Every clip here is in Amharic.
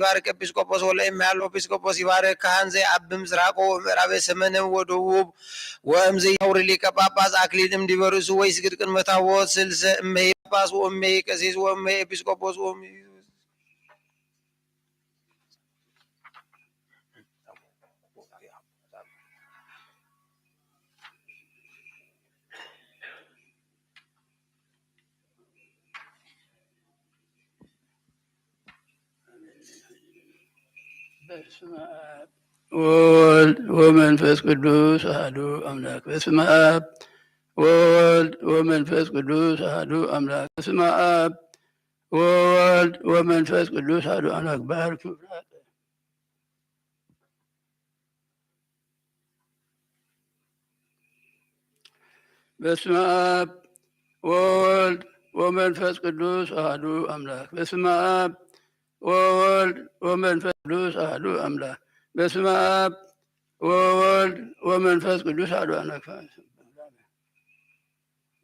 بارك إبسكوبوس ولا إمهال إبسكوبوس يبارك كهان زي أب مزراقو مرابي سمنه ودوب وأمزي حوري لك باباز أكليدم ديبرس ويسكر كن متاوت سلسة أمي باباز وأمي كسيس وأمي إبسكوبوس وأمي ومنفس قدوس أحدو أملاك بسم آب وولد ومنفس قدوس أحدو أملاك بسم آب وولد ومنفس قدوس أحدو أملاك بارك بسم آب وولد ومنفس قدوس أحدو أملاك بسم آب وولد ومنفس قدوس أحدو أملاك بسم آب وولد ومنفس قدوس أحدو أملاك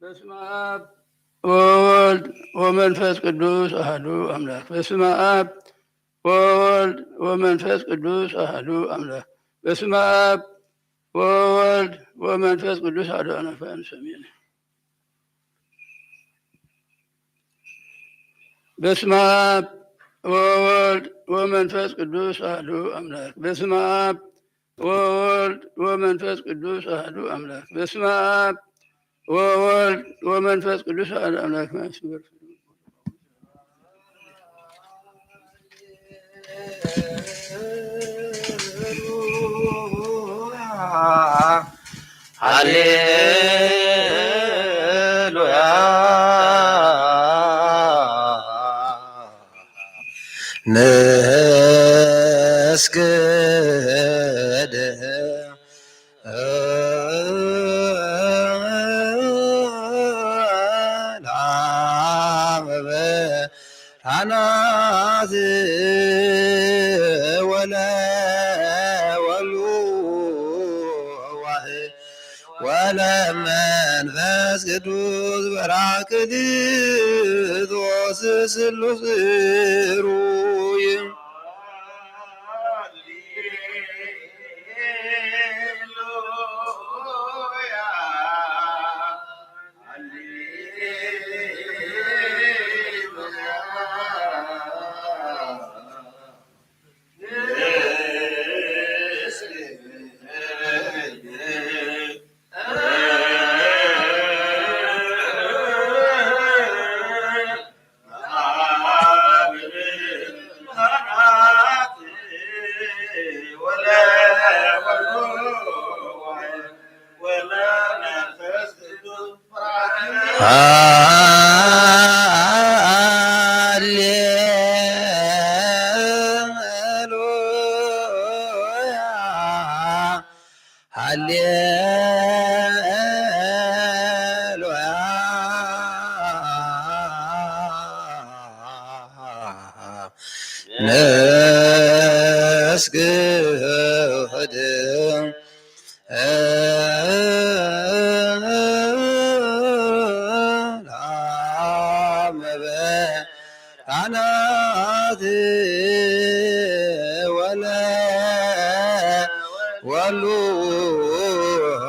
بسم آب وولد ومنفس قدوس أحدو أملاك بسم آب وولد ومنفس قدوس أحدو أملاك بسم آب وولد ومنفس قدوس أحدو أملاك بسم آب وولد ومنفس قدوس أحدو أملاك بسم آب وولد ومنفس قدوس أحدو أملاك بسم آب وولد ومنفس قدوس أحدو أملاك هللويا نسجد عناد ولا ولا منفس قدوس براك دوس سلوسروي نسجد عناد ولا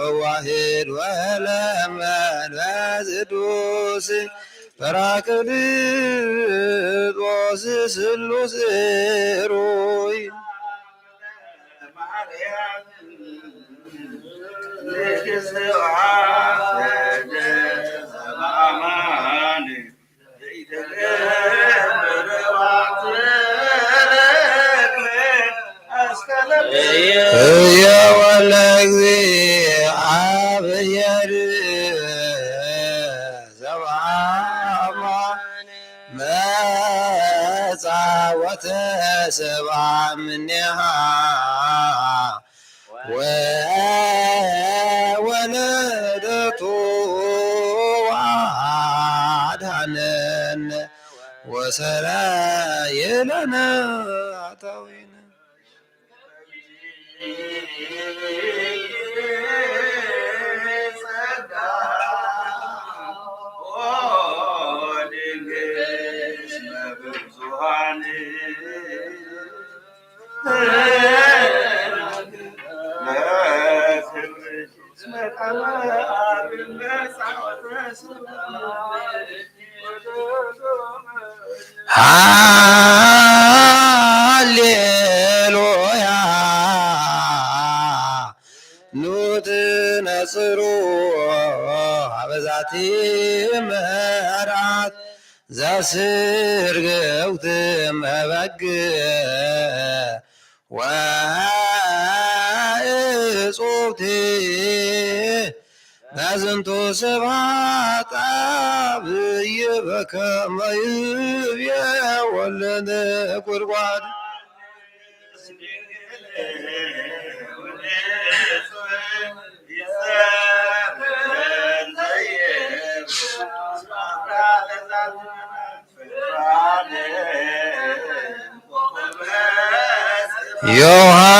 واحد ولا منفس قدوس براكليطوس سلوس روي يا ولدي عبير زوعما ما تعوت سبع منها وولدته وعدهن وسرايلنا عطوين ሃሌሉያ ኑት ነጽሩ አበዛቲ ምሕረት ዘስርግውት መበግ ወእጹብቲ በዝንቱ ስብሐት አብይ በከመ ይብየ ወልደ ነጎድጓድ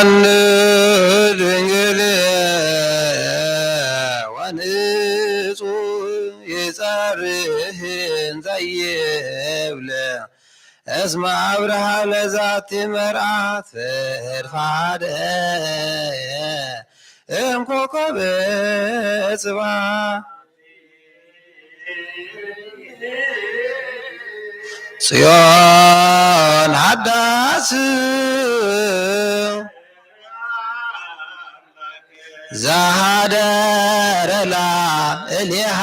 ዮሐንስ ድንግል ወንጹ ይጸርህን ዘይብለ እስመ አብርሃ ለዛቲ መርዓት ፍድፋደ እምኮከበ ጽባሕ ጽዮን ሃዳስ ዘሃደረላ እሊሃ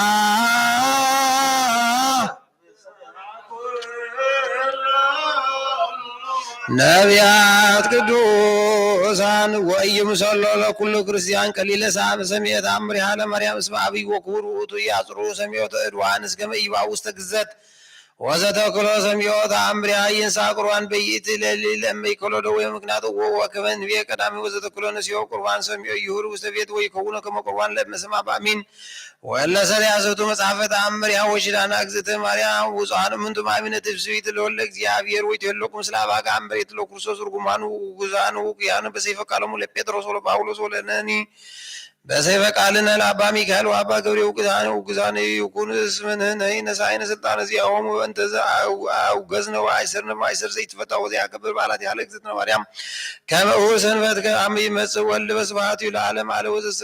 ነቢያት ቅዱሳን ወኢይምሰሎ ለኩሉ ክርስቲያን ቀሊለ ሰዓት ሰሚዐ ተአምሪሃ ለማርያም እስመ አብይ ወክቡር ውእቱ ያጽሩ ሰሚዖ እድዋን እስከ መይባእ ውስተ ግዘት ወዘተክሎ ሰሚዖ ተአምሪሃ ይንሣ ቁርባን በይእቲ ለሊል እመይከሎ ደዌ ምክንያቱ ወከመ ንቤ ቀዳሚ ወዘተክሎ ነሲዮ ቁርባን ሰሚዖ ይሁር ውስተ ቤት ወይከውነ ከመ ቁርባን ለእመሰማ በአሚን ወለሰሪያ ዘቱ መጽሐፈ ተአምሪሃ ወሽዳና እግዝእትነ ማርያም ውጹሃን እምንቱ ማእሚነ ትፍስሕት ለወልደ እግዚአብሔር ወይትሄሎኩ ምስለ አባጋ እምበሬት ለክርስቶስ ርጉማኑ ጉዛኑ ውቅያኑ በሰይፈ ቃሎሙ ለጴጥሮስ ወለጳውሎስ ወለነኒ በሰይፈ ቃልነ ለአባ ሚካኤል ወአባ ገብርኤል ውግዛነ ይኩን እስምንህነ ነሳይነ ስልጣነ ዚአሆሙ በእንተ ዘአውገዝነ ወአይሰርነ ማይሰር ዘይትፈታ ወዘያከብር በዓላት ያለ እግዝእትነ ማርያም ከመ እሑድ ሰንበት ከአመ ይመጽእ ወልድ በስብሐቲሁ ለዓለመ ዓለም ወዘሰ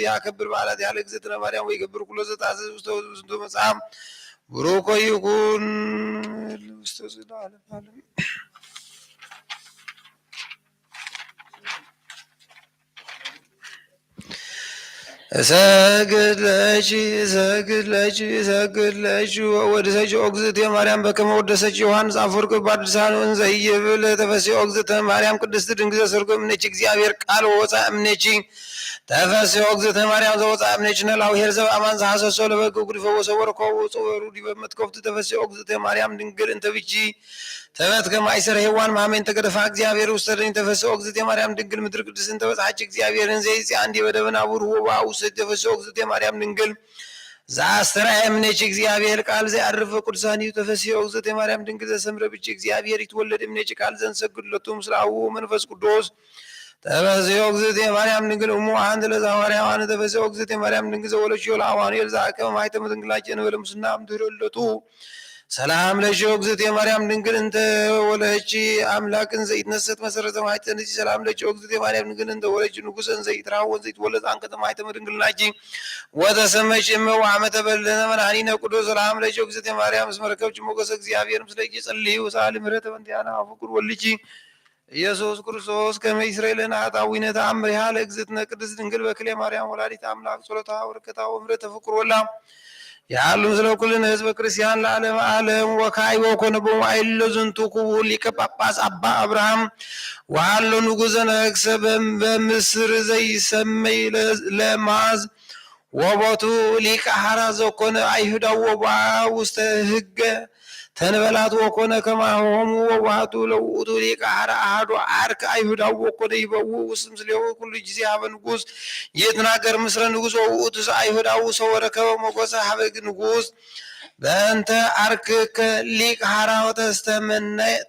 ያከብር በዓላት ያለ እግዝእትነ ማርያም ወይገብር ኩሎ ዘታዘዝ ውስተ ውስተ መጽሐፍ ቡሩክ ይኩን ውስተ ለዓለመ ዓለም። እሰግድ ለኪ ወወድሰኪ እግዝእትየ ማርያም በከመ ወደሰኪ ዮሐንስ አፈወርቅ በአድሳኑ እንዘ ይብል ተፈሥሒ እግዝእትነ ማርያም ቅድስት ድንግል ዘሰርጎ እምኔኪ እግዚአብሔር ቃል ወወፅአ እምኔኪ ተፈሥሒ እግዝእትነ ማርያም ዘወፅአ እምኔኪ ነላውሔር ዘበአማን ዘሐሰሶ ለበግ ጉዲፈ ወሰወርኮ ወጽወሩ ዲበ መትከፍቱ ተፈሥሒ እግዝእትየ ማርያም ድንግል እንተ ብኪ ተበት ከማይሰር ሔዋን ማሜን ተገደፋ እግዚአብሔር ውስተ ደኝ ተፈሥሒ እግዝእትየ ማርያም ድንግል ምድር ቅድስት እንተ በጽሐች እግዚአብሔርን ዘይጽአ እንዲ በደብን አቡር ወባ ውስተ ተፈሥሒ እግዝእትየ ማርያም ድንግል ዘአስተርአየ እምኔኪ እግዚአብሔር ቃል ዘያዕርፍ ቅዱሳኒሁ ተፈሥሒ እግዝእትየ ማርያም ድንግል ዘሰምረ ብኪ እግዚአብሔር ይትወለድ እምኔኪ ቃል ዘንሰግድ ሎቱ ምስለ አቡሁ መንፈስ ቅዱስ ተፈሥሒ እግዝእትየ ማርያም ድንግል እሙ አንተ ለዘሐዋርያዋን ተፈሥሒ እግዝእትየ ማርያም ድንግል ዘወለድኪዮ ለአማኑኤል ዘአቀበ ማኅተመ ድንግልናኪ እንበለ ሙስና እምድኅረ ልደቱ ሰላም ለኪ እግዝእትየ ማርያም ድንግል እንተ ወለድኪ አምላክን ዘይትነሰት መሰረተ ማኅፀንኪ ሰላም ለኪ እግዝእትየ ማርያም ድንግል እንተ ወለድኪ ንጉሥን ዘይትራወን ዘይትወለድ አንቀጸ ማኅተመ ድንግልናኪ ወተሰመይኪ እመ ወአመተ በልደነ መድኃኒነ ቅዱስ ሰላም ለኪ እግዝእትየ ማርያም እስመ ረከብኪ ሞገሰ እግዚአብሔር ምስሌኪ ጸልዪ ወሰአሊ ምሕረተ በእንቲአነ አፍቁር ወልድኪ ኢየሱስ ክርስቶስ ከመ ይስረይ ለነ ኃጣውኢነ ተአምሪሃ ለእግዝእትነ ቅድስት ድንግል በክልኤ ማርያም ወላዲተ አምላክ ጸሎታ ወበረከታ ወምሕረተ ፍቁር ወላ ያሉ ምስለ ኩልነ ህዝበ ክርስቲያን ለዓለመ ዓለም ወካይ ወኮነ በመዋዕል ለዝንቱ ክቡር ሊቀ ጳጳስ አባ አብርሃም ወሃሎ ንጉሠ ነገሥ በምስር ዘይሰመይ ለማዝ ወቦቱ ሊቀ ሐራ ዘኮነ አይሁዳዊ ወበአ ውስተ ህገ ተንበላት ወኮነ ከማሆሙ ወባቱ ለውእቱ ሊቀ ሐራ አሐዱ ዓርክ አይሁዳዊ ወኮነ ይበው ውስጥ ምስሌው ኩሉ ጊዜ ሀበ ንጉሥ ይትናገር ምስለ ንጉሥ ወውእቱ አይሁዳዊ ሰው ወረከበ ሞገሰ ሀበ ንጉሥ በእንተ ዓርክከ ሊቀ ሐራ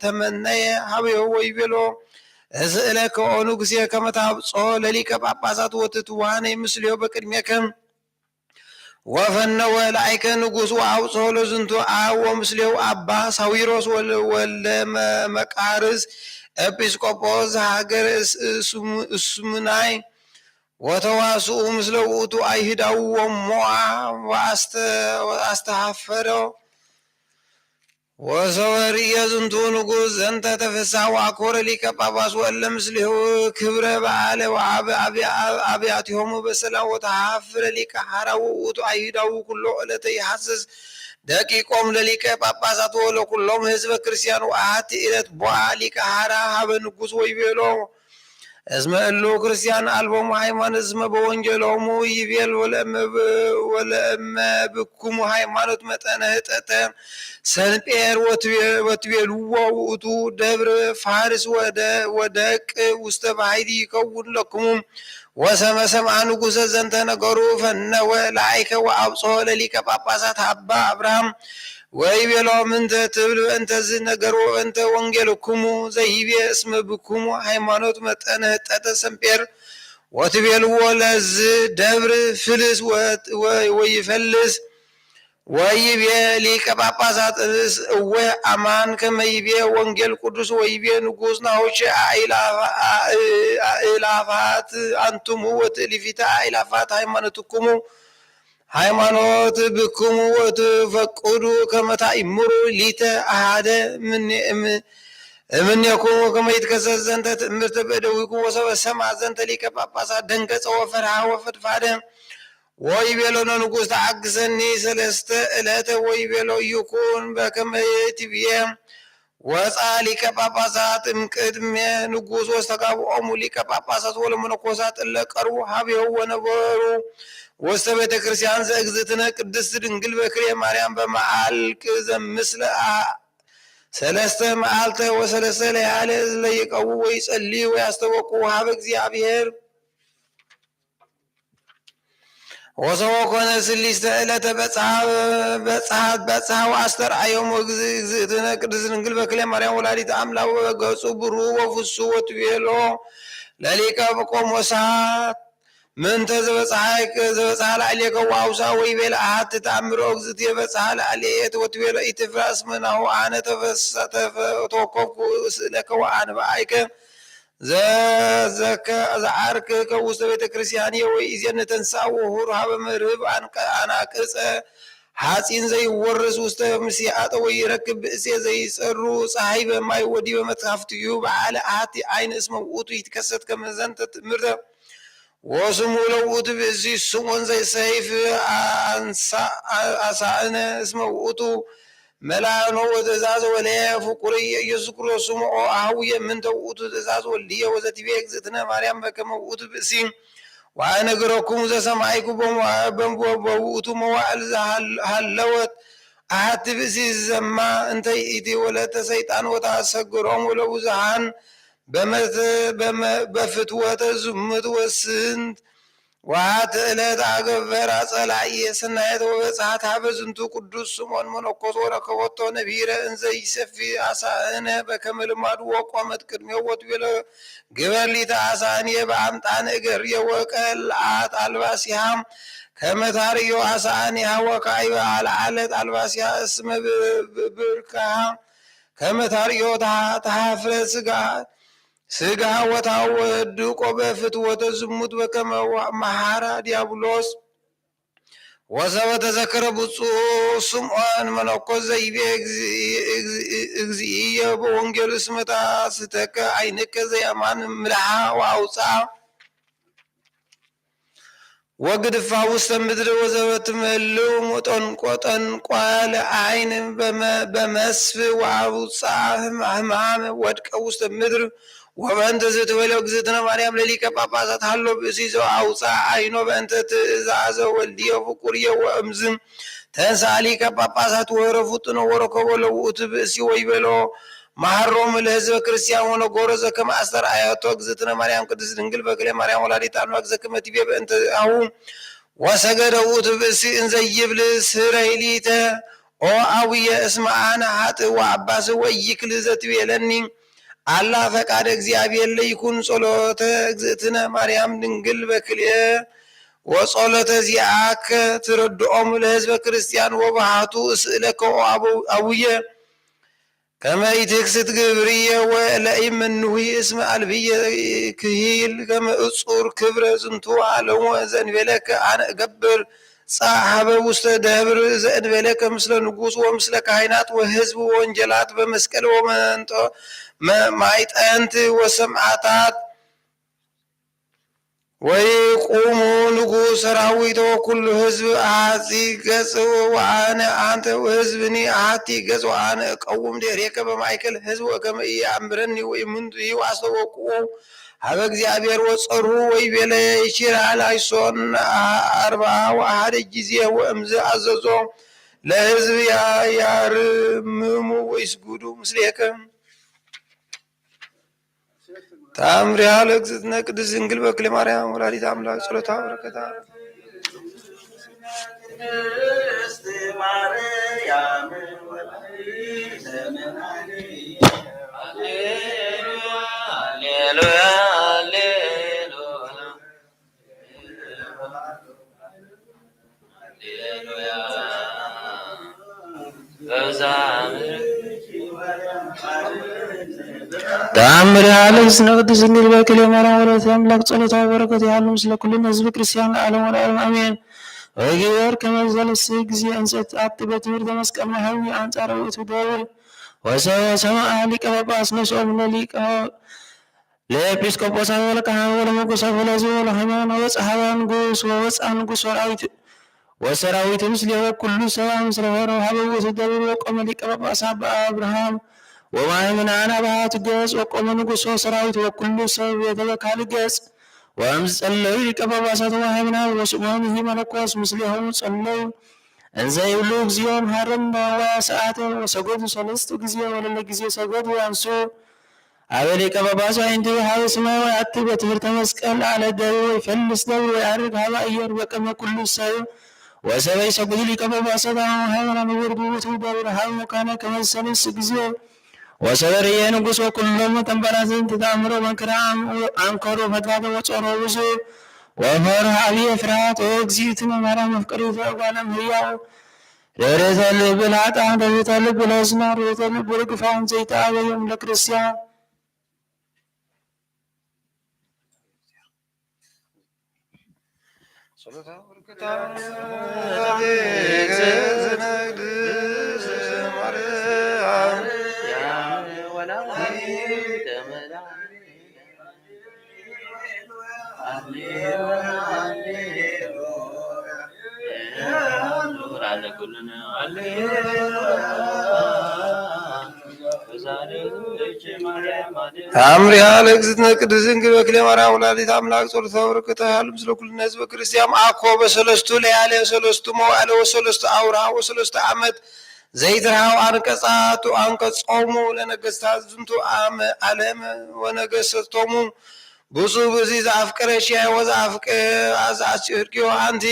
ተመነየ ሀበዮ ወይቤሎ እስእለከ ኦ ንጉሴ ከመ ታብጽሖ ለሊቀ ጳጳሳት ወትትዋሃነ ምስሌው በቅድሜከ ወፈነወ ላይከ ንጉሥ ወአውጽሖ ለዝንቱ አብ ወምስሌው አባ ሳዊሮስ ወልደ መቃርስ ኤጲስቆጶስ ሀገር እስሙናይ ወተዋስኡ ምስለ ውእቱ አይሁዳውያን ሞዓ ወአስተሐፈረው ወሰወርየ ዝንቱ ንጉሥ ዘንተ ተፈስሐ ወአኮረ ሊቀ ጳጳስ ወእለ ምስሌሁ ክብረ በዓለ አብያቲሆሙ በሰላም ወተሐፈረ ሊቀ ሐራ ውእቱ አይሁዳዊ ኩሎ ዕለተ ይሐስስ ደቂቆም ለሊቀ ጳጳሳት ወለኩሎም ህዝበ ክርስቲያን ወአሐቲ ዕለት ቦአ ሊቀ ሐራ ሀበ ንጉሥ ወይቤሎ እስመ እሉ ክርስቲያን አልቦሙ ሃይማኖት እስመ በወንጌሎሙ ይቤል ወለእመ ብኩሙ ሃይማኖት መጠነ ህጠተ ሰንጴር ወትቤልዎ ውእቱ ደብረ ፋርስ ወደቅ ውስተ ባሕሪ ይከውን ለክሙ ወሰመሰምዐ ንጉሠ ዘንተ ነገሩ ፈነወ ለአይከ ወአብጽሖ ለሊቀ ጳጳሳት አባ አብርሃም ወይቤሎ ምንተ ትብል በእንተ ዝነገሮ እንተ ወንጌልክሙ ዘይቤ እስመ ብክሙ ሃይማኖት መጠነ ህጠተ ሰንጴር ወትቤልዎ ለዝ ደብር ፍልስ ወይፈልስ ወይቤ ሊቀ ጳጳሳት እወ አማን ከመይቤ ወንጌል ቅዱስ ወይቤ ንጉሥ ናሁሽ አእላፋት አንቱሙ ወትእልፊተ አእላፋት ሃይማኖትክሙ ሃይማኖት ብክሙ ወትፈቅዱ ከመ ታእምሩ ሊተ አሐደ እምኔክሙ ከመ ይትከሰት ዘንተ ትእምርተ በእደዊክሙ ወሰምዐ ዘንተ ሊቀ ጳጳሳት ደንገጸ ወፈርሃ ወፈድፋደ ወይቤሎ ንጉሥ ተአግሰኒ ሰለስተ ዕለተ ወይቤሎ ይኩን በከመ ትቤ ወፃ ሊቀ ጳጳሳት እምቅድመ ንጉሥ ወስተጋብኦሙ ሊቀ ጳጳሳት ወለመነኮሳት እለ ቀርቡ ሀቤሁ ወነበሩ ወስተ ቤተ ክርስቲያን ዘእግዝእትነ ቅድስት ድንግል በክልኤ ማርያም በመዓልቅ ዘምስለ ሰለስተ መዓልተ ወሰለስተ ለያለ ለይቀው ወይጸልዩ ወያስተወቁ ሀበ እግዚአብሔር ወሰወኮነ ስሊስተ ዕለተ በጽሐ ወአስተርአዮሙ እግዝእትነ ቅድስት ድንግል በክልኤ ማርያም ወላዲተ አምላክ ወገጹ ብሩህ ወፍሱሕ ወትቤሎ ለሊቀ ቆሞሳት ምንተ ዘበጽሐ ላዕሌከ ወአውሳ ወይቤሎ አሐቲ ተአምሮ እግዝእትየ በጽሐ ላዕሌየ ወትቤሎ ኢትፍራ እስመ ናሁ አነ ተወከፍኩ ስእለከ ወአንብዓከ ዘዓርክ ከውስተ ቤተ ክርስቲያን ወኢዜነ ተንሥአ ወሁር ሀበ መርህብ አናቅጸ ሐፂን ዘይወርስ ውስተ ምስያጠ ወይረክብ ብእሴ ዘይጸሩ ፀሐይ በማይ ወዲበ መጽሐፍትዩ በዓለ አሐቲ አይን እስመ ውእቱ ይትከሰት ከመ ዘንተ ትእምርተ ወስሙ ለውእቱ ብእሲ ስምዖን ዘይሰይፍ አሳእነ እስመ ውእቱ መላኖ ወትእዛዝ ወለየ ፍቁር ኢየሱስ ክርስቶስ ስምዖ አኀውየ ምንተ ውእቱ ትእዛዝ ወልድየ ወዘትቤ እግዝእትነ ማርያም በከመ ውእቱ ብእሲ ወአነግረክሙ ዘሰማዕኩ በውእቱ መዋዕል ሃለወት አሐቲ ብእሲ ዘማ እንተ ይእቲ ወለተ ሰይጣን ወታሰግሮሙ ለብዙኃን በፍትወተ ዝሙት ወስንት ወአሐቲ ዕለት አገበራ ጸላእየ ሰናየት ወበጽሐት ሀበ ዝንቱ ቅዱስ ስምዖን መነኮስ ወረከቦቶ ነቢረ እንዘ ይሰፊ አሳእነ በከመ ልማዱ ወቆመት ቅድሜሁ ወትቤሎ ግበር ሊተ አሳእንየ በአምጣነ እገርየ ወቀልዓት አልባሲሃ ከመ ታርዮ አሳእኒሃ ወካዕበ አልዓለት አልባሲሃ እስመ ብርክሃ ከመ ታርዮ ተሐፍረ ስጋ ወታወድቆ በፍትወተ ዝሙት በከመ መሐራ ዲያብሎስ ወሰበ ተዘከረ ብፁዕ ስምዖን መነኮስ ዘይቤ እግዚእየ በወንጌሉ እስመ ታስተከ ዓይንከ ዘየማን ምልሓ ወአውፅአ ወግድፋ ውስተ ምድር ወዘበትመልው ጠንቋለ ዓይን በመስፍ ወአውፅአ ሕማም ወድቀ ውስተ ምድር ወበእንተ ዘትቤሎ እግዝእትነ ማርያም ለሊቀ ጳጳሳት ሃሎ ብእሲ ዘአውፅአ ዓይኖ በእንተ ትእዛዘ ወልድየ ፍቁርየ ወእምዝ ተንሥአ ሊቀ ጳጳሳት ወረፉጥነ ወረከቦ ለውእቱ ብእሲ ወይቤሎ መሃሮሙ ለሕዝበ ክርስቲያን ወነገሮ ዘከመ አስተርአየቶ እግዝእትነ ማርያም ቅድስት ድንግል በክልኤ ማርያም ወላዲተ አምላክ ዘከመ ትቤ በእንተ አሁ ወሰገደ ውእቱ ብእሲ እንዘ ይብል ስረይ ሊተ ኦ አቡየ እስመ አነ ኃጥእ ወአባስ ወኢይክል ዘትቤለኒ አላ ፈቃደ እግዚአብሔር ለይኩን ጸሎተ እግዝእትነ ማርያም ድንግል በክልኤ ወጸሎተ ዚአከ ትረድኦሙ ለሕዝበ ክርስቲያን ወባሃቱ እስእለከ አቡየ كما يتكست قبرية ولئمنه اسم ألبية كهيل كما أصور كبر زنتو على وزن بلك عن قبر صاحب وستدبر زن بلك مثل نقوص ومثل كهينات وهزب وانجلات بمسكل ومنطو ما يتأنت وسمعتات ويقوموا نقول سراويت وكل حزب أعطي قص وأنا أنت وحزبني أعطي قص وأنا أقوم ديريك بمايكل حزب وكما يأمرني ويمنت يواسوقوا هذا እግዚአብሔር ወጸሩ ወይቤለ ይችላል አይሶን 40 ጊዜ ወእምዝ አዘዞ ለሕዝብ ያርምሙ ወይስጉዱ ምስሌከ ታምሪሃ ለእግዝእትነ ቅድስት ድንግል በክለ ማርያም ወላዲተ አምላክ ጸሎታ በረከታ ተአምር ያለስ ነቅድስ ድንግል በክለ ማርያም ወላዲተ አምላክ ጸሎታ በረከት ያሉ ምስለ ኩልነ ህዝበ ክርስቲያን ለዓለም ወለዓለም አሜን። ወጊበር ከመዘለስ ጊዜ እንሰት አጥ በትምህርተ መስቀል ማህዊ አንጻረ ውእቱ ደብር ወሰማዓ ሊቀ ጳጳስ ነሶም ለሊቀ ለኤጲስቆጶሳት ወለካህናት ወለመነኮሳት ወለሕዝበ ወለሃይማኖት ወጸሐፈ ንጉሥ ወወፅአ ንጉሥ ወሰራዊት ምስሌሁ ኩሉ ሰብአ ምስለ ሆረ ወሀበ ውእቱ ደብር ወቆመ ሊቀ ጳጳሳት በአብርሃም ወማእምናን አብሃት ገጽ ወቆመ ንጉሥ ወሰራዊት ወኩሉ ሰብ ቤተበካል ገጽ ወእምዝ ጸለዩ ሊቀ ጳጳሳት ወማእምናን ወስምዖን መነኮስ ምስሌሆሙ ጸለዩ እንዘ ይብሉ እግዚኦ መሐረነ ወሰዓተ ወሰገዱ ሰለስቱ ጊዜ ወለለ ጊዜ ሰገዱ አንሶ አበ ሊቀ ጳጳሳት አይንቱ ሀበ ሰማይ ወአቲ በትምህርተ መስቀል አለ ደብር ወይፈልስ ደብር ወያርግ ሀበ አየር በቀመ ኩሉ ሰብ ወሰበይ ሰጉድ ሊቀ ጳጳሳት ወሃይማኖት ወርዱ ውእቱ ደብር ሀበ መካነ ከመ ሰለስት ጊዜ ወሰበርየ ንጉሥ ወኩሎሙ ተንበራዝን ተአምሮ መንክራ አንከሮ ፈድፋተ ወጾሮ ብዙ ወፈርሃ አብየ ፍርሃት ወእግዚእትነ ማርያም መፍቀሪተ እጓለም ሕያው ርኅረተ ልብ ለኃጥኣን ርኅረተ ልብ ለሕዝና ርኅረተ ልብ ርግፋን ዘይተአበዮም ለክርስቲያን ታምሪሃ ለእግዝእትነ ቅድስት ድንግል በክለ ማርያም ወላዲተ አምላክ ጸሎታ በረከታ ያሉ ምስለ ኩልነ ህዝበ ክርስቲያን አኮ በሰለስቱ ለያለ ወሰለስቱ መዋዕለ ወሰለስቱ አውራ ወሰለስቱ ዓመት ዘይትርሃው አንቀጻቱ አንቀጾሙ ለነገሥታት ዝንቱ ዓለም ወነገሥቶሙ ብፁዕ ብእሲ ዘአፍቀረ ሺሃ ወዘአፍቀረ አጽድቅዮ አንቲ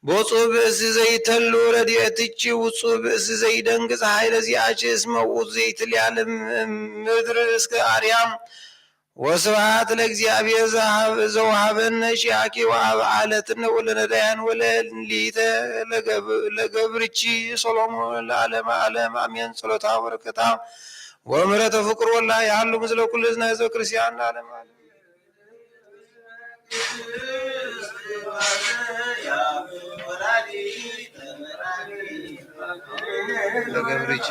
ብፁዕ ብእሲ ዘይተሉ ረድኤትኪ ውፁእ ብእሲ ዘይደንግጽ ኃይለ ዚአኪ እስመ ውእቱ ዘይትልያለ ምድር እስከ አርያም ወስብሐት ለእግዚአብሔር ዘወሀበነ ሺአኪ ወአብዓለትነ ወለነዳያን ወለሊተ ለገብርኪ ሰሎሞን ለዓለመ ዓለም አሜን። ጸሎታ በረከታ ወምሕረተ ፍቁር ወላ ያሉ ምስለ ኩሉ ህዝበ ክርስቲያን ለዓለመ ዓለም ለገብርኪ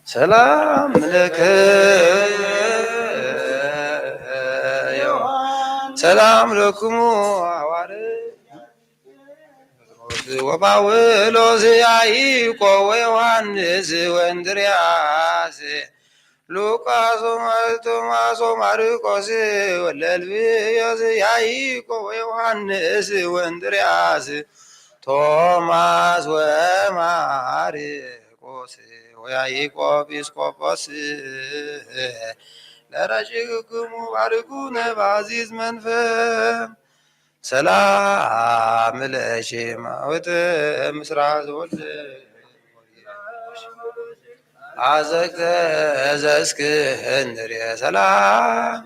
ሰላም ለከ ሰላም ለክሙ ወጳውሎስ ያዕቆብ ወዮሐንስ ወእንድርያስ ሉቃስ ቶማስ ማርቆስ ወለልብዮስ ያዕቆብ ወዮሐንስ ወእንድርያስ ቶማስ ወማርቆስ ወያዕቆብ ኤጲስቆጶስ ለረሽክሙ ባርኩነ በአዚዝ መንፈስ ሰላም ለሺ ማውት ምስራቅ ዝወልድ አዘግተ ዘእስክንድርየ ሰላም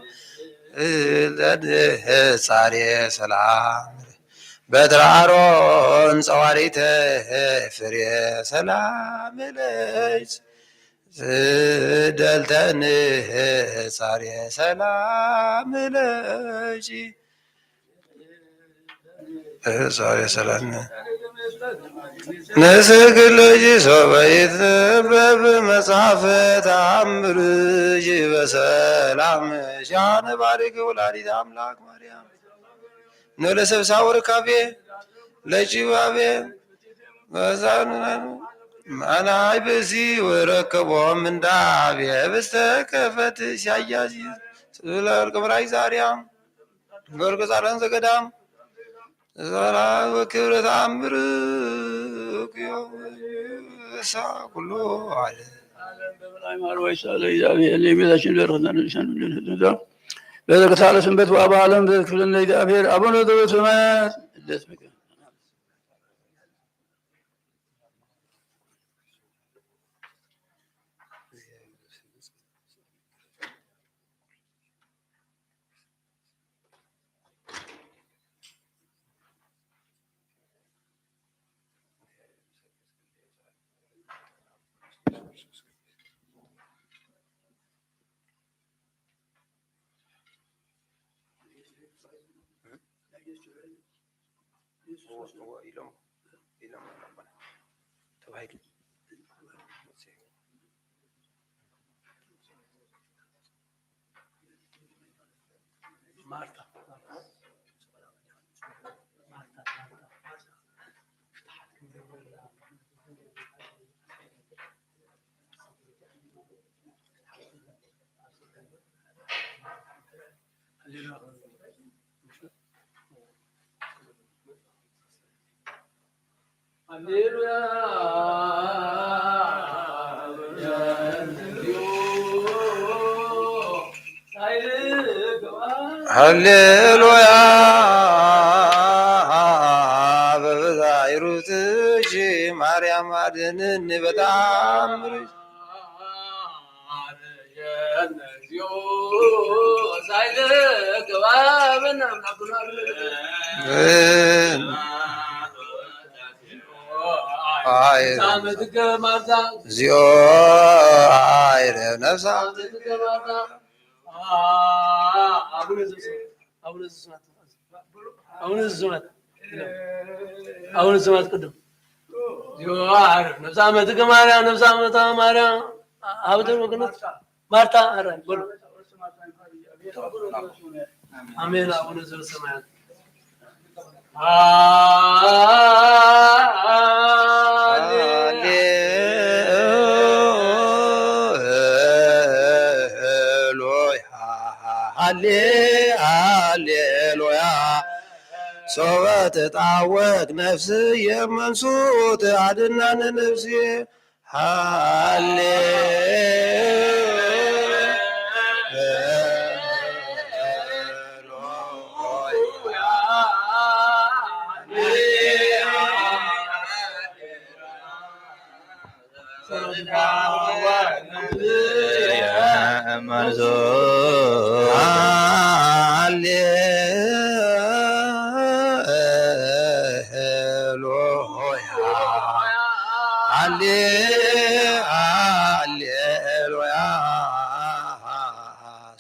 ለድህፃሬ ሰላም በትረ አሮን ጸዋሪተ ፍሬ ሰላም ለች ደልተን ጻሬ ሰላም ለች ጻሬ ሰላም ነስግልጅ ሶበይት በመጽሐፈ ተአምርጅ በሰላም ሻነ ባሪክ ወላዲተ አምላክ ማርያም ነለሰብሳ ወርካቤ ለጅባቤ በዛኑ ማናይ በዚ ወረከቦም እንዳቤ በስተከፈት ሲያያዝ ስለርቅ ብራይ ዛሪያም ወርቅ ዛራን ዘገዳም ዘራ ወክብረ ተአምር ሳ ኩሎ አለ በዘከታለ ስንበት ወአባለም በክፍልና እግዚአብሔር አቡነ ዘበሰማያት هللويا هللويا በበዛይሩትሽ ማርያም አድነን በታምርሽ ዚኦ አይረ ነፍሳ አሁን ስማት ቅድም ዚኦ አይረ ነፍሳ መትከ ማርያም ነፍሳ መታ ማርያም አብደ ወገነት ማርታ አረ በሉ አሜን። አቡነ ዘበሰማያት ሃሌሉያ ሶበት ጣወቅ ነፍስ የመንሱት አድናን ነፍሴ ሃሌ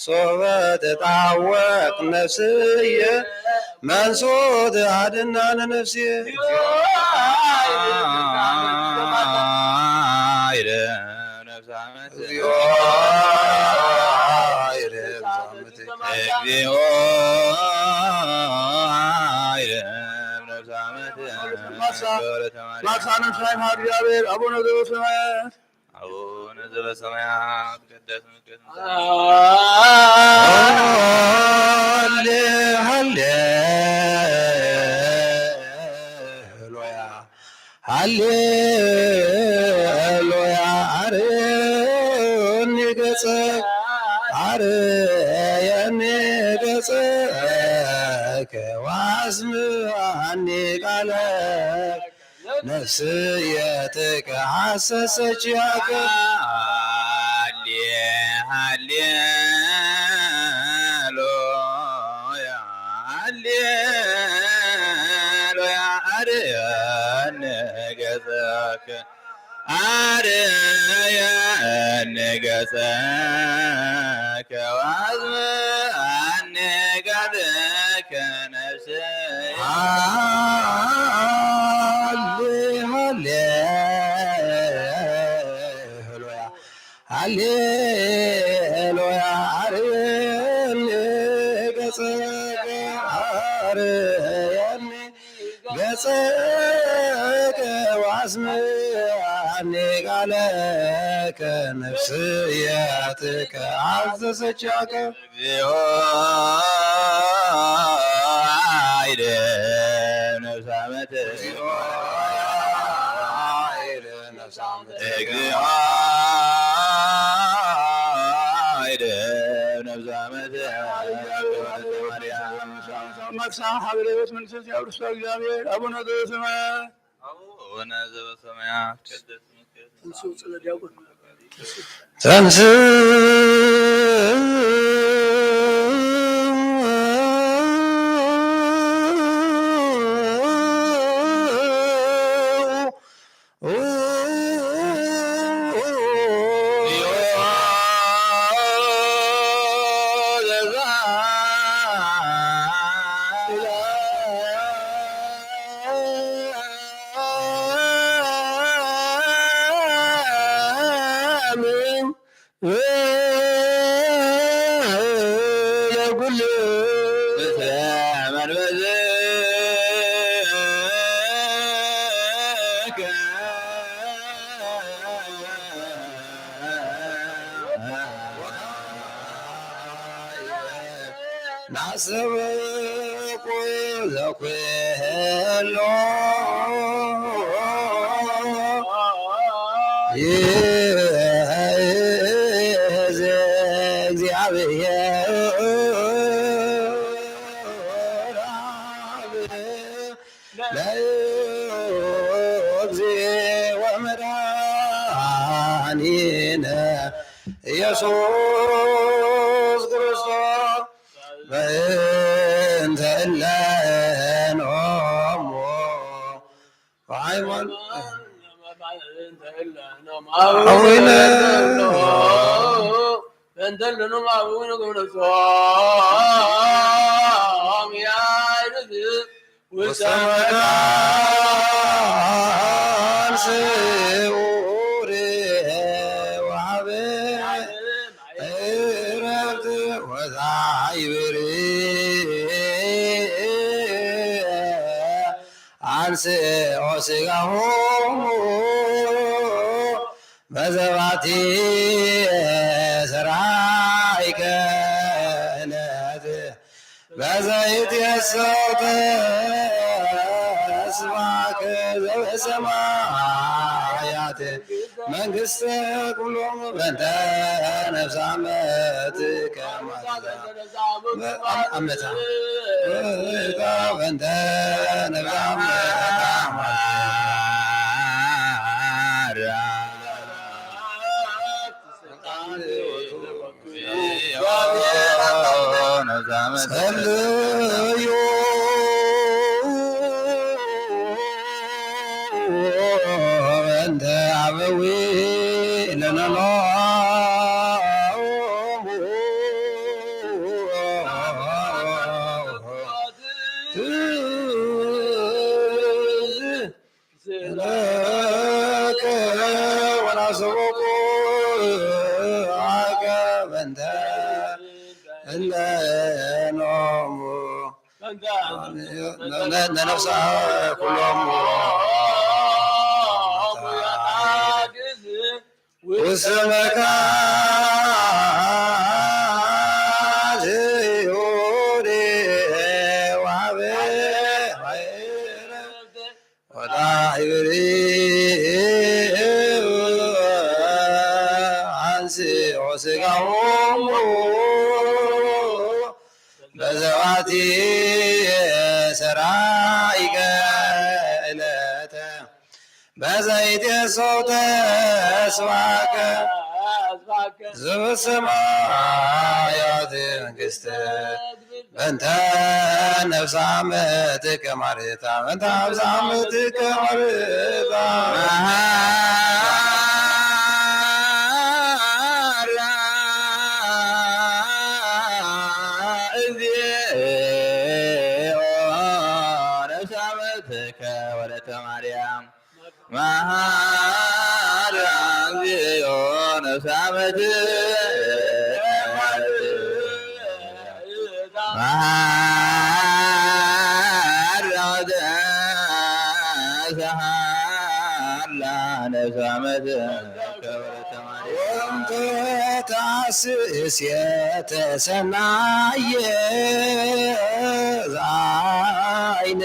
ሶበት ጣወቅ ነፍስየ መንሶት አድናን ነፍሴ አቡነ ዘበሰማያት አቡነ ዘበሰማያት ሃሌሉያ አርየኒ ገጸ ዋስምዓኒ ቃለከ ነፍስየትከ ሐሰሰች ያከ ሃሌሉያ ሃሌሉያ አርያነ ገጸከ አርያነ ገጸከ ዋስምዓኒ ቃለከ ነፍስየ ሃሌሉያ አርያነ ገጸከ አርያነ ገጸከ ዋስምዓኒ ቃለከ ነፍስየትከ ሐሰሰች ያከ እግዚኦ አይደም ነፍሳመት እግዚኦ መክሳም ሀብረ ሕይወት መንፈስ ያውርሱ እግዚአብሔር አቡነ ዘበሰማያት አቡነ ዘበሰማያት እንሱ ጽለ ዲያቆን ተንስ ናስብኩ ዘኩሎ እግዚአብሔር ለእግዚእ ወመድኃኒነ ኢየሱስ ክርስቶስ በእንተ እለ ኖሙ ውሰመካን ስዑር ወሀበ ዕረፍት ወዛይብር አንሥኦ ሥጋሆሙ በዘባቲ ሠራይ ክህነት በዘይትየሰተ ተስፋከ ዘበሰማያት መንግሥተ ኩሎሙ በእንተ ነፍሰ አመትከ አመታ በእንተ ነፍሰ ጸልዩ በእንተ አበዊነ ወናስቦቁ አከ በእንተ እለ ኖሙ ለነፍሰ ኩሎሙ ውስተ መካን ይሁድ ወሀበ ወዳዕብር አንሥኦ ሥጋሆሙ በዘባቲ ሰራይከ ዕለተ በዘይት የሰውተ ስባከ ዘበሰማያት መንግስት በእንተ ነፍሰ አመትከ ማርታ በእንተ ነፍሰ አመትከ ማርታ ታስስ የተሰናየ ዛይነ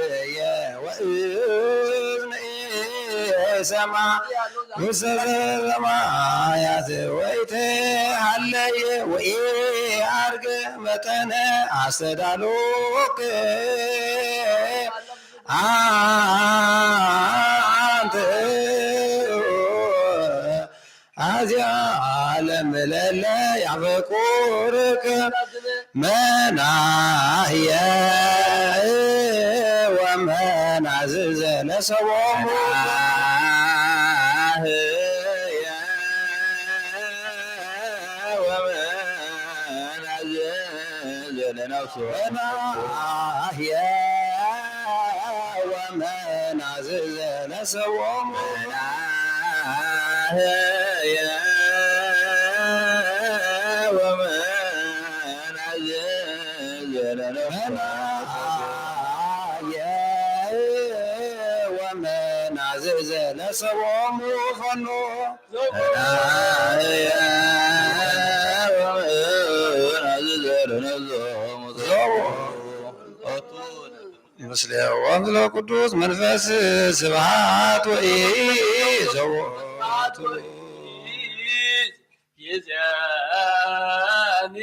ርየ ወእዝነ ሰማ ውሰተ ሰማያት ወይተሃለየ ወኢዐርገ መጠነ አስተዳሎከ አንተ አዚያ ለምለለ ያበቁርከ መናህየ ወመናዝዘ ለሰቦሙ መናህየ ወመናዝዘ ለሰቦሙ ለሰቦሙ ፈኖ ምስለ ወምስለ ቅዱስ መንፈስ ስብሐት ወይ ዘወቱ የዚያኒ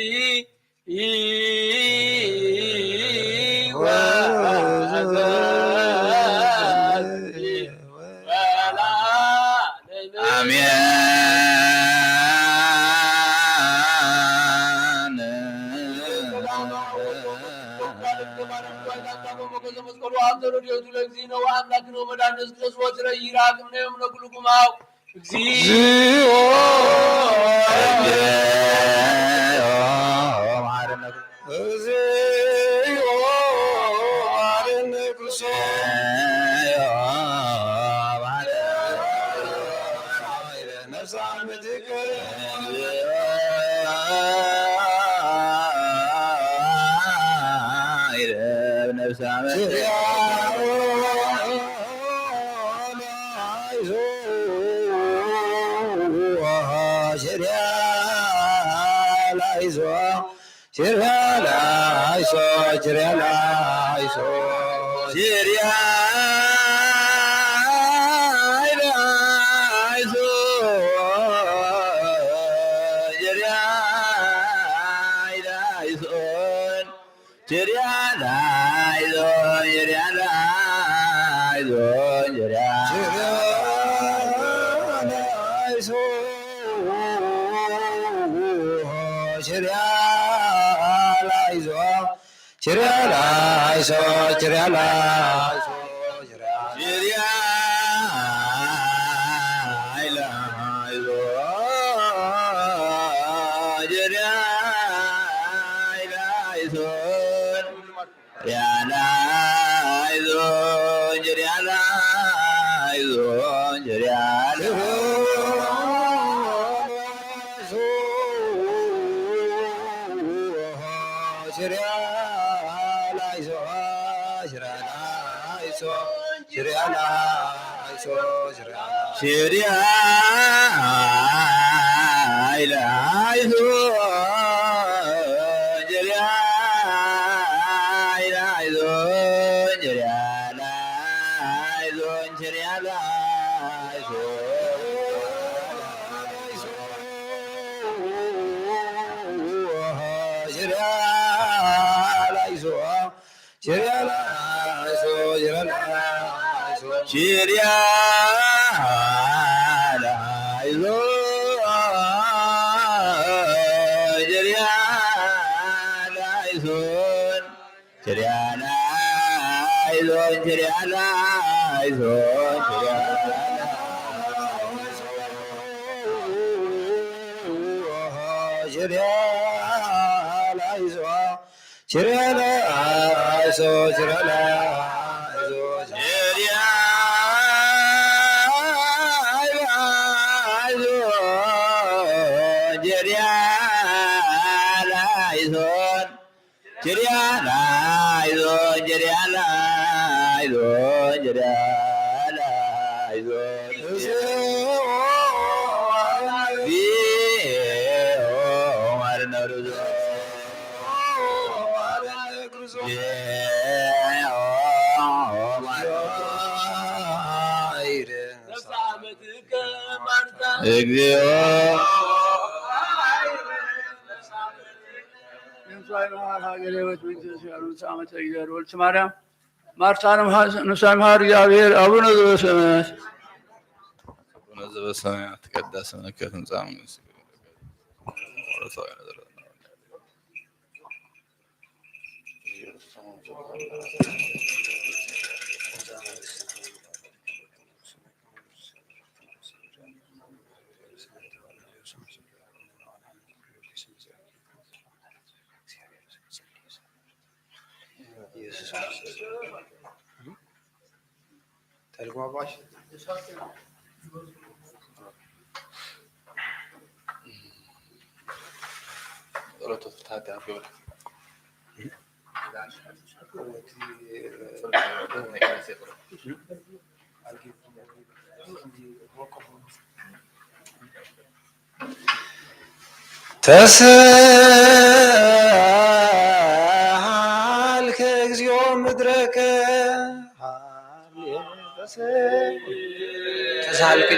Shirya ችሪያ ላይዞ ችሪያ ላይዞን ችሪያ ላይዞን ችሪያ ላይዞን ችሪያ እግዚኦ ማርያም ማርታንም ንሳይ መሃር እግዚአብሔር አቡነ ዘበሰማያት አቡነ ዘበሰማያት ይትቀደስ ስምከ ትምጻእ መንግሥትከ ተልጓባሽ ተስሃልከ እግዚኦ ምድረከ ተስሃልከ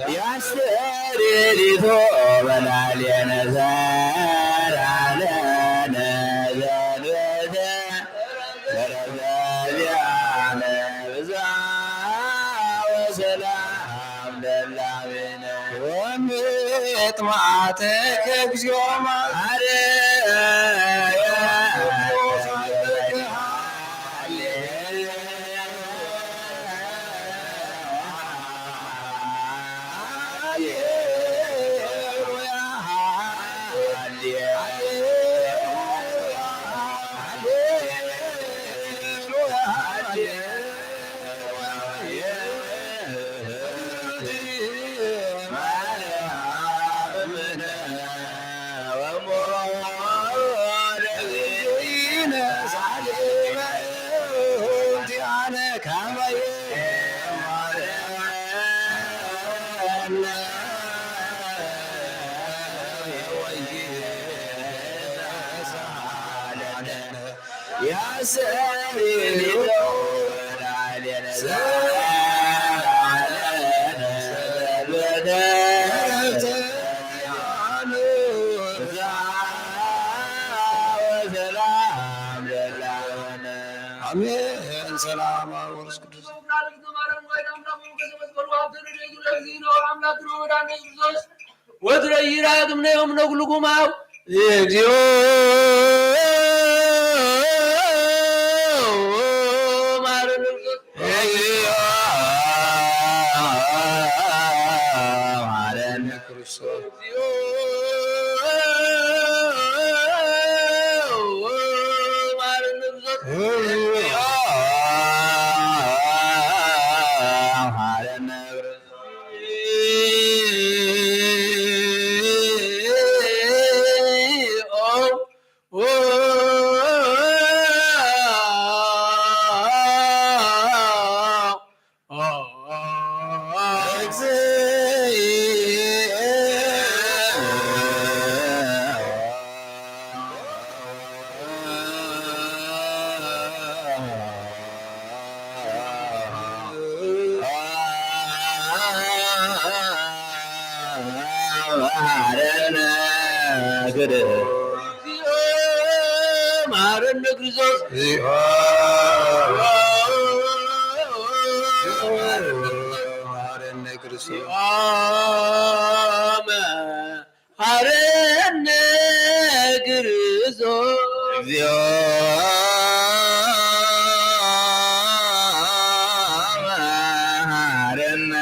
ያስተሪቶ በላልየነ ዘራለነ ዘንበተ ዘረዘዚያነ ብዛ ወሰላም ለላቤነ ወምጥማዕተከ እግዚኦ ማረየ አሜን። ሰላም ወርስ ቅዱስ ወትረይራ ግምነዮም ነጉልጉማው እግዚኦ ማረነ ክርስቶስ ማረነ ማረነ ማረነ ክርስቶስ ማረነ ክርስቶስ ማረነ ክርስቶስ እግዚኦ ማረነ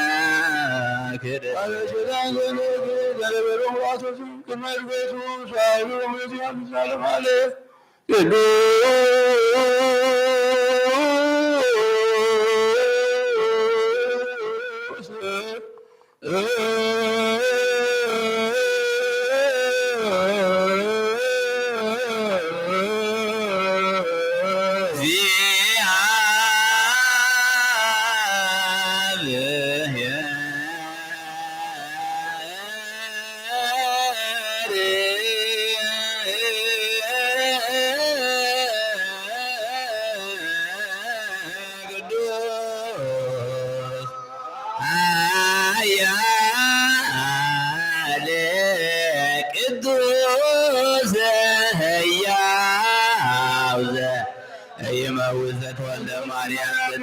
የመውዘት ወልደ ማርያም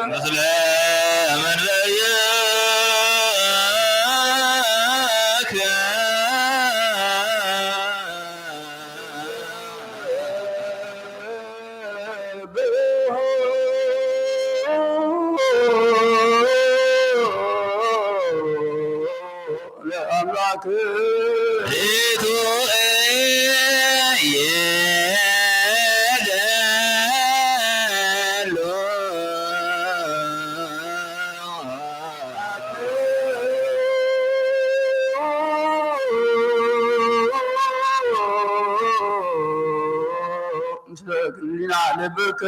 ምስለ መንበየ ለአምላክ ምስለ ልብክ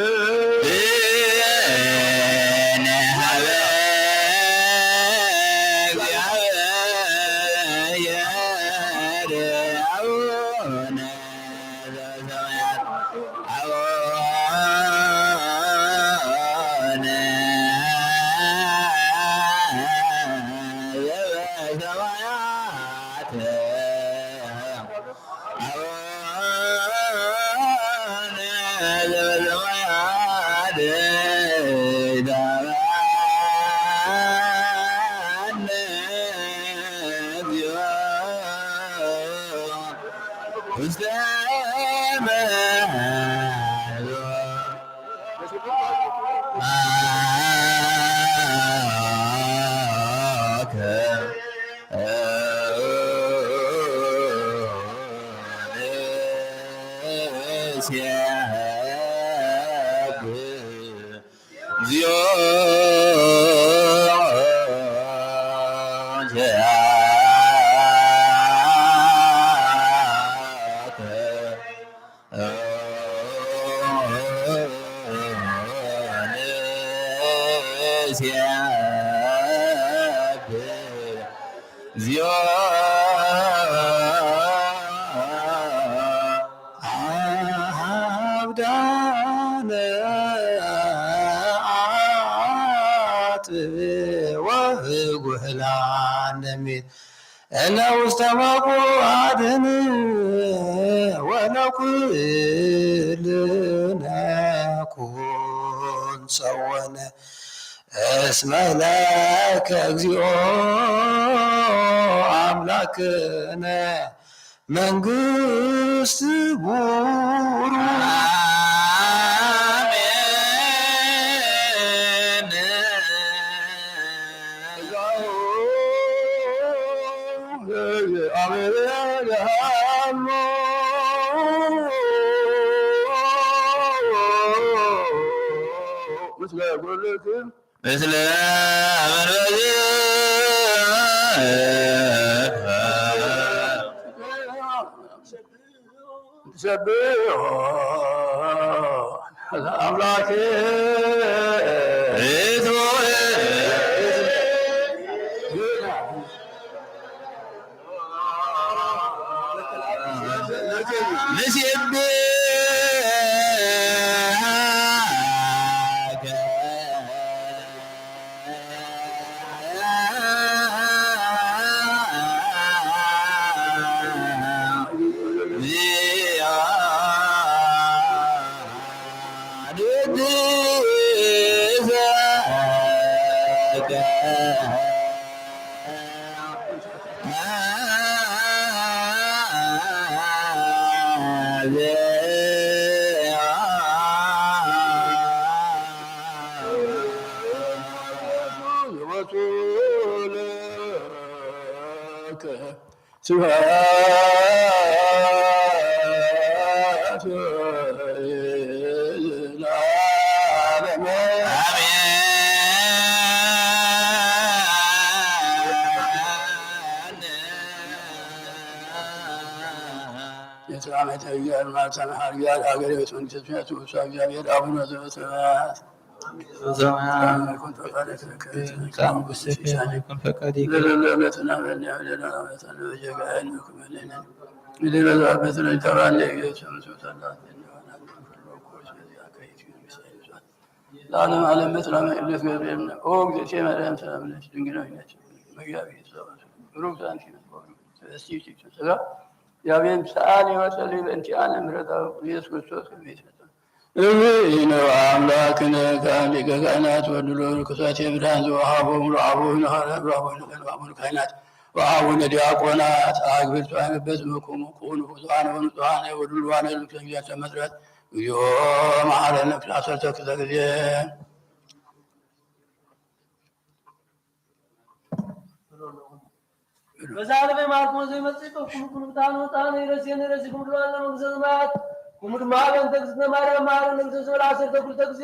አብዳነ ወህጉህላነ ሚል እለ ውስተ መቁዓድን ወለኩልነ ኩን ጸወነ እስመ ለከ እግዚኦ አምላክነ መንግስት ቡሩ مثل سبح أملاك ለዓለም ዓለም መስላ መቅደስ ገብርኤል ኦ እግዚእቴ ማርያም ሰላም ነሽ ድንግል ነሽ መጋቢት ሩቅ ሳንቲ ስጋ ያቤን ሰዓሊ ወጸልይ በእንቲአነ ምሕረታሁ ኢየሱስ ክርስቶስ ከመይት እነ አምላክነ ሊቀ ካህናት ወድሎ ርኩሳት ብርሃን ዘወሃቦሙ ለአቡነ ለአቡነ ካህናት ወአቡነ ዲያቆናት አግብርቱ አይመበት መቆሙ ከሆኑ ፍጹማን ወንጹሐን ወድሉዋን ለእግዚአብሔር መስራት እግዚኦ መሐረነ አሰርተ ጊዜ በዛሬ ማርቆስ የመጽሐፍ ኩምኩም ታኑ ታኑ ይረሲነ ይረሲ ኩምዱላና መንግሥተ ኩምድ ማረን ተግዝነ ማርያም ማረን መንግሥተ ሰማያት አሰርተ ኩልተ ጊዜ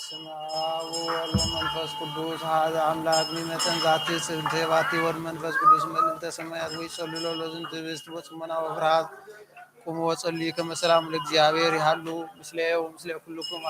በስመ አብ ወወልድ ወመንፈስ ቅዱስ አሐዱ አምላክ ሚመጠን ዛቲ ጽንተ ባቲ ወልድ መንፈስ ቅዱስ መልዕልተ ሰማያት ወይጸልሎ ለዝንቱ ህብስት ወጽሞና ወፍርሃት ቁሙ ወጸልዩ ከመ ሰላም ለእግዚአብሔር ይሃሉ ምስሌው ምስለ ኩልኩም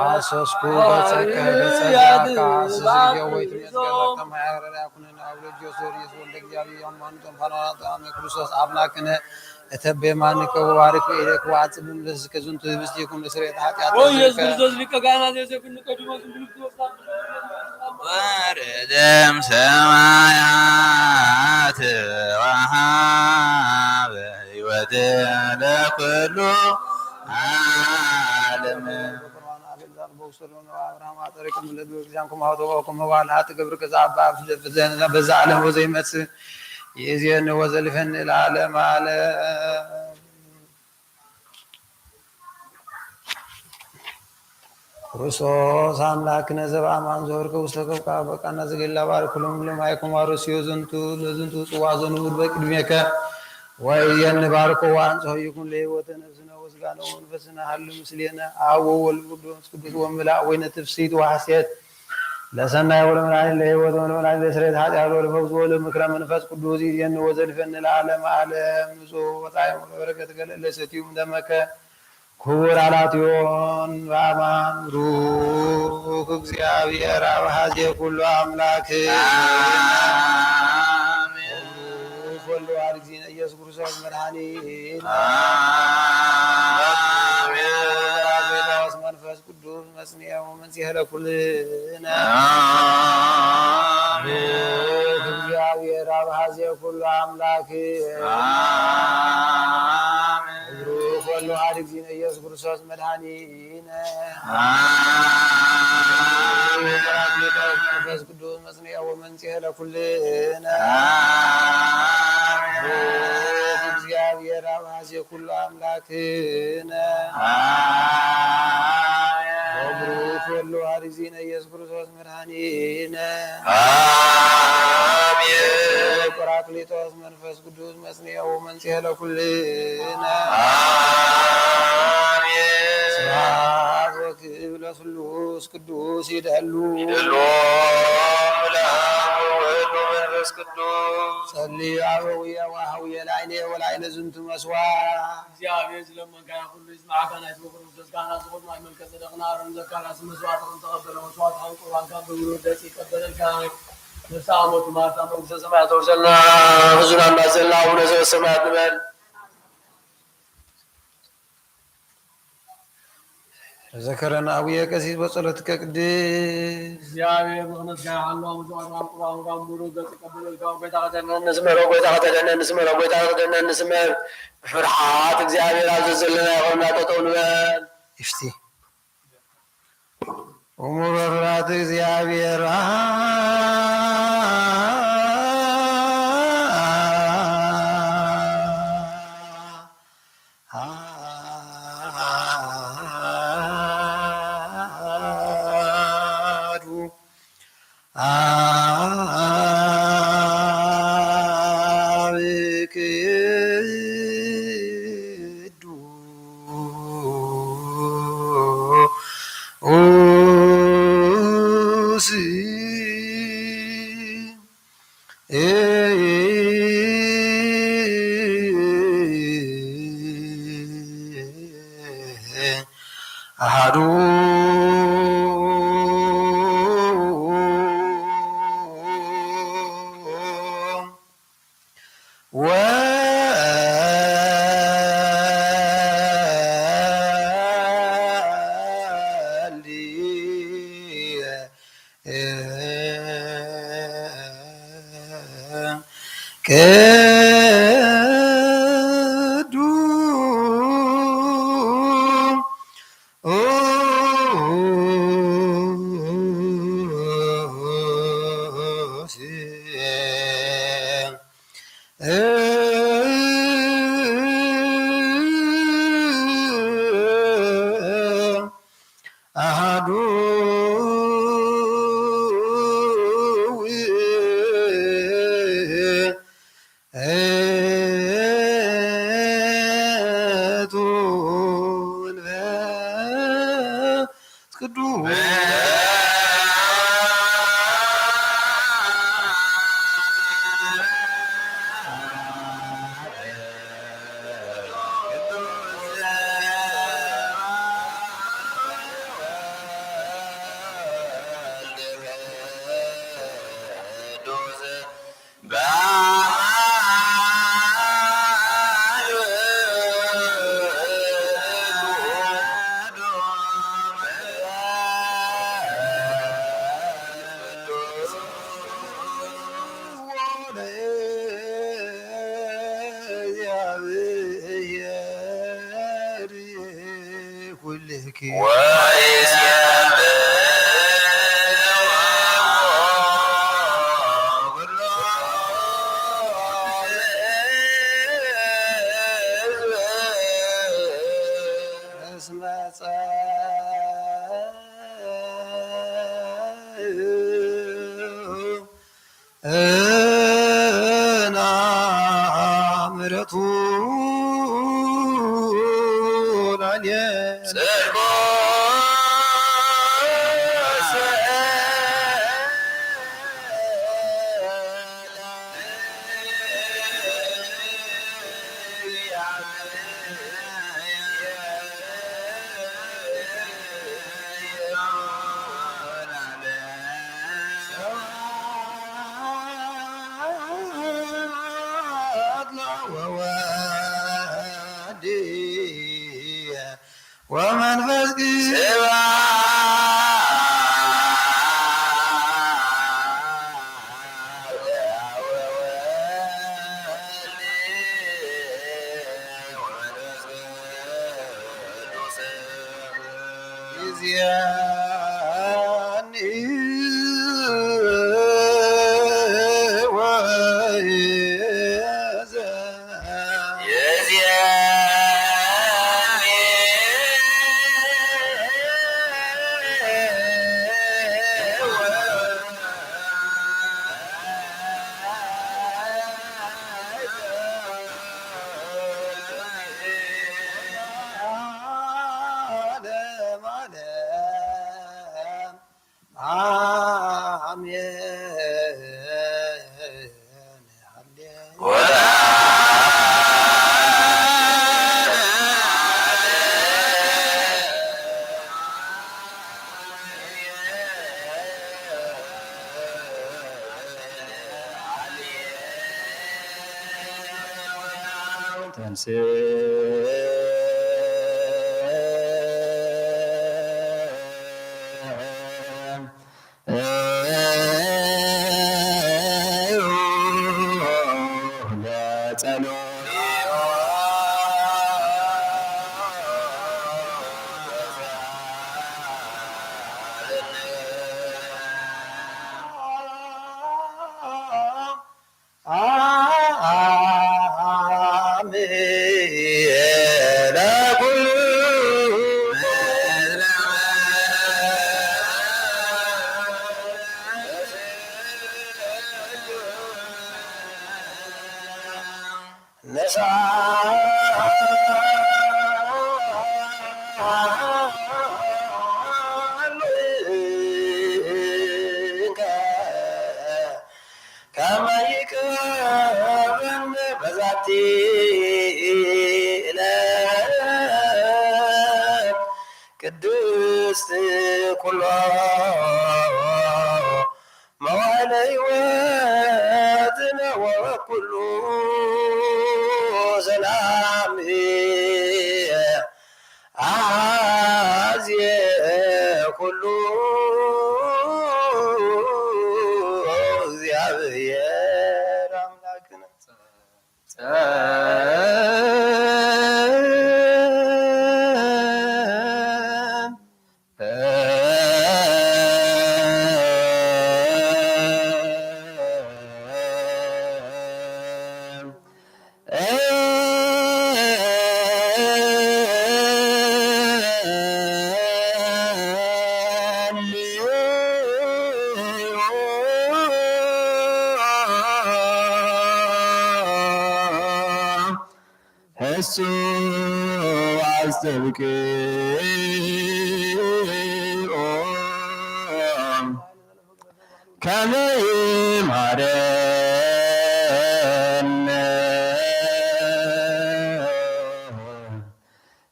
አሶስኩ በጸቀ በጸጋ አስዝዮ ወይት መስገር ከማያረዳ ኩነና አብሎ ጆሶሪ ወልደ እግዚአብሔር ያማን ተንፈራታ ክርስቶስ አምላክነ እተበማንከ ወባርክ ኢለክ ወአጽብም ለዝከ ዝንቱ ህብስት ይኩን ለስርየተ ኃጢአት ኦ ኢየሱስ ክርስቶስ ሊቀ ካህናት የዘክን ቀድሞስ ብሉት ወረደም ሰማያት ወሃበ ሕይወት ለኩሉ ዓለም በዛ ዓለም ወዘይመጽ የዚህን ወዘልፈን ለዓለም አለ ክርስቶስ አምላክነ ዘበአማን ዘወርቀ ውስተ ከብካ በቃና ዘገላ ባርኩሎም ለማይኩም አርሲዮ ዝንቱ ለዝንቱ ጽዋ ዘንውር በቅድሜከ ወይን ባርኮ ዋንጾ ይኩን ለሕይወተ ነፍስነ ወስጋነ ወመንፈስነ ሀሉ ምስሌነ አብ ወወልድ ወመንፈስ ቅዱስ ወምላእ ወይነ ትፍሲት ወሐሴት ለሰናይ ወለመድኃኒት ለሕይወት ወለመድኃኒት ለስርየተ ኃጢአት ወለፈውስ ወለምክረ መንፈስ ቅዱስ ይእዜን ወዘልፈን ለዓለመ ዓለም ንጹሕ ወጣዕም ወበረከት ገለለ ሰቲዩም ደመከ ክቡር አላትዮን በአማን ሩክ እግዚአብሔር አብ ኀዜ ኩሉ አምላክ ወልድ ዋሕድ እግዚእነ ኢየሱስ ክርስቶስ መድኃኒነ መንፈስ ቅዱስ መጽንዔ ወመንጽሔ ለኩልነ እግዚአብሔር አብ ኀዜ ኩሉ አምላክ ወልድ ዋሕድ እግዚእነ ኢየሱስ ክርስቶስ መድኃኒነ መንፈስ ቅዱስ መጽንዔ ወመንጽሔ ለኩልነ እግዚአብሔር አብ ኀዜ ኩሉ አምላክነ ወብሩክ ወልድ ዋሕድ እግዚእነ ኢየሱስ ክርስቶስ መድኃኒነ ጰራቅሊጦስ መንፈስ ቅዱስ መጽንዔ ወመንጽሔ ለኩልነ ስብሐት ወክብር ለስሉስ ቅዱስ ይደሉ መንፈስ ቅዱስ ጸልዩ አበዊየ ወኀውየ ላዕሌ ወላዕለ ዝንቱ መስዋዕ እግዚአብሔር ስለመንካ ሁሉ ይስማዕካ ናይ ክርስቶስ ካህናት ዝኾኑ ናይ መልከ ጸደቅና አሮን ዘካርያስ መስዋዕት ተቀበለ መስዋዕት ቁርባን ካብ ብግሩ ደስ ይቀበለልካ ነሳሞቱ ማርታ መንግሥተ ሰማያት ተወርሰልና ህዙና እናዘልና አቡነ ዘበሰማያት ንበል ዘከረና አቡየ ቀሲስ በጸሎትከ ቅድስ እግዚአብሔር ምክንያት ጋር አለው አመጣው ቁርባን ጋር ሙሉ ገጽ ቀበለልካ ጎይታ ከተነ ንስመረው ጎይታ ከተነ ንስመረው ጎይታ ከተነ ንስመር ፍርሃት እግዚአብሔር አዘዘልና ይሆንና ተጠው ንበል ይፍቲ እሙር ፍርሃት እግዚአብሔር አሐዱ አሐዱ ውእቱ መንፈስ ቅዱስ ምሕረቱ ወመንፈስ ከመይከ ሓቲ ኢለን ቅድስቲ ኩሎ መዋዕለ ሕይወትነ ወኩሉ ሰላም አዝየ ኩሉ እግዚአብሔር አምላክነ እሱ አስጠብቅኦ ከመ ይምሃረነ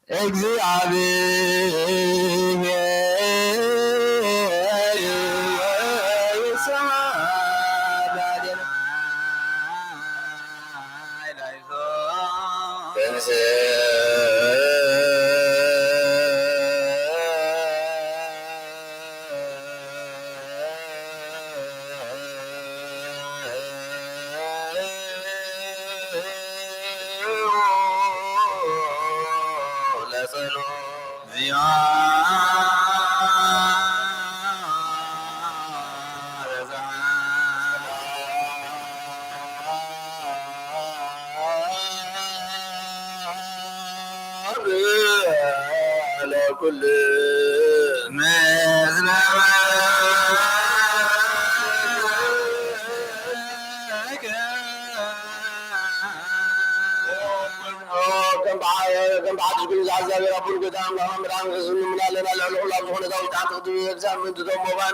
እግዚአብሔር ይስሐቅ ለኩል መዝለመ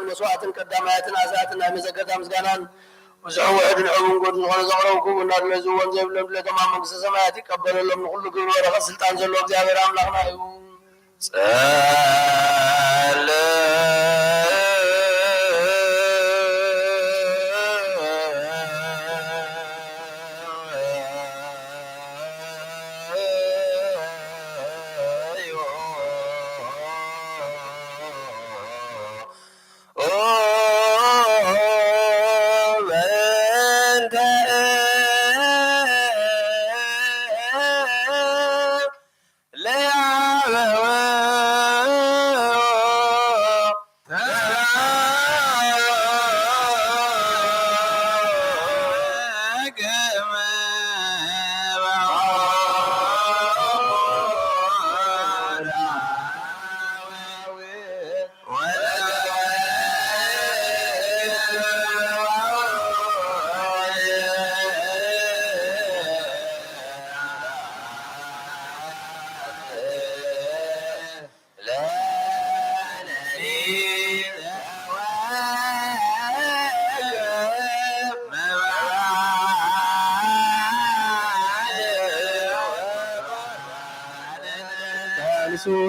መስዋዕትን ቀዳማያትን አስራትን ናይ መዘከርታ ምስጋናን ወስዑ ውዕድን ዕቡን ጎድን ዝኾነ ዘቕረብኩ እናድመዝዎን ዘይብሎም ለተማ መንግስተ ሰማያት ይቀበለሎም ንኩሉ ግብሪ ወረኸት ስልጣን ዘለዎ እግዚአብሔር አምላክና እዩ ጸለ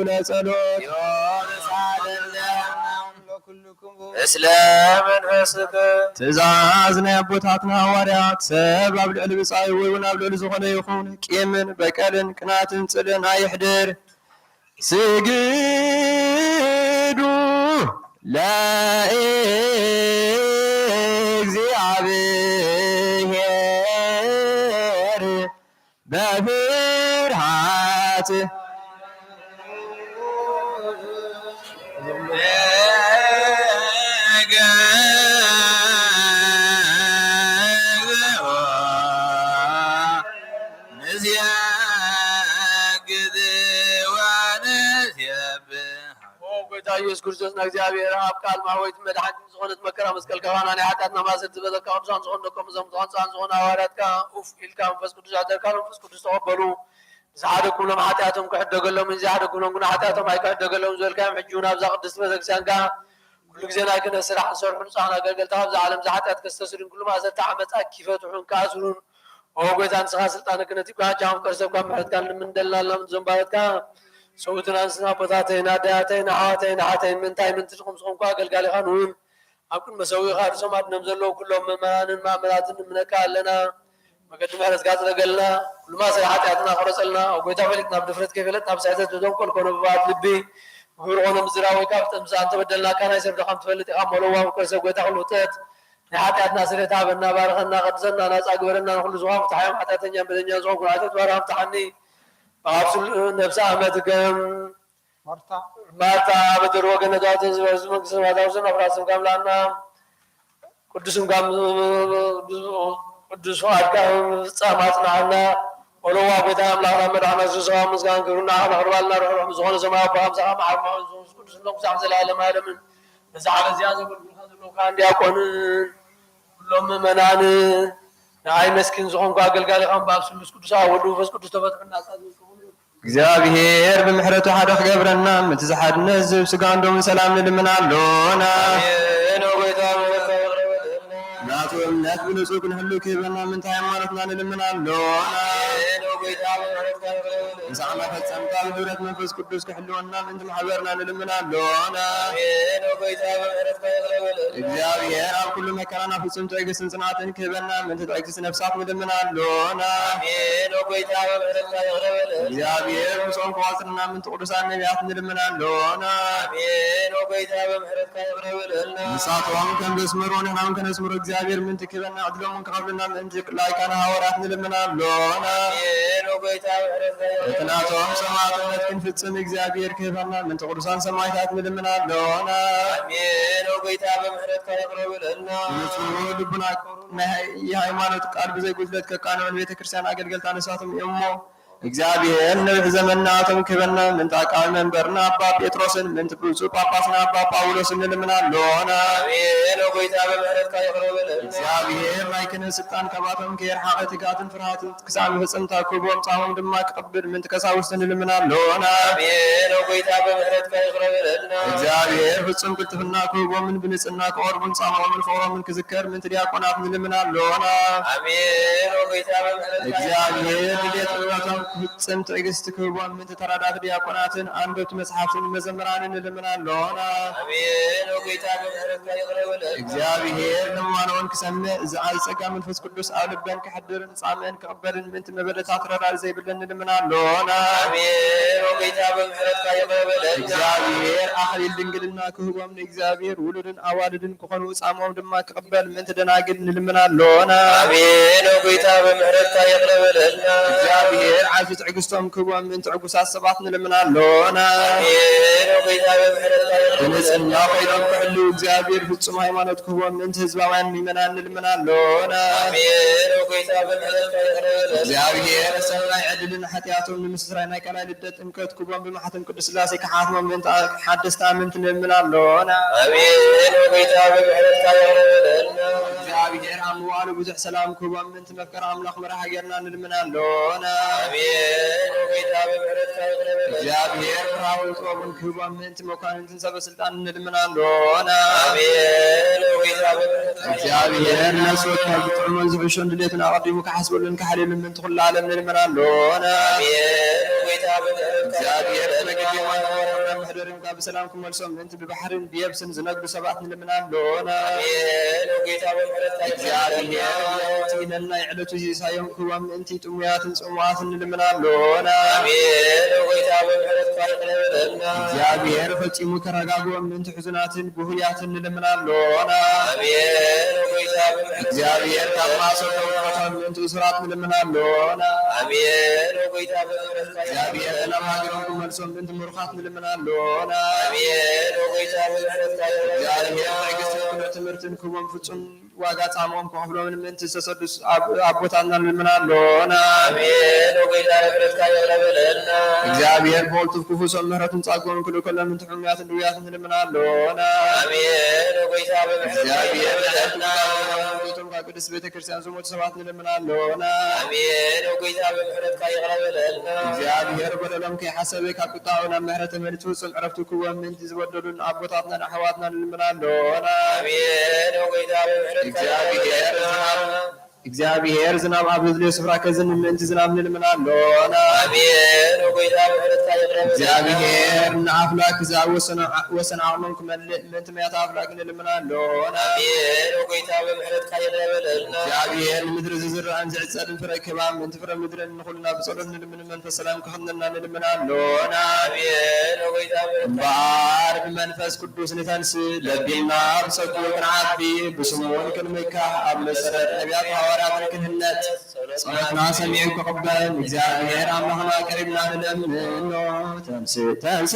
ለጸሎት እስለ መንፈስከ ትእዛዝ ናይ አቦታትና ሐዋርያት ሰብ ኣብ ልዕሊ ብጻይ ወይ እውን ኣብ ልዕሊ ዝኾነ ይኹን ቂምን በቀልን ቅናትን ጽልን ኣይሕድር ስግዱ ለእግዚአብሔር በፍርሃት ኢየሱስ ክርስቶስ እግዚአብሔር አብ ቃል ማህወይት መድኃኒት ዝኾነት መከራ መስቀል ከባና ናይ ሓጢአትና ማሰት ዝበለካ ቅዱሳን ዝኾኑ ደቆም እዞም ተዋንፃን ዝኾኑ ሐዋርያትካ ኡፍ ኢልካ መንፈስ ቅዱስ ኣደርካ መንፈስ ቅዱስ ተቐበሉ ዝሓደኩሎም ሓጢአቶም ክሕደገሎም ዝሓደኩሎም ግን ሓጢአቶም ኣይክሕደገሎም ዝበልካዮም ሕጂ እውን ኣብዛ ቅድስቲ ቤተክርስትያንካ ኩሉ ግዜ ናይ ክህነት ስራሕ ዝሰርሑ ንጹሓን ኣገልገልቲ ኣብዚ ዓለም ዝሓጢአት ከስተስሉን ኩሉ ማእሰርቲ ዓመፃ ኪፈትሑን ከኣስሩን وقويتان سخا سلطان كنتي كا جام كرسب كا مرت كان من دلال زنبارت كا صوتنا انسنا بطاتين اداتين عاتين عاتين من تاي من تشخم سخم كا قلقالي خانون أكون مسوي خارج سمعت نمزلو كلهم ممان معاملات منك لنا مقدم على زكاة رجلنا كل ما سيحات عندنا خرسلنا وقويتا فلك نبض فرد كيفلت نبض سعيدة تدوم كل كونوا ببعض لبي ويرغونا مزراوي كافت مزان تبدلنا كان يسير دخم تفلت أمولوا وكرسا قويتا خلوتات نحاتي عندنا سريتا بنا بارخنا قدزنا ناس أكبرنا نخل زوام تحيام حتى تنجم بدنيا زوام كل عدد وارهم تحني أغابسل نفس أحمدكم مارتا بدر وقنا جاتي زوزمك سمعتا وزنا فراسم كاملانا قدسم كام قدس وعدكم سامعتنا عنا ولو قويتا أملانا مدعنا زوزا مزقان كرونا نخربالنا روح مزغون سماع بهم سخام عرما قدس نقص عمز العالم هذا من نزعل زيادة بالخزر كان ديكون كلهم منان نعي مسكين زغون قاقل قالي خام باب سلس قدس أولو فس قدس تفتح الناس እግዚአብሔር በምሕረቱ ሓደ ክገብረና ምትዝሓድ ነዝብ ስጋን ደሙን ሰላም ንልምናሎና ናቱ እምነት ብንጹህ ክንህሉ ክህበና ምንታ ሃይማኖትና ንልምናሎና ንሳዕና ፈጸምካ ብህብረት መንፈስ ቅዱስ ክሕልወና ምንቲ ማሕበርና ንልምናሎና እግዚአብሔር ኣብ ኩሉ መከራና ፍጹም ትዕግስትን ጽናትን ክህበና ምንቲ ትዕግስት ነፍሳት ንልምናሎና እግዚአብሔር ምስኦም ከዋፅርና ምንቲ ቅዱሳን ነቢያት ንልምናሎና ንሳቶም ከም ዘስምሩ ንሕናውን ከነስምሩ እግዚአብሔር ምንቲ ክህበና ዕድሎምን ክኸብልና ምንቲ ላይካና ሃዋርያት ንልምናሎና እትናቶም ሰማዕትነት ክንፍጽም እግዚአብሔር ክህበና ምንቲ ቅዱሳን ሰማዕታት ንልምናሎና ንጹህ ልቡና የሃይማኖት ቃል ብዘይጉድለት ከቃንዮን ቤተክርስቲያን አገልገልታ ነሳትም እሞ እግዚአብሔር ንብሕ ዘመናቶም ክህበና ምንቲ አቃቢ መንበርና አባ ጴጥሮስን ምንቲ ብፁዕ ጳጳስና አባ ጳውሎስን ንልምናሎና እግዚአብሔር ናይ ክህነት ስልጣን ከባቶም ከየርሓቐ ትጋትን ፍርሃትን ክሳብ ፍጽምታ ክህቦም ጻሞም ድማ ክቅብል ምንቲ ቀሳውስት ንልምናሎና እግዚአብሔር ፍጹም ቅልጥፍና ክህቦምን ብንጽና ክቆርቡን ጻሞምን ፍቅሮምን ክዝከር ምንቲ ዲያቆናት ንልምናሎና እግዚአብሔር ድሌት ጥበባቶም ፍጽም ትዕግስት ክህቦም ምንቲ ተራዳት ዲያቆናትን አንበብቲ መጽሓፍትን መዘምራንን ንልምናሎና እግዚአብሔር ልመናውን ክሰምዕ ዝዓይ ጸጋ መንፈስ ቅዱስ ኣብ ልበን ክሕድርን ጻምዕን ክቕበልን ምንቲ መበለታት ረዳድ ዘይብለን ንልምናሎና እግዚአብሔር ኣኽሊል ድንግልና ክህቦም ንእግዚአብሔር ውሉድን ኣዋልድን ክኾኑ ጻምኦም ድማ ክቕበል ምንቲ ደናግል ንልምናሎና እግዚአብሔር ዓብዪ ትዕግስቶም ክህቦም ምንቲ ዕጉሳት ሰባት ንልምናሎና ብንጽህና ኮይኖም ክሕልው እግዚአብሔር ፍጹም ሃይማኖት ክህቦም ምንቲ ህዝባውያን ምእመናን ንልምናሎና እግዚአብሔር ሰናይ ዕድልን ሓጢኣቶም ንምስራይ ናይ ቃላይ ልደት ጥምቀት ክህቦም ብማሕተም ቅዱስ ሥላሴ ክሓትሞም ምንቲ ሓደስቲ ኣመንቲ ንልምናሎና እግዚአብሔር ኣብ ምዋዕሉ ብዙሕ ሰላም ክህቦም ምንቲ መፍቀሪ ኣምላኽ መራሒ ጌርና ንልምናሎና እግዚአብሔር ፍርሃውን ጥበቡን ክህቦም ምንቲ መኳንንትን ሰበስልጣን ንልምናሎና እግዚአብሔር ነፍሶት ካብ ጥዑሞን ዝሕሾን ድሌትን ኣቐዲሙ ክሓስበሉን ክሓልሉን ምንቲ ኩሉ ዓለም ንልምናሎና እግዚአብሔር መገዲ ምሕደርን ካብ ብሰላም ክመልሶም ምንቲ ብባሕርን ብየብስን ዝነግዱ ሰባት ንልምናሎና እግዚአብሔር እቲ ነናይ ዕለቱ ሲሳዮም ክህቦም ምንቲ ጥሙያትን ጽሙዓትን ንልምናሎና እግዚአብሔር ፈጺሙ ከረጋግቦም ምንቲ ሕዙናትን ብሁያትን ንልምናሎና እግዚአብሔር ካብ ማእሰሮም ክፈቶም ምንቲ እሱራት ንልምናሎና እግዚአብሔር ዕላማ ሃገሮም ክመልሶም ምንቲ ምሩኻት ንልምናሎና እግዚአብሔር ትዕግስትን ኩነት ትምህርትን ክህቦም ፍጹም ዋጋ ጻምኦም ክኸፍሎምን ምንቲ ዝተሰዱስ ኣቦታትና ንልምናሎና እግዚአብሔር በወልቱ ክፉሶም ምሕረትን ጻግቦም ክልእ ከሎ ምንቲ ሕሙያትን ድውያትን ንልምናሎና እግዚአብሔር ቶም ካብ ቅድስት ቤተክርስቲያን ዝሞቱ ሰባት ንልምናሎና እግዚአብሔር በደሎም ከይሓሰበ ካብ ቁጣዑ ናብ ምሕረት ተመሊሱ ፍጹም ዕረፍቲ ክህቦም ምንቲ ዝበደሉን ኣቦታትናን ኣሕዋትና ንልምናሎና እግዚአብሔር እግዚአብሔር ዝናብ አብዝሎ ስፍራ ከዝን ምንት ዝናብ ንልምናሎና አሜን ወይታ በህረት ታየረበ እግዚአብሔር ንአፍላክ ዛብ ወሰን አቅመም ክመልእ ምንት መያት አፍላክ ንልምናሎና አሜን ወይታ በህረት ታየረበለና እግዚአብሔር ምድር ዝዝራን ዝዕጸልን ፍረ ክባ ምንት ፍረ ምድርን ንኹልና ብጸሎት ንልምን መንፈስ ሰላም ክኽነና ንልምናሎና አሜን ወይታ ባር በመንፈስ ቅዱስ ንተንስ ለቢና ብሰኩ ክንዓቢ ብስሙን ክንምካ ኣብ መሰረት ነቢያት ሐዋርያት ክህነት ጸሎትና ሰሚዕ ክቕበል እግዚአብሔር አምላኽና ቀሪብና ንለምኖ ተንስ ተንስ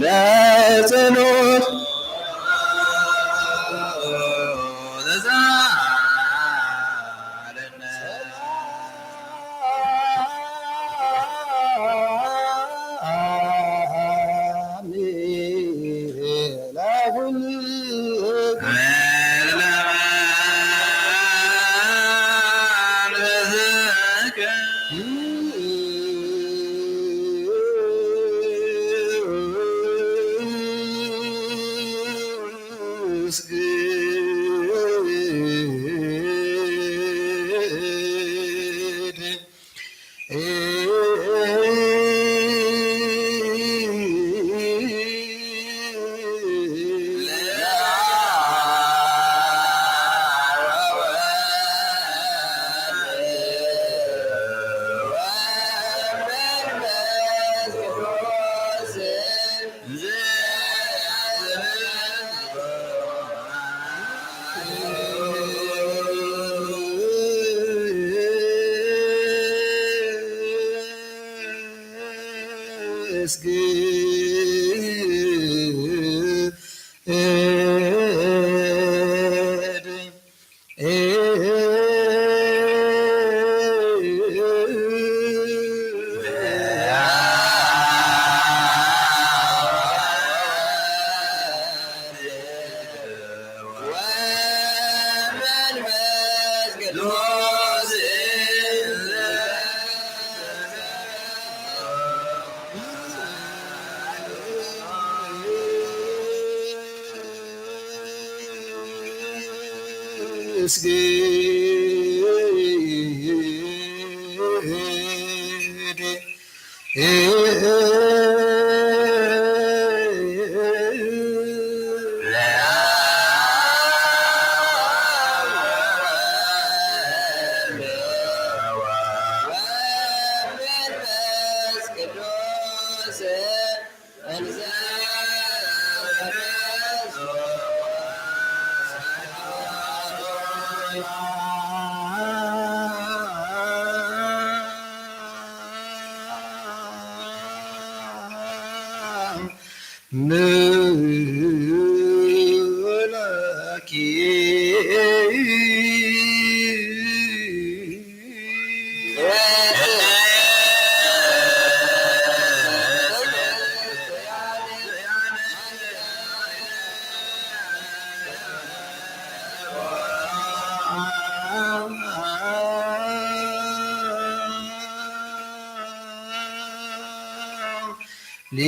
ለጸሎት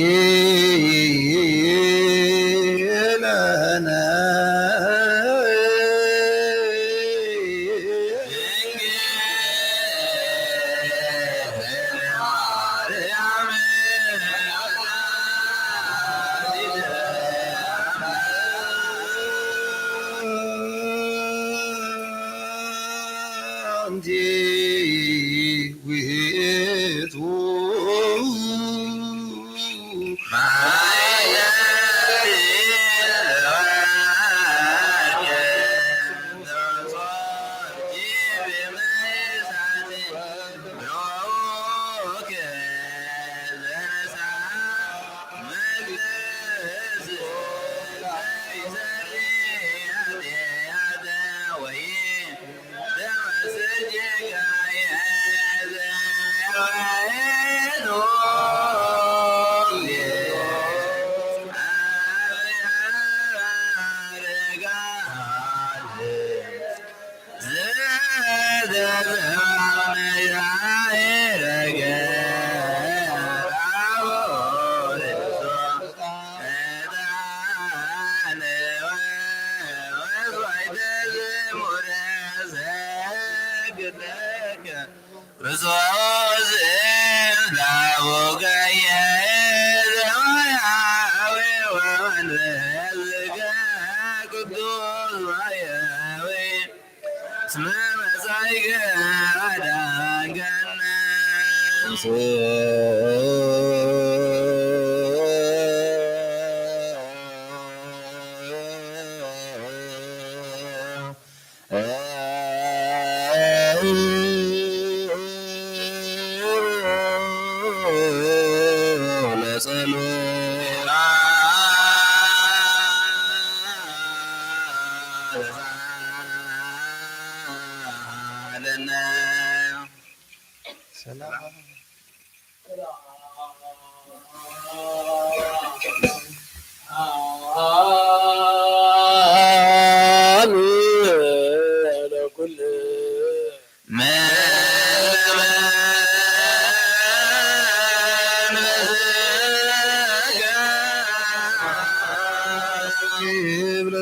Yeah.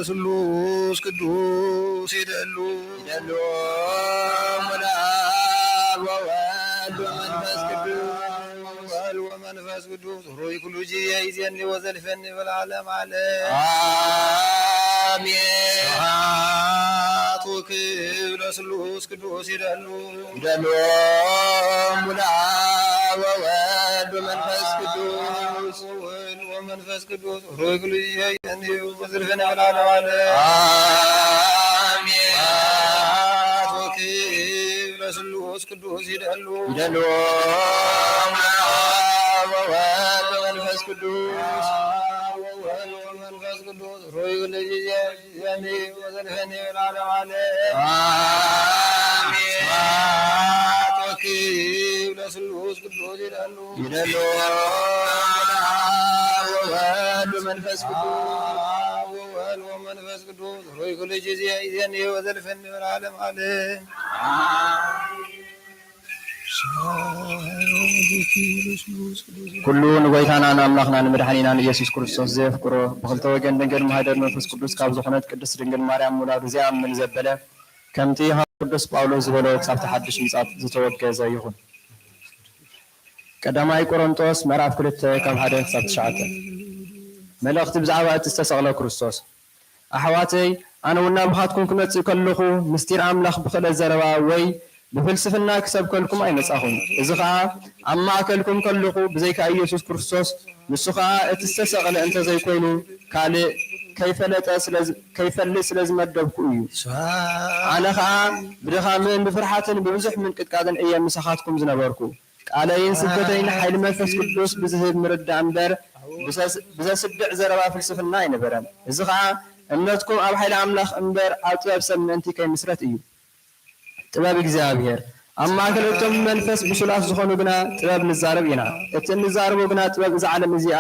ስሉስ ቅዱስ ይደሉ ወመንፈስ ቅዱስ ሩይ ኩሉ ጂ ይዜኒ ወዘልፈኒ በልዓለም ዓለም አሜን። ስብሐት ወክብር ለስሉስ ቅዱስ ይደሉ ሙላብ ወወልድ ወመንፈስ ቅዱስ ወመንፈስ ቅዱስ ሩይ ኩሉ ጂ ይዜኒ ወዘልፈኒ በልዓለም ዓለም አሜን። ስብሐት ወክብር ለስሉስ ቅዱስ ይደሉ ወወልድ ወመንፈስ ቅዱስ ወመንፈስ ቅዱስ ሩይ ኩሉ ጂ ይዜኒ ወዘልፈኒ በልዓለም ዓለም አሜን። ስብሐት ወክብር ለስሉስ ቅዱስ ይደሉ ወወልድ ወመንፈስ ቅዱስ ሩይ ኩሉ ጂ ይዜኒ ወዘልፈኒ በልዓለም ዓለም ኩሉ ንጎይታና ንኣምላኽና ንመድሓኒና ንኢየሱስ ክርስቶስ ዘየፍቅሮ ብክልተ ወገን ድንግል ማህደር መንፈስ ቅዱስ ካብ ዝኾነት ቅድስት ድንግል ማርያም ሙላዱ ዘየኣምን ዘበለ ከምቲ ቅዱስ ጳውሎስ ዝበሎ ክሳብቲ ሓድሽ ምጻት ዝተወገዘ ይኹን። ቀዳማይ ቆሮንጦስ ምዕራፍ 2 ካብ 1 ክሳብ 9 መልእኽቲ ብዛዕባ እቲ ዝተሰቕለ ክርስቶስ። ኣሕዋተይ ኣነ እውን ናብኻትኩም ክመጽእ ከለኹ ምስጢር ኣምላኽ ብክእለት ዘረባ ወይ ብፍልስፍና ክሰብከልኩም ኣይመጻኹን። እዚ ከዓ ኣብ ማእከልኩም ከለኹ ብዘይካ ኢየሱስ ክርስቶስ ንሱ ከዓ እቲ ዝተሰቕለ እንተዘይኮይኑ ካልእ ከይፈልጥ ስለ ዝመደብኩ እዩ። ኣነ ከዓ ብድኻምን ብፍርሓትን ብብዙሕ ምንቅጥቃጥን እየ ምሳኻትኩም ዝነበርኩ። ቃለይን ስብከተይን ሓይሊ መንፈስ ቅዱስ ብዝህብ ምርዳእ እምበር ብዘስድዕ ዘረባ ፍልስፍና ኣይነበረን። እዚ ከዓ እምነትኩም ኣብ ሓይሊ ኣምላኽ እምበር ኣብ ጥበብ ሰብ ምእንቲ ከይምስረት እዩ። ጥበብ እግዚኣብሔር ኣብ ማእከል እቶም መንፈስ ብሱላት ዝኾኑ ግና ጥበብ ንዛረብ ኢና። እቲ እንዛረቦ ግና ጥበብ እዚ ዓለም እዚኣ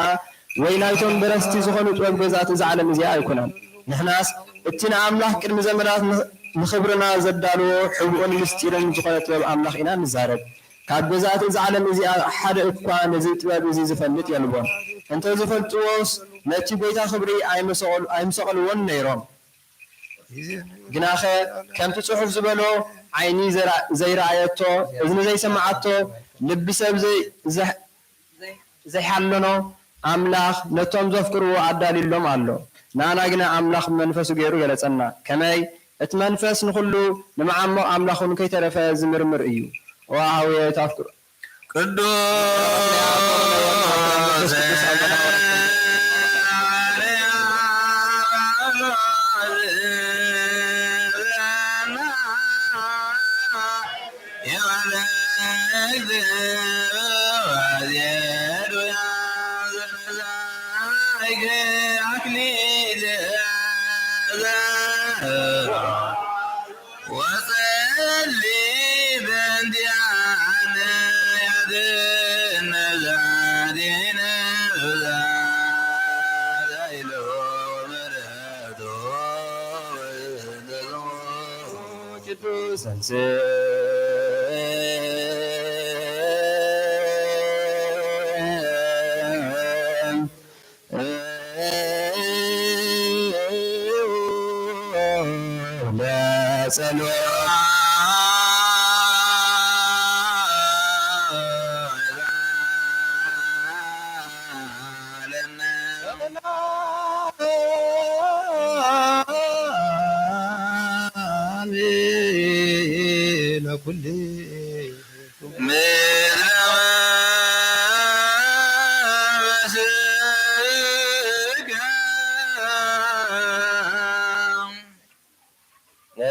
ወይ ናይቶም በረስቲ ዝኾኑ ጥበብ ገዛት እዚ ዓለም እዚኣ ኣይኮነን። ንሕናስ እቲ ንኣምላኽ ቅድሚ ዘመናት ንኽብርና ዘዳልዎ ሕቡእን ምስጢርን ዝኾነ ጥበብ ኣምላኽ ኢና ንዛረብ። ካብ ገዛት እዚ ዓለም እዚኣ ሓደ እኳ ነዚ ጥበብ እዚ ዝፈልጥ የልቦን። እንተዝፈልጥዎስ ነቲ ጎይታ ክብሪ ኣይምሰቐልዎን ነይሮም። ግናኸ ከምቲ ጽሑፍ ዝበሎ ዓይኒ ዘይረኣየቶ እዝኒ ዘይሰማዓቶ ልቢ ሰብ ዘይሓለኖ ኣምላኽ ነቶም ዘፍቅርዎ ኣዳሊሎም ኣሎ። ንኣና ግና ኣምላኽ መንፈሱ ገይሩ ገለጸና ከመይ እቲ መንፈስ ንኹሉ ንመዓሞቕ ኣምላኹን ከይተረፈ ዝምርምር እዩ። ወሃውየ ታፍቅሩ ቅዱስ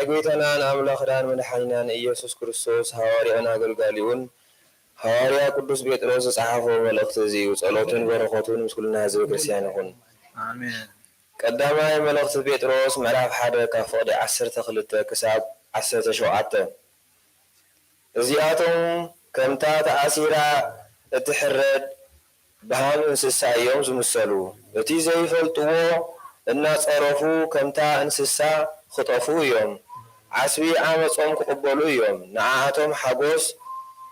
نجيتنا نأمل خدان من حنان إيسوس كريستوس هواري أنا قلقاليون هواري قدوس بيتروس صحافه ملأخت زي وصلوتن بركاتون مسكولنا هذا كريستيانهم آمين قدامي ملأخت بيتروس ملاف حدا كفاضي 10 خلته كساب 10 شوعته زياتهم كمتا تأثيرا التحرد بهم انسسا يوم زمسلو التي زي فلتوه الناس عرفوا كمتا انسسا خطفوا يوم عسبي عامصهم كقبلوا يوم نعاتهم حبوس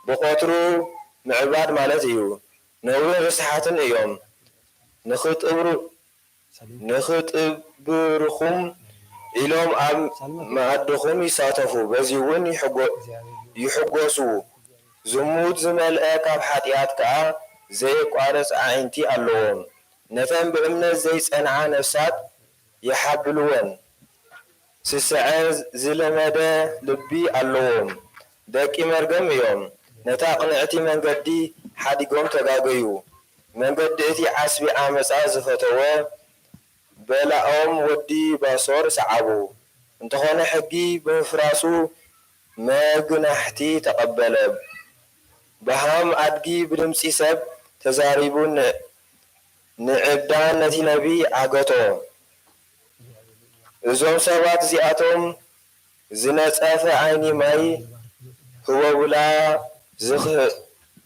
بقطروا معباد مالتيو نوي رسحاتن يوم نخط برخم إلهم معدخم يساتفوا بزيون يحقوسوا زموت زملأ كاب حاتيات كا زي قارس عينتي اللهم نتن بأمنا زي صنعا نفسات يحبلون سسعز زلمدا لبي اللهم داكي مرقم يوم نتا قنعتي من قدي حدقهم تقاقيو من قدئتي عسبي عامسا زفتوا بلاهم ودي باصور سعبو انتخون حقي بمفراسو ما قنحتي تقبل بهم أدقي بدمسي سب تزاريبون نعبدان نتي نبي عقتو زوم سوات زياتهم زنات أفا عيني ماي هو ولا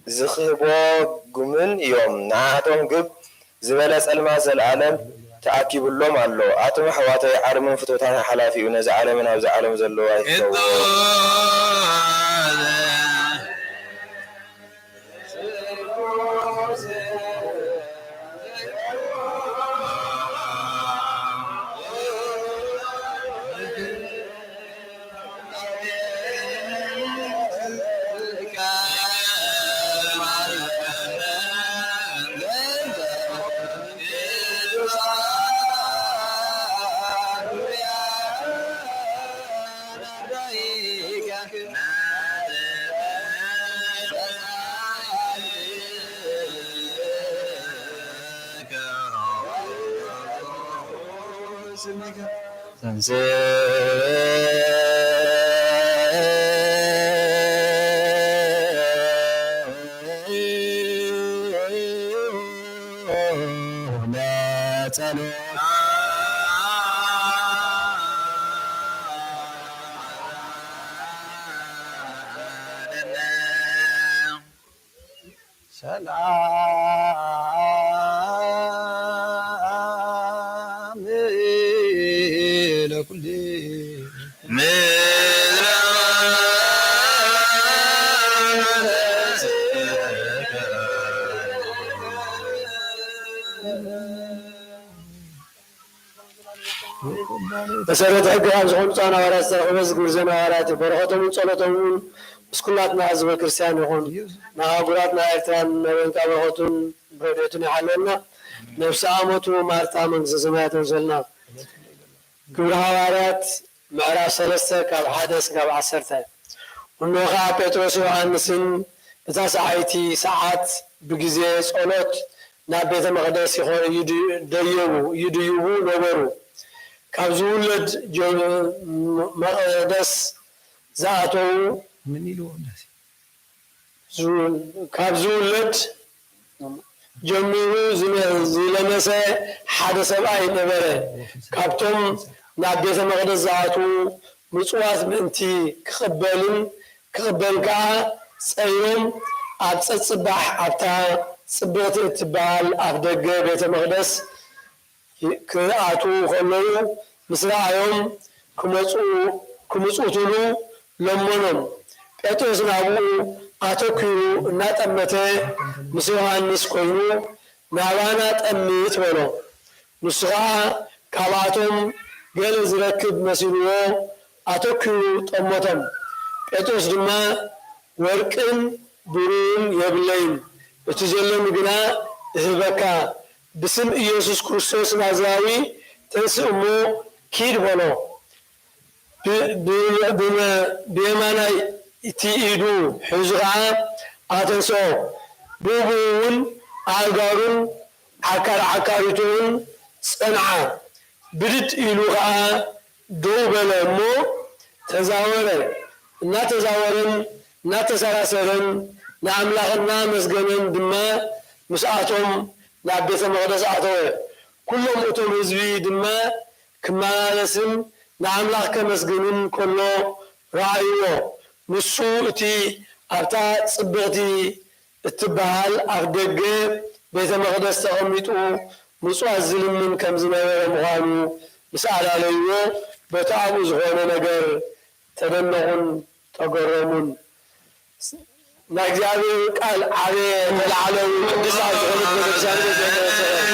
زخبو قمن يوم نعاتهم قب زبالة الماس العالم تأكيب اللوم علو آتم حواتي عرمون فتوتان حلافي ونزع عالمنا وزع عالم زلو سلام لكل مسألة حق زغون صانا وراس ومزغور زنا ورات برهتهم صلاتهم مسكولاتنا عزب كريستيان يكون مع قراتنا إرتان من كابهتون بديتنا حلنا نفس عامته مارتا من زمات وزلنا كل هوارات معراف سلسة كاب حدث كاب عصرته ونوغا بيتروس وعنسن بتاس عايتي ساعات بجزء صلوت نبيت مقدس يخون يديوه نبرو كابزولد مقدس ذاته من يلو كابزولد جميعو زلمسة حدث بأي نبره كابتم نبيت مقدس ذاته مصوات بنتي كخبل كا سيوم أبسط صباح أبتا صبيت اتبال أبدق بيت مقدس كأتو خلو مسرع يوم كمسو تلو لمنهم بيتوز نابو أتوكيو نات أمته مسيوهان نسكوينو ناوانات أميت ولو نسرع كاباتهم قال زركب مسيلو أتوكيو طمتهم بيتوز دما ورقن برون يبلين بتجلم بنا هبكا بسم إيسوس كريستوس نازراوي تنسمو كيد بلو بيمانا تيدو حزقا أتنسو بوبون آغارون عكاريتون صنعا بدت إلوغا دو بلمو ተዛወረ እናተዛወረን እናተሰራሰረን ንኣምላኽና መስገንን ድማ ምስኣቶም ናብ ቤተ መቕደስ ኣተወ ኩሎም እቶም ህዝቢ ድማ ክመላለስን ንኣምላኽ ከመስግንን ከሎ ረኣይዎ ንሱ እቲ ኣብታ ጽብቕቲ እትበሃል ኣፍ ደገ ቤተ መቕደስ ተቐሚጡ ምጽዋት ዝልምን ከም ዝነበረ ምዃኑ ምስ ኣላለይዎ በቲ ኣብኡ ዝኾነ ነገር ተደነቑን ተገረሙን ናይ እግዚአብሔር ቃል ዓበየ ተላዕለው ቅዱስ ኣብ ዝኾነት ቤተክርስቲያን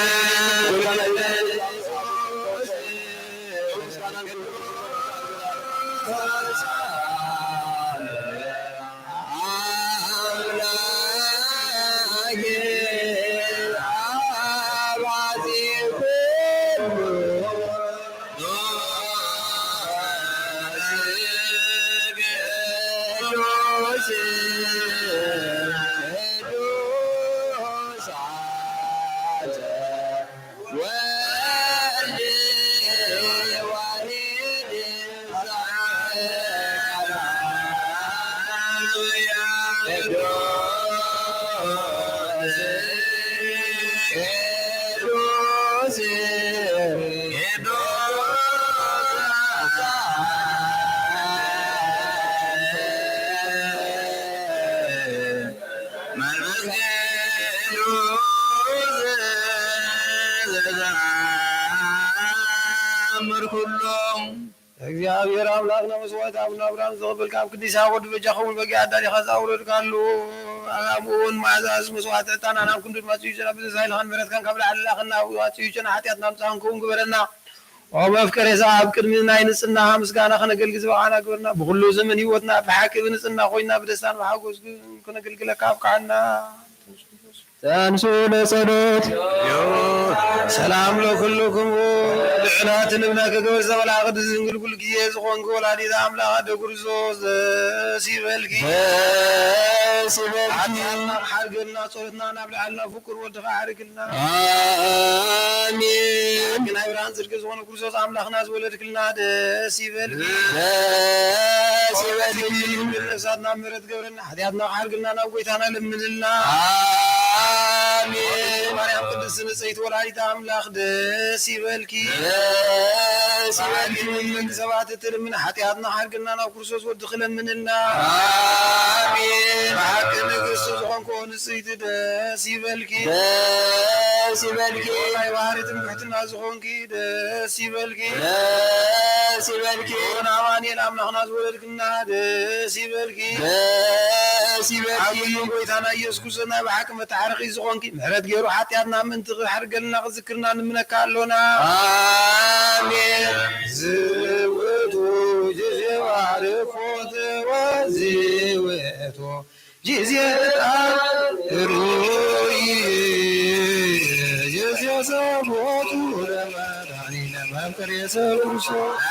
እግዚአብሔር አምላክ ነው መስዋዕት አቡነ አብርሃም ዘቀበል ካብ ቅዲስ ወድ በጃኸውን በጊ አዳሪ ኸዛውረድ ካሉ አቡን ማዛዝ መስዋዕት ዕጣናና ክንዱን ማጽዩ ጀና በዛይል ኻን ምረት ካን ካብላ አላህና ዋጽዩ ጀና ኃጢአት ናምጻን ኩን ግበረና ወመፍቀር የዛብ ቅድሚ ናይ ንጽና ምስጋና ከነገልግል ዝበቃና ግበርና በኩሉ ዘመን ህይወትና በሐቂ ብንጽና ኮይና በደስታን በሐጎስ ከነገልግለካ አብቃና ተንሱ ለጸሎት ሰላም ለኩልኩም ልዕላት ንብና ከገበር ዘበላ ቅዱስ ዝንግልጉል ጊዜ ዝኾንክ ወላዲተ አምላክ ደጉርዞ ሲበልኪ ዓጣና ሓርገልና ጸሎትና ናብ ላዕልና ፍቁር ወድኻ ሓርግልና አሜን ናይ ብርሃን ጽድቂ ዝኾነ ክርስቶስ አምላኽና ዝወለድክልና ደስ ይበልኪ ነፍሳትና ምሕረት ገብረና ኃጢአትና ሓርግልና ናብ ጎይታና ለምንልና አሜን ማርያም ቅድስት ንጽሕት ወላዲተ አምላክ ደስ ይበልኪ ደስ ይበልኪ መንግሥተ ሰማያት ትለምን ኃጢአትና ሓርግልና ናብ ክርስቶስ ወዲ ክለምንልና አሜን በሐቂ ንግሥቲ ዝኾንኮ ንጽሕት ደስ ይበልኪ ደስ ይበልኪ ናይ ባህሪ ትምክሕትና ዝኾንኪ ደስ ይበልኪ ደስ ይበልኪ አማኑኤል አምላኽና ዝወለድክና ደስ ይበልኪ ደስ ይበልኪ ዓብዪ ጎይታና ኢየሱስ ክርስቶስ ናይ በሐቂ መታሓረቂ ዝኾንኪ ምሕረት ገይሩ ኃጢአትና ምእንቲ ክሓርገልና ክዝክርና ንምነካ ኣሎና አሜን ዝውእቱ ጊዜ ባርኮት ወዝውእቱ ጊዜ ሩይ ጊዜ ሰቦቱ ለመድኃኒነ መፍቀሬ ሰብ ክርስቶስ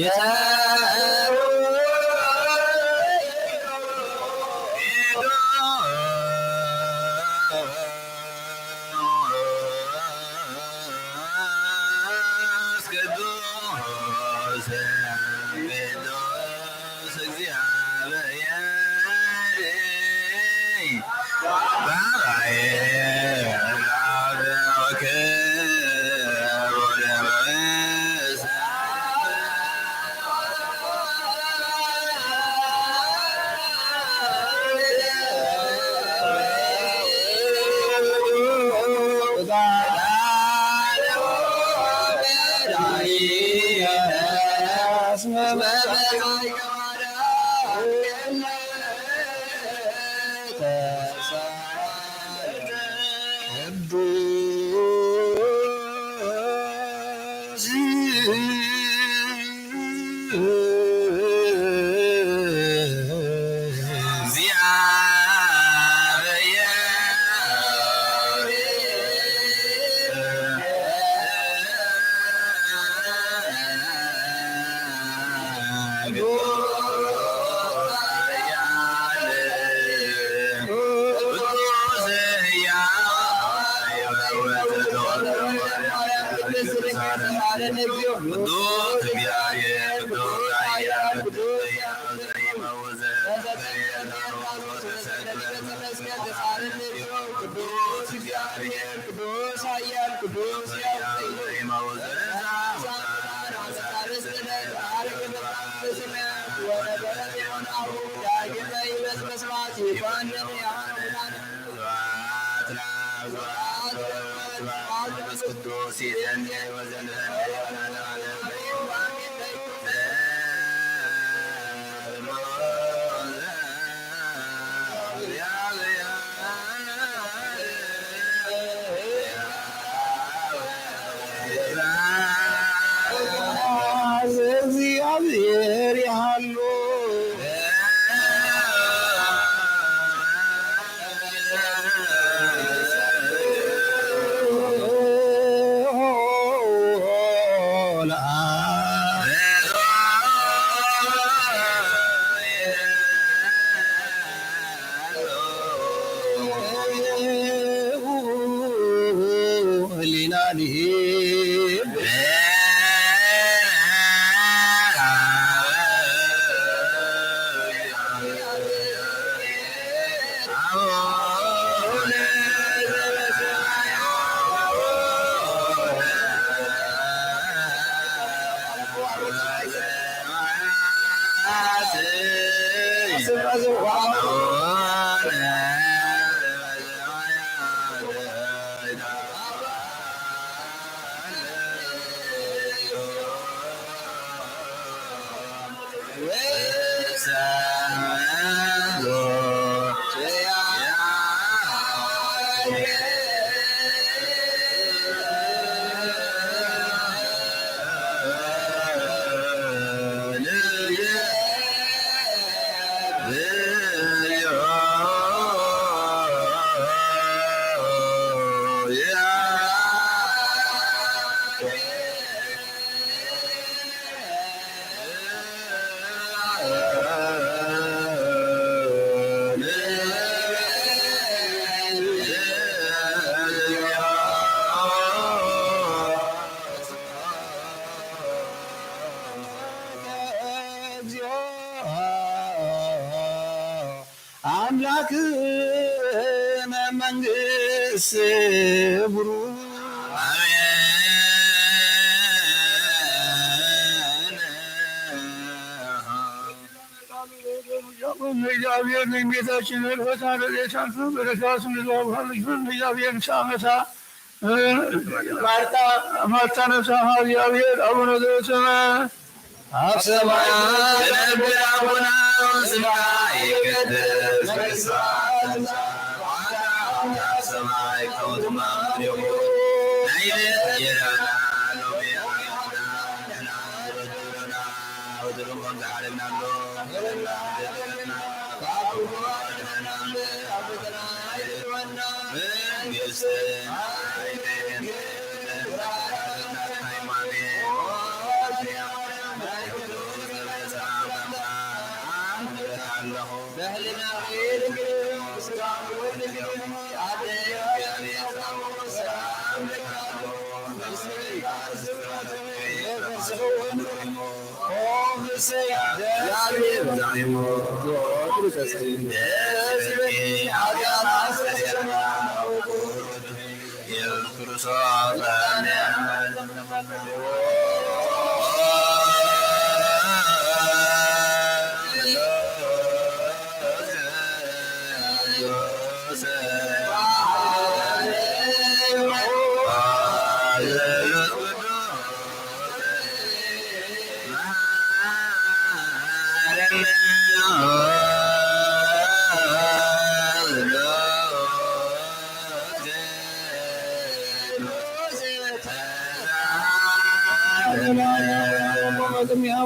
Yes.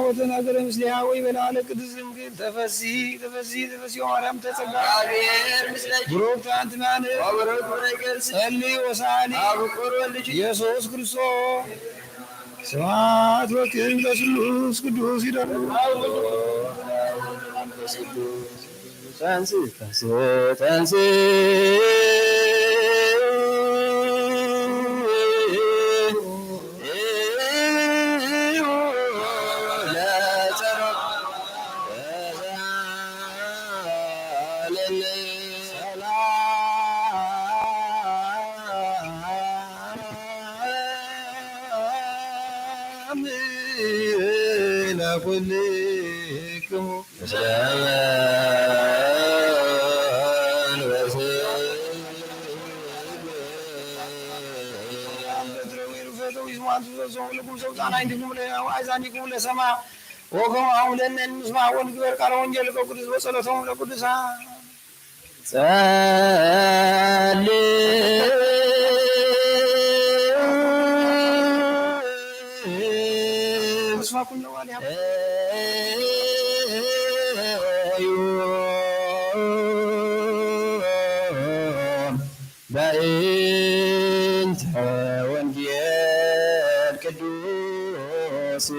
وتناقر مثلها ويبنى على قدس المقيم تفسي تفسي تفسي ومريم تسقى بروك أنت معنى صلي وسالي يسوس كريستوس سمعت وكيم تسلوس قدوس يدرب تنسي تنسي تنسي كلكم عندكم لسماء وكم لنا المسمع ونكبر قال ونجل قدس وصلتهم لقدسها مسمع كل والي بأنت وانجيل كدوس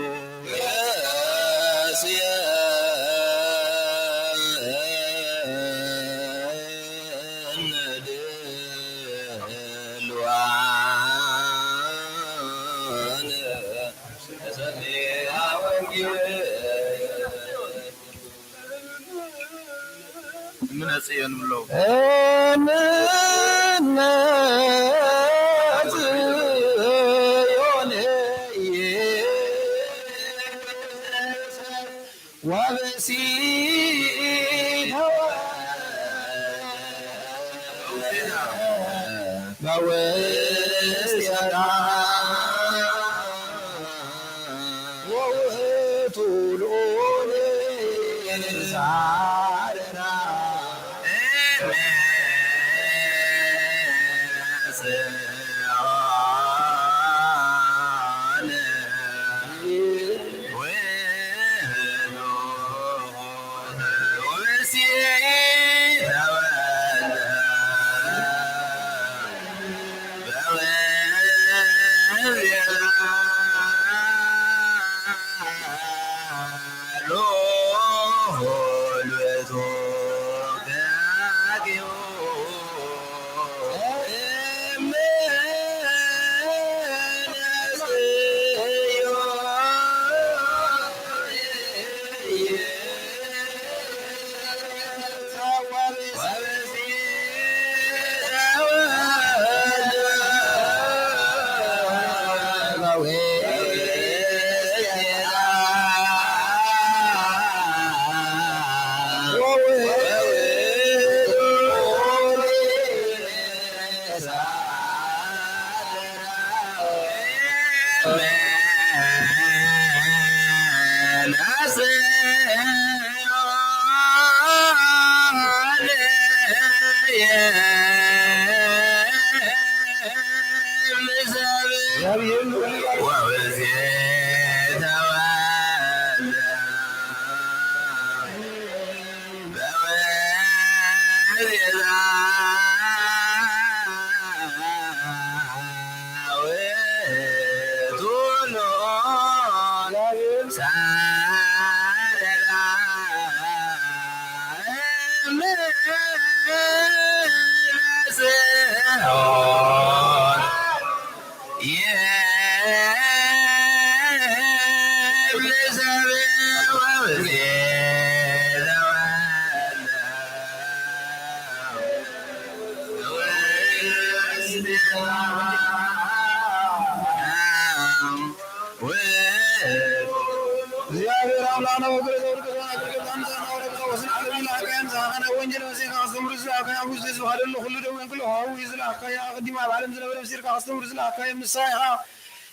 من أسيان ملو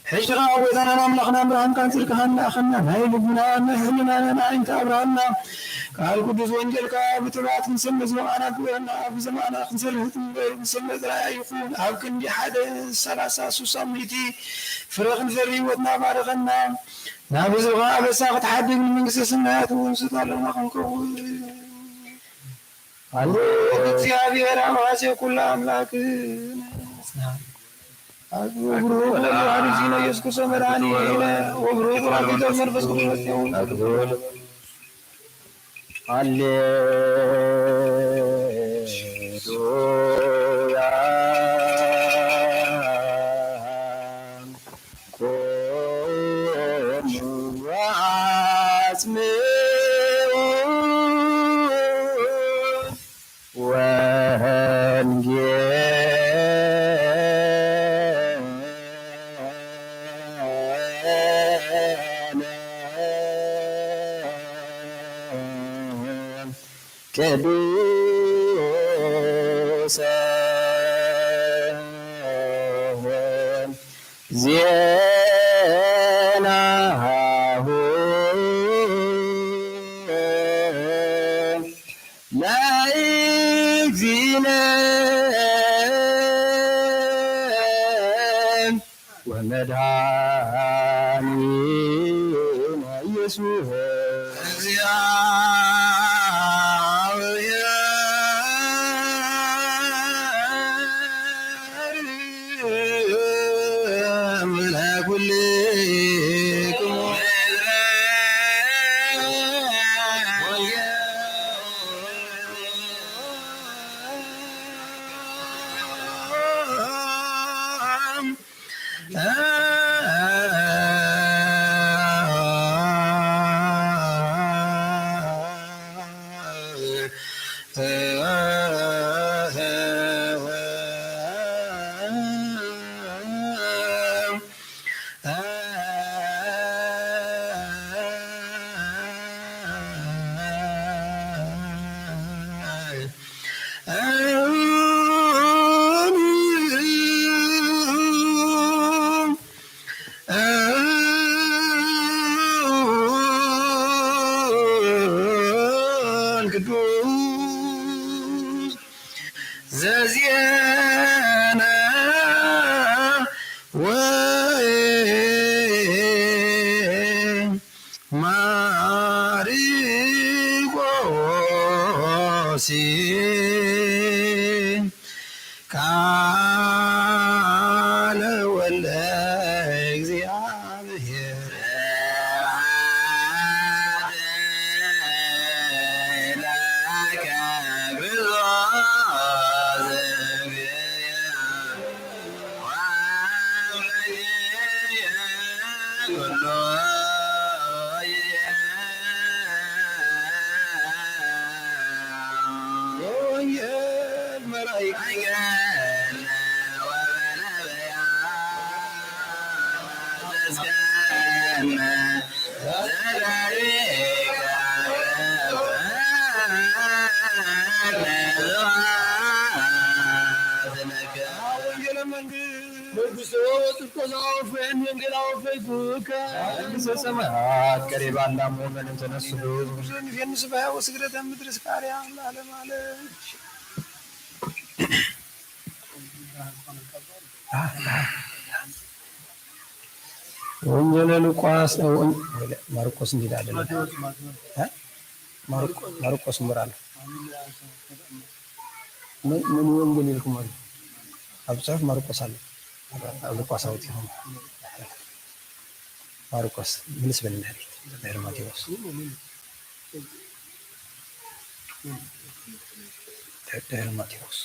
حجرا وإذا نملخنا أبراهام كان سركهنا أخنا هاي لبنا نحلنا أنت أبراهام قال قدوس وانجل كابتبات نسمى زمانا كوينا في زمانا نسمى ذرا يقول أبكن دي حدا سلاسة سوساميتي فرغ نذري ودنا بارغنا نابز الغابة ساقط حد من قصص النهات ونسطال المخنكو الله እግዚአብሔር አማሴ ኩላ አምላክ أبروك الوارثين يسكو سمراني وابروك رابط المنفس كل هللويا قوم واسمعوا ቅዱስ ዜናሁ ለእግዚእነ ወመድኃኒነ ኢየሱስ ቅዱስ ዘዜነ ማርቆስ ቃለ ወልደ እግዚአብሔር ሰማያት ቀሪባ እንዳሞመን ተነስሉ የንስባያ ወስግረተ ምድርስ ቃሪያ ለዓለም አለ ወንጌለ ሉቃስ ማርቆስ እንዲዳለ ማርቆስ ምራለ ምን ወንጌል ይልኩም አለ አብጻፍ ማርቆስ አለ ሉቃስ አውጥ ይሆን ማርቆስ ምንስ በልናለች ማቴዎስ ማቴዎስ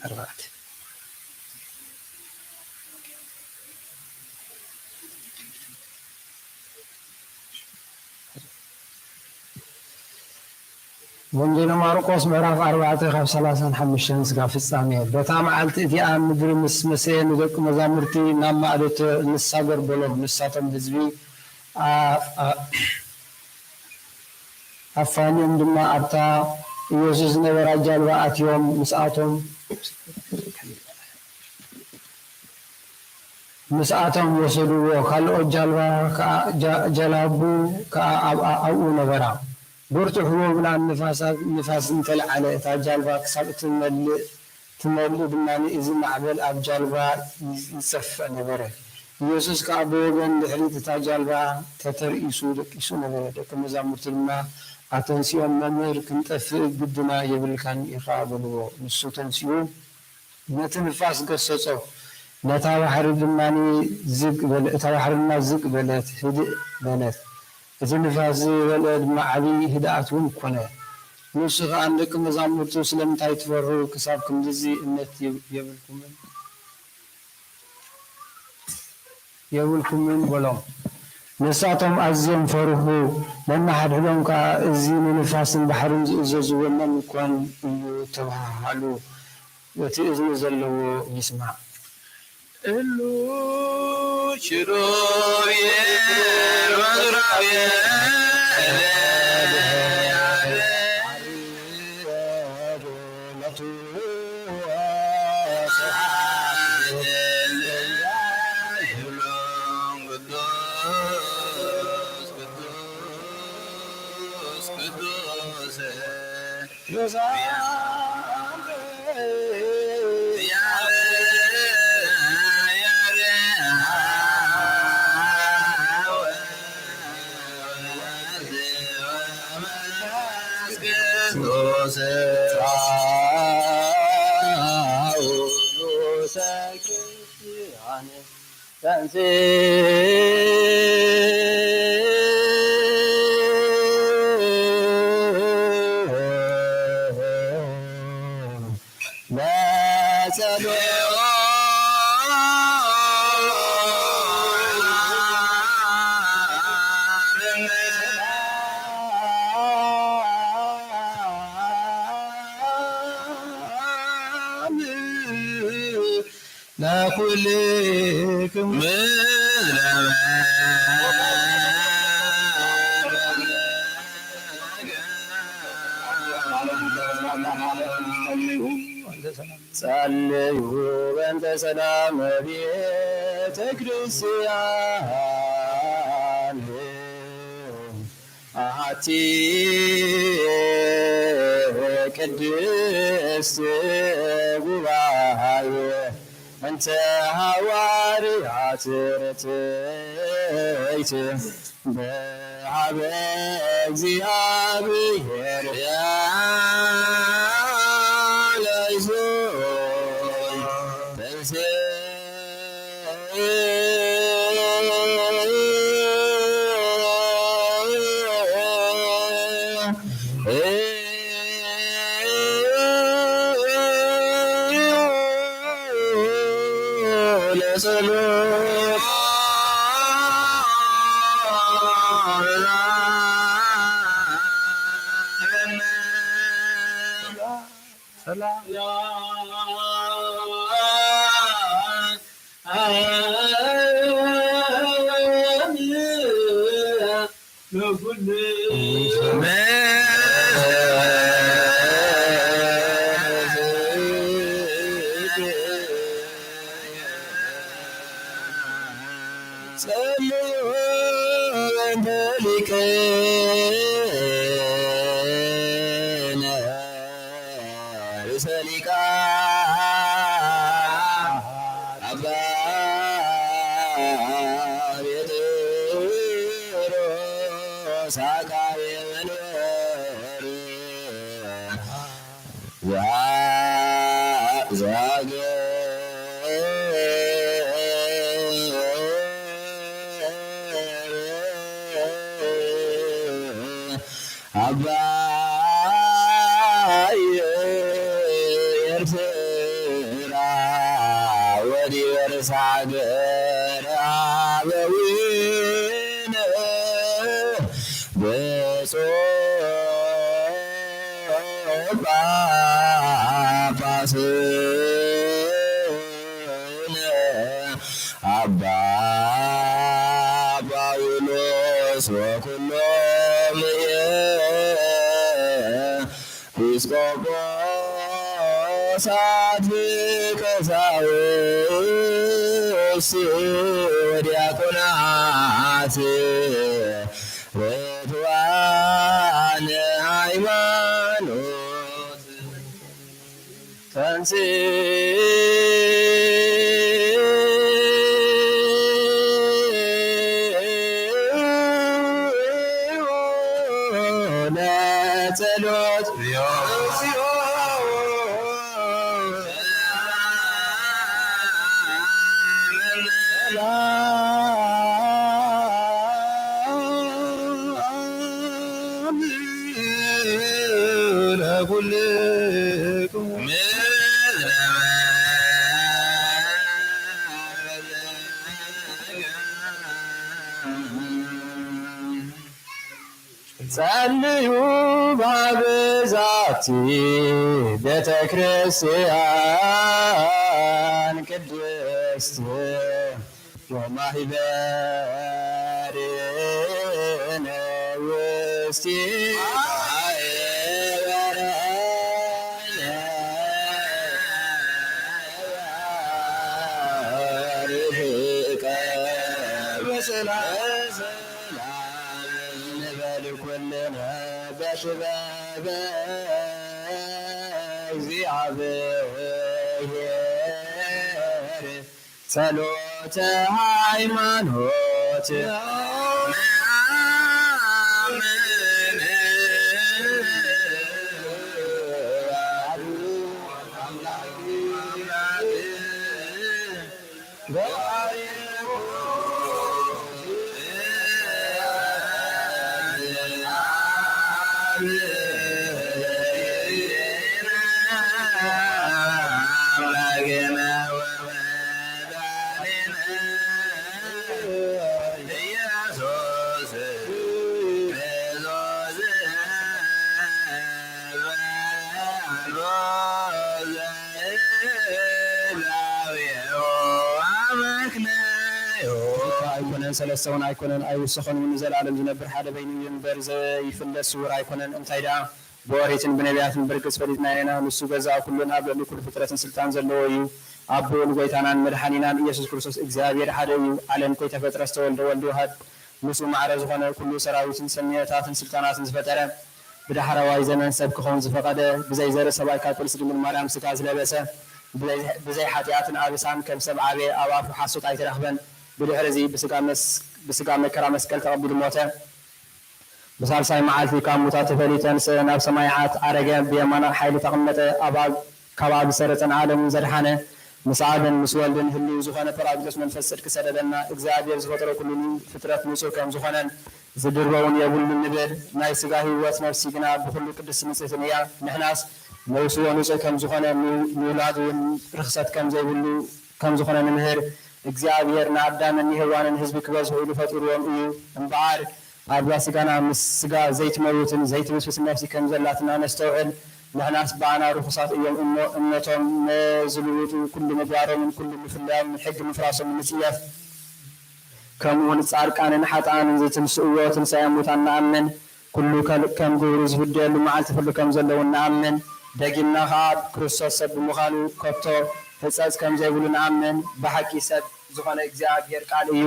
4 ወንጌል ማርቆስ ምዕራፍ 4 ካብ 35 እስካብ ፍጻሜ በታ መዓልቲ እቲኣ ምድሪ ምስ መሰየ ንደቂ መዛሙርቲ ናብ ማዕዶት ንሳገር በሎም ንሳቶም ህዝቢ ኣፋልዮም ድማ ኣብታ ኢየሱስ ነበራ ጃልባ ኣትዮም ምስኣቶም ወሰድዎ ካልኦት ጃልባ ጀላቡ ኣብኡ ነበራ برتو حبوب لان نفاس انتلعالي تا جالبا كساب تملئ بماني إذن معبل أب جالبا يصفع نبره يسوس كأبو وغن لحريت تا جالبا تتر إيسو نبره دكا مزامرت لما أتنسيو ممر كنتف قدنا يبل كان يقابلو نسو تنسيو نتنفاس قصصو نتا وحر بماني زق بلت تا وحرنا زق بلت هدئ بلت إذا نفاز ولد معبي هدأتهم كنا نسخ عندك مزامرتو سلم تايتفرو كسابكم دزي إنت يبلكم من بلوم نساتهم أزيم فرحو لما حد لهم كأزين نفاس بحرم زوزو ونم كون يتوهالو وتأذن زلو يسمع إلو شروية وزراوية لا كلكم صلوا بنت سلام بيت كريستيان أعطي قدست قبائي أنت هواريات رتيت بعبك زيابير يا ليزون تنسي ሳገረ አበዊነ ብፁዕ ጳጳስነ አባ ጳውሎስ ወኩሎም ኤጲስቆጶሳት ቀሳውስት ወዲያቆናት ርቱዓነ ሃይማኖት ለጸሎት ጸልዩ በብዛቲ ቤተ ክርስቲያን ቅድስት ወማህበርነ ውስቴታ በጥበበ እግዚአብሔር ጸሎተ ሃይማኖት ሰለስተውን አይኮነን አይወሰኸን ዘላለም ዝነብር ሓደ በይኑ ይንበር ዘይፍለስ ስውር አይኮነን እንታይ ደኣ በወሬትን ብነቢያትን ብርግጽ ፈሊጥና ኢና ንሱ ገዛ ኩሉን ኣብ ልዕሊ ኩሉ ፍጥረትን ስልጣን ዘለዎ እዩ ኣቦ ንጎይታናን መድሓኒናን ኢየሱስ ክርስቶስ እግዚአብሔር ሓደ እዩ ዓለም ከይተፈጥረ ዝተወልደ ወልዲ ዋሃድ ንሱ ማዕረ ዝኾነ ኩሉ ሰራዊትን ሰሜታትን ስልጣናትን ዝፈጠረ ብዳሕራዋይ ዘመን ሰብ ክኸውን ዝፈቐደ ብዘይ ዘርኢ ሰብኣይ ካብ ቅድስቲ ድንግል ማርያም ስጋ ዝለበሰ ብዘይ ሓጢኣትን ኣበሳን ከም ሰብ ዓበየ ኣብ ኣፉ ሓሶት ኣይተረኽበን بدحر زي بسقى مكرا مسكال تقبل موته بسال ساي معالتي كاموتات فليتن سناب سمايعات عرقان بيمانا حيل تقمت أباد كباب سرطان عالم زرحانة مساعدا مسوالدن هلو زخانة فرابلس من فسر كسردنا اكزابير زفترة كل فترة نسو كام زخانا زدربون يقول من نبر ناي سقاهي وات نفسي قنا بخلو قدس نسيتنيا نحناس نوسو ونسو كام زخانا مولاد ورخصات كام زي بلو كام زخانا نمهر እግዚአብሔር ናዳምን ይህዋንን ህዝብ ክበዝሑ ኢሉ ፈጢሩዎም እዩ እምበዓር ኣብዛ ስጋና ምስ ስጋ ዘይትመውትን ዘይትብስብስ ነፍሲ ከም ዘላትና ነስተውዕል ንሕናስ በዓና ርኩሳት እዮም እሞ እምነቶም ነዝልውጡ ኩሉ ምግባሮምን ኩሉ ምፍላዮምን ሕጊ ምፍራሶም ንፅየፍ ከምኡውን ጻድቃንን ሓጥኣንን ዝትምስእዎ ትንሳኤ ሙታን ንኣምን ኩሉ ከም ግብሩ ዝፍደየሉ መዓልቲ ፍሉ ከም ዘለዉ ንኣምን ደጊምና ከዓ ክርስቶስ ሰብ ብምዃኑ ከብቶ ሕፀፅ ከም ዘይብሉ ንኣምን ብሓቂ ሰብ ዝኾነ እግዚኣብሔር ቃል እዩ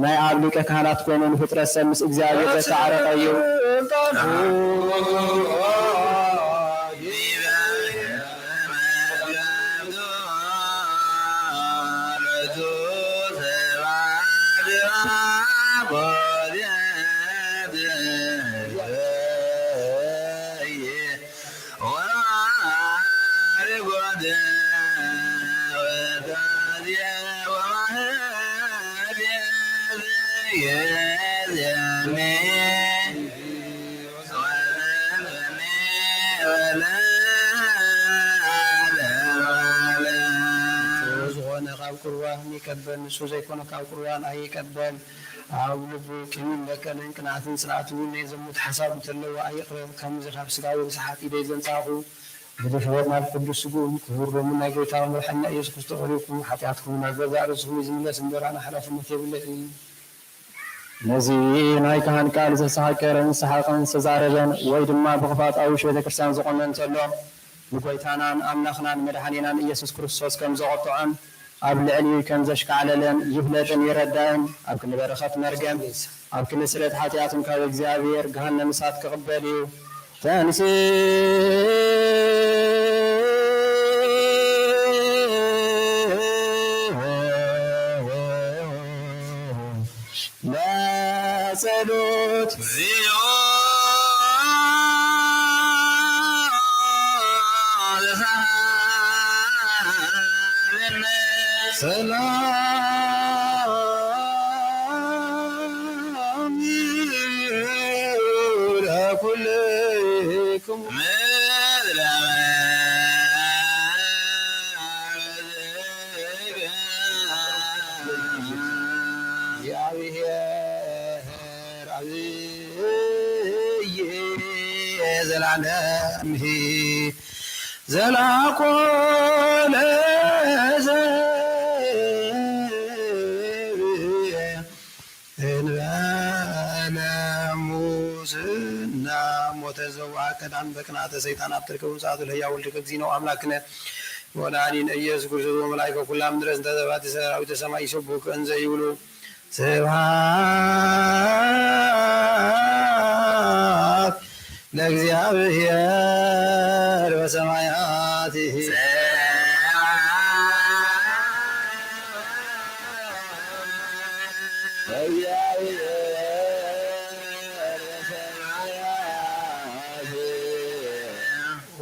ናይ ኣብ ሊቀ ካህናት ኮይኑ ንፍጥረት ሰብ ምስ እግዚኣብሔር ዘተዓረቀ እዩ ቁርባን ይቀበል ንሱ ዘይኮነ ካብ ቁርባን ኣይቀበል ኣብ ልቡ ቂምን በቀልን ቅንዓትን ጽንዓትን የዘሙት ሓሳብ እንተለዎ ኣይቕረብ ከምዚ ካብ ስጋዊ ርስሓት ኢደይ ዘንጻኹ ብድሕረት ናብ ቅዱስ ስጉኡን ክቡር ደሙን ናይ ጎይታ መድሓኒና ኢየሱስ ክርስቶስ ተቐሪብኩም ሓጢኣትኩም ናብ ገዛእ ርእስኩም ዝምለስ እምበራና ሓላፍነት የብለን እዩ ነዚ ናይ ካህን ቃል ዘሰሓቀረን ሰሓቐን ዝተዛረበን ወይ ድማ ብኽፋት ኣውሽ ቤተክርስትያን ዝቖመን እንተሎ ንጎይታናን ኣምላኽናን መድሓኒናን ኢየሱስ ክርስቶስ ከም ዘቐጥዖን ኣብ ልዕሊ ከም ዘሽካዕለለን ይፍለጥን ይረዳእን ኣብ ክንዲ በረኸት መርገም ኣብ ክንዲ ስእለት ሓጢኣትን ካብ እግዚኣብሔር ገሃነም እሳት ክቕበል እዩ ተንስ ለጸሎት ሰላም ለኩልክሙ እግዚአብሔር አብይ ዘላለምሂ ዘላኮ ሙስና ሞተ ዘውዓ ቀዳም በቅንዓተ ሰይጣን ኣብ ትርከቡ ሰዓቱ ለሕያው ወልድከ እግዚእነ ኣምላክነ ወላዲነ ኢየሱስ ክርስቶስ ወመላእክተ ኩሎም ድረስ እንተ ዘባቲ ሰራዊተ ሰማይ ይሰብሑ እንዘ ይብሉ ስብሐት ለእግዚአብሔር በሰማያቲሂ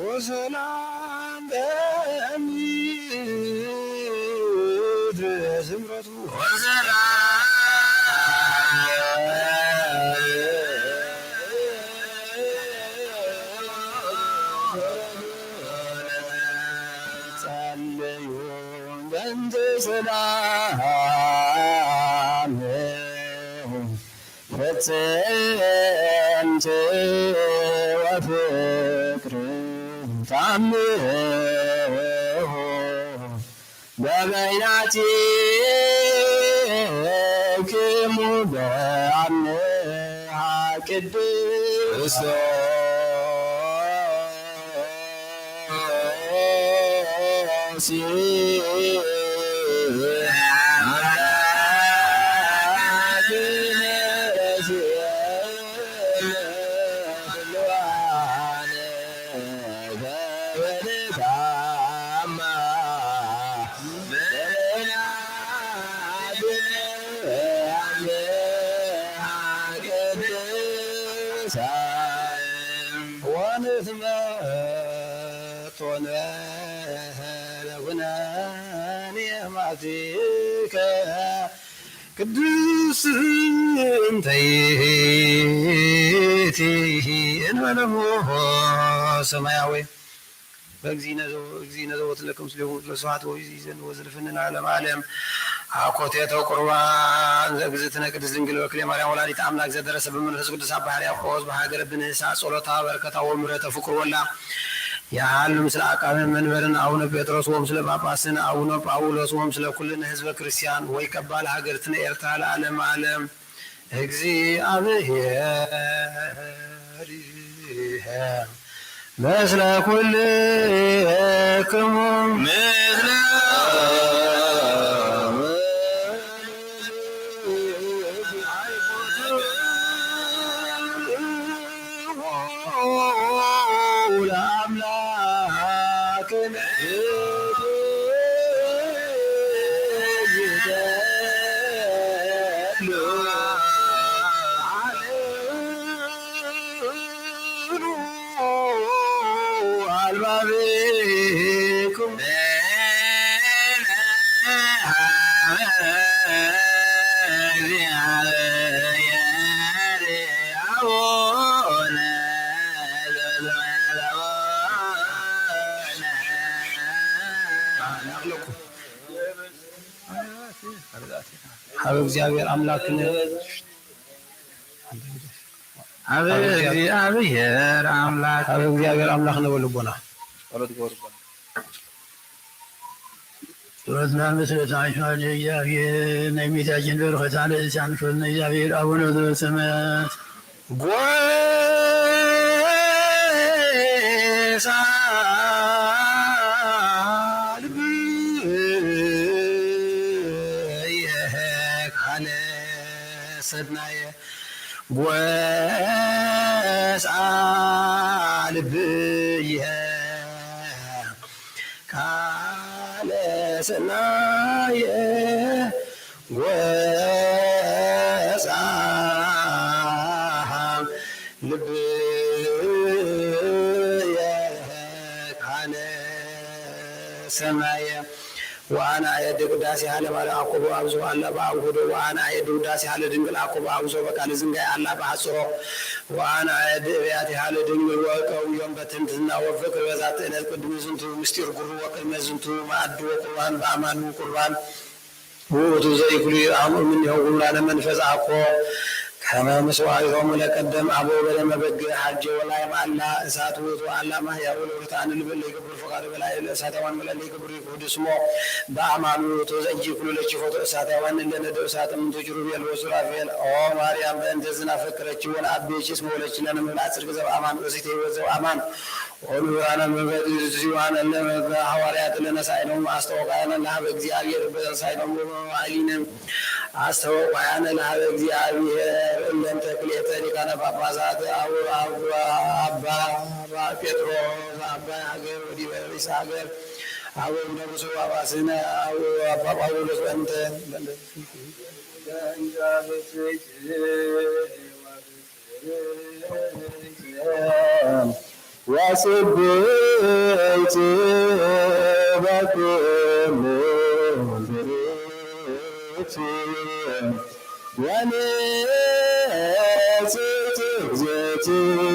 ወሰላም በምድር ስምረቱ ጸልዩ በእንተ ሰላም ፍጽምት ወፍቅር ታምሁ በበይናቲክሙ በአምሃ ቅድስት ቅዱስ እንተይቲ እንበለሞ ሰማያዊ በእግዚእነ ዘወትለክም ስሌሁ ለስብሐት ወይእዜሰ ወዘልፍንን ዓለም ዓለም አኮቴተ ቁርባን ዘእግዝእትነ ቅድስት ድንግል በክልኤ ማርያም ወላዲተ አምላክ ዘደረሰ በመንፈስ ቅዱስ አባ ሕርያቆስ በሀገረ ብንህሳ ጸሎታ በረከታ ወምሕረተ ፍቁር ወላ ያህል ምስለ አቃቤ መንበርን አቡነ ጴጥሮስ ወምስለ ጳጳስን አቡነ ጳውሎስ ወምስለ ኩልነ ህዝበ ክርስቲያን ወይ ከባል ሀገርትነ ኤርትራ ለዓለም ዓለም እግዚአብሔር ምስለ ኩልክሙ ምስለ ሀበ እግዚአብሔር አምላክነ ሀበ እግዚአብሔር አምላክ ሀበ እግዚአብሔር አምላክነ በልቦና ጸሎትና መሰረታዊ እግዚአብሔር ነሚታችን በረከታ ለእሳን ፈነ እግዚአብሔር አቡነ ዘበሰማያት ሰናየ ጎሳልብየ ካለ ሰናየ ጎሳልብየ ካለ ሰናየ وأنا أيد قداسي على ما أقوى أبزو الله بعوده وأنا أيد قداسي على دنقل أقوى أبزو بكال زنقاء الله بعصره وأنا أيد بياتي على دنقل وكو يوم بتنتنا وفكر وذات إلى القدم زنتو مستير قروا وكلمة زنتو ما أدو قربان بأمان وقربان وتزي كل أمر من يوم لنا منفذ أقوى كما مسواعهم لقدم أبو بلا مبقى حج ولا يمعلا إسات وطوى على ما يقول وطعن البلي قبر فقار بلا إسات وان بلا قبر يقود اسمه بأمان وتزجي كل لشفوت إسات وان اللي ندو إسات من تجربي الوسرى في أو ماريام بأنتزنا فكرة وان أبيش اسمه لشنا من العصر كذب أمان وزيته وزو أمان ولوانا مبادئ زيوانا لما حواريات لنا ساينهم أستوقعنا لها بأكزيابير بأن ساينهم وعلينا أستوقعنا لها بأكزيابير لم تكليتني كان بابازات أو أبا بيتروس أبا حقير ودي بيريس حقير أو نبسو أباسنا أو أبا بولس بنت وسبيت بكم ونسيت زيتنا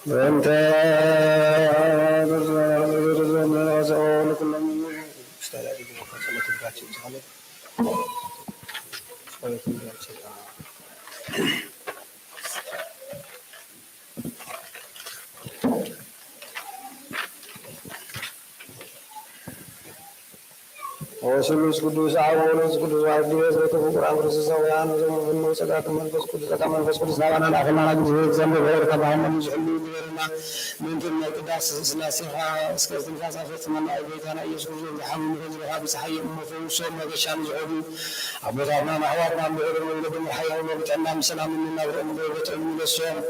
وانت وسلوس قدوس عاونس قدوس عبديس وتفكر عبر السويان وزمن وسقاك منفس قدوس كما منفس قدوس نعمنا الأخنا نجزه زنب غير كبعهم نجحلوا بغيرنا من ثم القداس سناسيها اسكرت الفاسا فتمنى أبيتنا يسوع بحمد فجرها بسحي أمه وصوم وبشام زعودي أبو ذابنا محواتنا بغير ولد الحياة وبتعنا مسلام منا ورمض وبتعنا من الصوم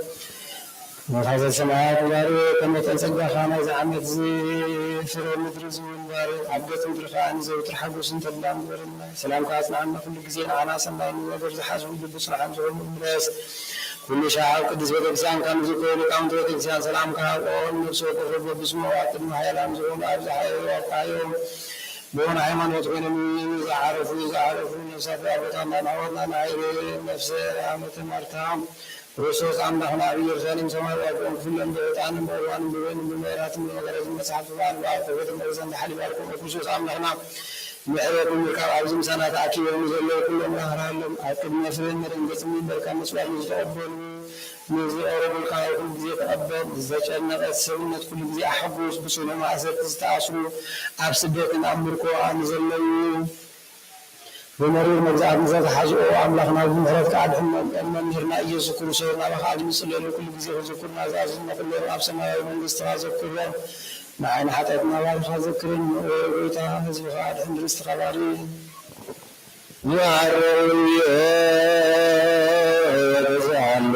وهذا السماوات باري كما تنسجى خانة زعمت زي فرو مدرز والباري عبدت مدرخان زي وترحبوا سنت اللام ورنا سلام كاسنا عنا كل جزين عنا سنين ودرز حاسم ببصر عن زعم الناس كل شاعر قدس بكسان كان زكوري كام بكسان سلام كاقون نفسه قرب بسمه وعقد محيلام زعم أرزح وقايوم بون عيمان وتقول من يعرفوا نفسه أبطانا نعوضنا نعيري نفسه عامة مرتام رسوس عن نحن أبي يرسالين سماء وأكون كل أنبياء عن بوان بوين بميرات من وغيرات المسحف سبحان الله فقط المرسل حالي باركم وخصوص عن نحن معركم بالكعب عزم سنة أكيد ونزل كل مهر لهم أكيد نفرين من جسمي بركة مسؤول مستقبل نزل أورب الكعب كل جزء تقبل زج أن السنة كل جزء أحبوس بسنة ما أزت تستعصروا أبسدت أمركم نزل بمرور مجاعد نزل حاجة أملاخنا بمهرات قاعد أما مهرنا إيسو كل سورنا بخاج مسلل كل جزء ذكرنا زازنا كل رأب سماء من قصتها ذكرنا معنا حتى ما ذكرن ويتا هزب قاعد عند الاستخباري وعروي رزعل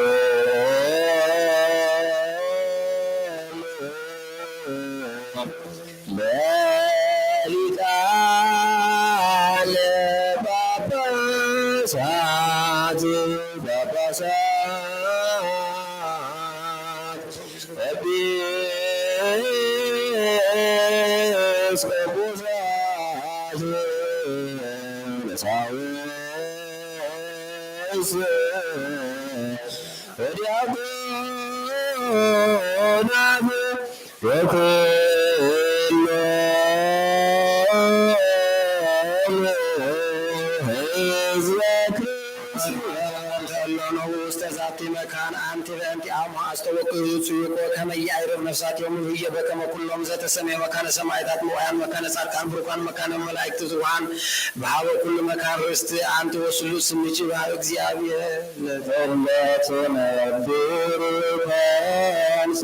لا መካን አንቲ በእንቲ አማ አስተወቅዙ ይቆ ከመያ አይረብ ነፍሳት የሙ ህየ በከመ ኩሎም ዘተሰሜ መካነ ሰማይታት መዋያን መካነ ጻድቃን ብሩካን መካነ መላእክት ዝዋን በሀበ ኩሉ መካን ርስት አንቲ ወስሉ ስምጪ ባብ እግዚአብሔር ለተለት ነብሩ ፈንስ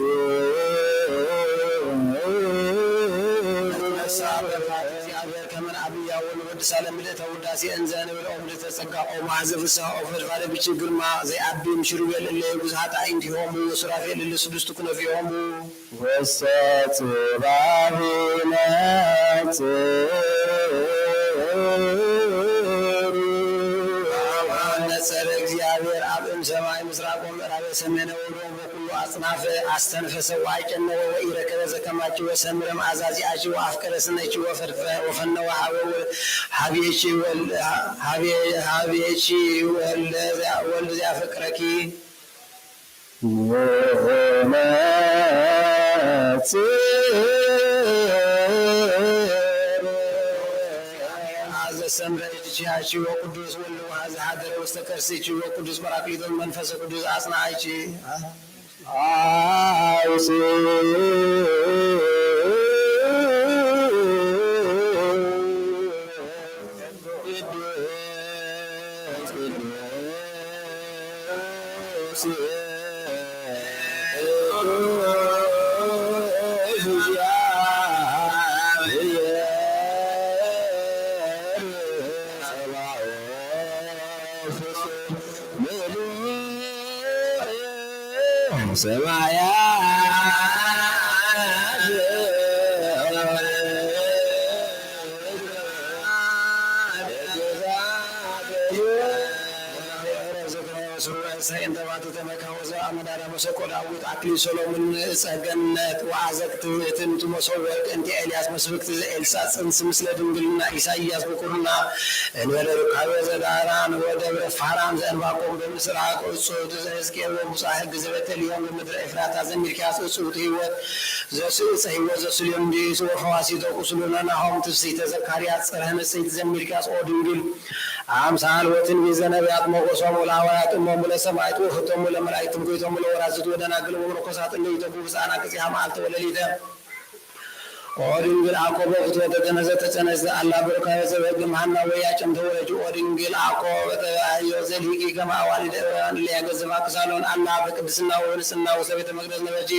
ሳለም ለተውዳሴ እንዘን ብለው ለተጸጋው ማዘፍሳው ፈርፋለ ቢችግርማ ዘይአብም ሽሩበል ለብዛት አይንቲሆሙ ሱራፌል ለስድስቱ ክነፊሆሙ ወሰት ባሂነት ነጸረ እግዚአብሔር አብም ሰማይ ምስራቅ ወምዕራብ ሰሜን ወደቡብ በኩሉ አጽናፈ አስተንፈሰ ዋይቀነ ወኢረከበ ዘከማች ወሰምረ ማዛዚአች ወአፍቀረ ስነች ወፈርፈ ወፈነው ሀቢቺ ወል ያፈቅረኪ ሰምረጅ ወቅዱስ ወልድ ዋዝ ሀገረ ውስተ ከርሲች ወቅዱስ ጰራቅሊጦስ መንፈስ ቅዱስ አጽናይች አይሲ ሰማያ ሰይንተባቱ ተመካወዘ አመዳዳ መሰቆዳዊት አክሊል ሰሎሞን ጸገነት ወአዘቅት ትምቱ መሰወቅ እንተ ኤልያስ መስብክት ኤልሳ ጽንስ ምስለ ድንግልና ኢሳይያስ በኩርና እንበለ ሩካቤ ዘዳራን ወደብረ ፋራን ዘእንባቆም በምስራቅ እጹት ዘሕዝቅኤል ወሙሳሕ ግዝበተልዮም በምድረ ኤፍራታ ዘሚልክያስ እጹት ሕይወት ዘስእፀ ሕይወት ዘስልዮም ዲስ ወፈዋሲተ ቁስሉነ ናሆም ትፍሥሕተ ዘካርያስ ጽርሐ ንጽሕት ዘሚልክያስ ኦ ድንግል አምሳል ወትንቢት ዘነቢያት ሞገሶሙ ለሐዋርያት እሞሙ ለሰማዕቱ ወፍቶሙ ለመላእክት ጎይቶሙ ለወራዝቱ ወደናግል ወመነኮሳት እለይተጉ ብፅዓና ቅጽያ መዓልተ ወለሊተ ኦ ድንግል አኮ በፍትወተ ተነዘ ተጸነዘ አላ በሩካቤ ዘበግ መሐና ወያጨም ተወለጅ ኦ ድንግል አኮ በተባዮ ዘልሂቂ ከመ አዋልደ ዕብራውያን ሊያገዝማ ክሳሎን አላ በቅድስና ወንጽሕና ወሰቤተ መቅደስ ነበጂ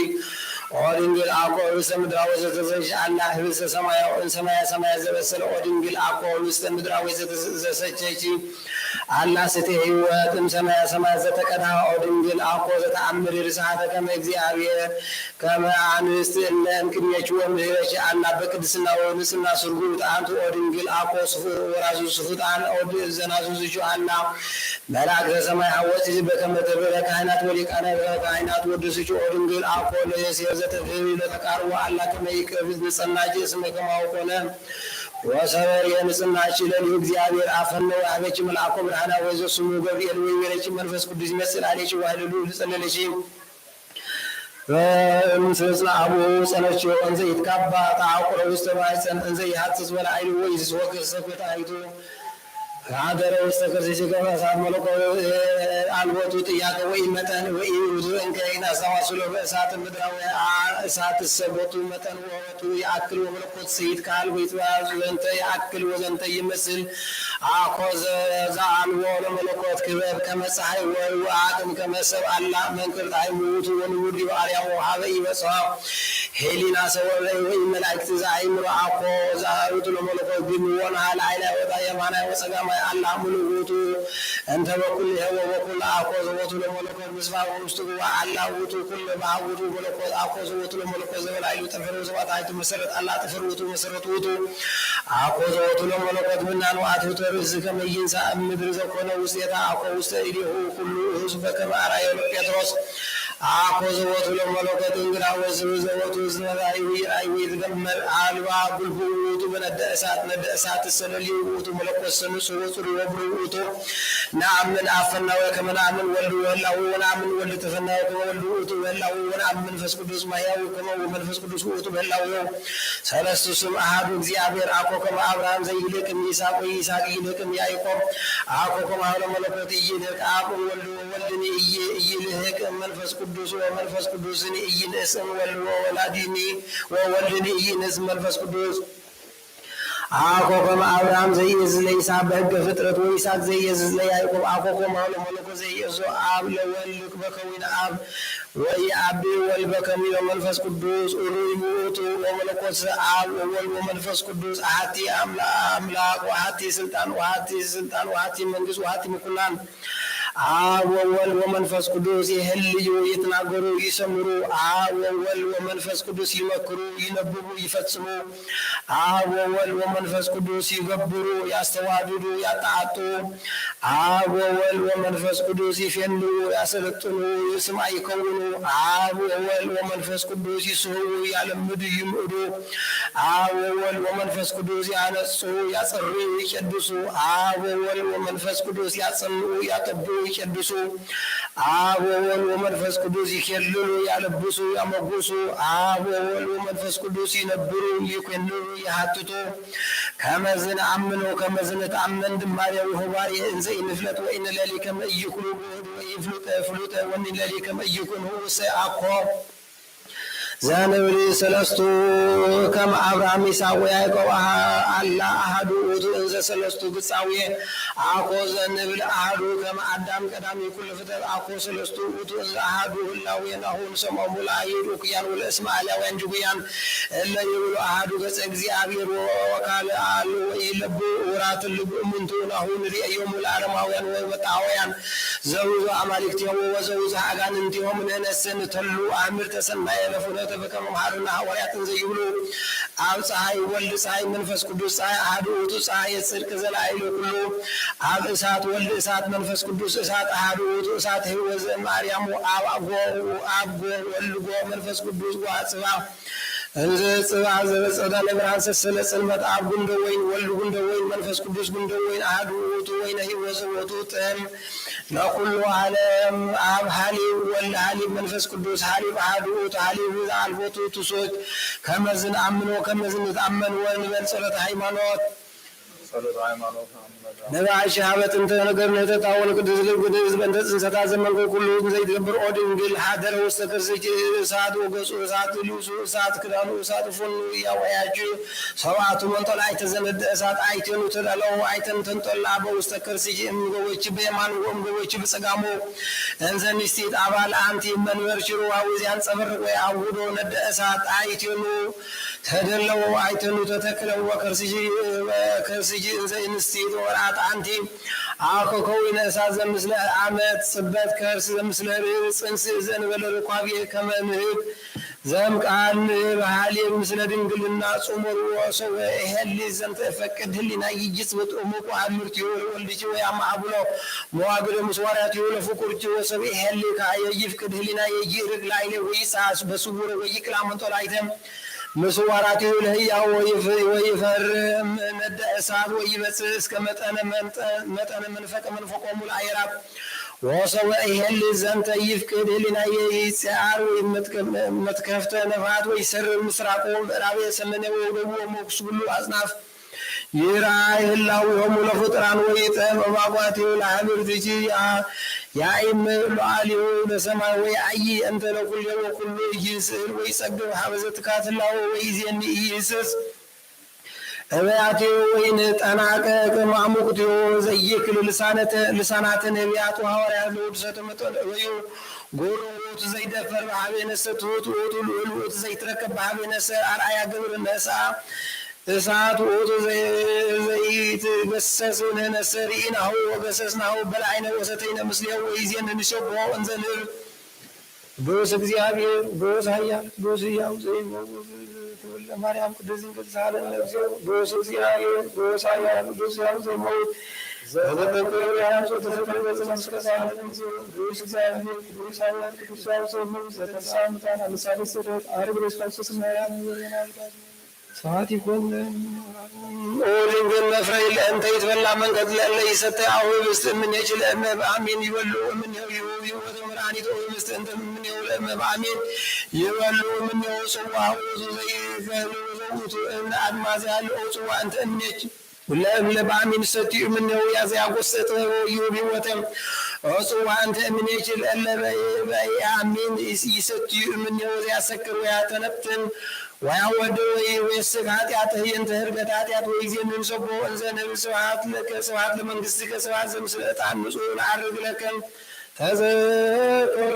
ኦ ድንግል አኮ ህብስተ ምድራዊ ዘተዘሽ አላ ህብስተ ሰማያዊ ሰማያ ሰማያ ዘበሰለ ኦ ድንግል አኮ ህብስተ ምድራዊ ዘተሰቸች አላ ስቴ ሕይወትም ሰማያ ሰማያ ዘተቀዳ ኦ ድንግል አኮ ዘተአምር ርስሓተ ከመ እግዚአብሔር ከመ አንስት እለ እምቅድሜች ወምህረች አላ በቅድስና ወንጽሕና ስርጉት አንቱ ኦ ድንግል አኮ ወራዙ ስፉጣን ኦ ዘናዙዝቹ አላ መላእክተ ሰማይ ሐወፂ በከመ ተብረ ካህናት ወሊቃነ ካህናት ወድስቹ ኦ ድንግል አኮ ለዮሴፍ ዘተፍሪ ለተቃርቦ አላ ከመ ይቅርብ ንጽሕናች እስመ ከማሁ ኮነ ወሰበር የንጽሕናች ለልዩ እግዚአብሔር አፈነው አበች መልአኮ ብርሃና ወይዘ ስሙ ገብርኤል ወይ ወለች መንፈስ ቅዱስ ይመስል አለች ዋህልሉ ልጸለለች በምስለ አቡ ጸነች ወንዘ ይትካባ ታቁረ ውስተ ማይጸን እንዘ ይሐጽስ ወላይሉ ወይስ ወከሰከታ አይቱ ሀገረ ውስተ ከርሲስ ከመሳት መለኮ አልቦቱ ጥያቄ ወይ መጠን ወይ ውዙ እንከይና ሰዋስሎ በእሳት ምድራዊ እሳት ሰቦቱ መጠን ወወቱ ያክል ወመለኮት ሰይድ ካል ወይ ተያዙ እንተ ያክል ወዘንተ ይመስል አኮዘ ዛልቦ ለመለኮት ክበብ ከመፀሐይ ወይ አቅም ከመሰብ አላ መንክር ጣይ ሙቱ ወንውድ ባሪያው ሀበይ በሰዋ ሄሊና ሰወይ ወይ መላእክት ዛይምሮ አኮ ዛሩት ለመለኮት ቢሆን ሀል አይላ ወጣ የማና ወጸጋማ አላ ሙሉ ውቱ እንተ በኩል ይሄው በኩል አኮ ዘወቱ ለመለኮት ምስባው ውስጥ አላ ውቱ ኩል ባውቱ መለኮት አኮ ዘወቱ ለመለኮት ዘበላዩ ተፈሩ ዘባት አይቱ መሰረት አላ ተፈሩ ውቱ መሰረት ውቱ አኮ ዘወቱ ለመለኮት ምናኑ አትውተ ርዕስ ከመይንሳ ምድር ዘኮነ ውስጤታ አኮ ውስተ ኢዲሁ ኩሉ ህዝብ በከመ አርአየ ጴጥሮስ አኮ ዘወቱ ለመለኮት እንግዳ ወዝብ ዘወቱ ዝነራይ ወይ ይትገመር አልባ ጉልጉቱ በነደ እሳት ሰለሊ ውቱ መለኮት ሰንሱ ወጽሩ ወብሩ ውቱ ናምን አፈናው ከመናምን ወልዱ ወላው ወናምን ወልድ ተፈናው ከወልዱ ውቱ ወላው ወናምን መንፈስ ቅዱስ ማያው ከመው መንፈስ ቅዱስ ውቱ ወላው ሰለስቱ ስም አሐዱ እግዚአብሔር አኮ ከመ አብርሃም ዘይልቅም ይስሐቅ ወይስሐቅ ይልቅም ያዕቆብ አኮ ከመ መለኮት ይልቅ አብ ወልድ ወልድኒ ይልህቅ መንፈስ ቅዱስ ወመንፈስ ቅዱስኒ ይንስም ወልድ ወላዲኒ ወወልድኒ ይንስ መንፈስ ቅዱስ አኮ ከመ አብርሃም ዘይእዝ ለይስሐቅ በሕገ ፍጥረት ወይስሐቅ ዘይእዝ ለያዕቆብ አኮ ከመ ለመለኮት ዘይእዝ አብ ለወልድ በከዊነ አብ ወየአቢ ወልድ በከሚለ መንፈስ ቅዱስ ኡሩይ ውእቱ ወመለኮት አብ ወወልድ ወመንፈስ ቅዱስ አሐቲ አምላክ ወአሐቲ ስልጣን ወአሐቲ መንግስት ወአሐቲ ምኩናን አብ ወወልድ ወመንፈስ ቅዱስ ይህልዩ ይትናገሩ ይሰምሩ አብ ወወልድ ወመንፈስ ቅዱስ ይመክሩ ይነብቡ ይፈጽሙ አብ ወወልድ ወመንፈስ ቅዱስ ይገብሩ ያስተዋድዱ ያጣጡ አብ ወወልድ ወመንፈስ ቅዱስ ይፌንዱ ያሰለጥኑ ይስማ ይከውኑ አብ ወወልድ ወመንፈስ ቅዱስ ይስሕቡ ያለምዱ ይምዕዱ አብ ወወልድ ወመንፈስ ቅዱስ ያነጹ ያጸሩ ይቀድሱ አብ ወወልድ ወመንፈስ ቅዱስ ያጸኑ ያጠቡ ይቀድሱ አብ ወወልድ ወመንፈስ ቅዱስ ይኬልሉ ያለብሱ ያመጉሱ አብ ወወልድ ወመንፈስ ቅዱስ ይነብሩ ይኮንኑ ይሐትቱ ከመዝን አምኖ ከመዝን ተአመን ድማሬው ሆባሪ እንዘ ይንፍለጥ ወይን ለሊ ከመ ይኩሉ ፍሉጠ ወን ለሊ ከመ ይኩኑ ሰአኮ ዘንብል ሰለስቱ ከመ አብርሃም ይስሐቅ ወያዕቆብ አላ አሐዱ ውእቱ እንዘ ሰለስቱ ግጻዊ አኮ ዘንብል አሐዱ ከመ አዳም ቀዳሚ ኩሉ ፍጥረት አኮ ሰለስቱ ውእቱ እንዘ አሐዱ ህላዌ ናሁን ሰማው ሙላይዱ ክያን ወለእስማ አላውያን ጅጉያን እለ ይብሉ አሐዱ ገጸ እግዚአብሔር ወካለ አሉ ወይለቡ ወራት ልብ እሙንቱ ናሁን ሪእዮም ለአረማውያን ወመጣውያን ዘውዙ አማልክቲሆሙ ወዘውዙ አጋንንቲሆሙ ነነስን ተሉ አምር ተሰናየ ለፉነ ተበከመ መሐርና ሐዋርያትን ዘይብሉ አብ ፀሐይ ወልድ ፀሐይ መንፈስ ቅዱስ ፀሐይ አሐዱ ውእቱ ፀሐይ የጽድቅ ዘላዕሉ ኩሉ አብ እሳት ወልድ እሳት መንፈስ ቅዱስ እሳት አሐዱ ውእቱ እሳት ሕይወት ዘእምአርያም አብ ወልድ መንፈስ ቅዱስ ወአጽባ እንዘ ጽባ ዘበጸዳ ለብርሃን ሰሰለ ጽልመት አብ ጉንደ ወይን ወልድ ጉንደ ወይን መንፈስ ቅዱስ ጉንደ ወይን አሐዱ ውእቱ ወይነ ሕይወት ውእቱ ጥም ለኩሉ ዓለም አብ ሀሊብ ወልድ ሀሊብ መንፈስ ቅዱስ ሀሊብ አሐዱ ውእቱ ሀሊብ አልቦቱ ትሶች ከመዝን አምኖ ከመዝን ተአመን ወንበል ጸሎተ ሃይማኖት ነባሽ ሀበት እንተ ነገር ነተታወል ቅዱስ ልቅዱስ በእንተ ጽንሰታ ዘመን ኩሉ ዘይትገብር ኦድንግል ሀደረ ውስተ ከርሥኪ እሳት ወገጹ እሳት ልብሱ እሳት ክዳኑ እሳት ፉኑ ያወያጅ ሰብአቱ መንጦላዕተ ዘነደ እሳት አይቴኑ ተዳለው አይተን ተንጦላ በውስተ ከርሥኪ እምገቦች በየማን ወእምገቦች በጸጋሞ እንዘ ንስቲት አባል አንቲ መንበር ሽሩ አውዝ ያንጸበርቅ ወይ አውዶ ነደ እሳት አይቴኑ ተደለው አይተኑ ተተክለው ወከርሥኪ እንዘ ንስቲት ወራት አንቲ አኮ ከዊነ እሳት ዘምስለ አመት ጽበት ከርስ ዘምስለ ጽንስ ዘንበለ ርኳቤ ከመ ንህብ ዘምቃል ባህሊ ምስለ ድንግልና ጾመሩ ወሰው እህሊ ዘንተ ፈቅድ ህሊና ይጅስ በጦሙቁ አምርት ወልድች ወያማ አቡሎ መዋግደ መስዋዕት ለፍቁርች ወሰብ እህሊ ካየይፍቅድ ህሊና ይጅርግ ላይለ ወይሳስ በስውር ወይቅላ መንጦላይተም መስዋዕቱ ለህያው ወይፈርም ነደ እሳት ወይበጽሕ እስከ መጠነ መንፈቆሙ ለአየራት ወሰው ይሄል ዘንተ ይፍቅድ ህሊና ይጻር ወይመትከፍተ ነፋት ወይሰር ምስራቆ ምዕራብ ሰሜን ወደቡብ ሞክስ ሁሉ አጽናፍ ይራይ ህላው ሆሙ ለፍጥራን ወይጠም ባቋቲው ለአምርትጂ ያይም ለአሊው ለሰማይ ወይ አይ እንተ ለኩል ወኩሉ ይስር ወይ ጸግብ ሀበዘት ካትላው ወይ ዜን ይስስ እበያቴ ወይን ጠናቀ ከማሙቁት ዘይክል ልሳናተ ነቢያት ሐዋርያት ለውድሰተ መጠን ወይ ጎሮት ዘይደፈር በሀቤነሰት ወቱ ዘይትረከብ በሀቤነሰ አርአያ ግብር ነሳ እሳት ወቶ ዘይት ገሰስ ነሰሪናሁ ወገሰስናሁ በላይነ ወሰተይነ ምስሌው ወይዜን ንሸቦ እንዘንር ቅዱስ እግዚአብሔር ቅዱስ ኃያል ቅዱስ ሕያው ዘኢይመውት ትውልደ ማርያም ቅዱስ ድንግል ሳለን ነፍሴው ቅዱስ እግዚአብሔር ቅዱስ ኃያል ቅዱስ ሕያው ዘኢይመውት ዘተተቀበያን ዘተተቀበ ዘመስከ ሳለን ነፍሴው ቅዱስ እግዚአብሔር ቅዱስ ኃያል ቅዱስ ሕያው ዘኢይመውት ዘተሳምታን አምሳለ ሰደት አርብ ክርስቶስ ማርያም ዘናልቃት ሰዓት ይኮንን ኦሊንገን መፍረይ ለእንተ ይትበላ መንገድ ለለ ይሰተ አው ብስት ምን ይችል አሜን ይበሉ ምን ይው ወተመራኒት ኦ ብስት እንተ ምን ይው አሜን ይበሉ ምን ይው ጽዋው ዘይፈሉ ዘውቱ እና አድማዝ ያለው ጽዋ እንተ እንች ለባሚን ሰቲ ምን ይው ያዘ ያጎሰተ ይው ቢወተም ጽዋ እንተ ምን ይችል አሜን ይሰቲ ምን ይው ያሰክሩ ያተነብትን ወያወደ ወይስግ ኃጢአትህ የንተ ህርገት ኃጢአት ወይዜምን ሰቦ እንዘ ነብስ ስብሐት ለከ ስብሐት ለመንግሥትከ ስብሐት ዘምስለ ዕጣን ንጹሕ አርግ ለከም ተዘክር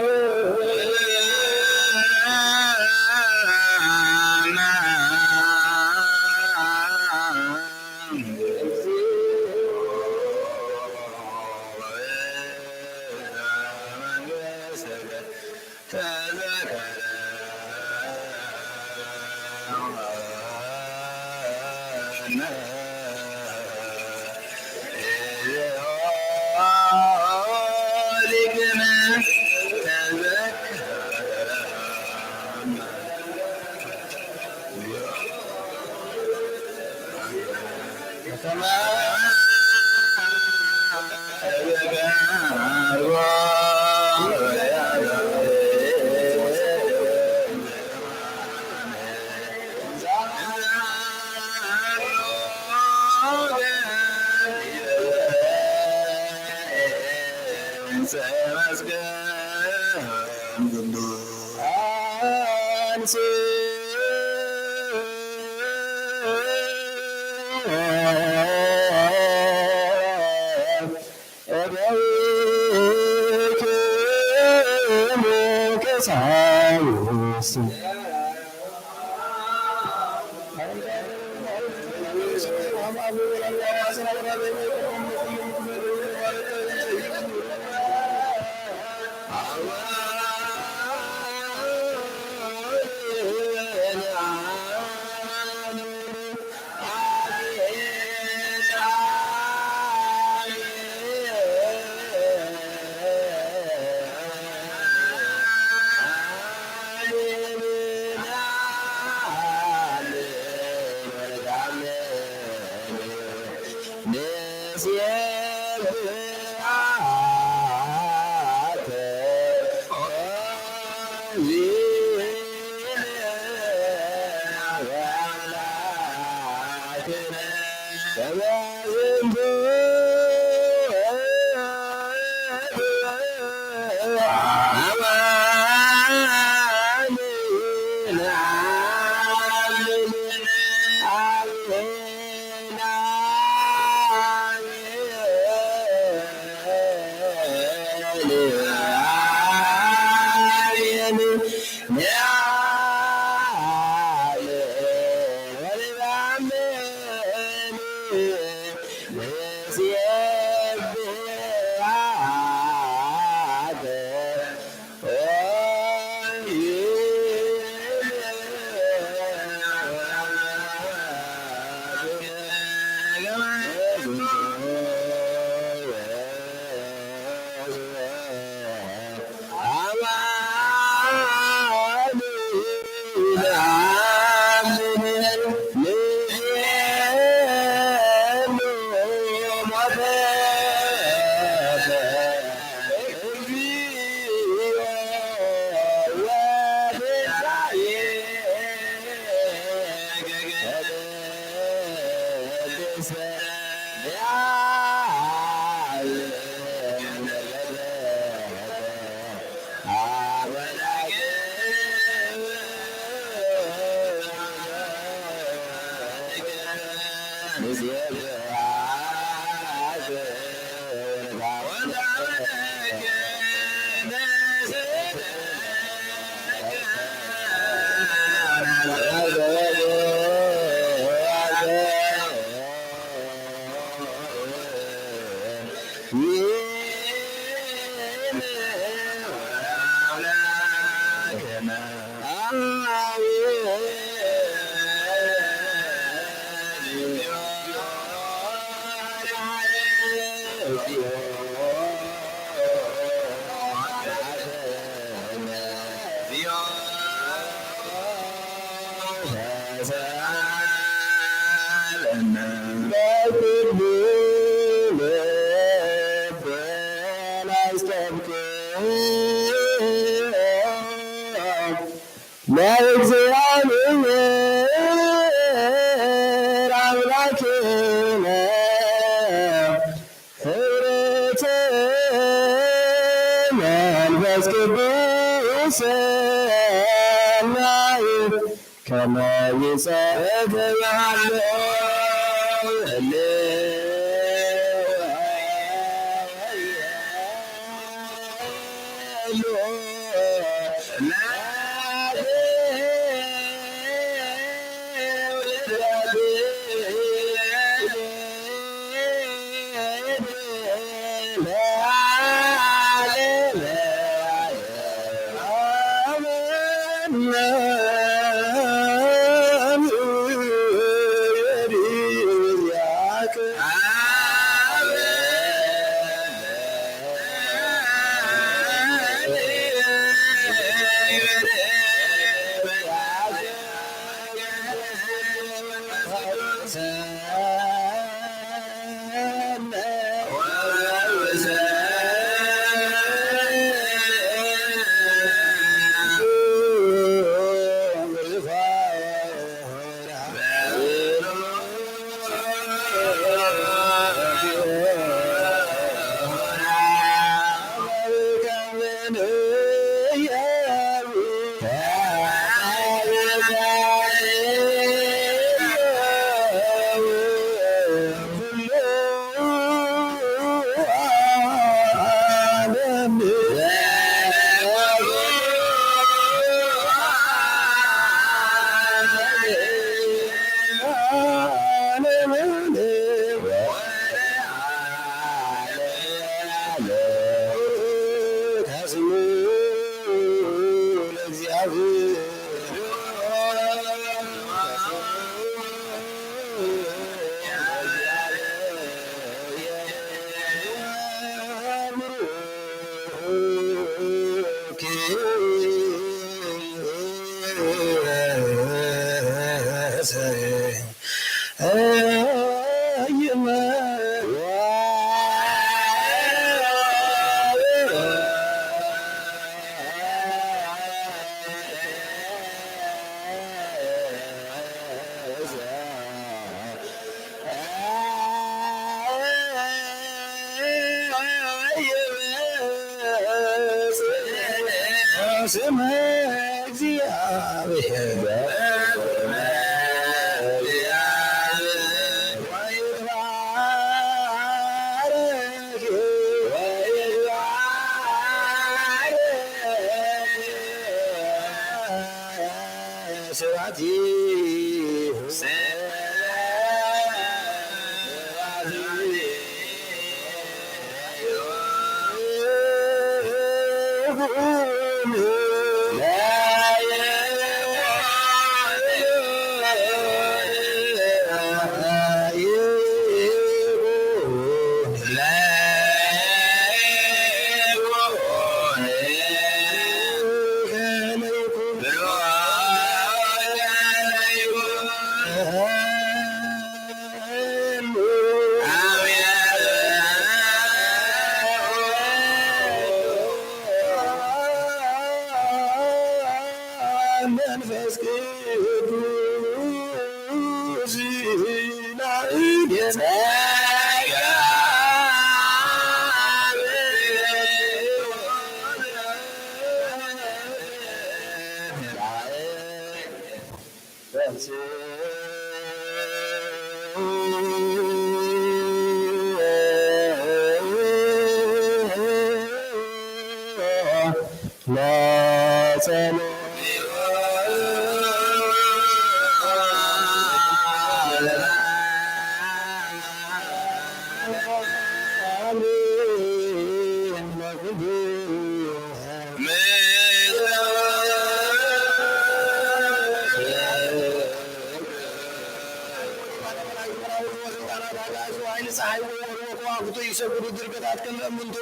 ፀሐይ ወከዋክብቱ ይሰግዱ ድርገታት ከመምንቱ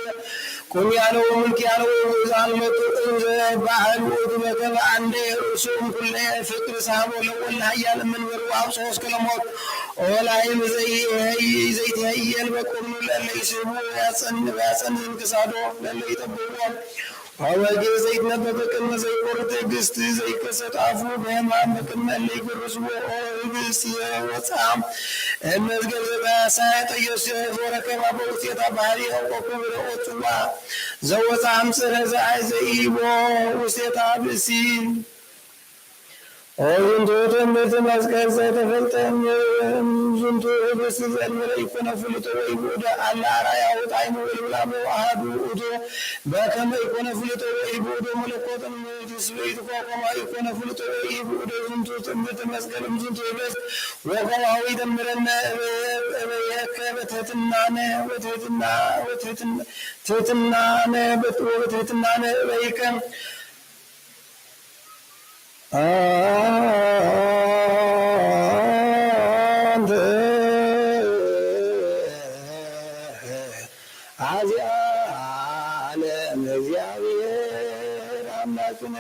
ቁም ያለው ምልክ ያለው ዛል መጡ እንዘ ባህል ወዱ መከበ አንደ ርሱም ኩለ ፍቅር ሳቦ ለወል ሀያል መንበር ዋብሶ እስከ ለሞት ኦላይም ዘይት ሀያል በቁም ለለይ ስሙ ያጸን እንክሳዶ ለለይ ጠብቆ አዋጅ ዘይት ነበበ ቅድመ ዘይቆርጥ ግስት ዘይከሰት አፉ በህማም በቅድመ ለይ ጉርስቦ ግስት የወፃም እመዝገብ ዘባሳት ኢየሱስ ወረከባ በውስጤታ ባህሪ አውቆኩ ብረኦቱዋ ዘወፃም ጽረዘ አይዘኢቦ ውስጤታ ብሲ ዝንቱ ትምህርት መስቀል ዘይተፈልጠም ዝንቱ ህብስ ዘልምረ ይኮነ ፍልጦ ወይቡደ አላ አርአያ ወጣዕሙ ወልብላሙ አሐዱ ውእቱ በከመ ይኮነ ፍልጦ ወይቡደ መለኮትም ትስብእት ኮከማ ይኮነ ፍልጦ ወይቡደ ዝንቱ ትምህርት መስቀልም ዝንቱ ህብስ ወከማዊ ደምረነ እበየከ በትሕትናነ በትሕትናነ እበይከ አንተ አዚአነ እግዚአብሔር አምላክነ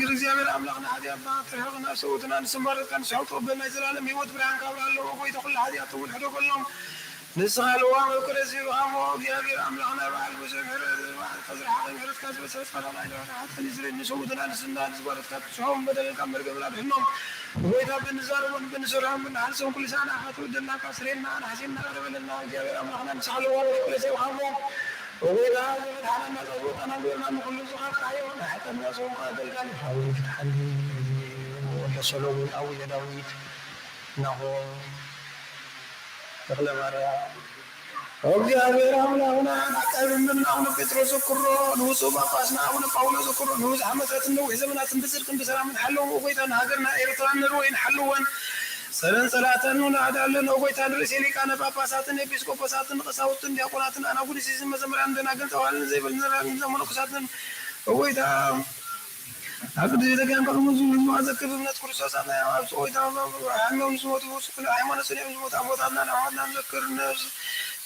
እግዚአብሔር አምላክና ኃጢአት ተረግና ሰውትና ንስማረት kan ሰውቶ በመዘላለም ህይወት ብርሃን ካብራለው ወይቶ ሁሉ ኃጢአት ሁሉ ሄዶ ቆሎም ንስኻልዋ መቅረዚ ወሃሞ እግዚአብሔር አምላክና በዓል ወዘመረ ፈዝራ ሀገር ካዝ በሰፈራ ላይ ሀጥን ይዝረኝ ሰውትና ንስና ንስማረት ካጥሶም በደልካ መርገብላ ህኖም ወይታ በንዛረውን በንሰራም አንሰው ሁሉ ሳና ሀጡ ደና ካስሬና ናሲና ረበለና እግዚአብሔር አምላክና ንስኻልዋ መቅረዚ ወሃሞ وإذا هذا على ما تقول أنا أقول ما نقول لزخات عيون حتى ما سوى قادر قال حاول تحلي ولا سلوم أو يداويت نهو تغلى مريا እግዚአብሔር አምላክና አቀብምና አሁን ጴጥሮስ ዘክሮ ንውጹ ጳጳስና አሁን ጳውሎስ ዘክሮ ንውጽ ዓመታት ነው የዘመናትን በጽድቅን በሰላምን ሐለው ወይታና ሀገርና ኤርትራን ነው ወይን ሐለወን ሰለን ሰላተን ነው አዳለን ወይታን ርዕሰ ሊቃነ ጳጳሳትን ኤጲስቆጶሳትን ቀሳውስትን ዲያቆናትን አናጉንሲስን መዘምራን እንደናገን ተዋልን ዘይበልነራን ዘመነኮሳትን ወይታ አቅድ የተገን ቀርሙዙ ማዘክር እምነት ክርስቶስ አና ያዋጽ ወይታ ሃይማኖት ሞቱ ወስኩል ሃይማኖት ሰለም ሞታ ሞታና ናዋና ዘክር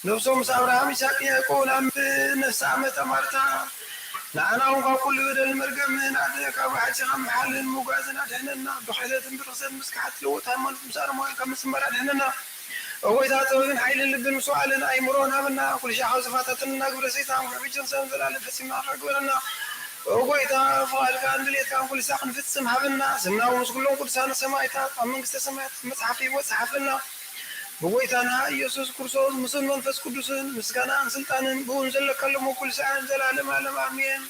ነፍሶም አብርሃም ይስሐቅ ያዕቆብ ነፍስ ዓመተ ማርታ نعنا وكل بدل مرقم من عندك واحد شغم حال المجازنا دهننا بحيلة برصد مسكحة لوتها ما مسار ما كم سمرة دهننا هو إذا تقولين حيل اللي بالمسؤالنا أي مرونها منا كل شيء حوز فاتتنا قبل سيسام وحبيجن سام زلال فسمنا رجولنا هو إذا فعل كان دليل كان كل ساق في السماء بنا سمنا ومسكولون كل سنة سمايتها من قصة سمايت مصحفي وصحفنا هو إذا أنا يسوع كرسول مسلم فس قدوس مسكنا سلطان بونزل كلمه كل ساعة زلال ما لم أمين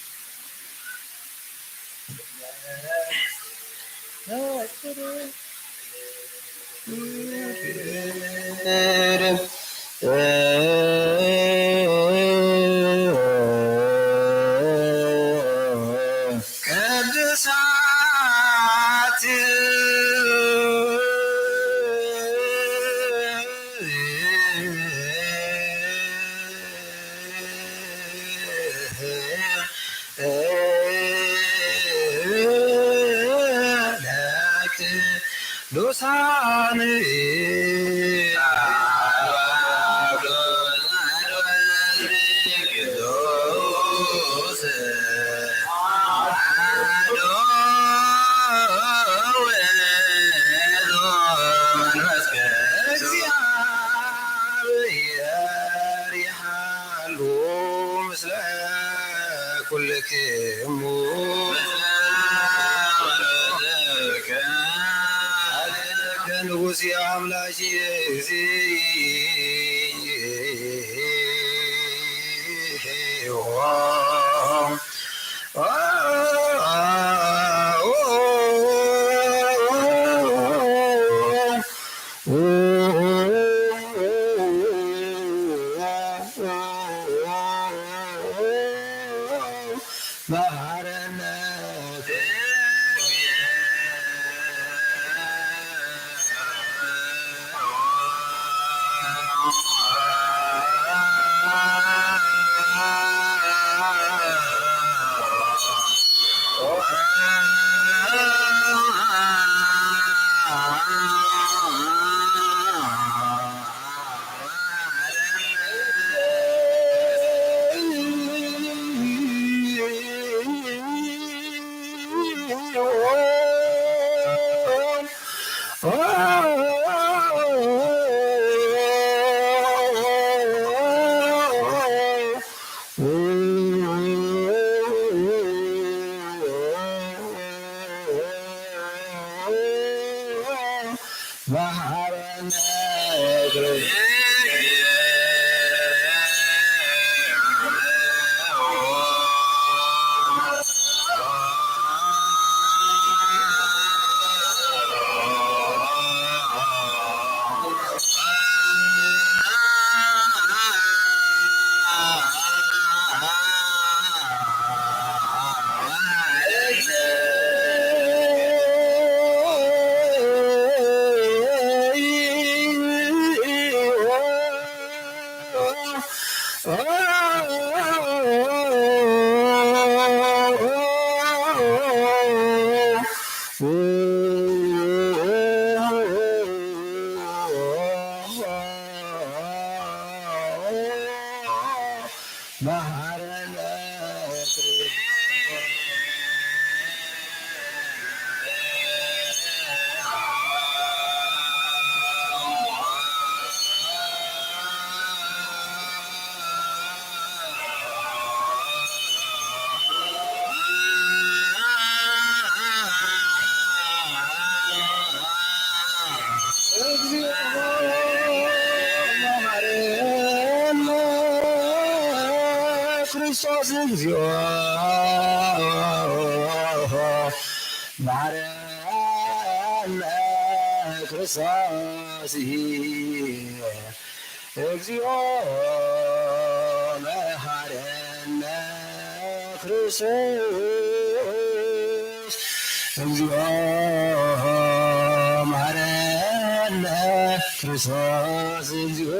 دوساني نغوصي عملاشي ክርስቶስ እግዚኦ ማረነ ክርስቶስ እግዚኦ መሐረነ ክርስቶስ እግዚኦ መሐረነ ክርስቶስ እግዚኦ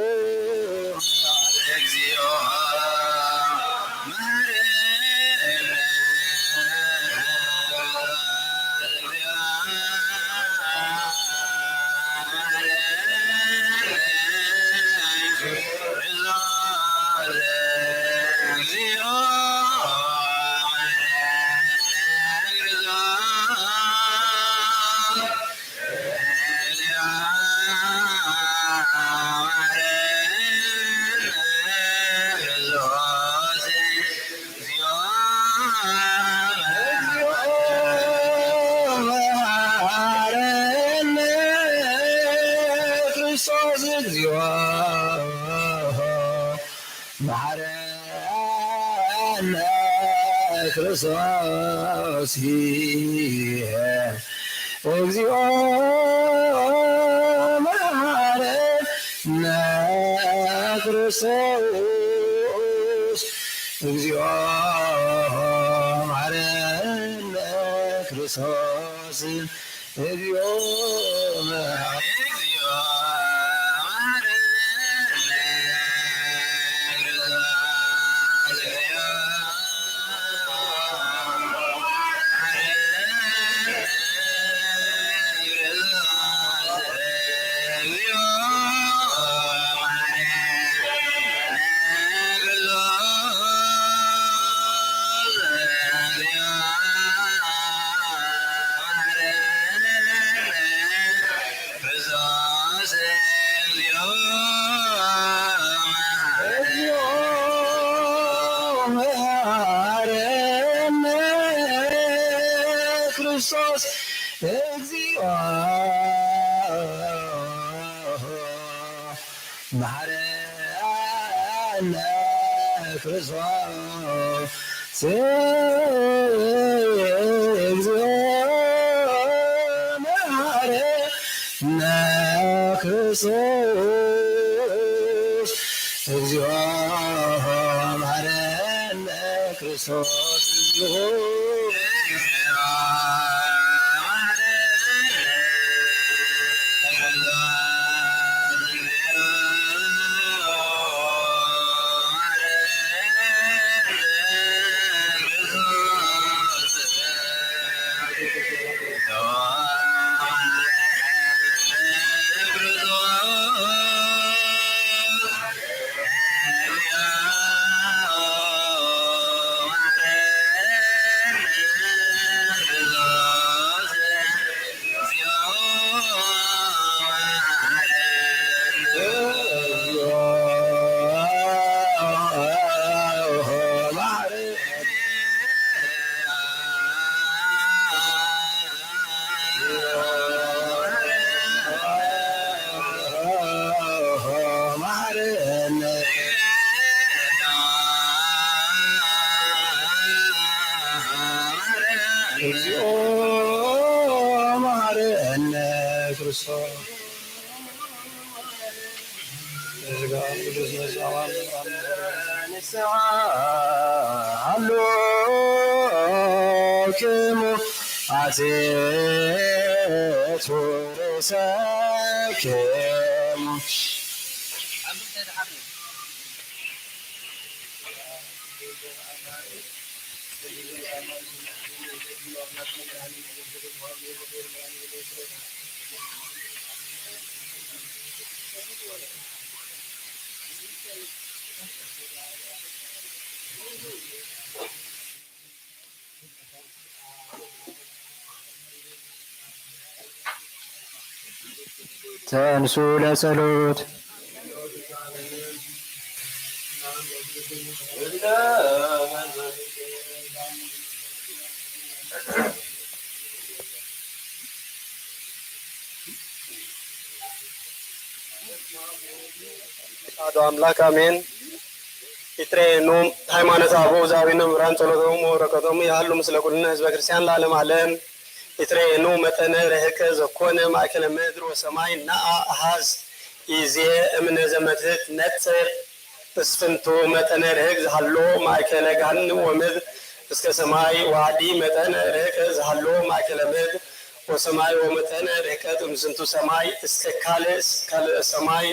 ክርስቶስ እግዚኦ መሐረነ ክርስቶስ እግዚኦ መሐረነ ክርስቶስ እግዚኦ ክርስቶስ እግዚኦ መሐረነ ክርስቶስ እግዚኦ መሐረነ ክርስቶስ እግዚኦ መሐረነ ክርስቶስ እግዚኦ መሐረነ ክርስቶስ ንስሐ ሃሎክሙ አዜቱ ርእሰክሙ ተንሱ ለጸሎት አዶ አምላክ አሜን። ይትሬኑ ሃይማኖት አበው ዛዊነ ምራን ጸሎቶም ወረከቶም ያሉ ምስለ ኩልነ ህዝበ ክርስቲያን ለዓለም ዓለም ይትሬኑ መጠነ ረህቀ ዘኮነ ማእከለ ምድር ወሰማይ ናአ አሃዝ ይዜ እምነ ዘመትት ነጽር እስፍንቱ መጠነ ረህቅ ዝሃሎ ማእከለ ገሃነም ወምድር እስከ ሰማይ ዋዲ መጠነ ረህቀ ዝሃሎ ማእከለ ምድር ወሰማይ ወመጠነ ረህቀት እምስንቱ ሰማይ እስከ ካልእ ሰማይ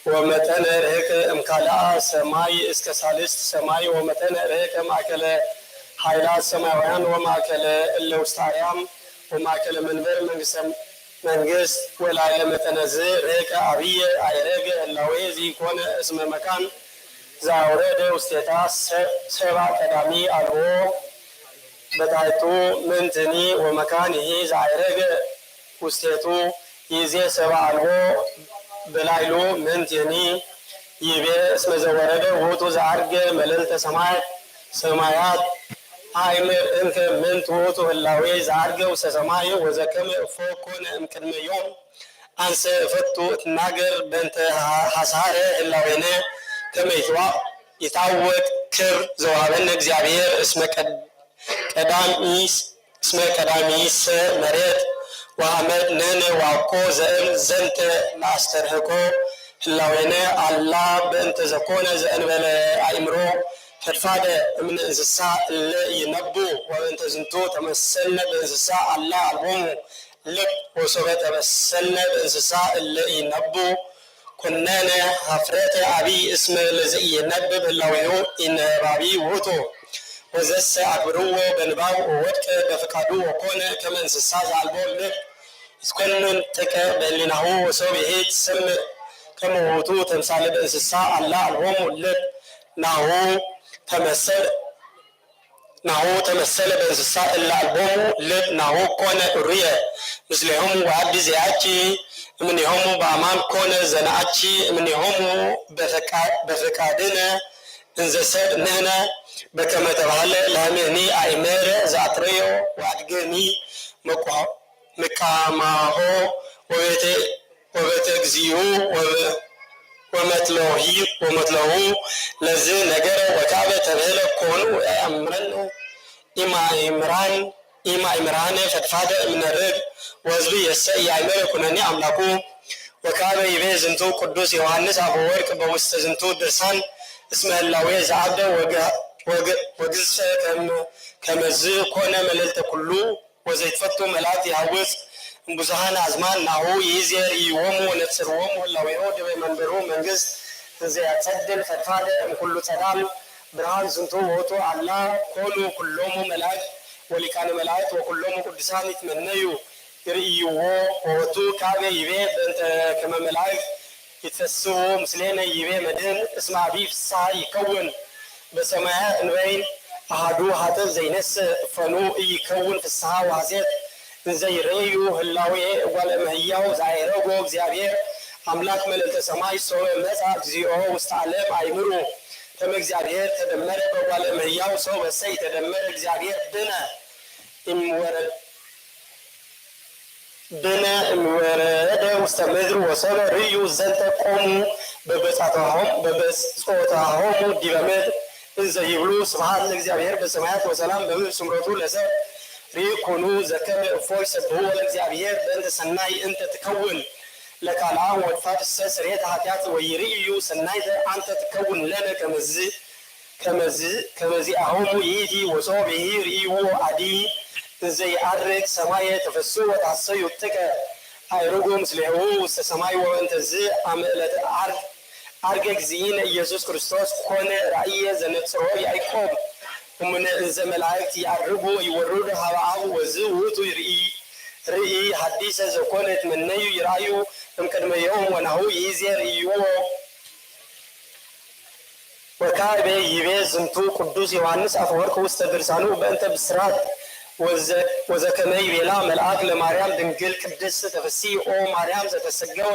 ወመጠነ ረህቀ እምካልአ ሰማይ እስከ ሳልስት ሰማይ ወመጠነ ረህቀ ማእከለ ኃይላት ሰማያውያን ወማእከለ እለ ውስተ አርያም ወማእከለ መንበር መንግስት ወላዕለ መጠነ ዝ ረህቀ አብየ አይረገ እላዌ ዚኮነ እስመ መካን ዘአውረደ ውስቴታ ሰብአ ቀዳሚ አልቦ በታሕቱ ምንትኒ ወመካን ይሄ ዘአይረገ ውስቴቱ ይዜ ሰብአልቦ በላይሎ ምንትኒ ይቤ እስመ ዘወረደ ውእቱ ዘዐርገ መልዕልተ ሰማያት አእምር እንከ ምንት ውእቱ ህላዌ ዘዐርገ ውስተ ሰማይ ወዘከመ እፎ ኮነ እምቅድመ ዮም አንሰ እፈቱ እትናገር በእንተ ሐሳረ ህላዌነ ከመ ይታወቅ ክብር ዘወሀበነ እግዚአብሔር እስመ ቀዳሚስ መሬት ወአመድ ነነ ዋቆ ዘእም ዘንተ ለአስተርህቆ ህላዌነ አላ በእንተ ዘኮነ ዘእንበለ አእምሮ ፈድፋደ እምነ እንስሳ እለ ይነቡ ወበእንተ ዝንቱ ተመሰልነ በእንስሳ አላ አልቦሙ ልብ ወሶበ ተመሰልነ በእንስሳ እለ ይነቡ ኩነነ ሀፍረተ አቢይ እስመ ለዘኢይነብብ ህላዌሁ ኢነባቢ ውእቱ ወዘሰ አክብርዎ በንባብ ወወድቀ በፈቃዱ ወኮነ ከመ እንስሳ ዘአልቦ ልብ ይትኮነን ጥቀ በህሊናሁ ወሰብ ይሄት ሰምዕ ከመ ውእቱ ተምሳሌ በእንስሳ አላ አልቦሙ ልብ ናሁ ተመሰለ በእንስሳ እለ አልቦሙ ልብ ናሁ ኮነ ዑርየ ምስሌሆሙ ወአዲ ዘያቺ እምኔሆሙ በአማን ኮነ ዘነአቺ እምኔሆሙ በፈቃድነ እንዘሰብ ንሕነ በከመ ተባህለ ለህምህኒ አእመረ ዘአጥረዮ ወአድገኒ ምቃማሆ ወቤተ እግዚኡ ወመትለሁ ለዝ ነገረ ወካበ ተብህለ ኮኑ ያምረን ኢማእምራነ ፈድፋደ እምነርግ ወህዝቢ የሰ ያእመረ ኩነኔ አምላኩ ወካበ ይቤ ዝንቱ ቅዱስ ዮሐንስ አፈወርቅ በውስተ ዝንቱ ድርሳን እስመ ህላዌ ዘአብደ ወግዝፈ ከመዝ ኮነ መልዕልተ ኩሉ ወዘይትፈቱ መላእክት ይሃውፅ እምብዙኃን አዝማን ናሁ ይእዜር ይዎሙ ወነጽርዎሙ ህላዌሁ ድበ መንበሩ መንግስት እንዘያጸድል ፈድፋደ እምኩሉ ጸዳል ብርሃን ዝንቱ ውእቱ አላ ኮኑ ኩሎሙ መላእክት ወሊቃነ መላእክት ወኩሎሙ ቅዱሳን ይትመነዩ ይርእይዎ ወወቱ ካበ ይቤ በእንተ ከመ መላእክት ይትፈስሑ ምስሌነ ይቤ መድህን እስመ አቢይ ፍስሐ ይከውን በሰማያ እንበይን አሐዱ ሀጥእ ዘይነስእ እፈኑ ኢይከውን ፍስሐ ወሐሴት እንዘ ይርእዩ ህላዌ እጓለ እመሕያው ዘአይረጎ እግዚአብሔር አምላክ መልዕልተ ሰማይ ሶበ መጽአ እግዚኦ ውስተ ዓለም አእምሩ ከመ እግዚአብሔር ተደመረ በእጓለ እመሕያው ሰው በሰይ ተደመረ እግዚአብሔር ብነ እምወረደ ውስተ ምድር ወሰበ ርእዩ ዘንተ ቆሙ በበጾታሆሙ ዲበ ምድር እንዘ ይብሉ ስብሐት ለእግዚአብሔር በሰማያት ወሰላም በምድር ስምረቱ ለሰብእ ሪኩኑ ዘከመ እፎይ ሰብሕዎ ለእግዚአብሔር በእንተ ሰናይ እንተ ትከውን ለካልአን ወድፋት እሰ ስርየተ ኃጢአት ወይርእዩ ሰናይተ አንተ ትከውን ለነ ከመዚአሆሙ ይእቲ ወሶብሒ ርእይዎ አዲ እንዘ ይዐርግ ሰማየ ተፈስሑ ወተሐሰዩ ጥቀ አዕርጎ ምስሌሁ ውስተ ሰማይ ወበእንተዝ አመ ዕለተ ዐርገ እግዚእነ ኢየሱስ ክርስቶስ ኮነ ራእየ ዘነጽሮ ያዕቆብ እሙነ እንዘ መላእክት ይዐርጉ ይወርዱ ሀበ አብ ወዝ ውእቱ ርኢ ሐዲሰ ዘኮነ ይትመነዩ ይርአዩ እምቅድመ ዮም ወናሁ ይእዜር ርእይዎ ወካዕበ ይቤ ዝንቱ ቅዱስ ዮሐንስ አፈወርቅ ውስተ ድርሳኑ በእንተ ብስራት ወዘከመ ይቤላ መልአክ ለማርያም ድንግል ቅድስት ተፈሥሒ ኦ ማርያም ዘተሰገወ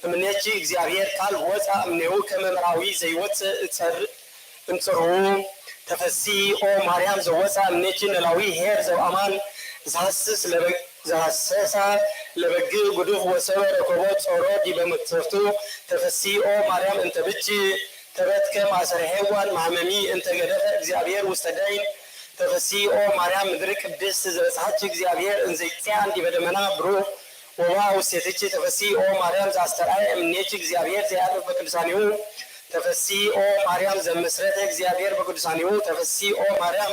እምኔኪ እግዚአብሔር ቃል ወፃ እምኔሁ ከመ ምድራዊ ዘይወፅእ እምጽርዑ ተፈሥሒ ኦ ማርያም ዘወፃ እምኔኪ ኖላዊ ኄር ዘበአማን ዘሐሰሳ ለበግዕ ጉዱፍ ወሰበ ረከቦ ጾሮ ዲበ መቅሰፍቱ ተፈሥሒ ኦ ማርያም እንተ ብቺ ተበትከ ማእሰረ ሔዋን ማህመሚ እንተ ገደፈ እግዚአብሔር ውስተ ዳይን ተፈሥሒ ኦ ማርያም ምድር ቅድስት ዘበጽሐኪ እግዚአብሔር እንዘ ይጽአን ዲበ ደመና ብሩህ ወውሃ ውስቴትኪ ተፈሥሒ ኦ ማርያም ዘአስተርአየ እምኔኪ እግዚአብሔር ዘያዕርግ በቅዱሳኒሁ ተፈሥሒ ኦ ማርያም ዘመስረተ እግዚአብሔር በቅዱሳኒሁ ተፈሥሒ ኦ ማርያም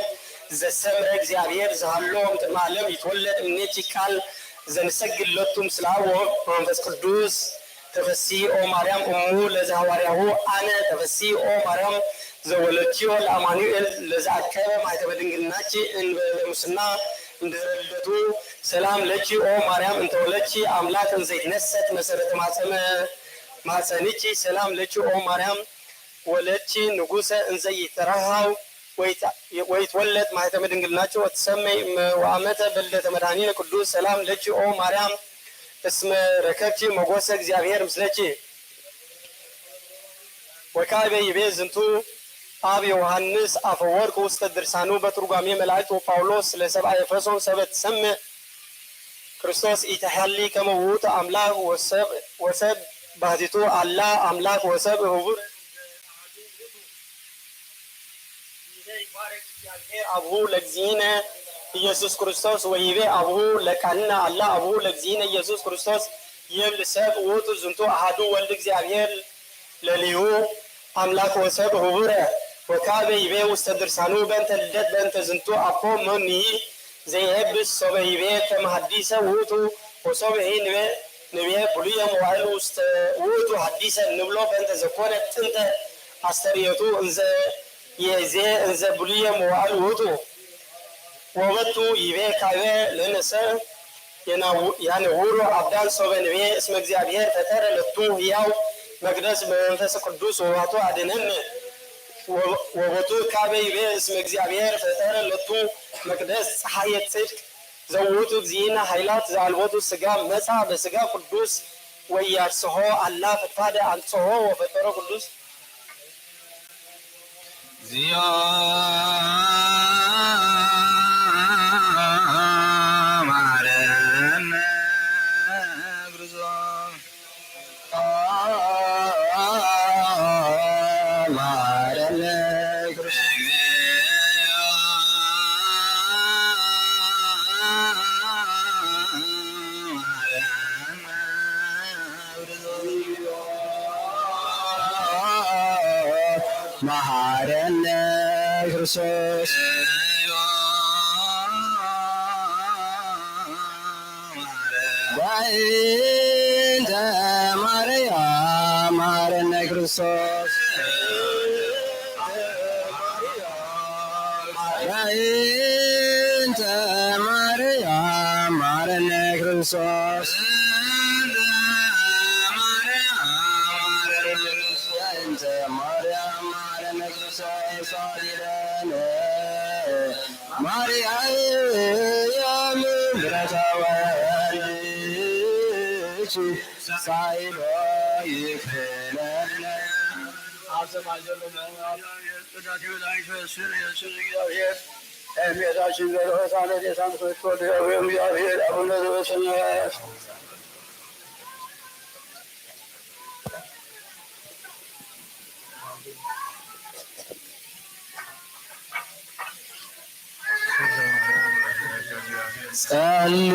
ዘሰምረ እግዚአብሔር ዘሃሎ እምቅድመ ዓለም ይትወለድ እምኔኪ ቃል ዘንሰግድ ሎቱ ምስለ አብ ወመንፈስ ቅዱስ ተፈሥሒ ኦ ማርያም እሙ ለዘሐዋርያሁ አነ ተፈሥሒ ኦ ማርያም ዘወለድኪዮ ለአማኑኤል ለዘአከበ ማኅተመ ድንግልናኪ እንበለ ሙስና እንድኅረ ልደቱ ሰላም ለኪ ኦ ማርያም እንተ ወለድኪ አምላክ እንዘ ይትነሣእ መሠረተ ማኅፀንኪ ሰላም ለኪ ኦ ማርያም ወለድኪ ንጉሠ እንዘ ይትረኃው ወይትወለድ ማኅተመ ድንግልናኪ ወትሰመይ ወአመተ በልደተ መድኃኒነ ቅዱስ ሰላም ለኪ ኦ ማርያም اسم ركبتي مغوسة እግዚአብሔር ምስለቺ وكايبي يبي زنتو አብ ዮሐንስ አፈወርቅ ውስጥ ድርሳኑ በትርጓሜ መላእክት ወጳውሎስ ለሰብአ ኤፌሶን ሰበት ሰም ክርስቶስ ኢተሐሊ ከመውት አምላክ ወሰብ ባህቲቱ አላ አምላክ ወሰብ ህቡር አብሁ ለግዚነ ኢየሱስ ክርስቶስ ወይቤ አብሁ ለካልና አላ አብሁ ለግዚነ ኢየሱስ ክርስቶስ ይብል ሰብ ውእቱ ዝንቱ አሐዱ ወልድ እግዚአብሔር ለሊሁ አምላክ ወሰብ ህቡረ ወካበ ይቤ ውስተ ድርሳኑ በእንተ ልደት በእንተ ዝንቱ አኮ መኒ ዘይሄብስ ሶበ ይቤ ከመሐዲሰ ውእቱ ወሶበ ንቤ ብሉየ መዋዕል ውስተ ውእቱ ሐዲሰ ንብሎ በእንተ ዘኮነ ጥንተ አስተርእየቱ እንዘ የዜ እንዘ ብሉየ መዋዕል ውእቱ ወበቱ ይቤ ካበ ለነሰ ያነውሩ አብዳን ሶበ ንቤ እስመ እግዚአብሔር ፈጠረ ለቱ ሕያው መቅደስ በመንፈስ ቅዱስ ወባቱ አድነን ወበቱ ካበ ይቤ እስመ እግዚአብሔር ፈጠረ ለቱ መቅደስ ፀሐየ ጽድቅ ዘውቱ እግዚእነ ኃይላት ዘአልቦቱ ሥጋ መጻ በሥጋ ቅዱስ ወያርስሖ አላ ፈድፋደ አንጽሖ ወፈጠሮ ቅዱስ ዚያ ማረነ ግርዞ ማረነ መሐረነ ክርስቶስ በእንተ ማርያም መሐረነ ክርስቶስ በእንተ ማርያም መሐረነ ክርስቶስ ማርያም ብረታወልች ሳይሎ ይክለለ እመቤታችን ዘበሳነት የሳንሶች ወደወም እግዚአብሔር አቡነ ዘበሰማያት ጸልዩ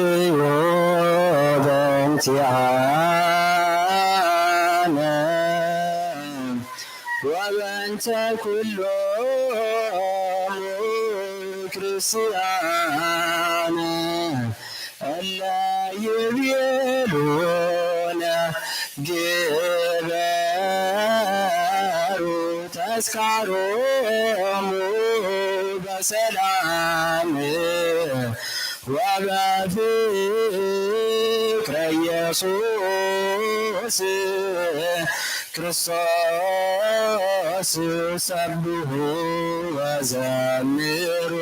በእንቲአነ ወበእንተ ኩሎሙ ክርስቲያነ እለ ይቤሉነ ግበሩ ተስካሮሙ በሰላም ወበፍቅረ ኢየሱስ ክርስቶስ ሰብሑ ወዘምሩ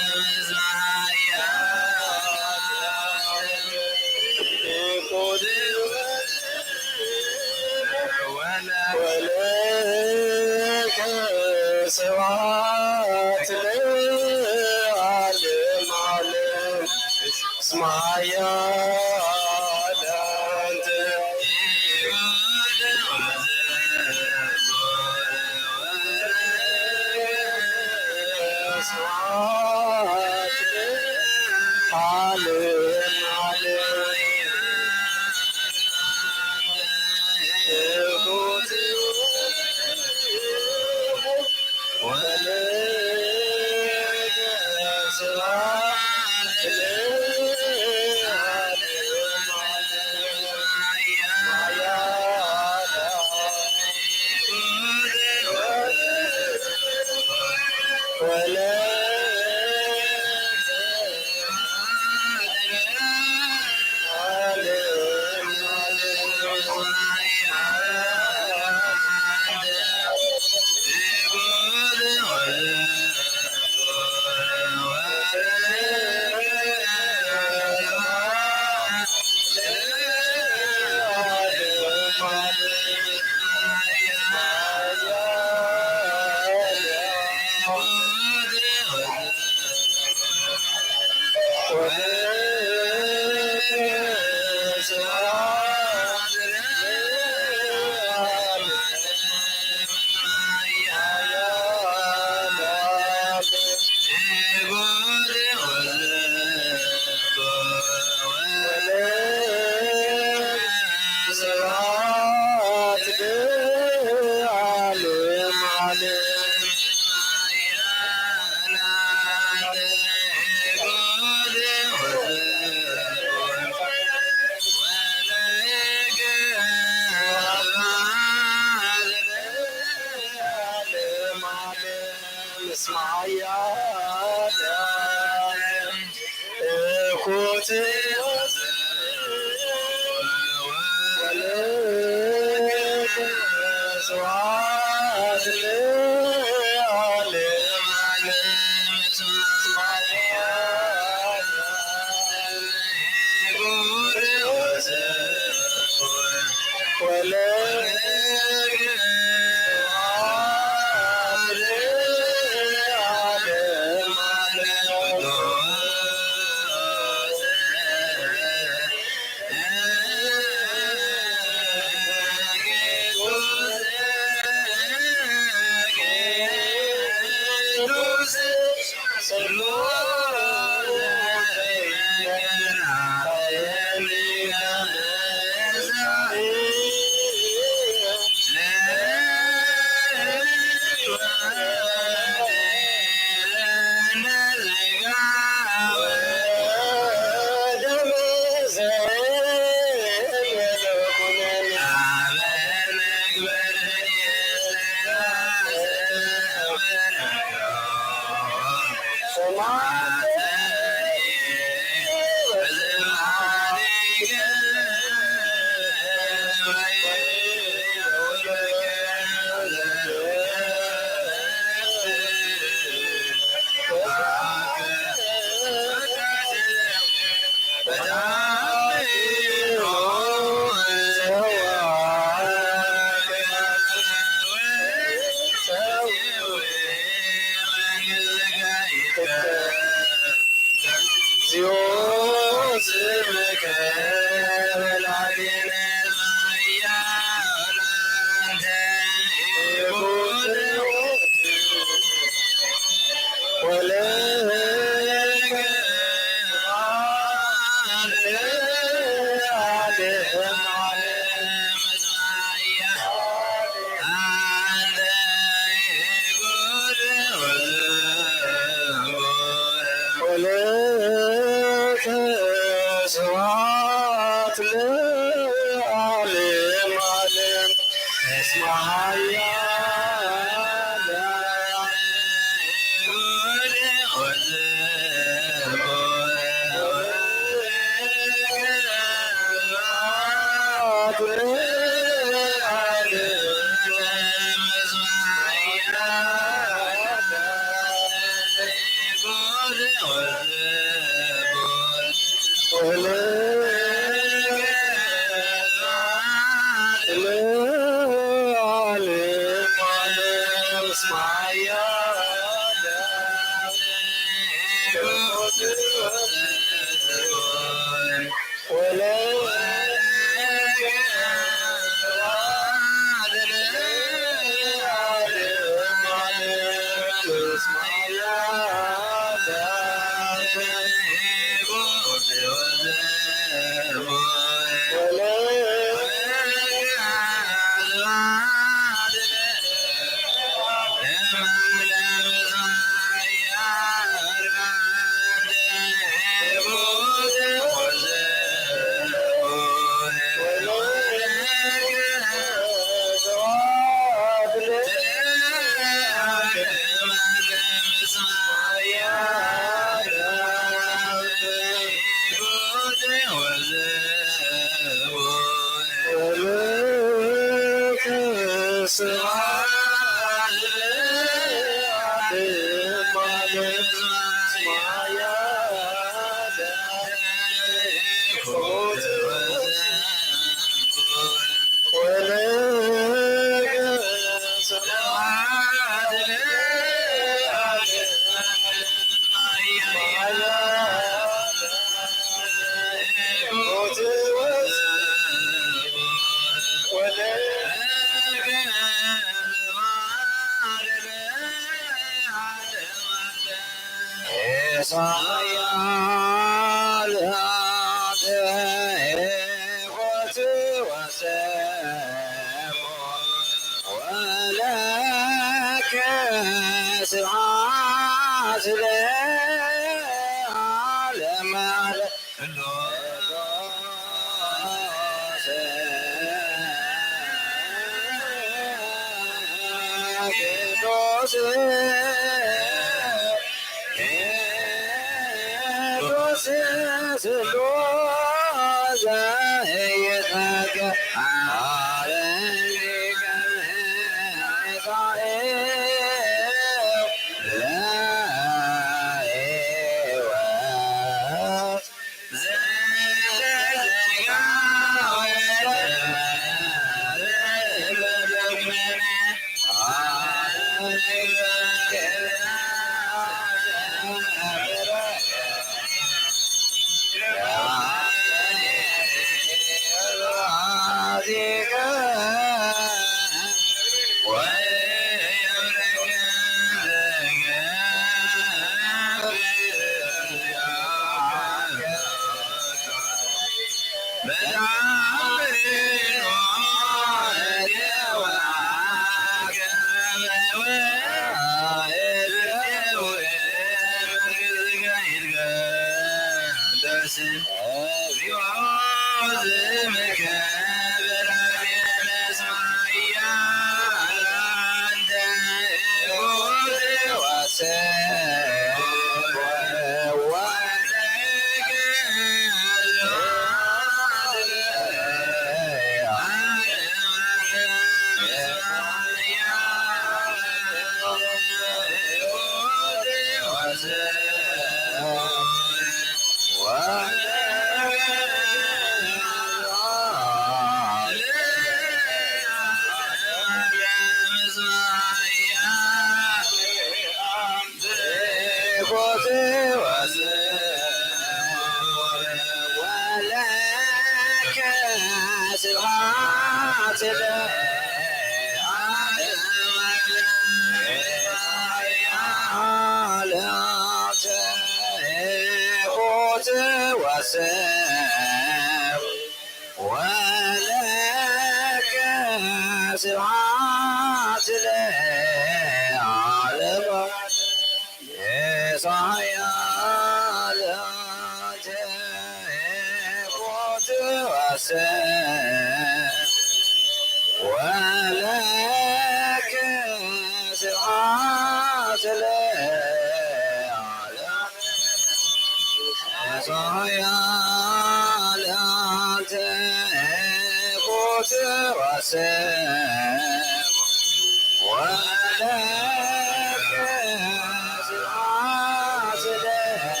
ولك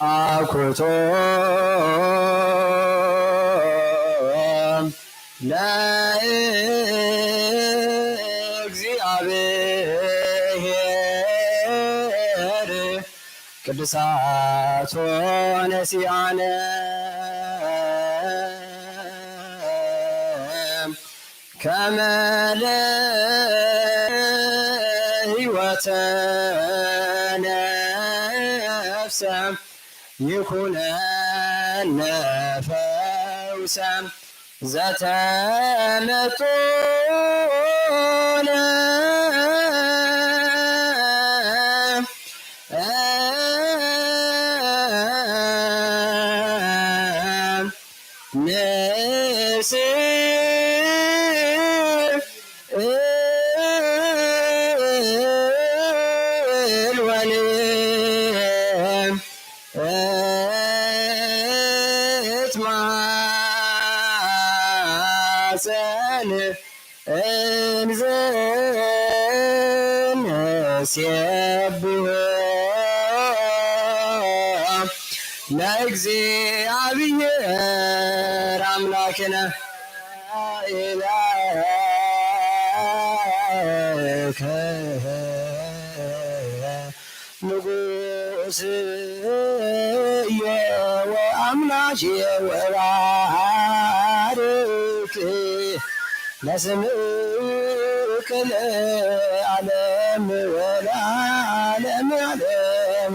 አኩቶ ለእግዚአብሔር ቅዱሳት ነሲአነ ከመ ለሕይወተ ነፍሰ ይኩነነ ፈውሰ ዘተመጦነ ለእግዚአብሔር አምላክነ ኢላከ ንጉሥየ ወአምላክየ ወባርክ ለስምከ ለዓለም ወለዓለመ ዓለም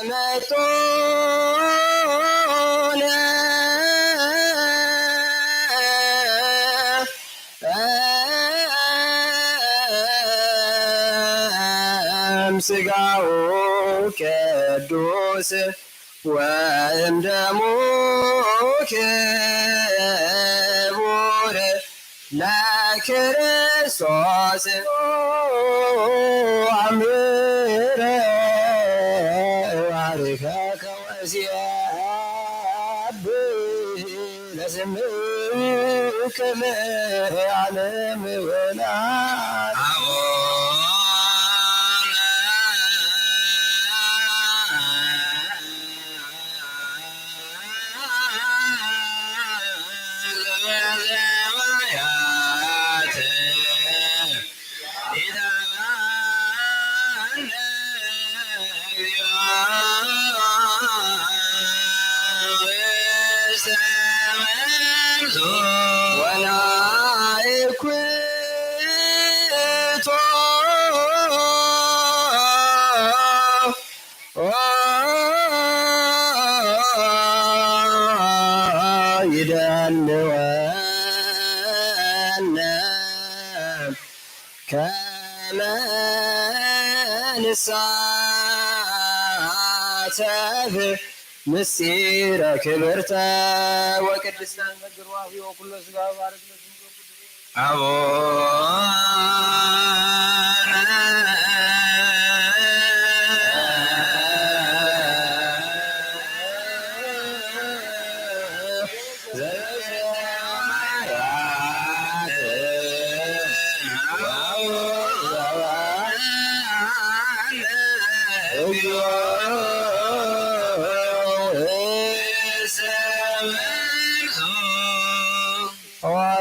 መቶ ስጋው ቅዱስ ወእምደሙ ክቡር ለክርስቶስ አምረ ባርከከ ወሲአብ ለስምከ ለዓለም ወለዓለም ይደልወነ ከመ ንሳተፍ ምስጢረ ክብርተ ወቅድስተ ነግሯዊ ወኩሎ ስጋ ባረክ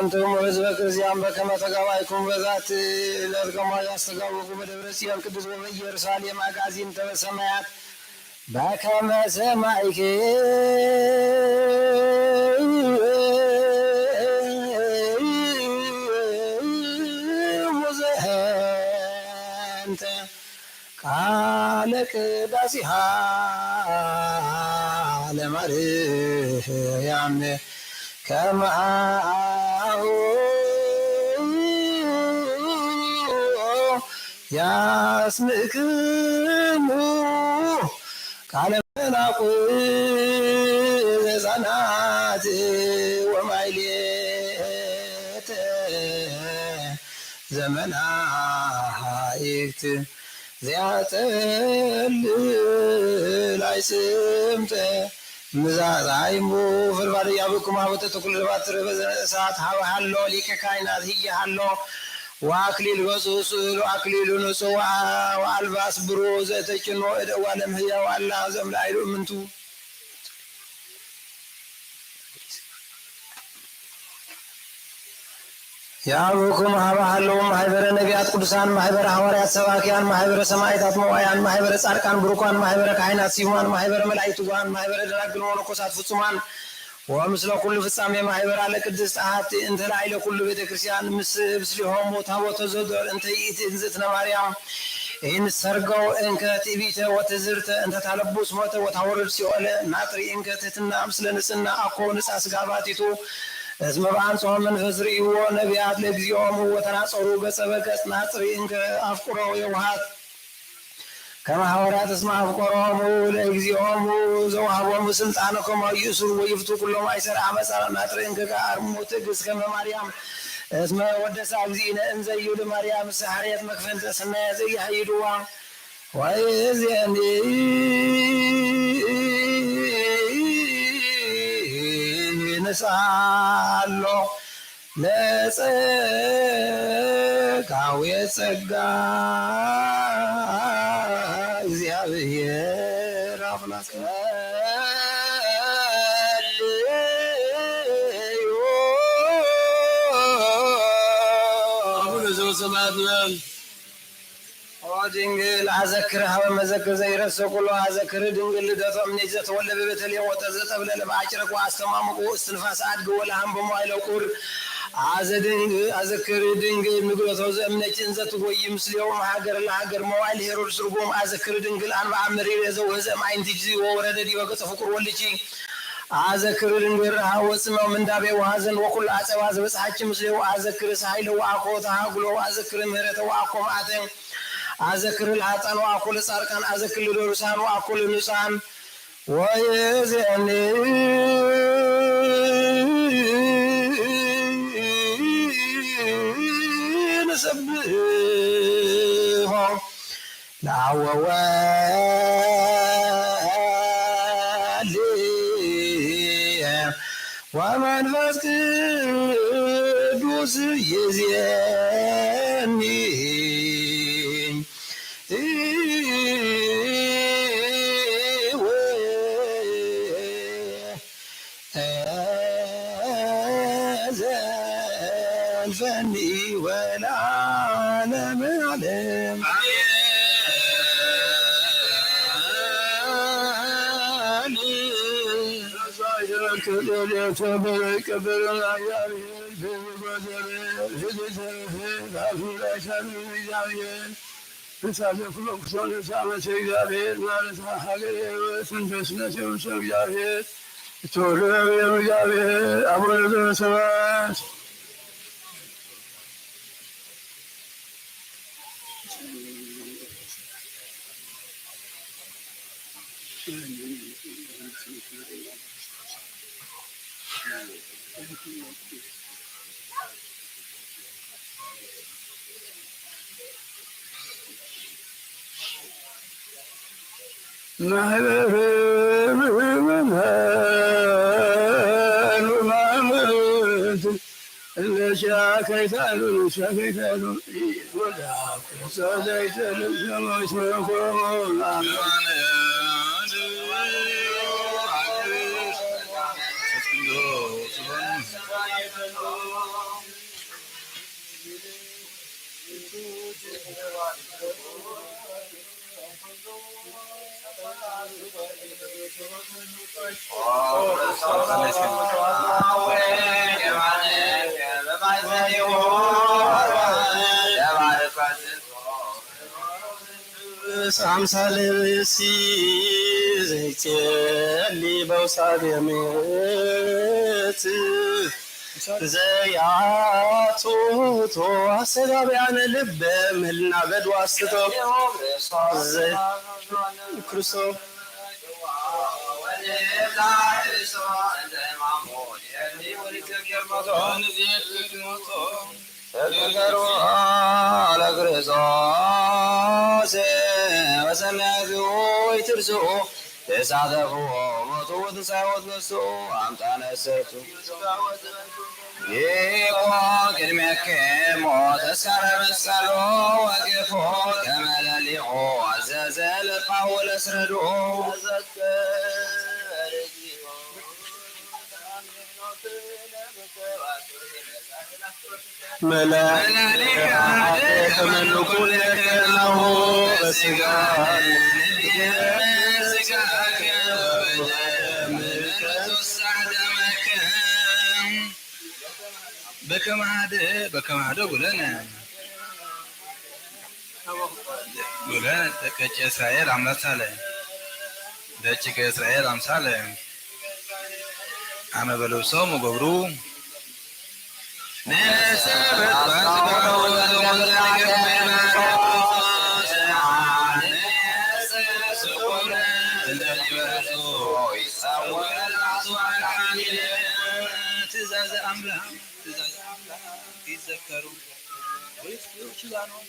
አንቱም ሕዝበ ክርስቲያን በከመ ተጋባይኩም በዛት ዕለት ከመ ያስተጋብኡ በደብረ ጽዮን ቅዱስ በኢየሩሳሌም አጋዚንተ በሰማያት በከመ ሰማዕከ ሙዘንተ ቃለ ቅዳሴሃ ለማርያም ከማሁ ያስምክሙ ቃለ መላኩ ዘዛናት ወማይሌተ ዘመናይክት ዚያጠልል አይጽምተ ምዛዛይሙ ፍርባድ ያብኩማ ወተተኩል ባትረ በሰዓት ሀሎ ሊቀ ካህናት ህያሃሎ ወአክሊል በጽሑል አክሊሉ ንጹሕ ወአልባስ ብሮ ዘተጭኖ እደዋ ለምህያው አላ ዘምላይሉ ምንቱ ያብኩማ ሀሎ ማህበረ ነቢያት ቅዱሳን ማህበረ ሐዋርያት ሰባኪያን ማህበረ ሰማዕታት መዋያን ማህበረ ጻድቃን ብሩካን ማህበረ ካህናት ሲሆን ማህበረ መላእክት ዋን ማህበረ ደናግል ወመነኮሳት ፍጹማን ወምስለ ኩሉ ፍጻሜ ማህበረ አለ ቅድስት አሐቲ እንተ ላዕለ ኩሉ ቤተ ክርስቲያን ምስሊሆሙ ታቦተ ዘዶር እንተ ይእቲ እግዝእትነ ማርያም ይህን ሰርገው እንከ ትዕቢተ ወትዝርተ እንተ ታለቡስ ሞተ ወታወርድ ሲኦለ ናጥሪ እንከ ትሕትና ምስለ ንጽሕና አኮ ንጻ ስጋ ባቲቱ እስመ በአንጽሖ መንፈስ ርእይዎ ነቢያት ለግዚኦሙ ወተናጸሩ ገጸ በገጽ ናጽሪ እንከ አፍቁረው የውሃት ከመ ሐዋርያት እስመ አፍቆሮሙ ለግዚኦሙ ዘወሃቦሙ ስልጣነ ከመ ይእስሩ ወይፍቱ ኩሎ ማእሰረ አመፃ ናጥሪ እንከ ከአርሙ ትዕግሥት ከመ ማርያም እስመ ወደሳ እግዚእነ እንዘ ይሁድ ማርያም ሰሐርየት መክፈንተ ሰናየ ዘያህይድዋ ወይእዜኒ ንስአሎ ለጸጋው የጸጋ እግዚአብሔር አምላክ አቡነ ዘበሰማያት ድንግል አዘክር ሀበ መዘክር ዘይረሰ ኩሎ አዘክር ድንግል ልደቶ እምኔት ዘተወለደ በቤተልሔም ወተዘጠብለ ለማዕጭረቁ አስተማምቁ እስትንፋስ አድግ ወለሃም በመዋዕለ ቁር አዘክር ድንግል ንግረቶ ዘእምነች እንዘትጎይ ምስሌው ሀገር ለሀገር መዋዕል ሄሮድስ ርጎም አዘክር ድንግል አንባ መሪር የዘውህዘ ማይንትጅ ወወረደ ዲበ ገጸ ፍቁር ወልቺ አዘክር ድንግል ረሃ ወፅመው ምንዳቤ ወሐዘን ወኩሉ አጸባ ዘበጽሐች ምስሌው አዘክር ሳይለ ወአኮ ተሃጉሎ አዘክር ምህረተ ወአኮ ማዕተ أذكر العطان وأكل الصاركان أذكر الدرسان وأكل النسان ويزني نسبهم لعوالي ومن فسكدوس يزيني الفني والعالم علم أمثال السيزيت اللي بوصاد يميت زياتو تو أسدا بيان لب ملنا بدو أسدو زي كرسو تذكروا على كريسوس وسمعوا يترسوا تسعدفوا موتوا وتسعود نسوا أمتان السرتوا يقوا كلمة كيمو تسكر مسكروا وقفوا كمال الليقوا عزازل القول اسردوا ملائكة تملك لك له بسجاد بكم عاد قولنا دكتش إسرائيل عمل سالم دكتش إسرائيل عم سالم عم بلوسهم وجبرو تزاز أملا يتذكروا ويفكروا شو زانوا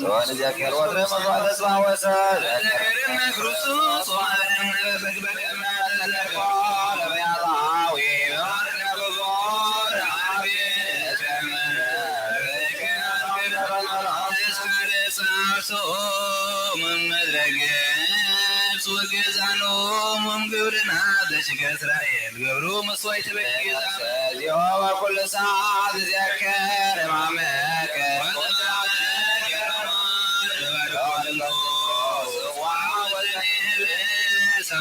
سواء ذكر وتر مصعد اسمع وسال ذكرنا كرسوس وعلمنا بكبك ما تذكر بيضاوي بارنا بغور عبيد كمنا اسكر سارسو من مدرقس وقزانو من قبرنا دشك إسرائيل قبرو مصويت بكيزان يوم كل ساعة ذكر إمامك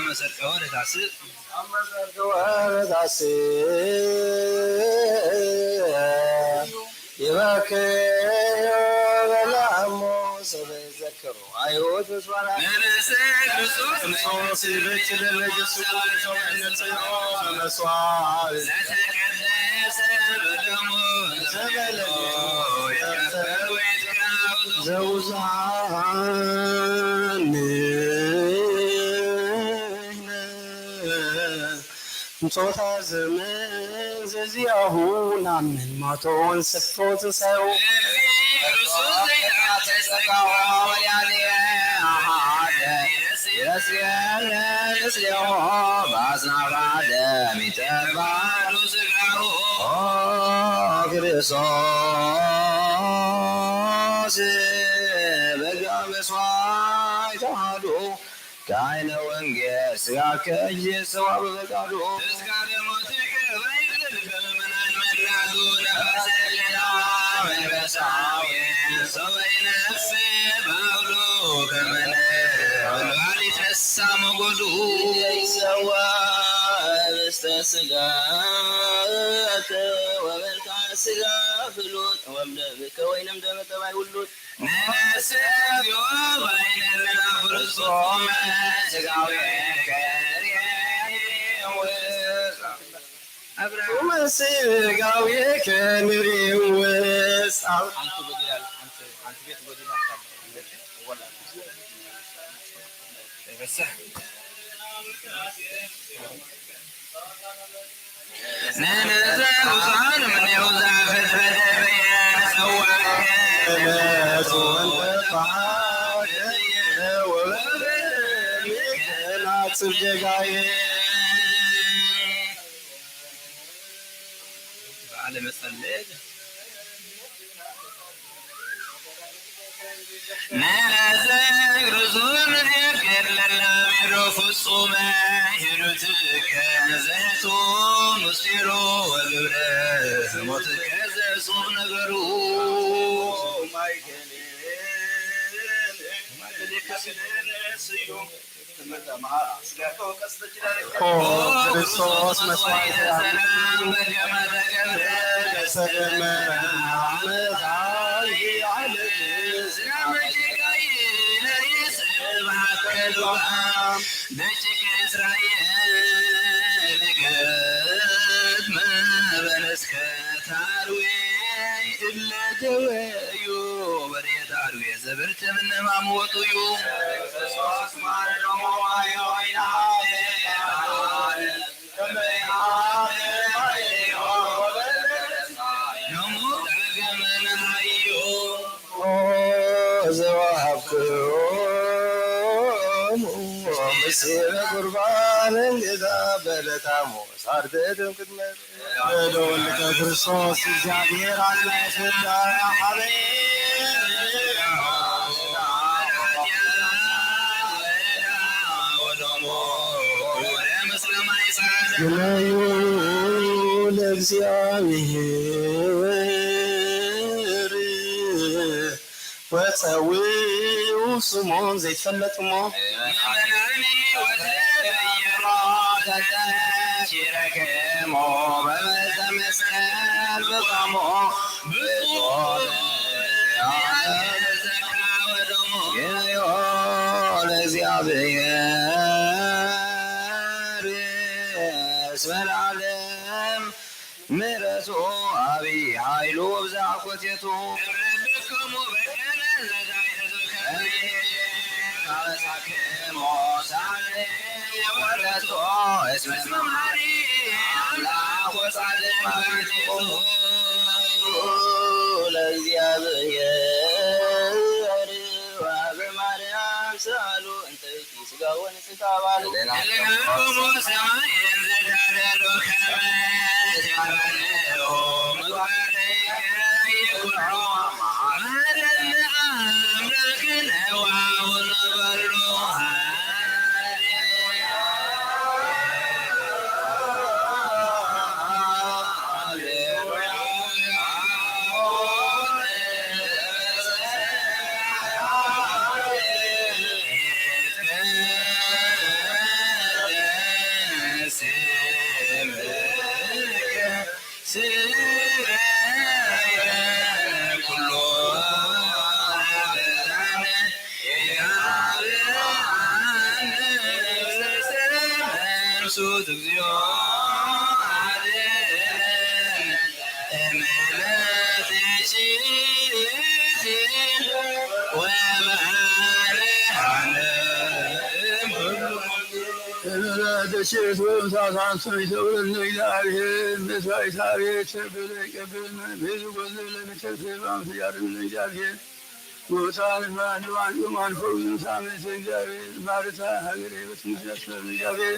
መሰርቀ ወደ ታስብ ጾታ ዘመን ዘዚያሁ ናምን ማቶን ሰጥቶት ሰው ክርስቶስ በጋ መስዋዕት ተዋህዶ ከአይነ ወንጌል ስጋ ከእጅ ሰዋ በበቃሉ ስጋ ፍሉጥ ወምደብከ ወይንም ደመ ጠባይ ሁሉት ነሰብ ወይነና ፍርሶም ስጋዊ ከሪያ አብርሃም ስጋዊ ከንሪውስ አንተ በዲላል አንተ ቤት በዲላል ወላ ነነዘውሳን ምን ይውዛ ፈተበ ሰዋከ ጽርጀጋዬ ባለመጸለይ ነዘግር ዙር የገለላ ሚሮ ፍጹመ ሂሩትከ ዘቱ ምስጢሮ ወግብረ ሞትከ ዘጹም ነገሩ ክርስቶስ መስዋዕተ ሰላም በገመደ ገብረ ሰገመ አመታዊ አለ ስራመጅጋይ ለይስብ ማከሉም ደጭቅ እስራኤል ገድመ በለስከ ታርዌ እለደወዩ በሬት አርዌ ዘብርት ምነማም ወጡዩ ክርስቶስ ማረሞ አዮይና مسير قربان إذا بلتامو صار بدم كدمة دول كرسوس الجابير على سدا يا حبيبي وتسوي وصمون زي تفلت مو شرك مو بمسكال بقمو يا لزيابير اسم العالم مرسو أبي حيلو بزعكوتيتو ቅዱሱት እግዚኦ ደሴት ወይም ሳሳንሰን ይተውልን እግዚአብሔር መስዋዕት አቤት ሰብለ ይቀበል ብዙ ጎዝ ለሚተክል ባምስያርን እግዚአብሔር ሞታን ማንዋን ዩማን ፈውዝን ሳምንት እግዚአብሔር ማርታ ሀገር በትንስያስ እግዚአብሔር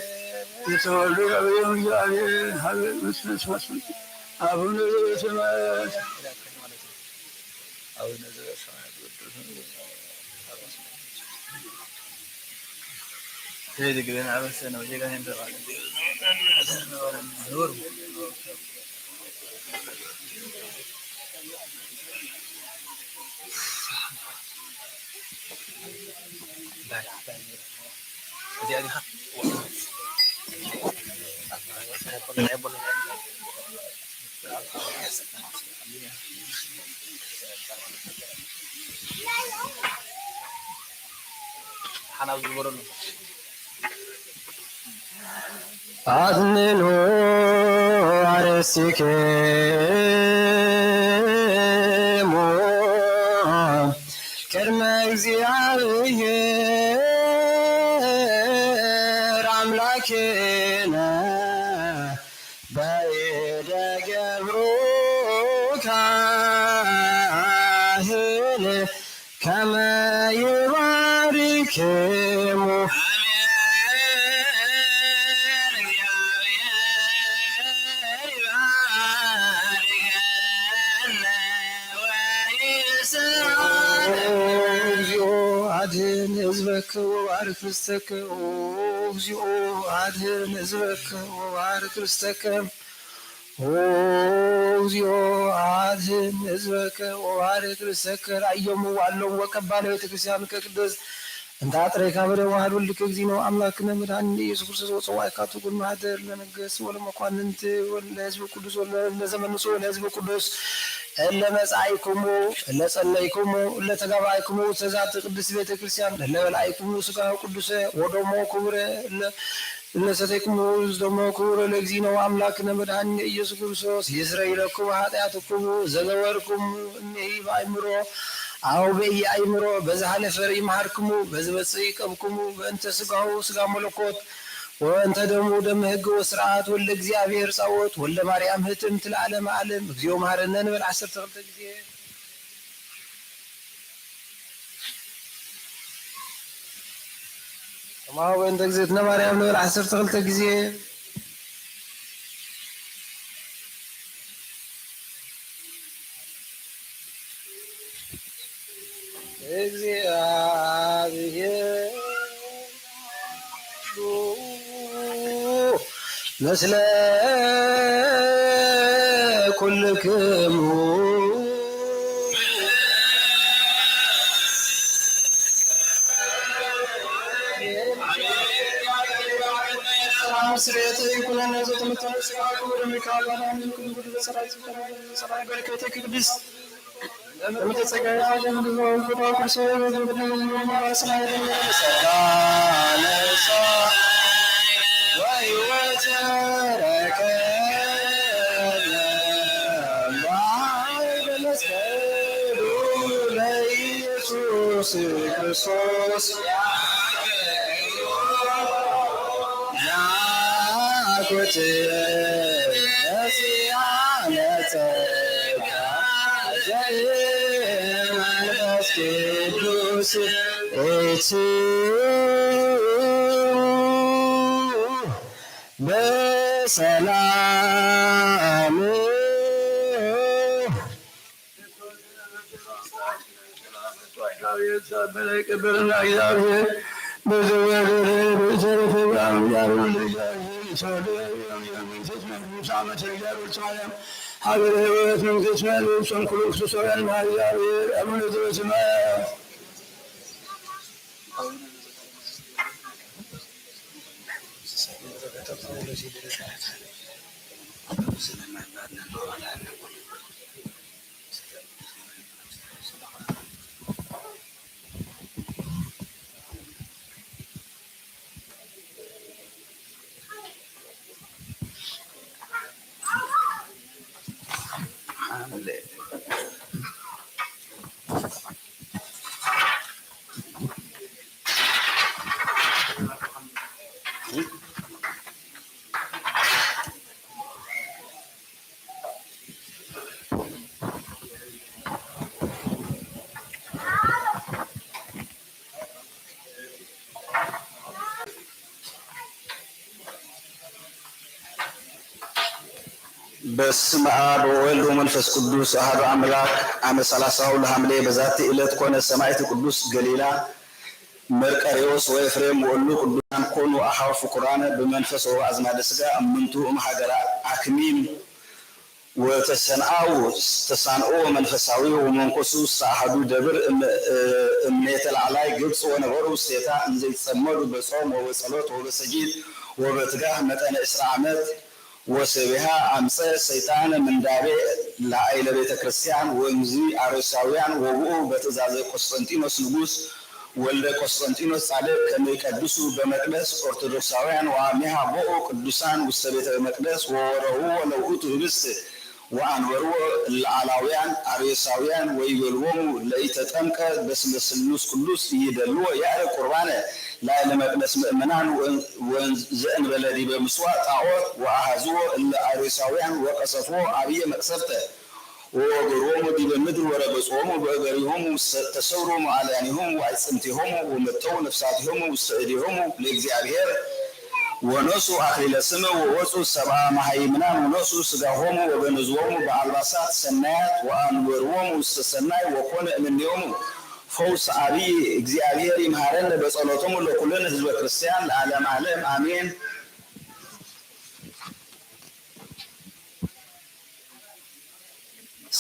የተወልዱ ያበየው እግዚአብሔር ሀገር መስመስማስ አቡነ ዘበሰማያት አቡነ ዘበሰማያት Jadi kalian apa sih? Nanti kan yang terang. Nur. Dah. Jadi ada. Hana berurun. አትንኑ አርሴክሙ ቅድመ እግዚአብሔር አምላክነ በእደ ገብሩ ካህን ከመ ይባርክሙ አድኅን ሕዝበከ ወባርክ ርስተከ እግዚኦ አድኅን ሕዝበከ ወባርክ ርስተከ እግዚኦ አድኅን ሕዝበከ ወባርክ ርስተከ ራእዮሙ ዋሎም ወቀባለ ቤተክርስቲያን ከቅዱስ እንተ አጥረይካ በደዋህድ ወልድከ እግዚእነ አምላክነ መድኃኒነ ኢየሱስ ክርስቶስ ወጽዋዕ ካቱ ኩሉ ማኅደር ለነገሥት ወለመኳንንት ወለሕዝበ ቅዱስ ወለዘመንሱ ወለሕዝበ ቅዱስ እለ መጻእይክሙ እለ ጸለይክሙ እለ ተጋባእክሙ ተዛቲ ቅድስት ቤተ ክርስቲያን እለ በልዐክሙ ሥጋሁ ቅዱሰ ወደሙ ክቡረ እለ ሰተይክሙ ደሞ ክቡረ ለእግዚእነ አምላክነ መድኃኒነ ኢየሱስ ክርስቶስ ይስረይ ለክሙ ኃጢአትክሙ ዘገበርክሙ እምኔሂ በአእምሮ አው በየአእምሮ በዛሃለፈ ይምሃርክሙ በዝበጽሕ ይቀብክሙ በእንተ ሥጋሁ ሥጋ መለኮት ወእንተ ደሙ ደመ ሕግ ወስርዓት ወልደ እግዚአብሔር ጸወት ወልደ ማርያም ህትምት ለዓለመ ዓለም እግዚኦ መሐረነ እንበል 12 ጊዜ ከማሁ በእንተ እግዝእትነ ማርያም እንበል 12 ጊዜ እግዚአብሔር ምስለ ኩልክሙ ስርየት ይኩነነ ዘተመተነ ስርዓቱ ወደሚካል ባላምን ኩሉ በሰራዊት ሰራዊት በረከተ ቅዱስ ለምትጸጋይ ዓለም ብዙ ቁጣ ክርስቶስ በመሰላለ ሰላሳ ወሕይወት ረከበ በመስቀሉ ለኢየሱስ ክርስቶስ ናኩት ሲያነ ጸጋ ዘመንፈስ ቅዱስ በሰላም ቅብርና እግዚአብሔር ሀገረ ሕይወት መንግሥት መልሶ ኩሉ ክርስቶሳውያን እግዚአብሔር አቡነ ዘበሰማያት በስመ አብ ወወልድ ወመንፈስ ቅዱስ አሐዱ አምላክ አመ 30 ለሐምሌ በዛቲ ዕለት ኮነ ሰማዕት ቅዱስ ገሊላ መርቀሬዎስ ወኤፍሬም ወሉ ቅዱሳን ኮኑ አሐው ፍቁራነ በመንፈስ ወአዝማደ ሥጋ እምንቱ እምሀገረ አክሚም ወተሰንአው ተሳንኦ መንፈሳዊ ወመንኮሱ ሳሐዱ ደብር እምኔተ ላዕላይ ግብጽ ወነበሩ ሴታ እንዘ ይጸመዱ በጾም ወበጸሎት ወበሰጊድ ወበትጋህ መጠነ 10 ዓመት وسبها أمسى سيطان من دابع لعائلة بيت كريستيان ومزي عرساويان وبؤو بتزازي قسطنطينوس نغوس ولد قسطنطينوس صادق كما يقدسوا بمقدس أرثوذكساويان وعامها بؤو قدسان وسبيت المقدس ووروه ولوؤوت هبست وأنوروا العلاويان عرساويان ويبلوهم لأيتتمك بسم السلوس قدوس يدلوا يعرف قربانه لا لمقدس مؤمنان وزئن بلدي بمسواء طاعوت وأهزوا العريساويان وقصفوا عبية مقصفته وقروهم دي بمدر وربصوهم وبأغريهم تسوروا معلانهم وعصمتهم ومتوا نفساتهم واستعديهم لإግዚአብሔር ونسوا أخيل السماء ووسوا السبع محيمنان ونسوا سقاهم وبنزوهم بألباسات سنات وأنورهم واستسناي وكون من يوم فوس عبي እግዚአብሔር ይምሃረን በጸሎቱም ለኩልን ህዝበ ክርስቲያን ለዓለም ዓለም አሜን።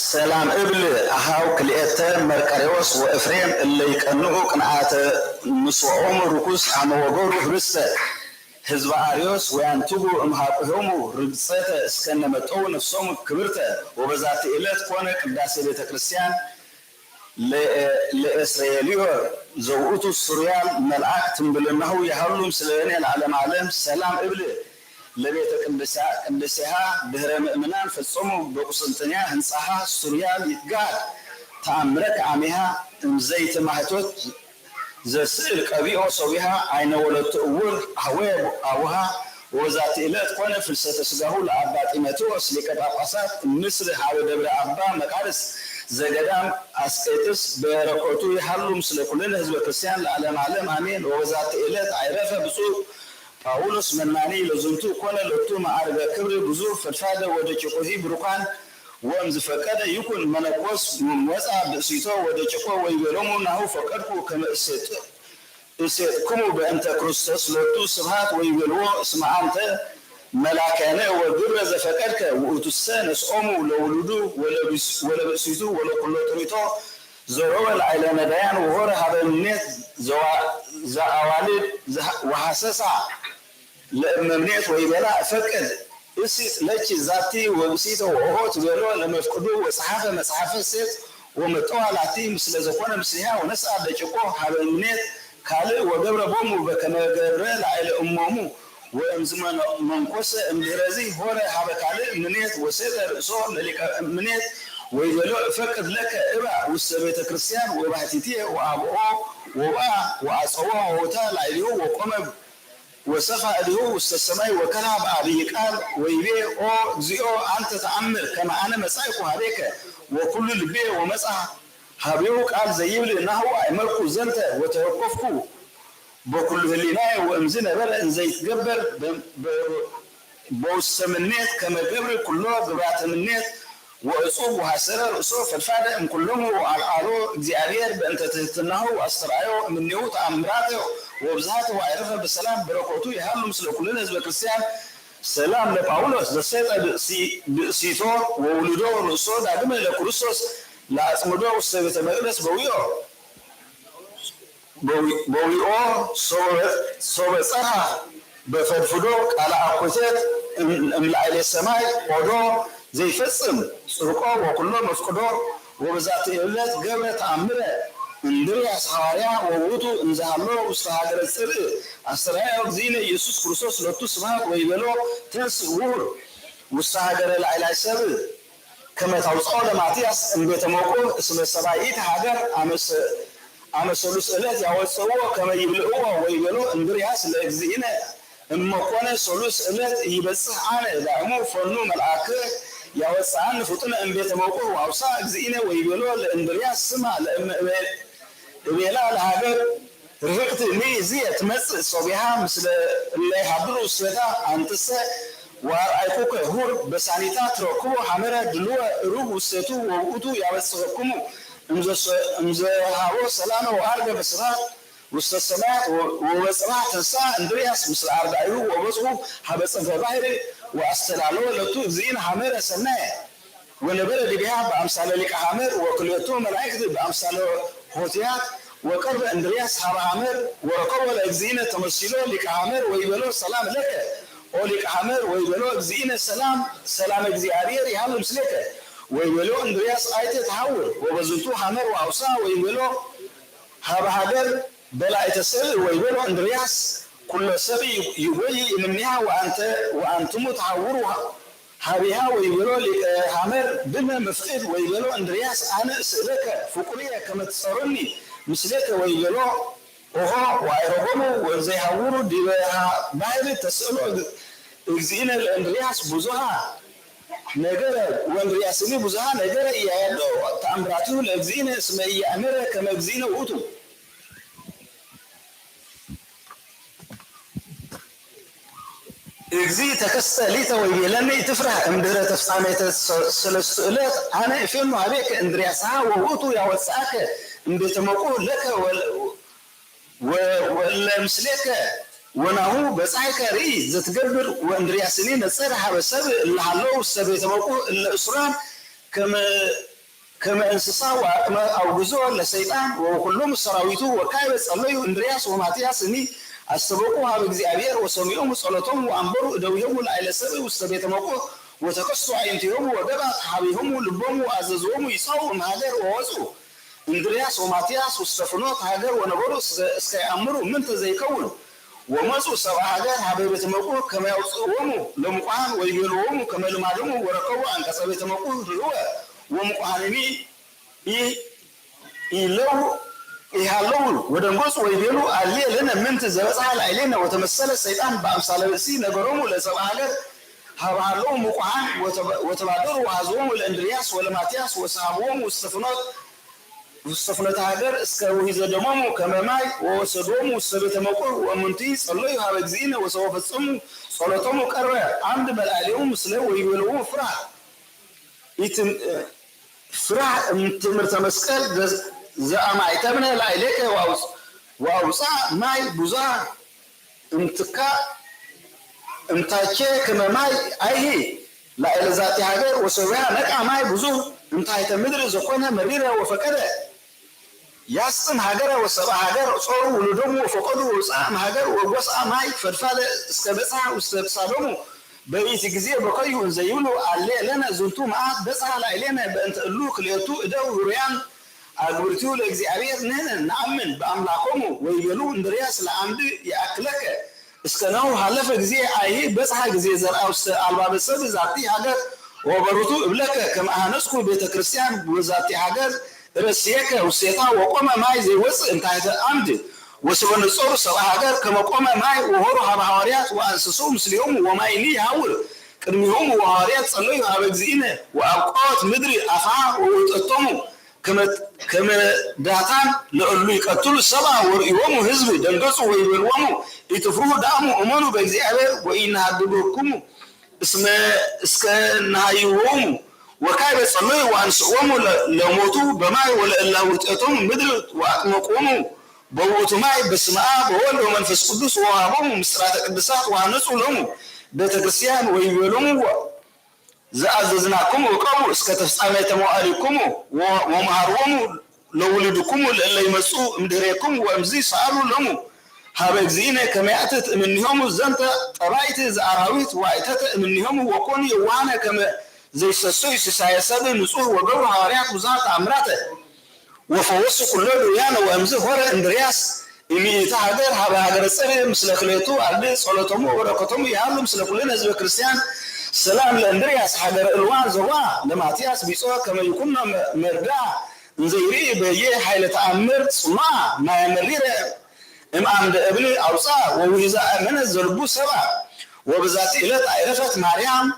ሰላም እብል አሃው ክልኤተ መርቀሬዎስ ወኤፍሬም እለ ይቀንዑ ቅንዓተ ምስዋዖሙ ርኩስ አመ ወገሩ ህብስተ ህዝበ አርዮስ ወያንትጉ እምሃቁሆሙ ርግጸተ እስከነመጠው ነፍሶሙ ክብርተ ወበዛቲ ዕለት ኮነ ቅዳሴ ቤተ ክርስቲያን ለእስራኤልዮ ዘውኡቱ ሱሪያል መልአክ ትንብልናሁ ያህሉም ስለኔ ለዓለም ዓለም ሰላም እብል ለቤተ ቅድስያ ድህረ ምእምናን ፈጾሙ በቁስጥንጥንያ ህንጻሃ ሱሪያል ይትጋድ ተአምረክ አሚሃ እምዘይት ማህቶት ዘስዕል ቀቢኦ ሰዊሃ አይነ ወለቱ እውር አዌ አውሃ ወዛቲ ዕለት ኮነ ፍልሰተ ስጋሁ ለአባ ጢሞቴዎስ ሊቀ ጳጳሳት ምስል ሀበ ደብረ አባ መቃርስ ዘገዳም አስቄጥስ በረከቱ ይሃሉም ስለ ኩልን ህዝበ ክርስቲያን ለዓለም ዓለም አሜን። ወበዛቲ ዕለት አይረፈ ብፁዕ ጳውሎስ መናኒ ለዝንቱ ኮነ ለቱ ማዕርገ ክብር ብዙ ፈድፋደ ወደ ጭቆሂ ብሩካን ወእምዝ ፈቀደ ይኩን መነኮስ ወፃ ብእሲቶ ወደ ጭቆ ወይቤሎሙ ናሁ ፈቀድኩ ከመ እሴጥክሙ በእንተ ክርስቶስ ለቱ ስብሐት ወይቤልዎ እስመ አንተ መላከነ ወግብረ ዘፈቀድከ ውእቱሰ ነስኦሙ ለውሉዱ ወለብእሲቱ ወለኩሎ ጥሪቶ ዘሮበ ለዓይለ ነዳያን ወሆረ ሀበ እምኔት ዘአዋልድ ወሐሰሳ ለእመምኔት ወይበላ እፈቅድ እሲት ለቺ ዛቲ ወብሲቶ ወሆት ቤሎ ለመፍቅዱ ወጸሐፈ መጽሐፈ ሴት ወመጠዋ ላቲ ምስለ ዘኮነ ምስሊሃ ወነስአ ደጭቆ ሀበ እምኔት ካልእ ወገብረ ቦሙ በከመ ገብረ ለዓይለ እሞሙ ወእምዝመን መንኮሰ እምድረዚ ሆረ ሀበ ካልእ እምኔት ወሴጠ ርእሶ ለሊቀ እምኔት ወይበሎ እፈቅድ ለከ እባ ውስተ ቤተ ክርስቲያን ወባሕቲትየ ወአብኦ ወብአ ወአጸዋ ወሆታ ላዕሌሁ ወቆመ ወሰፋ እዲሁ ውስተ ሰማይ ወከላ በአብይ ቃል ወይቤ ኦ እግዚኦ አንተ ተአምር ከመ አነ መጻእኩ ሀቤከ ወኩሉ ልቤ ወመጽአ ሀቤሁ ቃል ዘይብል ናሁ አይመልኩ ዘንተ ወተወከፍኩ በኩሉ ህሊናየ ወእምዝ ነበረ እንዘ ይትገበር በውስተ ምኔት ከመ ገብር ኩሎ ግብራተ ምኔት ወእጹብ ወሐሰረ ርእሶ ፈድፋደ እምኩሎሙ አልዓሎ እግዚአብሔር በእንተ ትሕትናሁ አስተርአዮ እምኔሁ ተአምራተ ወብዛተ ወአይረፈ በሰላም በረከቱ ይሃሉ ምስለ ኩልነ ህዝበ ክርስቲያን ሰላም ለጳውሎስ ዘሰጠ ብእሲቶ ወውልዶ ርእሶ ዳግመ ለክርስቶስ ለአጽምዶ ውስተ ቤተ መቅደስ በዊኦ ሶበ ጸርሐ በፈድፍዶ ቃለ አኮቴት እምላዕሌ ሰማይ ሆዶ ዘይፈጽም ጽርቆ ወኩሎ መፍቅዶ ወበዛቲ ዕለት ገብረ ተአምረ እንድርያስ ሐዋርያ ወውእቱ እንዘሃሎ ውስተ ሀገረ ጽርዕ አስተርአዮ እግዚእነ ኢየሱስ ክርስቶስ ለቱ ስብሐት ወይቤሎ ተንሥእ ውሁር ውስተ ሀገረ ላዕላይ ሰብእ ከመ ታውፅኦ ለማትያስ እምቤተ መቁብ እስመ ሰባኢት ሀገር አመ ሰሉስ ዕለት ያወፅዎ ከመ ይብልዕዎ ወይቤሎ እንድርያስ ለእግዚእነ እመኮነ ሰሉስ ዕለት ይበጽሕ አነ ዳእሙ ፈኑ መልአክ ያወፅአን ፍጡነ እምቤተ መቁብ ወአውሳ እግዚእነ ወይቤሎ ለእንድርያስ ስማ እቤላ ለሀገር ርህቅት እኔ እዚየ ትመጽእ ሶቢሃ ምስለ እለ ይሃድሩ ውስቴታ አንትሰ وأيقوك هور بسانيتات ركوب حمرة دلوة روح وستو ووتو يابسكم هاو سلامة وأرجع بسرعة والسماء وبسرعة تنسى إندرياس مثل أربعيو وبسوا حبس الظاهر وأستلالو لتو زين حمرة سنة ونبرد بها بأمثال لك حمر وكليتو ملائكة بأمثال هوتيات وقرب إندرياس حمر وركوب الأجزينة تمثيله لك حمر ويبلو سلام لك ولك حمر ويبلو أجزينة سلام أجزيارير يهالو مسلك ويبلو إندرياس آية تحول وبزلتو حمر وأوسا ويبلو هذا بلا يتسل ويبلو إندرياس كل سبي يبوي منها وأنتم تحوروا هذه ويبلو حمر بما مفقد ويبلو إندرياس أنا سألك فقرية كما تصرني مسلك ويبلو وها وعربنا وزي هورو دي باير تسألوا إجزينا الإندرياس بزها نجرة وإندرياس اللي بزها نجرة يعلو تأمراته الإجزينا اسمه يأمر كما إجزينا وأتو إجزي تكسر ليتا ويبلني تفرح إمدرة تفصامي تسلسلات أنا فيلم عليك إندرياس ها وأتو يا وساك إمدرة موقول لك ولا مسلك ونهو بسعيك ري زتقبر واندرياسنين الصرحة والسبب اللي حلوه السبب تموقو الأسران كما انسسا وكما أوجزوه لسيطان وكلهم السراويتو وكايبس الله اندرياس وماتياسني السبقوها بجزي أبير وسميهم صلاتهم وأنبروا دويهم لعلى السبب والسبب تموقو وتقصوا عينتهم وقبع حبيهم ولبهم وعززهم يصاوهم هاجر ووزوا إندرياس وماتياس واستفنوت هاجر ونبروا اسكيامروا من تزيكون ومسوا سبع هاجر حبيبة موقوه كما يوصوهم لمقعان ويبلوهم كما لمعلوموا وركبوا عن كسبة موقوه رلوه ومقعانني يهالون ودنقص ويبلو عليه لنا من تزوزها علينا وتمثل الشيطان بأمثال السي نقرهم لسبع هاجر هبعلوهم مقعان وتبادروا وعزوهم الإندرياس ولماتياس وصحابهم واستفنوت والسفنة هاجر اسكوا هذا دمامو كما ماي وسدوم والسبت موقع ومنتي صلوا على جزينة وسوف تصوم صلاتهم كرة عند بلاليهم مسلم ويقولون فرح يتم فرح تمر تمسكال زعم عتابنا لا إليك وأوصى ماي بوزا امتكا امتاكي كما ماي أيه لا إلى ذات هاجر وسويها نكع ماي بوزو امتايت مدر زقنا مريرة وفكرة ياسن هاجر وسبع هاجر صار ولدهم وفقدوا وسام هاجر ووسع ماي فرفال استبصع واستبصرهم بقيت جزية بقيون زيولو على لنا زنتو معات بس على علينا بأنت اللوك ليتو إدو ريان أقولتو لإجزاء نعمل بأملاكهم ويجلو إندرياس لعمدي يأكلك اسكناو حلف جزية أيه بس حاجة زي زرع الباب السبز ذاتي هاجر وبرتو إبلك كما هنسكو بيت كريستيان وذاتي هاجر رسيك وسيطا وقوم معي زي وصل انتهت عمدي وسبن الصور سبع هاجر كما قوم معي وهروا حواريات وأنسسوا مسلمهم وما إني هاول كرميهم وحواريات صلوا على جزينة وأوقات مدري أفعى وتطموا كما داتان لأولو يقتلوا السبع ورئيهم هزبي دنقصوا ويبلوهم يتفروه دعموا أمانوا بجزيء وإن هدبكم اسكنايوهم وكاي بيصلوا وانسوهم لموتوا بماء ولا ورتقتهم بدل وأقمقوهم بوتوا معي بسماء بقول ومنفس قدس وهابهم مسرات قدسات وهنسوا لهم بيت كريستيان ويبلوهم زعززناكم وقاموا اسكتفصاميت موالكم ومهروهم لولدكم اللي يمسوا مدريكم وامزي سالوا لهم هذا زينة كما أتت منهم الزنت طبيعة زعراويت وأتت منهم وكون يوانا كما زي سسوي سياسة نصوه وقبر حواريات وزارة عمراته وفوصوا كل ريانا وامزي هورا اندرياس إمي يتحضر هذا السبب مثل خليتو عبد صلاتهم ورقتهم يعلم مثل كلنا زي كريستيان سلام لأندرياس حجر الوان زوا لما تياس بيسوا كما يكون مرجع زيري بيجي حيل تأمر صنع ما يمرير عند ابن أوصى ووهزاء من الزربو سبع وبذات إلت عرفت مريم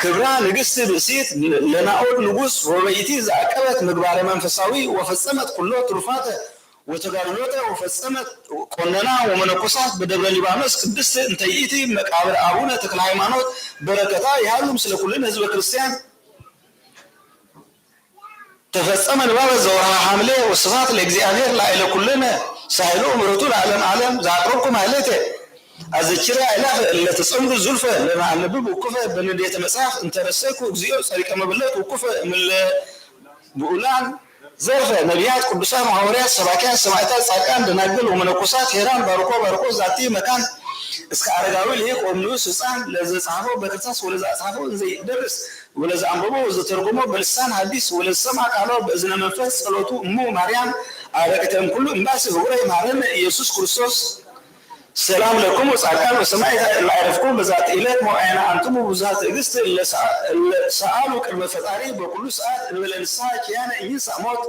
كبرى نجست بسيط لناول نجوس وبيتي زعكبت مقبار منفساوي وفصمت كله طرفاته وتقالوته وفصمت قننا ومنقصات بدبر لبانوس قدست انتيتي مقابر ابونا تكل هيمانوت بركتا يحلم سለ كلنا حزب ክርስቲያን تفصم الباب زورها حمله وصفات لእግዚአብሔር ላይለ كلنا سائل امرته العالم عالم ذاقركم علته أذكر إله اللي تصمد زلفة لما النبي وكفى بندية مساح انترسكوا وزيو صريك مبلغ وكفى من بقولان زرفة نبيات قدسان وحوريات سباكان سماعتات صادقان دناقل ومنقصات هيران باركو ذاتي مكان اسك أرجعوا لهيك ومنوس وصان لذا صحفوا بكرتاس ولذا صحفوا زي درس ولذا أنبوا وذا ترجموا بلسان حديث ولذا سمع قالوا بإذن منفس صلوته أمه مريم أرجعتهم كله إنباس هوري مريم يسوع كريستوس سلام لكم وصالحان وسمعت لا يعرفكم بذات إلهكم وأنا أنتم بذات إجست اللي سألوا كلمة فتاري بكل ساعة الإنسان كيان إنسان موت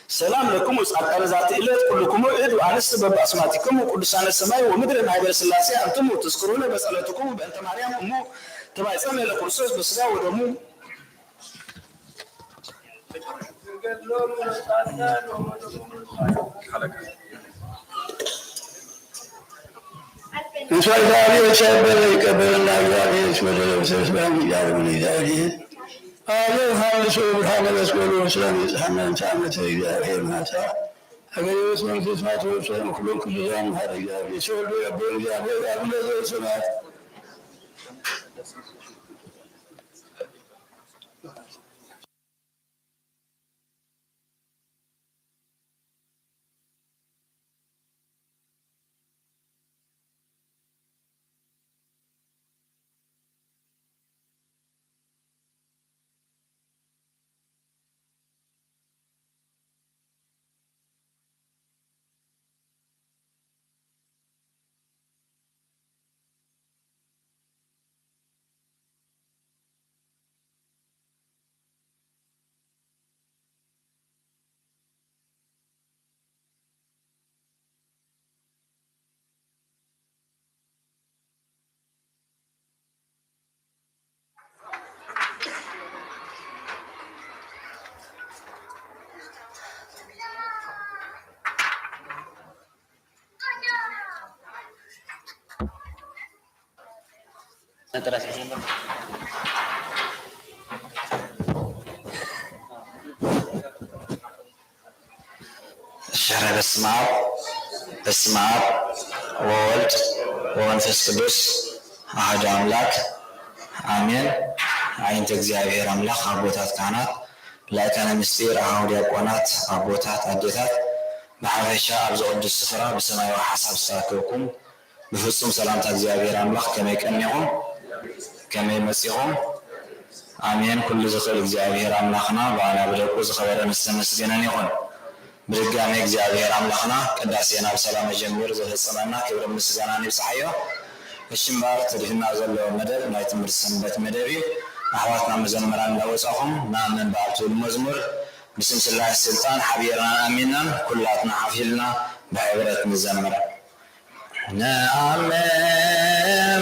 سلام لكم وصالحان ذات إله كلكم إدوا عن السبب أسماتكم وكل سنة السماء ومدر ما يبرس الله أنتم تذكرون مسألتكم بأنت مريم أمه تبع سمي لكرسوس بسلا ودمو نسأل الله وشابه يقبلنا الله اسمه وسلم بجار من ذاته آله هذا سوء هذا بسول وسلم يتحمل سامة إلهي ما شاء أقول يسمع في سماته وسلم كلهم كل يوم هذا إلهي يسول يقبل إلهي قبل ذي سماء شهر بسم آب وولد ومنفس قدوس أحد أملاك آمين عينت እግዚአብሔር አምላክ አቦታት ካህናት ላይካነ ምስጢር አሁን ዲያቆናት አቦታት አዴታት በሐፈሻ አብዞ ቅዱስ ስፍራ በሰማያዊ ሐሳብ ሳከውኩም በፍጹም ሰላምታ እግዚአብሔር አምላክ ከመይቀንየኹም ከመይመጽኹም አሜን ኩሉ ዝኽእል እግዚአብሔር አምላክና በዓላ ብለቁ ዝኸበረ መስተመስገነን ይሁን ብድጋሜ እግዚአብሔር አምላክና ቅዳሴና በሰላም ጀምር ዘፈጸመና ክብር ምስጋና ይብጽሐዮ እሽምባር ትድህና ዘሎ መደብ ናይ ትምህርት ሰንበት መደብ አህዋትና መዘምራን ለወጻኹም ናምን በአብቱ መዝሙር بسم الله السلطان حبيرنا آمنا كلاتنا حفلنا بحبرة مزمر نعم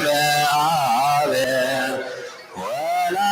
بعابر ولا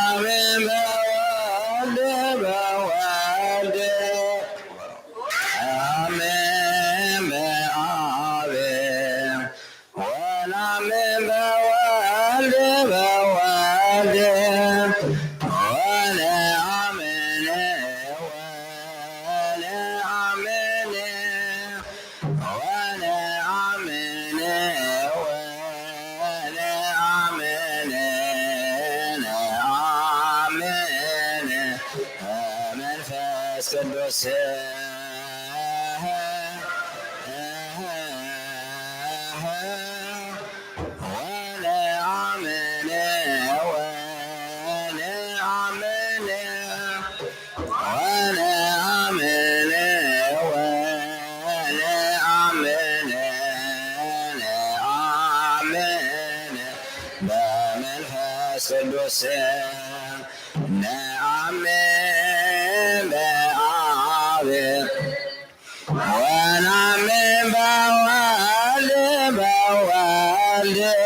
بوالد بوالد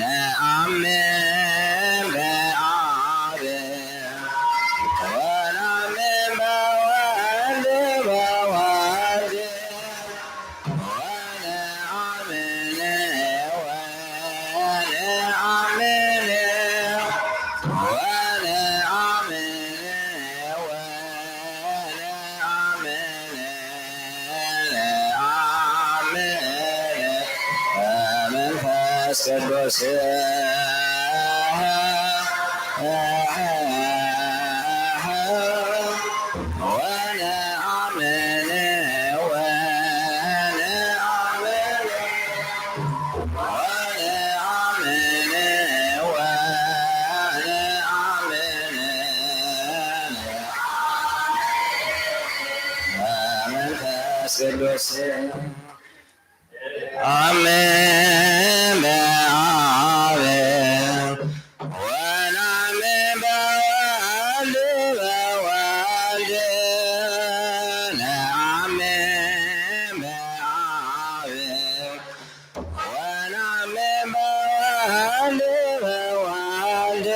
نعم بعابر ولا بوالد بوالد ቅዱስ ቅዱስ አሜን በአብ ወአሜን በወልድ በወልድ አሜን በአብ ወአሜን በወልድ በወልድ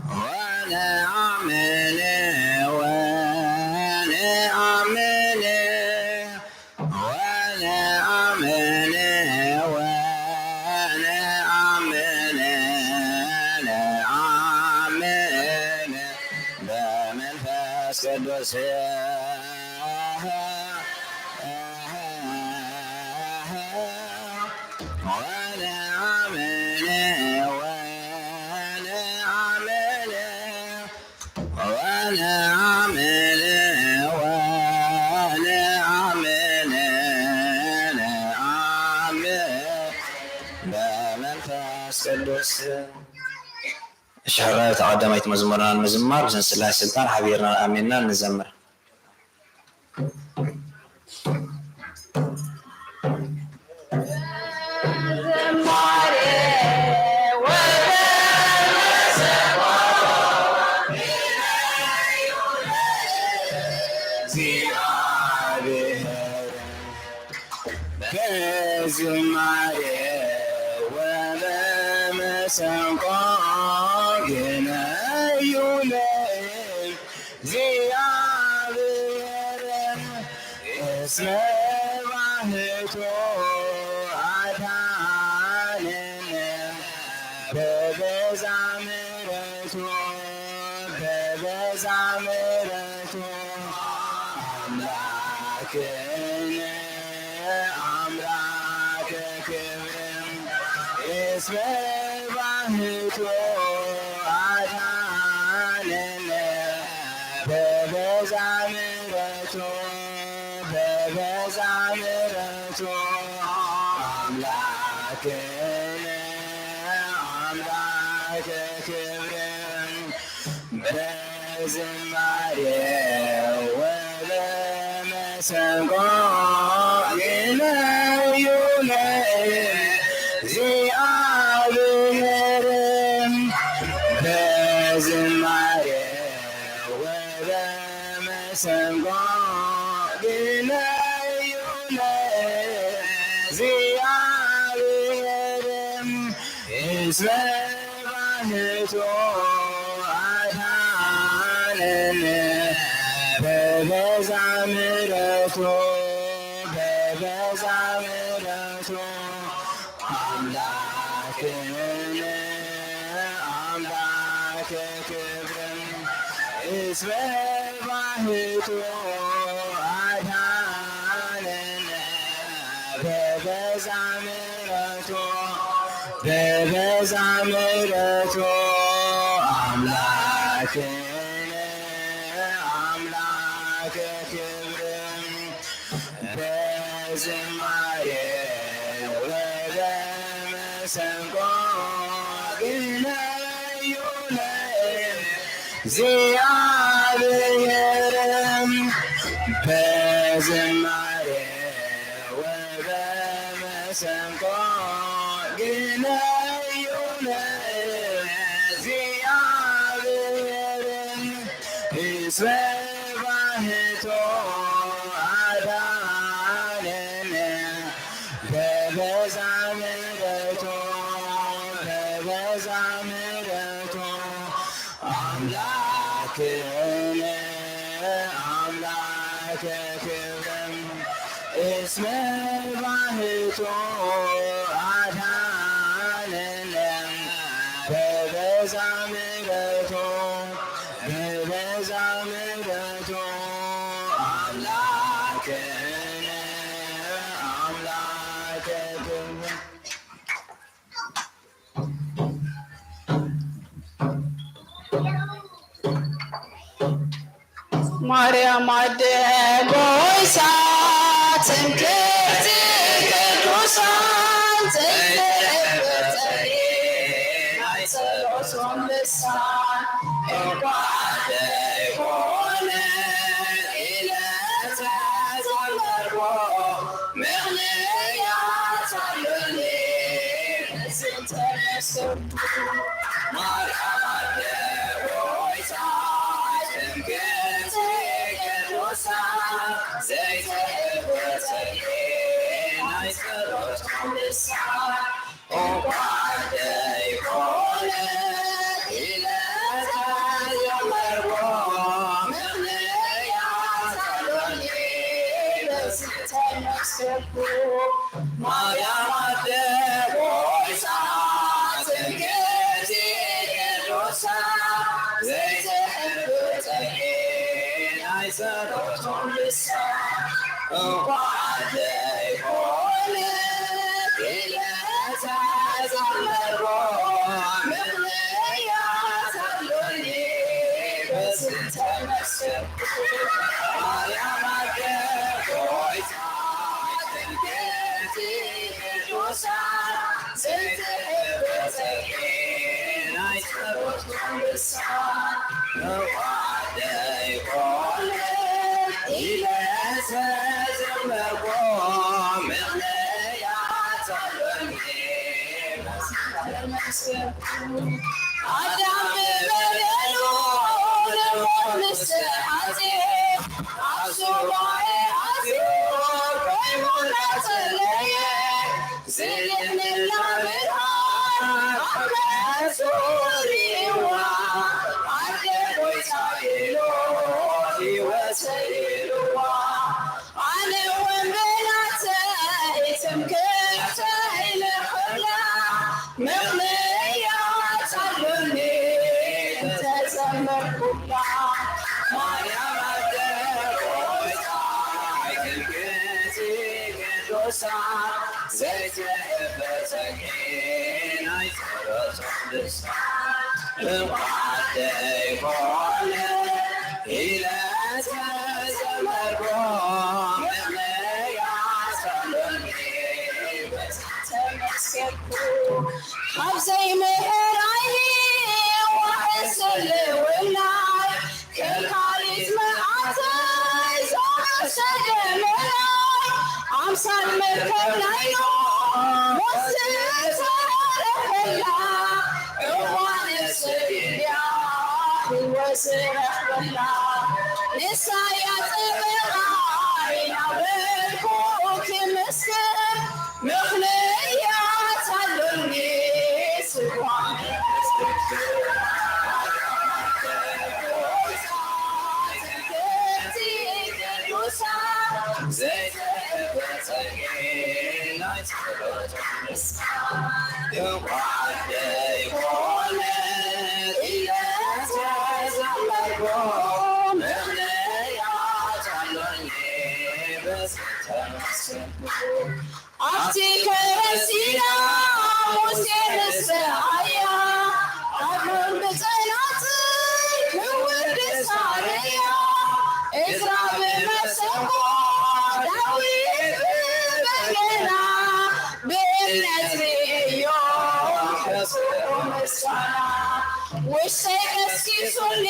ወአሜን ቅዱስ ቅዱስ شهر تقدمت مزمورنا المزمار بسم الله السلطان حبيرنا آمنا نزمر ማርያም አደጎይሳት እንክርት ቅዱሳን ዘይተበተይ አይሰሎሶም ልሳን እንኳን ደይሆነ ኢለተ ዘመርቦ ምክንያት አለኒ ስንተ ነስብ ማርያም አደጎይሳት እንክርት ቅዱሳን ዘይተበተይ አይሰሎሶም ልሳን እንኳን ደይሆነ ኢለተ ዘመርቦ ምክንያት አለኒ ስንተ ነስብ ማርያም አደጎይሳት እንክርት ቅዱሳን ዘይተበተይ አይሰሎሶም ልሳን እንኳን ደይሆነ ኢለተ ዘመርቦ ምክንያት አለኒ በስንተ ነስብ ማርያም አደጎይሳት እንክርት ቅዱሳን ዘይተበተይ አይሰሎሶም ልሳን እንኳን ደይሆነ ኢለተ ዘመርቦ ምክንያት አለኒ በስንተ ነስብ አዳም በበደሉ ለሞት ንስሐቴ አሱባኤ አሲሮ ከይሁዳ ተለየ ዝልምላ ብርሃን አበሱሪዋ አደጎይሳይሎ ይወሰይሉዋ አነ ወንበላተ ትምክህተ ይልኽላ ምክንያት አለኒ ተዘመርኩላ ማርያም አደጎይሳት እንክርት ቅዱሳን ዘይተበተይ አይሰሎሶም ልሳን እንኳን ደይሆነ ኢለተ ዘመርቦ ምክንያት አለኒ በስንተ ነስብ አብዘይ ምህራይ ወእስልውላይ ከካሊት መዓተይ ዘወሰደመላይ አምሳል መርከብ ላይ ወስተረፈላ እዋን ስግድያ ወስረፈላ ንሳያ ጥበቃይ ናበልኩ ክምስክር ምክንያት አለኒ ስዋን ዘይተበተይ አይሰሎሶም ልሳን እንኳን ደይሆነ ኢለተ ዘመርቦ ምክንያት አለኒ በስንተ ነስብ አብቲ ከረሲና ሙሴ ንስሐያ አብሮን በጸናጽል ክውር ሳርያ እዝራ በመሰንቆ ዳዊት በበገና በእምነት ርእዮ ከስሮ ምስጋና ውስጠይ ቀስቂሱኒ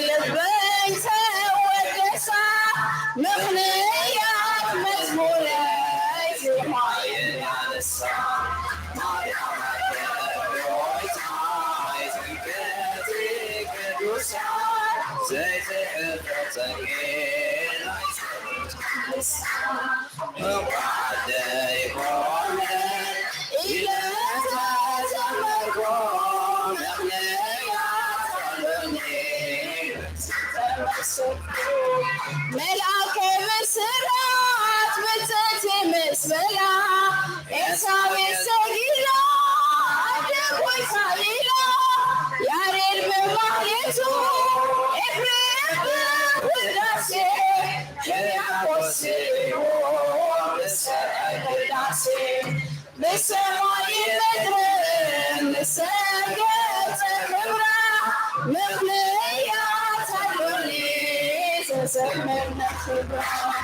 ልበይ ተወደሳ ምክንያት መዝሙረይ ዜማዬን ያነሳ ማርያም አደጎይሳት እንክርት ቅዱሳን ዘይተበተይ አይሰሎሶም ልሳን እንኳን ደይሆነ ኢለተ ዘመርቦ ምክንያት አለኒ በስንተ ነስብ መልአከ ብስራት ብፅዕት ምስበላ ኤልሳቤጥ ሰጊላ አደጎይሳት ኢላ ያሬድ በማህሌቱ ኤፍሬም በውዳሴ ሕርያቆስ በሰማይ ቅዳሴ በሰማይ ምድር ንሰገድ ክብራ ምክንያት አለኒ زمن خبرة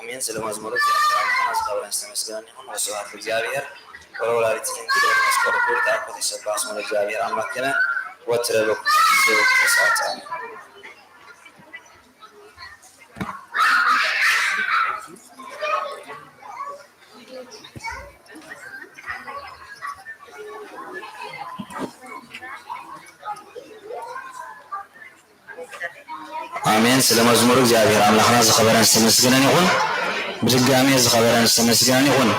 አሜን። ስለ መዝሙሩ እግዚአብሔር ይመስገን ይሁን። ወስብሐት ለእግዚአብሔር ወለወላዲቱ ድንግል ወለመስቀሉ ክቡር ታቦት ይሰብሐ ስሙ ለእግዚአብሔር አምላክነ ወትረ በኩሉ ሰዓት آمين. سلام مزمور እግዚአብሔር አምላክና ዝኸበረን ዝተመስገነን ይኹን። ብድጋሜ ዝኸበረን ዝተመስገነን ይኹን።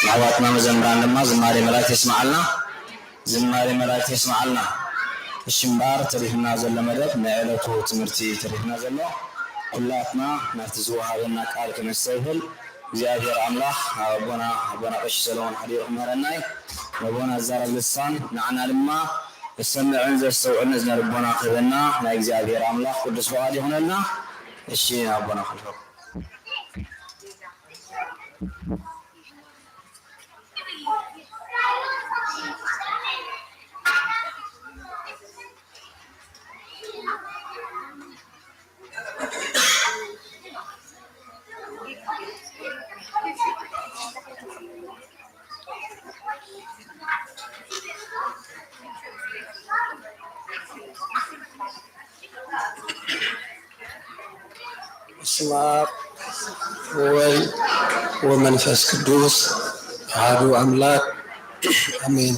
ንኣሕዋትና መዘምራን ድማ ዝማሬ መላእክት የስማዓልና ዝማሬ መላእክት የስማዓልና። እሺ እምበር ተሪፍና ዘሎ መደብ ናይ ዕለቱ ትምህርቲ ተሪፍና ዘሎ ኩላትና ናብቲ ዝወሃበና ቃል ክንስተይብል እግዚአብሔር አምላክ አቦና ቀሺ ሰለሞን ሓዲሩ መረናይ አቦና ዛረብ ልሳን ንዓና ድማ السمعون زستوعنا زنا ربنا خذنا لا እግዚአብሔር አምላክ ቅዱስ ፈቃድ ይሆነና። እሺ አቦና ኸልፈው በስመ አብ ወወልድ ወመንፈስ ቅዱስ አሐዱ አምላክ አሜን።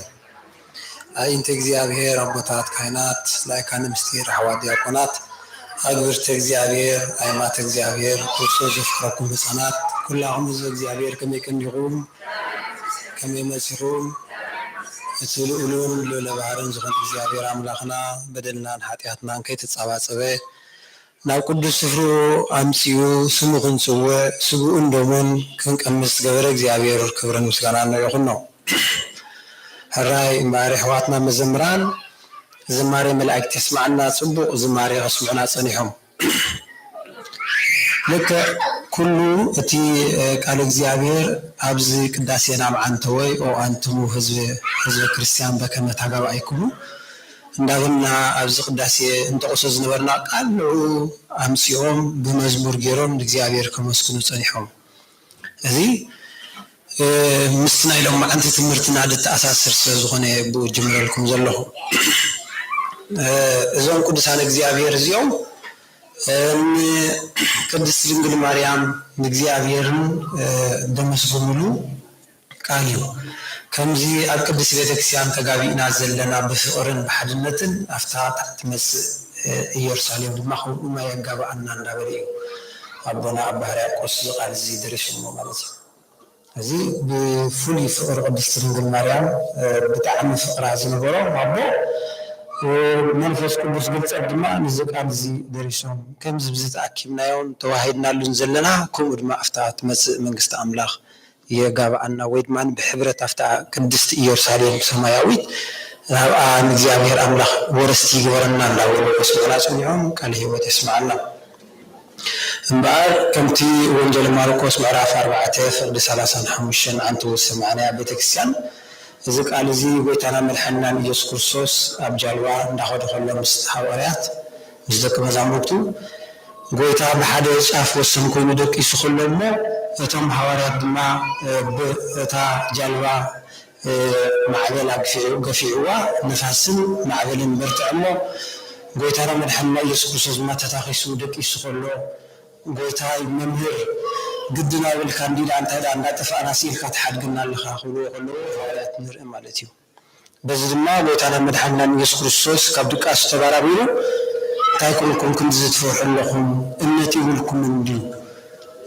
አይንተ እግዚአብሔር አቦታት ካህናት ላይካነ ምስጢር አሕዋት ዲያቆናት አግብርተ እግዚአብሔር አይማተ እግዚአብሔር ክርስቶስ ዘፍቅረኩም ህፃናት ኩላኹም ህዝበ እግዚአብሔር ከመይ ቀኒኹም ከመይ መሲኹም እቲ ልዑሉን ልዑለ ባሕርን ዝኾነ እግዚአብሔር አምላኽና በደልናን ሓጢኣትናን ከይተፃባፀበ ናብ ቅዱስ ስፍሩ ኣምፂኡ ስሙ ክንፅውዕ ስጉኡን ደሙን ክንቀምስ ገበረ እግዚአብሔር ክብርን ምስጋናን ይኹን ነው። ሕራይ እምበኣር ኣሕዋትና መዘምራን ዝማሬ መላእክት የስማዓና ፅቡቕ ዝማሬ ከስምዑና ፀኒሖም ልክዕ ኩሉ እቲ ቃል እግዚአብሔር ኣብዚ ቅዳሴና መዓንተወይ ኦ ኣንትሙ ህዝበ ክርስቲያን በከመ ተጋባእይክሙ እንዳበልና ኣብዚ ቅዳሴ እንተቆሶ ዝነበርና ቃል ንዑ ኣምፂኦም ብመዝሙር ገይሮም ንእግዚአብሔር ከመስግኑ ፀኒሖም እዚ ምስቲ ናይ ሎማዓንቲ ትምህርትና ዝተኣሳስር ስለዝኾነ ብኡ ጅምረልኩም ዘለኹ እዞም ቅዱሳን እግዚአብሔር እዚኦም ቅድስት ድንግል ማርያም ንእግዚአብሔርን ዘመስግንሉ ቃል እዩ። ከምዚ ኣብ ቅድስት ቤተክርስቲያን ተጋቢእና ዘለና ብፍቅርን ብሓድነትን ኣፍታ ትመፅእ ኢየሩሳሌም ድማ ከምኡ ማይ የጋብኣና እንዳበለ እዩ ኣቦና ኣባ ሕርያቆስ ቃል እዚ ደሪሶሞ ማለት እዩ። እዚ ብፍሉይ ፍቅሪ ቅድስት ድንግል ማርያም ብጣዕሚ ፍቅራ ዝነበሮ ኣቦ መንፈስ ቅዱስ ግልፀት ድማ ነዚ ቃል እዚ ደሪሶም ከምዚ ብዚ ተኣኪብናዮም ተዋሂድናሉን ዘለና ከምኡ ድማ ኣፍታ ትመፅእ መንግስቲ ኣምላኽ የጋብኣና ወይ ድማ ብሕብረት ኣፍታ ቅድስቲ ኢየሩሳሌም ሰማያዊት ናብኣ ንእግዚአብሔር ኣምላኽ ወረስቲ ይግበረና እንዳበሉ ከስምዑና ፀኒሖም ቃል ሂወት የስማዓና። እምበኣር ከምቲ ወንጀል ማርቆስ ምዕራፍ 4 ፍቅዲ 35 ዓንቱ ሰማዕናያ ቤተክርስቲያን እዚ ቃል እዚ ጎይታና መድሓኒናን ኢየሱስ ክርስቶስ ኣብ ጃልባ እንዳኸደ ከሎ ምስ ሓዋርያት ምስ ደቂ መዛሙርቱ ጎይታ ብሓደ ጫፍ ወሰን ኮይኑ ደቂሱ ከሎ እሞ እቶም ሓዋርያት ድማ ብእታ ጃልባ ማዕበል ገፊዕዋ ነፋስን ማዕበልን በርትዕሞ ጎይታና መድሓኒና ኢየሱስ ክርስቶስ ድማ ተታኺሱ ደቂሱ ከሎ ጎይታ መምህር ግድና ይብልካ እንዲላ እንታይ ዳ እንዳጠፋእና ሲልካ ትሓድግና ኣለኻ ክብልዎ ከለዉ ሓዋርያት ንርኢ ማለት እዩ። በዚ ድማ ጎይታና መድሓኒና ኢየሱስ ክርስቶስ ካብ ድቃሱ ተባራቢሩ እንታይ ኮንኩም ክንዲ ዝትፈርሑ ኣለኹም እምነት ይብልኩም እንድዩ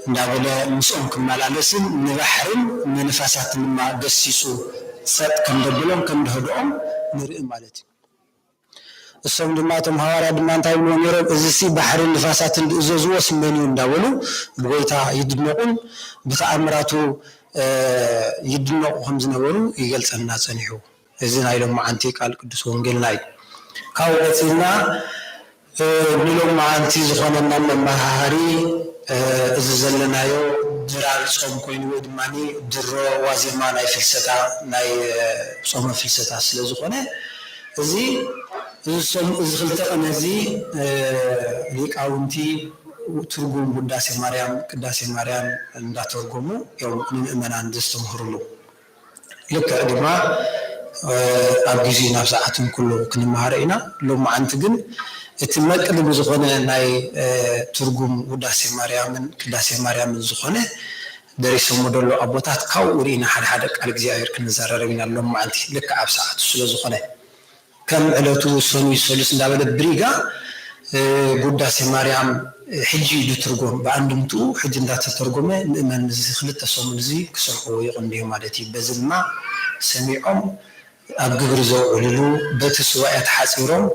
እንዳበለ ምስኦም ክመላለስን ንባሕርን ንነፋሳትን ድማ ገሲፁ ሰጥ ከም ደብሎም ከም ደህድኦም ንርኢ ማለት እዩ። እሶም ድማ እቶም ሓዋርያት ድማ እንታይ ብሎ ነይሮም እዚ ሲ ባሕርን ንፋሳትን ዝእዘዝዎስ መን እዩ እንዳበሉ ብጎይታ ይድነቁን ብተኣምራቱ ይድነቁ ከም ዝነበሩ ይገልፀና ፀኒሑ። እዚ ናይ ሎማዓንቲ ቃል ቅዱስ ወንጌልና እዩ። ካብኡ ወፂና ንሎማዓንቲ ዝኾነና መማሃሪ እዚ ዘለናዮ ድራር ፆም ኮይኑ ወይ ድማ ድሮ ዋዜማ ናይ ፍልሰታ ናይ ፆመ ፍልሰታ ስለ ዝኾነ እዚ ክልተ ቀን እዚ ሊቃውንቲ ትርጉም ውዳሴ ማርያም ቅዳሴ ማርያም እንዳተርጎሙ ያው ንምእመናን ዘስተምህሩሉ ልክዕ ድማ ኣብ ግዜ ናብ ሰዓትን ኩሉ ክንመሃር ኢና። ሎማዓንቲ ግን እቲ መቅድም ዝኾነ ናይ ትርጉም ውዳሴ ማርያምን ቅዳሴ ማርያምን ዝኾነ ደሪሶሞ ደሎ ኣቦታት ካብኡ ርኢና ሓደ ሓደ ቃል እግዚኣብሔር ክንዘራረብ ኢና ሎማዓንቲ ልክዕ ኣብ ሰዓቱ ስለ ዝኾነ ከም ዕለቱ ሰኑይ ሰሉስ እንዳበለ ብሪጋ قداس مريم حجي دترجم بعندمتو حج اندات ترجمه من خلت صوم زي كسرحو يقنديو مالتي بزلما سميعهم أبجبر زوجلو بتسويات حاسيرهم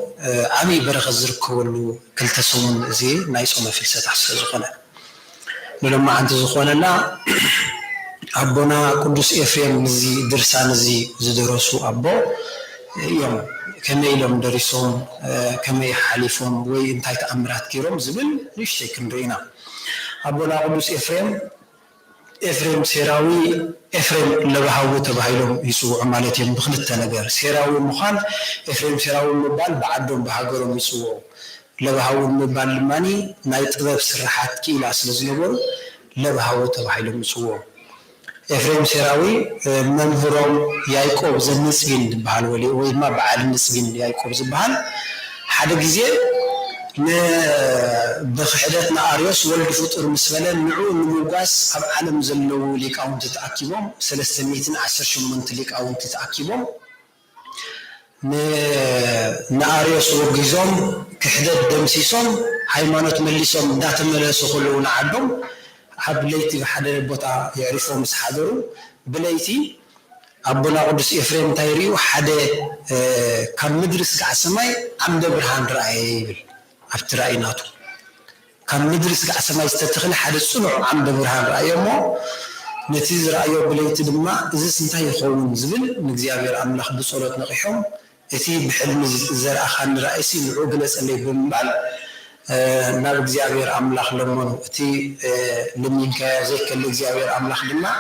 عمي برخ زركولو كل تصوم زي نايسهم في السطح زخنا لما عند زخنا لا أبونا قدوس إفريم زي درسان زي زدرسو أبو يوم كما يلوم درسهم كما يحلفهم وينتهي تأمرات كيرهم زبل ليش تكنرينا أبونا قدوس إفريم سيراوي إفريم لبهاو تبهايلهم يسوع مالتهم بخلت نجار سيراوي مخان إفريم سيراوي مبال بعدهم بهاجرهم يسوع لبهاو مبال ماني نايت غير سرحات كيلا سلزنبور لبهاو تبهايلهم يسوع إفريم سيراوي منظرهم يايكوب زنسبين بهالولي وما بعد النسبين يايكوب زبهال حدا جزء بخدتنا أريوس ولد فطر مسفلا نعو نموجاس أب عالم زلوا ليك أو تتأكيبهم 310 شمنت ليك أو تتأكيبهم نأريوس وجزهم كحدة دمسيسهم حيمانات مليسهم دات ملاسو خلون عدهم حبليتي بحدا البوتا يعرفهم مسحادرو بليتي أبونا قدس إفريم تايريو حدا كان مدرس قاسماي عمد برهان رأيبل أفترائناتو كان مدرس قاسماي استتخل حدا صنع عمد برهان رأيمو نتيز رأيو بليتي دما إذا سنتهي يخون زبل نجزيابير أملاخ بصورة نقيحهم إتي بحلم زرع خان رئيسي نعو جلس اللي بمبال نار جزيابير أملاخ لمن إتي لمين كازيك اللي جزيابير أملاخ لما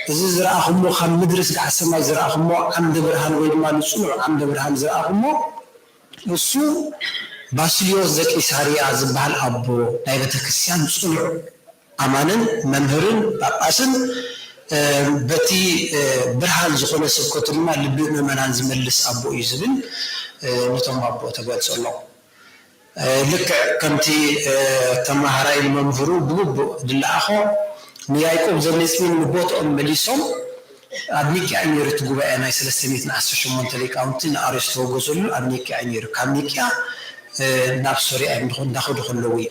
إذا زرعهم خم مدرس قاسماي زرعهم عمد برهان ويدما نصنع عمد برهان زرعهم وسو باسيليوس زكي ساريا زبال أبو نايبة كريستيان صنع أمانن ممهرن باباسن بتي برهان زخونة سبكتنا لبنا منان زملس أبو يزبن نتوم أبو تقول صلوا لك كنتي تمهراي المنظرو بلوب دلأخو نيايكم زميسمين نبوت مليسوم أبنيك عنير تقول أنا سلسلتنا عشان منتلك أنتين أرسطو جزول أبنيك عنير كامنيك نفسوري أبنخون داخل خلوي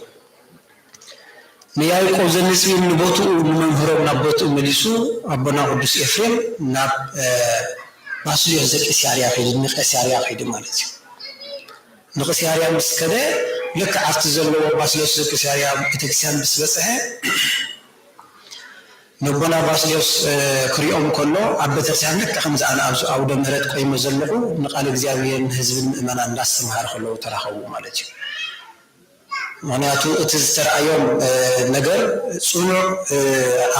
نيايكم زميسمين نبوت ومنهرب نبوت مليسو أبنا قدس إفريم ناب مسؤولية زك إسياريا خيد نق إسياريا خيد مالتي نق إسياريا مسكدة لك عفتزلوا مسؤولية زك إسياريا بتكسيان بسبسها نبنا باسليوس كريوم كله عبتكسيان لك خمس أنا أو دمرت قيمة زلقو نقال إجزاويا حزب من الناس مهار خلوا تراخوا مالتي معناته تزتر أيام نجر صنع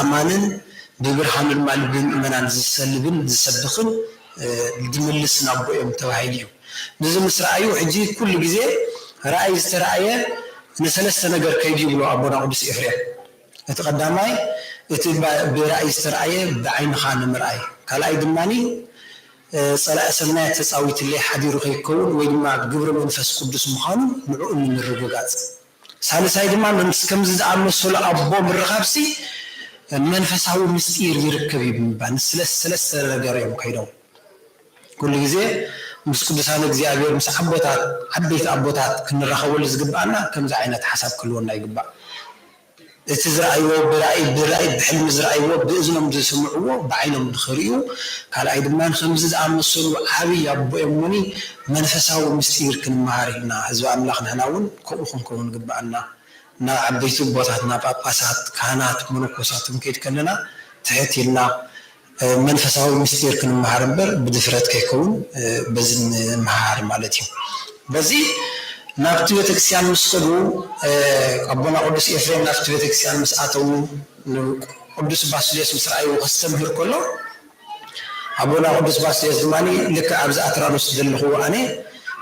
أمانن ببرهان المال من الزسلبن زسبخن دملس نابو يوم توحيديو نزم إسرائيل حجي كل جزء رأي إسرائيل نسلس نجر كيدي بلو أبونا قدس إفريق اتقدماي برأي إسرائيل بعين خان مرأي كلا يدماني صلاة سمنات تساويت اللي حدير خيكون ويدما قبر منفس قدس مخانو نعو من الرقوقات سالس هيدما من كمزز عام الصلاة أبو بالرغابسي منفسه مستير يركب يبنبان سلس لقريم كيدو كل جزء مسكدسان እግዚአብሔር مس عبوتات عبيت عبوتات كنرخول زغبانا كم زعينات حساب كلنا يغبا اتزرعيو براي بحلم زرعيو باذنهم تسمعوا بعينهم تخريو قال ايدمان خمس امسلوا حبي ابو يمني منفسه مستير كنمارينا حزب املاخنا هناون كوخم كون غبانا نا عبيت بوتاتنا باباسات كهنات منكوساتم كيد كلنا تحتينا منفسه مستير كنمار نبر بدفرت كيكون بزن مهار مالتي بزي نافت بيتكسيان مسخدو أبونا قدس إفريم نافت بيتكسيان مسأتو قدس باسليس مسرائي وقستمهر كله أبونا قدس باسليس زماني لك أبز أترانوس دلخو أني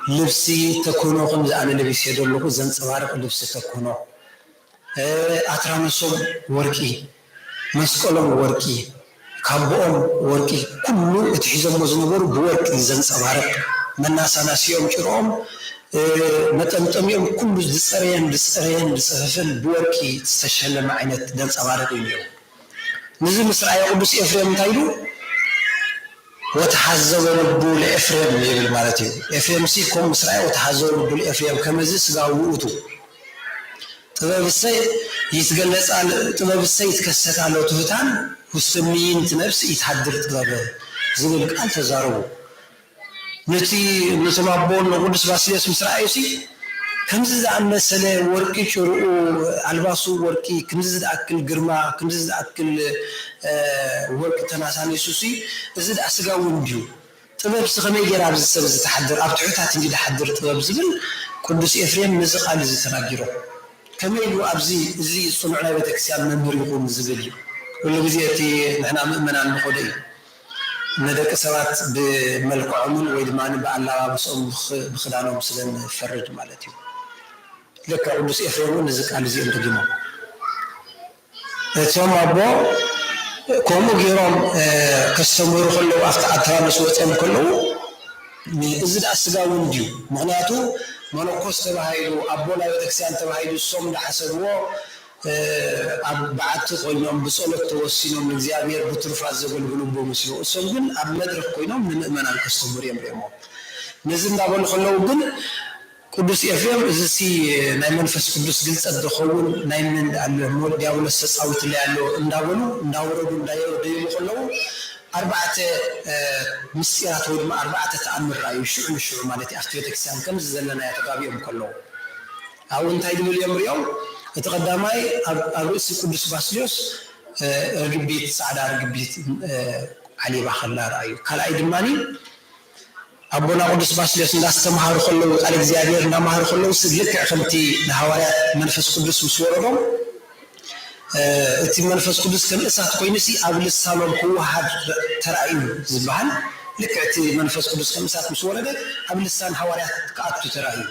لبسي تكونو خمز أنا لبسي دلخو زن صوارق لبسي تكونو أترانوسو وركي مسكولم وركي كابوم وركي كله اتحيزم مزنبور بورك زن صوارق من ناس ناسيوم شروم متمتميهم كل دسرين دسفن بوركي تستشهل عينت دنس أبارك اليوم نزل مصر أي قدس إفريم تايلو وتحزب لبو لإفريم يبل مالتي إفريم سي كوم مسرعي وتحزب لبو لإفريم كمزي سقاووتو طبعا السي يتقلص على طبعا السي يتكست على توتان وسمين نفس يتحدر طبعا زول قال تزارو نتي نسمعون قدس باسيس مسرعي سي كمزز عنا سنة وركي شروع الباسو وركي كمزز أكل جرما كمزز أكل ورك تناساني سوسي زد أسقى ونديو طبعا سخمي جراب السبز تحضر أبتعوتها تنجي تحضر طبعا زبل قدس إفريم نزق على زي تناجره كما يلو أبزي زي صنعنا بتكسيان ممر يقوم زبليو ولا بزيتي نحنا مؤمنا نخدي ندك سوات بملكعهم ويدمان بالله بصوم بخدانهم سلن فرج مالتي لك قدس إفريم نزق على زي انتجمه ثم أبو كومو جيرام كستمر كله أترامس وتم كله إزد أسقى ونديو معناته منقص تبعيلو أبونا بتكسيان تبعيلو الصوم لحسبوه بعد قينهم بصلة توسينهم من زيادة بترفع زبل بلوبو مسلو الصوم بن أب مدرك قينهم من أمانة كستمر يمريمو نزل دابل خلوا بن قدس إفريم إزسي نايمن فس قدس جلس الدخول نايمن المول دياول السساوت اللي على نداورو دايو خلوا أربعة مسيرات ودم أربعة تأمر رأي شو مالتي أختيتك سام كم زلنا يتقابيهم كلهم أو أنت هيدو اليوم يتقدماي الرئيس قدس باسليوس رجبيت سعادة رجبيت علي بخلا رأي قال أي دماني أبونا قدس باسليوس ناس تمهار خلوا على زيادة نمهار خلوا سجلك خمتي نهوايات منفس قدس مسورهم اتي منفس قدس كم اسات كوينسي قبل السلام هو حد ترايو زبان لك اتي منفس قدس كم اسات مسولده قبل السلام حواريات كاتو ترايو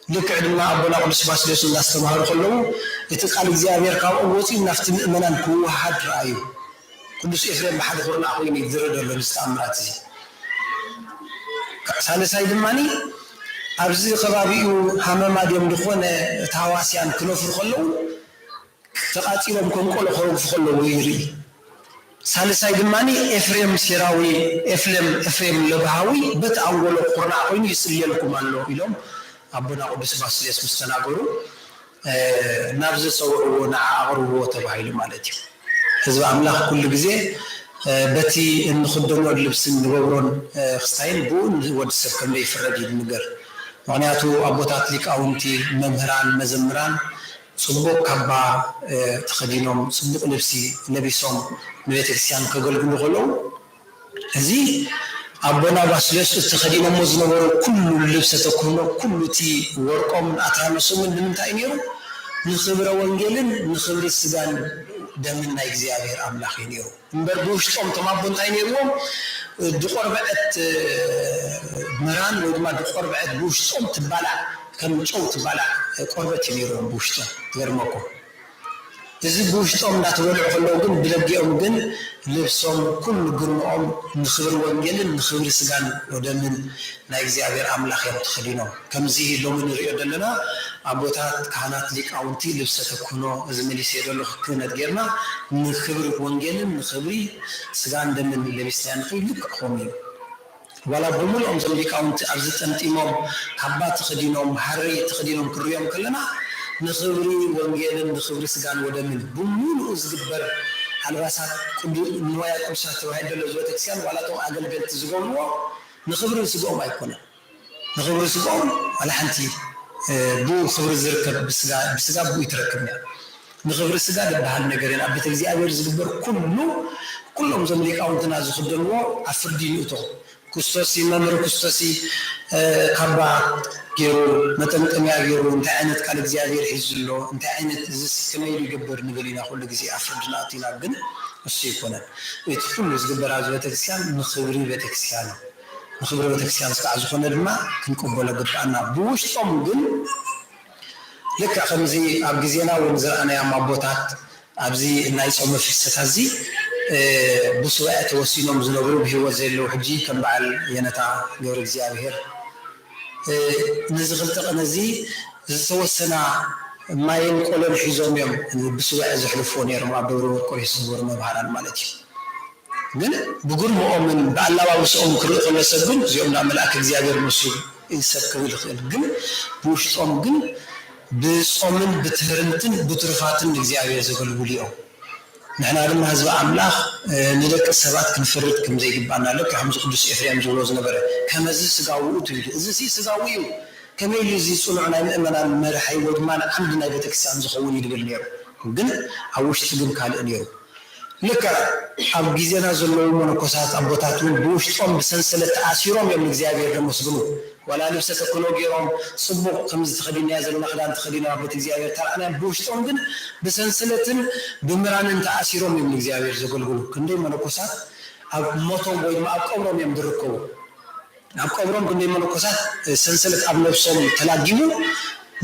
لك عندما ابونا قدس باسليوس الناس تمهار كله يتقال እግዚአብሔር ካብ ወጪ ናፍቲ ምእመናን هو حد رايو قدس إفريم بحد قرنا اخوين يدرد له الاستعمارات زي ثالثاي دماني ابزي خبابيو حماما ديم دخونه تاواسيان كنفر كله تقاتيلهم كم كل خروج خلوا ويري ثالثاي دماني إفريم سيراوي إفريم لبهاوي بتأول القرآن عين يسري لكم الله إلهم أبونا قدس باسليس مستناقرو نبذ صوروا نعاقروا تبعيل مالتي حزب أملاك كل جزء بتي إن خدموا اللبس النورون خستين بون ودسر كم يفرد النجار معناته أبوتات لك أونتي ممهران مزمران صبوك كبا تخدينهم صبوك لبسهم نبيت السيان كقلقلو غلو هذي أبونا باسليس تخدينهم مزنور كل اللبس تكونه كل تي ورقم أترامسهم من تأنيرو نخبر وانجيلن نخبر السجان دمنا إجزاء أملاخ ينيرو نبردوش توم تمابون تأنيرهم دخور بعد مران ودما دخور بعد بوش توم تبالع كم صوت بالع قربة ينيرون بوشتا غير ماكو إذا بوشتهم لا تولع خلوهم بلقيهم جن لبسهم كل جرمهم نخبر وانجيل نخبر سجان ودمن نايزي أبير أملاخ يبتخلينهم كم زي لو من يريد لنا أبوتات كانت ليك أونتي لبسة تكونوا زميلي سير له كنا تجرنا نخبر وانجيل نخبري سجان دمن اللي بيستعان في لك خامين ولا بمول أم زميلك أونت أرزت أنت إمام حبات تخدينهم حري تخدينهم كريم كلنا نخبري وانجيل نخبري سجان ودمن بمول أزجبر على راسات كل نوايا كمسات وهيدا لزوجة كسيان ولا تو أقل بنت زوجهم نخبري سجون ما يكونه نخبري سجون على حنتي بو خبر الزركب بسجا بو يتركبني نخبر السجا بهالنجارين أبي تجزي أول زجبر كلهم زميلك أونت ناز خدنوا أفردين أتو كستاسي ممر كستاسي كبا جيرو متى جيرو انت عينت قال እግዚአብሔር حزلو انت عينت زس كما يجبر نقولينا كل ጊዜ አፍርድና አጥና ግን እሺ ይሆናል እት ሁሉ ዝግበር አዝ ቤተክርስቲያን ንኽብሪ ቤተክርስቲያን ንኽብሪ ቤተክርስቲያን ስቃዝ ሆነ ድማ ክንቆበለ ግባና ብውሽጦም ግን ልክ ከምዚ ኣብ ጊዜና ወይ ዘራና ያማቦታት ኣብዚ ናይ ጾም ፍሰት እዚ بسوء توسينهم زنبرو بهو زيلو حجي كم بعل ينتا جور እግዚአብሔር نزغل تقنزي توسنا ما ينقلون حزوم يوم بسوء زحلفون يرمى بدورو كويس زور مبهران مالتي ግን ብጉርምኦም ብኣላባብሶኦም ክርኢ ከለሰብ ግን እዚኦም ናብ መልኣክ እግዚአብሔር መስሉ ይሰብክቡ ይኽእል ግን ብውሽጦም ግን ብጾምን ብትህርምትን ብትርፋትን እግዚአብሔር ዘገልግሉ እዮም ንሕና ድማ ህዝቢ ኣምላኽ ንደቂ ሰባት ክንፈርድ ከም ዘይግባእና ልክ ከምዚ ቅዱስ ኤፍሬም ዝብሎ ዝነበረ ከመዚ ስጋዊ ውእቱ ኢሉ እዚ ስጋዊ እዩ ከመይ ኢሉ እዚ ፅኑዕ ናይ ምእመናን መርሓይ ወይ ድማ ዓምዲ ናይ ቤተክርስትያን ዝኸውን ይድብል ነይሩ ግን ኣብ ውሽጢ ግን ካልእ ነይሩ ልክ ኣብ ግዜና ዘለዉ መነኮሳት ኣቦታት እውን ብውሽጦም ብሰንሰለት ተኣሲሮም እዮም ንእግዚአብሔር ደመስግኑ ወላ ልብሰ ተክህኖ ገይሮም ፅቡቕ ከምዚ ተኸዲንያ ዘለና ክዳን ተኸዲና ቤተ እግዚአብሔር ተራእና ብውሽጦም ግን ብሰንሰለትን ብምራንን ተኣሲሮም እዮም ንእግዚአብሔር ዘገልግሉ ክንደይ መነኮሳት ኣብ ሞቶም ወይ ድማ ኣብ ቀብሮም እዮም ዝርከቡ ኣብ ቀብሮም ክንደይ መነኮሳት ሰንሰለት ኣብ ነብሶም ተላጊሙ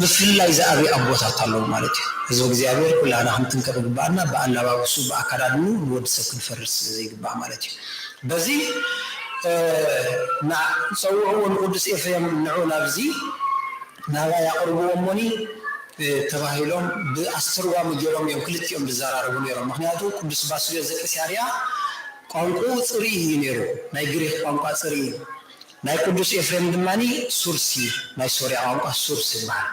ብፍላይ ዝኣበዩ ኣቦታት ኣለዉ ማለት እዩ ህዝቢ እግዚአብሔር ኩላና ክንጥንቀቕ ይግባአና ብኣለባብሱ ብኣከዳድኑ ንወዲ ሰብ ክንፈርስ ዘይግባእ ማለት እዩ በዚ ፀውዕዎን ቅዱስ ኤፍሬም ንዑ ናብዚ ናባ ያቅርብዎሞኒ ተባሂሎም ብኣስተርጓሚ ገይሮም እዮም ክልቲኦም ዝዘራረቡ ነይሮም ምክንያቱ ቅዱስ ባስልዮስ ዘቂሳርያ ቋንቋኡ ፅሩይ እዩ ነይሩ ናይ ግሪክ ቋንቋ ፅሩይ እዩ ናይ ቅዱስ ኤፍሬም ድማኒ ሱርሲ ናይ ሶርያ ቋንቋ ሱርስ ይበሃል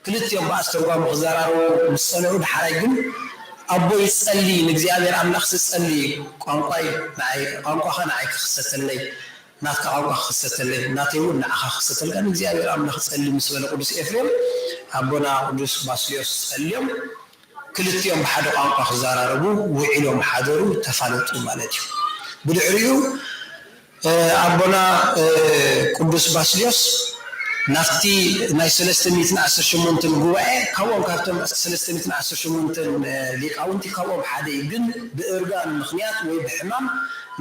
ክልቲኦም ብኣስተርጓሚ ክዘራረቡ ምስ ፀንዑ ድሓራይ ግን ኣቦ ይጸሊ ንእግዚአብሔር ኣምላኽ ዝጸሊ ቋንቋይ ቋንቋኸ ንዓይ ክኽሰተለይ ናትካ ቋንቋ ክኽሰተለይ ናተይ እውን ንዓኻ ክኽሰተልካ ንእግዚአብሔር ኣምላኽ ጸሊ ምስ በለ ቅዱስ ኤፍሬም ኣቦና ቅዱስ ባስልዮስ ጸልዮም ክልቲኦም ብሓደ ቋንቋ ክዘራረቡ ውዒሎም ሓደሩ ተፋለጡ ማለት እዩ ብድሕሪኡ ኣቦና ቅዱስ ባስልዮስ ናፍቲ ናይ 318 ጉባኤ ካብኦም ካብቶም 318 ሊቃውንቲ ካብኦም ሓደ ግን ብእርጋን ምክንያት ወይ ብሕማም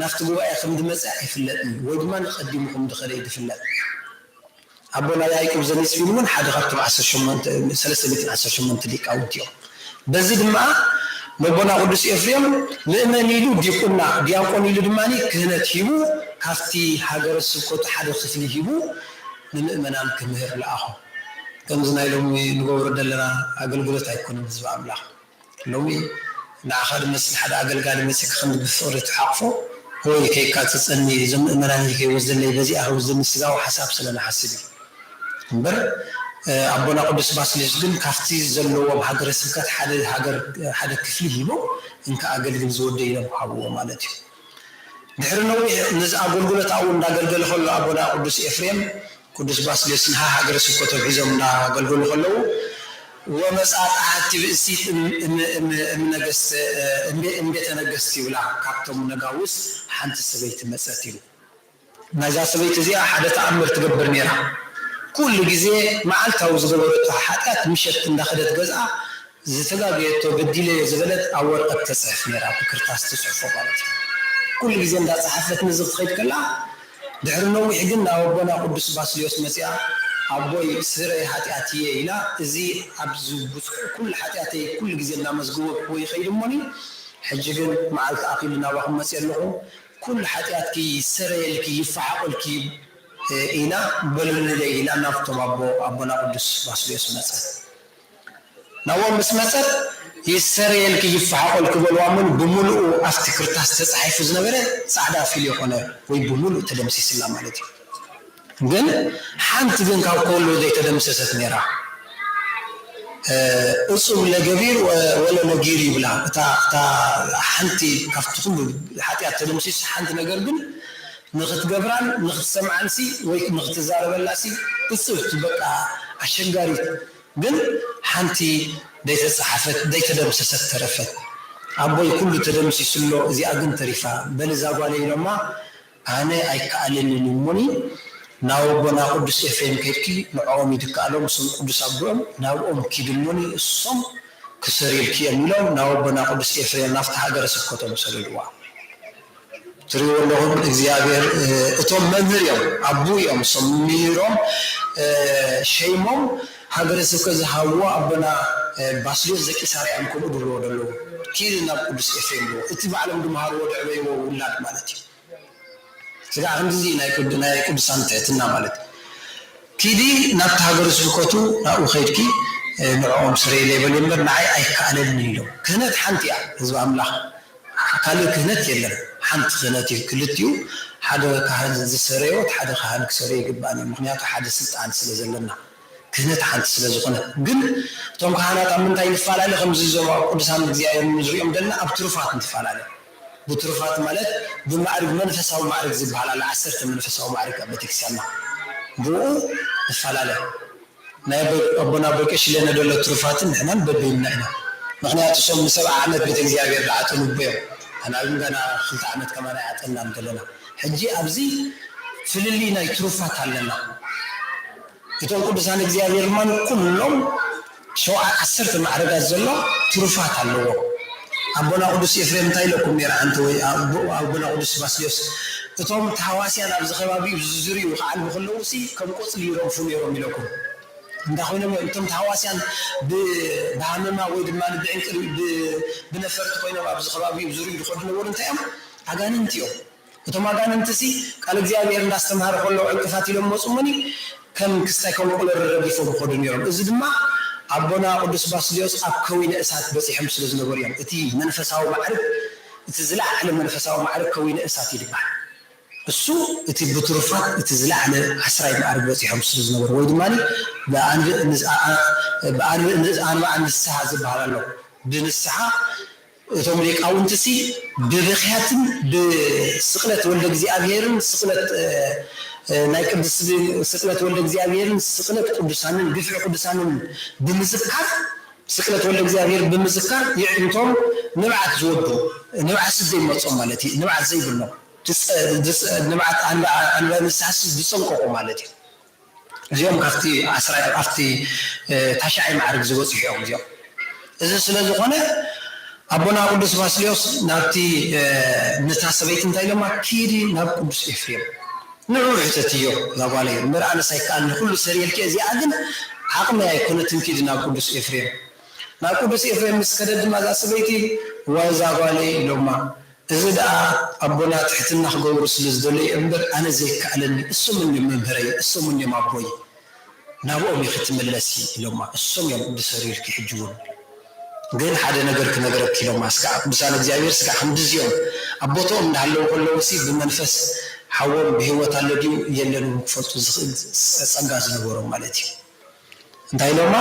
ናፍቲ ጉባኤ ከም ዝመፅእ ኣይፍለጥን ወይ ድማ ንቀዲሙ ከም ዝኸደ ይፍለጥ ኣቦና ያዕቆብ ዘኒስቢን እውን ሓደ ካብቶም 318 ሊቃውንቲ እዮም በዚ ድማ መቦና ቅዱስ ኤፍሬም ምእመን ኢሉ ዲቁና ዲያቆን ኢሉ ድማኒ ክህነት ሂቡ ካፍቲ ሃገረ ስብከቱ ሓደ ክፍሊ ሂቡ ንምእመናን ክምህር ለኣኹ ከምዚ ናይ ሎሚ ንገብሮ ዘለና ኣገልግሎት ኣይኮነን ህዝቢ ኣምላኽ ሎሚ ንዓኻ ድመስሊ ሓደ ኣገልጋሊ መፅካ ክንዲ ብፍቅሪ ትሓቕፎ ወይ ከይካ ትፀኒ እዞም ምእመናን ከይወስደለይ በዚኣ ከወስደኒ ስጋዊ ሓሳብ ስለንሓስብ እዩ እምበር ኣቦና ቅዱስ ባስልዮስ ግን ካፍቲ ዘለዎም ሃገረ ስብከት ሓደ ክፍሊ ሂቦ እንካ ኣገልግል ዝወደ ኢሎም ሃብዎ ማለት እዩ ድሕሪ ነዊሕ ነዚ ኣገልግሎት ኣብኡ እንዳገልገለ ከሎ ኣቦና ቅዱስ ኤፍሬም ቅዱስ ባስልዮስ ንሃ ሃገረ ስብከቶም ሒዞም እንዳገልገሉ ከለዉ ወመጻት ኣሓቲ ብእሲት እምቤተ ነገስት ይብላ ካብቶም ነጋውስ ሓንቲ ሰበይቲ መፀት ኢሉ ናይዛ ሰበይቲ እዚኣ ሓደ ተኣምር ትገብር ነይራ ኩሉ ግዜ መዓልታዊ ዝገበረቶ ሓጢኣት ምሸት እንዳኸደት ገዝኣ ዝተጋገየቶ በዲለ ዝበለት ኣብ ወረቐት ተፅሕፍ ነይራ ብክርታስ ተፅሕፎ ማለት እዩ ኩሉ ግዜ እንዳፀሓፈት ንዚ ክትኸይድ ከላ ድሕሪ ነዊሕ ግን ናብ ኣቦና ቅዱስ ባስልዮስ መፅኣ ኣቦይ ስረይ ሓጢኣትየ ኢላ እዚ ኣብዚ ኩሉ ሓጢኣተይ ኩሉ ግዜ እንዳመዝግቦ ወይ ይኸይድ እሞኒ ሕጂ ግን መዓልቲ ኣኺሉ ናባኹም መፅእ ኣለኹ ኩሉ ሓጢኣትኪ ይሰረየልኪ ይፈሓቆልኪ ኢላ በልልለይ ኢላ ናብቶም ኣቦና ቅዱስ ባስልዮስ መፀት ናብኦም ምስ መፀት ይሰረየልኪ ይፈሓቆልኪ በልዋምን ብምሉኡ ኣብቲ ክርታስ ተፃሒፉ ዝነበረ ፃዕዳ ፊል የኮነ ወይ ብምሉእ ተደምሲስላ ማለት እዩ ግን ሓንቲ ግን ካብ ኮሉ ዘይተደምሰሰት ነይራ እፁብ ለገቢር ወለ ነጊር ይብላ እታ ሓንቲ ካብቲ ኩሉ ሓጢኣት ተደምሲስ ሓንቲ ነገር ግን ንኽትገብራን ንኽትሰምዓንሲ ወይ ንኽትዛረበላሲ እፅብቲ በቃ ኣሸጋሪት ግን ሓንቲ ዘይተፀሓፈት ዘይተደምሰሰት ተረፈት ኣቦይ ኩሉ ተደምሲስሎ እዚኣ ግን ተሪፋ በልዛ ጓለ ኢሎማ ኣነ ኣይከኣለንን እሞኒ ናብ ኣቦና ቅዱስ ኤፍሬም ከይድኪ ንዕኦም ይድከኣሎም እሶም ቅዱስ ኣቦኦም ናብኦም ኪድሞኒ እሶም ክሰሪልኪ እዮም ኢሎም ናብ ኣቦና ቅዱስ ኤፍሬም ናብቲ ሃገረ ስብከቶም ሰደድዋ ትሪእዎ ኣለኹም እግዚኣብሔር እቶም መምህር እዮም ኣቡ እዮም እሶም ምሂሮም ሸይሞም ሃገረ ስብከት ዝሃብዎ ኣቦና ባስልዮስ ዘቂሳርያ ከምኡ ድብልዎ ደለዉ ኪድ ናብ ቅዱስ ኤፍሬም ዎ እቲ ባዕሎም ድመሃርዎ ድዕበይዎ ውላድ ማለት እዩ ስጋ ከምዚ ናይ ቅዱሳን ትሕትና ማለት ኪዲ ናብቲ ሃገረ ስብከቱ ናብኡ ከይድኪ ንዕኦም ስረይ ለይበል እምበር ንዓይ ኣይከኣለልን ኢሎም ክህነት ሓንቲ እያ ህዝቢ ኣምላኽ ካል ክህነት የለም ሓንቲ ክህነት ክልቲኡ ሓደ ካህን ዝሰረዮት ሓደ ካህን ክሰረይ ይግባን ምክንያቱ ሓደ ስልጣን ስለ ዘለና ክህነት ሓንቲ ስለ ዝኾነ ግን እቶም ካህናት ኣብ ምንታይ ይፋላለ ከምዚ ዞባ ቅዱሳን እግዚአብሔር ንዝሪኦም ዘለና ኣብ ትሩፋት እንትፋላለ بترفات مالت بمعرض منفسه ومعرض زبالة على عسرت منفسه ومعرض بتكسرنا بو الفلالة نايب أبونا بكش لنا دول ترفات نحن بدينا هنا مخنيات الشم 7 عامات بتجزيابير بعتهم بيو أنا عندنا 5 عامات كمان عتنا عندنا حجي أبزي في اللي ناي ترفات علينا يتوم قدسان جزيابير من كلهم شو عسرت معرض الزلة ترفات عليه أبونا قدس إفريم تايلكم يا أنتو أبونا قدس باسيوس توم تحواسي أنا أبز خبابي بزوري وخال بخلوسي كم قصل يروم فم يروم لكم ندخلنا توم تحواسي أنا بعمل ويد ما ندعك بنفرت بينا أبز خبابي بزوري بخلنا ورن تام أجان أنتيو توم أجان أنتسي قال جزاء الناس تمهر خلوا انكفاتي لهم مصمني كم كستكم كل الربي فوق خدون يروم إذا ما أبونا قدس باسيوس أكوين أسات بس يحمس لزنبوريان أتي منفسه ومعرف تزلع على منفسه ومعرف كوين أسات يدبح السوء أتي بترفات تزلع على حسرة معرف بس يحمس لزنبور ويدماني أنا عن الساعة زبها له بين الساعة تملك أو انتسي ببخيات بسقلة ولا جزيابيرن سقلة نايكب سقلة ولا جزيابيرن سقلة قدسانن بفع قدسانن بمزكار سقلة ولا جزيابير بمزكار يعنتم نبعت زودو نبعت زي ما تصوم مالتي نبعت زي بالله نبعت أنا نسحس بصنقه مالتي اليوم كفتي عسرة كفتي تشعي معرك زوج يوم اليوم إذا سلزو قنا أبونا قدس باسيوس نبتي نتاسبيت انتاي لما كيري نب قدس إفريم نروح تتيو لابالي مرأنا سايكان كل سريال كيزي عدن عقم يكون تنكيد نب قدس إفريم نب قدس إفريم مسكدد ماذا سبيتي وزاغالي لما إذا أبونا تحتنا خقول رسل الزدولي أمبر أنا زيك على السمني ممهري السمني مابوي نابومي ختم اللسي لما السم يوم قدس سريال كي حجون قال حدا نقرك كيلو ماسكع بسال እግዚአብሔር ስጋ حمدز يوم أبوتهم እንዳለው ሁሉ ሲብ በመንፈስ حوام بهوت الذي يلن فلت ጸጋ ዝነበሮ ማለት እዩ እንታይ ለማ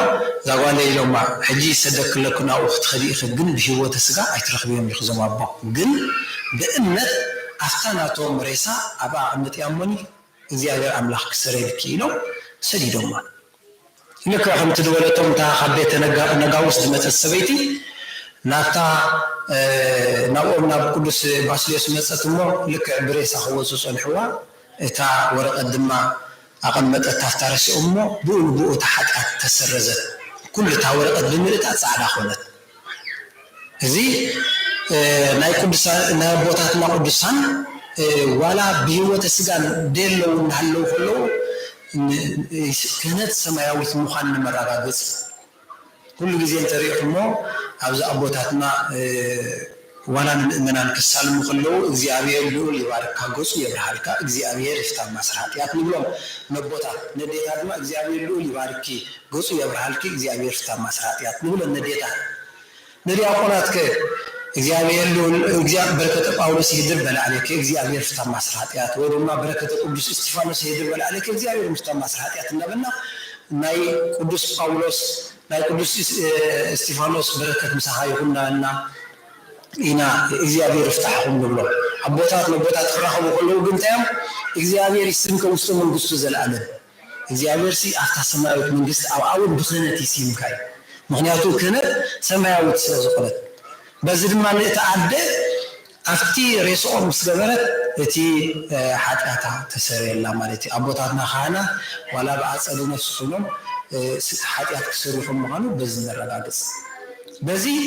ዛጓለ ይለማ ሕጂ ሰደክ ለኩና ወቅት خديخ ግን بهوت ስጋ አይትረክብም ይخزم አባ ግን በእምነት አፍታናቶም ሬሳ አባ እምነት ያመኒ እግዚአብሔር አምላክ ክሰረልክ ነው ሰዲዶማ لك هم تدولتهم تا خبيت نجاوس دمت السبيتي ناتا ناوم نابقدس باسليس مساتمو لك بريسا خوصو صنحوا تا ورقه دما اقمت تفترس امو بو تحقق تسرزت كل تا ورقه دملت صعدا خونت زي ناي قدسان نبوتاتنا قدسان ولا بهوت سغان ديلو نحلو كلو كانت سماوية مخان مراغاغص كل غزي تريحمو ابز ابوتاتنا وانا منان كسالم خلو እግዚአብሔር ሉል ይባርካ ጎጽ ይብርሃልካ እግዚአብሔር ይፍታ ማስራት ያትንብሎ ነቦታ ነዴታ ድማ እግዚአብሔር ሉል ይባርኪ ጎጽ ይብርሃልኪ እግዚአብሔር ይፍታ ማስራት ያትንብሎ ነዴታ ነዲያ ቆናትከ እግዚአብሔር ሉል እግዚአብሔር በረከተ ጳውሎስ ይድር በላልከ እግዚአብሔር ይፍታ ማስራት ያት ወደማ በረከተ ቅዱስ እስጢፋኖስ ይድር በላልከ እግዚአብሔር ይፍታ ማስራት ያት እንደበና ናይ ቅዱስ ጳውሎስ ናይ ቅዱስ እስጢፋኖስ በረከት ምሳሃ ይሁንና ኢና እግዚአብሔር ይፍታህም ብሎ አቦታት ነቦታት ተራኸሙ ሁሉ ግን ታም እግዚአብሔር ይስምከ ውስጥ መንግስቱ ዘላለም እግዚአብሔር ሲ አፍታ ሰማያዊት መንግስት አውአውን ብኽነት ይሲምካይ ምክንያቱ ክህነት ሰማያዊት ስለዝኾነት በዚህ ድማ ተዓደ አፍቲ ሬሶም ስገበረት እቲ ኃጢአታ ተሰረየላ ማለት አቦታትና ካህና ወላ በአጸዱ ነፍሱንም ኃጢአት ክሰሩም ማኑ በዚህ መረጋገጽ በዚህ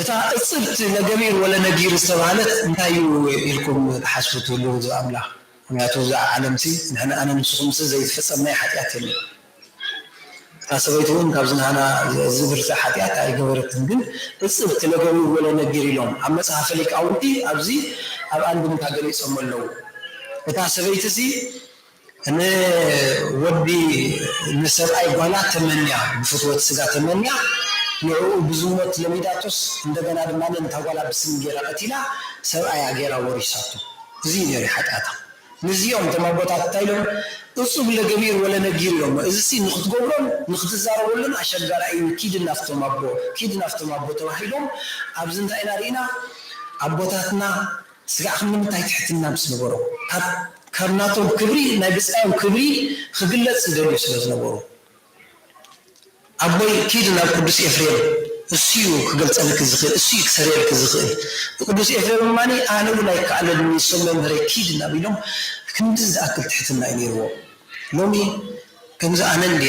እታ እጽብት ለገቢር ወለ ነጊር ዝተባለት እንታይ ኢልኩም ተሓስቡት ሁሉ ዘአምላክ ምክንያቱ ዛ ዓለምቲ ንሕና ኣነ ንስኹም ዘይተፈፀም ናይ ሓጢአት የለን ታሰበይቱን ካብዝናና ዝብርታ ሓጢአት ኣይገበረትን ግን እጽብት ለገቢር ወለ ነጊር ኢሎም ኣብ መጽሓፈ ሊቃውንቲ ኣብዚ ኣብ አንድም ታገሊጾም ኣለዉ እታ ሰበይቲ እዚ ወዲ ንሰብኣይ ጓላ ተመንያ ብፍትወት ስጋ ተመንያ ንዑ ብዙሞት ለሚዳቶስ እንደገና ድማ እንታጓላ ብስም ጌራ ቀቲላ ሰብአያ ጌራ ወሪሳቱ እዚ ነሪ ሓጣታ ንዚኦም ተማቦታት ታይሎም እጹብ ለገቢር ወለ ነጊር ሎም እዚ ንኽትገብሮም ንኽትዛረቡልን አሸጋራይ ኪድ ናፍቶማቦ ተባሂሎም ኣብዚ እንታይ ኢና ርኢና ኣቦታትና ስጋዕ ምንታይ ትሕትና ምስ ነበሮ ካብ ናቶም ክብሪ ናይ ብፃዮም ክብሪ ክግለጽ ይደልዩ ስለ ዝነበሩ ኣቦይ ኪድ ናብ ቅዱስ ኤፍሬም እሱዩ ክገልጸልክ ዝኽእል እሱዩ ክሰሪየልክ ዝኽእል ቅዱስ ኤፍሬም ማኒ ኣነ ላይ ከኣለልኒ ሶም መምህረ ኪድ ናቢሎም ክንዲ ዝኣክል ትሕትና እዩ ነይርዎ ሎሚ ከምዚ ኣነ እንዴ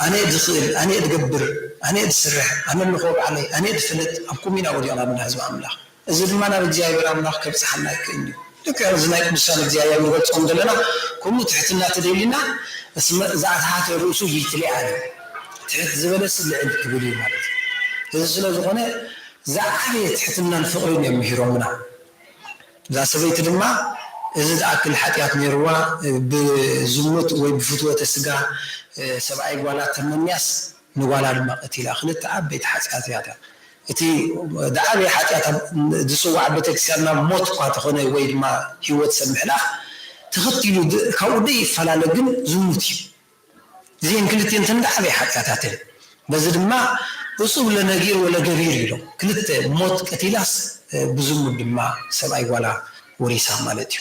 ኣነ ዝኽእል ኣነ ዝገብር ኣነ ዝስርሕ ኣነ ንኸብ ዓለይ ኣነ ዝፍለጥ ኣብ ኩሚና ወዲቕና ብና ህዝቢ ኣምላኽ እዚ ድማ ናብ እግዚኣብሔር ኣምላኽ ከብፅሓና ይክእል እዩ ልክ እዚ ናይ ቅዱሳን እግዚኣብሔር ንገልፆም ዘለና ከምኡ ትሕትና ተደሊና ዝኣታሓተ ርእሱ ይትልዓለ ትሕት ዝበለስ ልዕል ክብል እዩ ማለት እዩ እዚ ስለ ዝኾነ ዝዓበየ ትሕትናን ፍቕርን እዮም ምሂሮምና እዛ ሰበይቲ ድማ እዚ ዝኣክል ሓጢኣት ነይርዋ ብዝሙት ወይ ብፍትወተ ስጋ ሰብኣይ ጓላ ተመንያስ ንጓላ ድማ ቀቲላ ክልተ ዓበይቲ ሓጢኣት እያ እቲ ዝዓበየ ሓጢኣት ዝፅዋዕ ቤተክርስትያንና ሞት እኳ ተኾነ ወይ ድማ ሂወት ሰብ ምሕላፍ ተኸቲሉ ካብኡ ደ ይፈላለ ግን ዝሙት እዩ እዚአን ክልቴን ተንዳዓበየ ሓጢኣታት እየን በዚ ድማ እጹብ ለነጊር ወለገቢር ኢሎም ክልተ ሞት ቀቲላስ ብዝሙት ድማ ሰብኣይ ጓላ ወሪሳ ማለት እዩ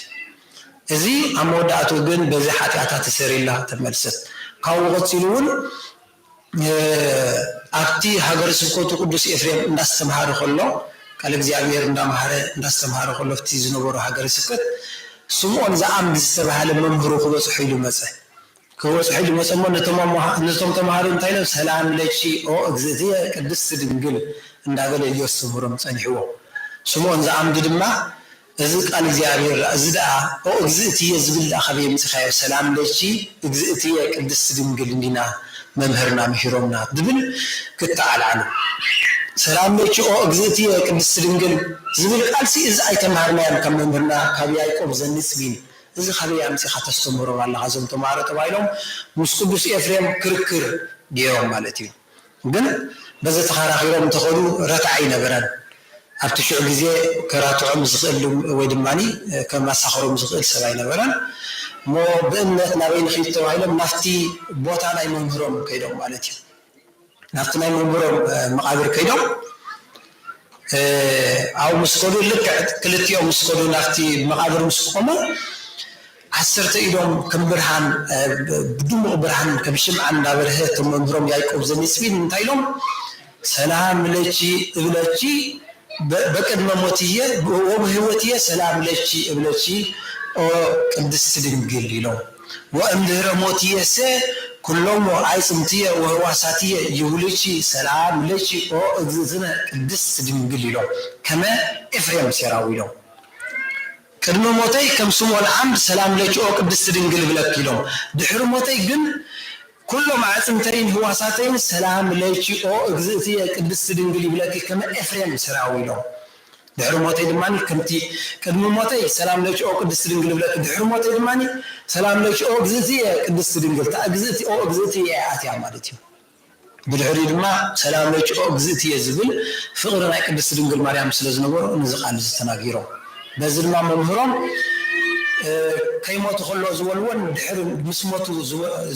እዚ ኣብ መወዳእቱ ግን በዚ ሓጢኣታት ተሰሪላ ተመልሰት ካብኡ ቀፂሉ እውን ኣብቲ ሃገረ ስብከቱ ቅዱስ ኤፍሬም እንዳስተምሃረ ከሎ ቃል እግዚአብሔር እንዳምሃረ እንዳስተምሃረ ከሎ ኣብቲ ዝነበሩ ሃገረ ስብከት ስምዖን ዘአምድ ዝተባሃለ መምህሩ ክበፅሑ ኢሉ መፀ ክበፅሑ ኢሉ መፀ እሞ ነቶም ተምሃሮ እንታይ ኢሎም ሰላም ለኪ ኦ እግዝእትየ ቅድስቲ ድንግል እንዳበለ እየስተምህሮም ፀኒሕዎ ስምዖን ዘአምድ ድማ እዚ ቃል እግዚአብሔር እዚ ደኣ ኦ እግዝእትየ ዝብል ደኣ ከበይ ምፅኻዮ ሰላም ለኪ እግዝእትየ ቅድስቲ ድንግል እንዲና መምህርና ምሂሮምና ድብል ክተዓልዓሉ ሰላም ለኪ ኦ እግዝእትየ ቅድስቲ ድንግል ዝብል ቃልሲ እዚ ኣይተምሃርናዮም ካብ መምህርና ካብ ያዕቆብ ዘንፅቢን እዚ ከበይ ኣምፂኻ ተስተምህሮም ኣለኻ እዞም ተምሃሮ ተባሂሎም ምስ ቅዱስ ኤፍሬም ክርክር ገይሮም ማለት እዩ ግን በዚ ተኸራኺሮም እንተኸዱ ረትዓ ይነበረን ኣብቲ ሽዑ ግዜ ከራትዖም ዝኽእል ወይ ድማኒ ከማሳኸሮም ዝኽእል ሰብ ኣይነበረን እሞ ብእምነት ናበይ ንኽድ ተባሂሎም ናፍቲ ቦታ ናይ መምህሮም ከይዶም ማለት እዩ ናፍቲ ናይ መምህሮም መቃብር ከይዶም ኣብ ምስከዱ ልክዕ ክልቲኦም ምስከዱ ናፍቲ መቃብር ምስ ቆሙ ዓሰርተ ኢዶም ከም ብርሃን ብድሙቕ ብርሃን ከም ሽምዓ እንዳበርሀ እቶም መምህሮም ያዕቆብ ዘንፅቢን እንታይ ኢሎም ሰላም ለኪ እብለኪ በቅድመ ሞትየ ወብህይወትየ ሰላም ለኪ እብለኪ ኦ ቅድስቲ ድንግል ኢሎም ወእምድህረ ሞትየሰ ኩሎም ኣይፅምትየ ወህዋሳትየ ይብልኪ ሰላም ለኪ ኦ እግዝእትነ ቅድስቲ ድንግል ኢሎም ከመ ኤፍሬም ሴራዊ ኢሎም ቅድመ ሞተይ ከም ስምዖን ዓምድ ሰላም ለኪ ኦ ቅድስቲ ድንግል ብለክ ኢሎም ድሕሪ ሞተይ ግን ኩሎም ዓፅምተይን ህዋሳተይን ሰላም ለኪ ኦ እግዝእትየ ቅድስቲ ድንግል ይብለኪ ከመ ኤፍሬም ሴራዊ ኢሎም ድሕሪ ሞተይ ድማኒ ከምቲ ቅድሚ ሞተይ ሰላም ለኪ ኦ ቅድስቲ ድንግል ብለኪ ድሕሪ ሞተይ ድማኒ ሰላም ለኪ ኦ እግዝእትየ ቅድስቲ ድንግል ታ እግዝእቲ ኦ እግዝእትየ ኣትያ ማለት እዩ ብድሕሪ ድማ ሰላም ለኪ ኦ እግዝእትየ ዝብል ፍቕሪ ናይ ቅድስቲ ድንግል ማርያም ስለ ዝነበሩ ነዚ ቃል ዝተናጊሮም በዚ ድማ መምህሮም ከይሞቱ ከሎ ዝበልዎን ድሕሪ ምስ ሞቱ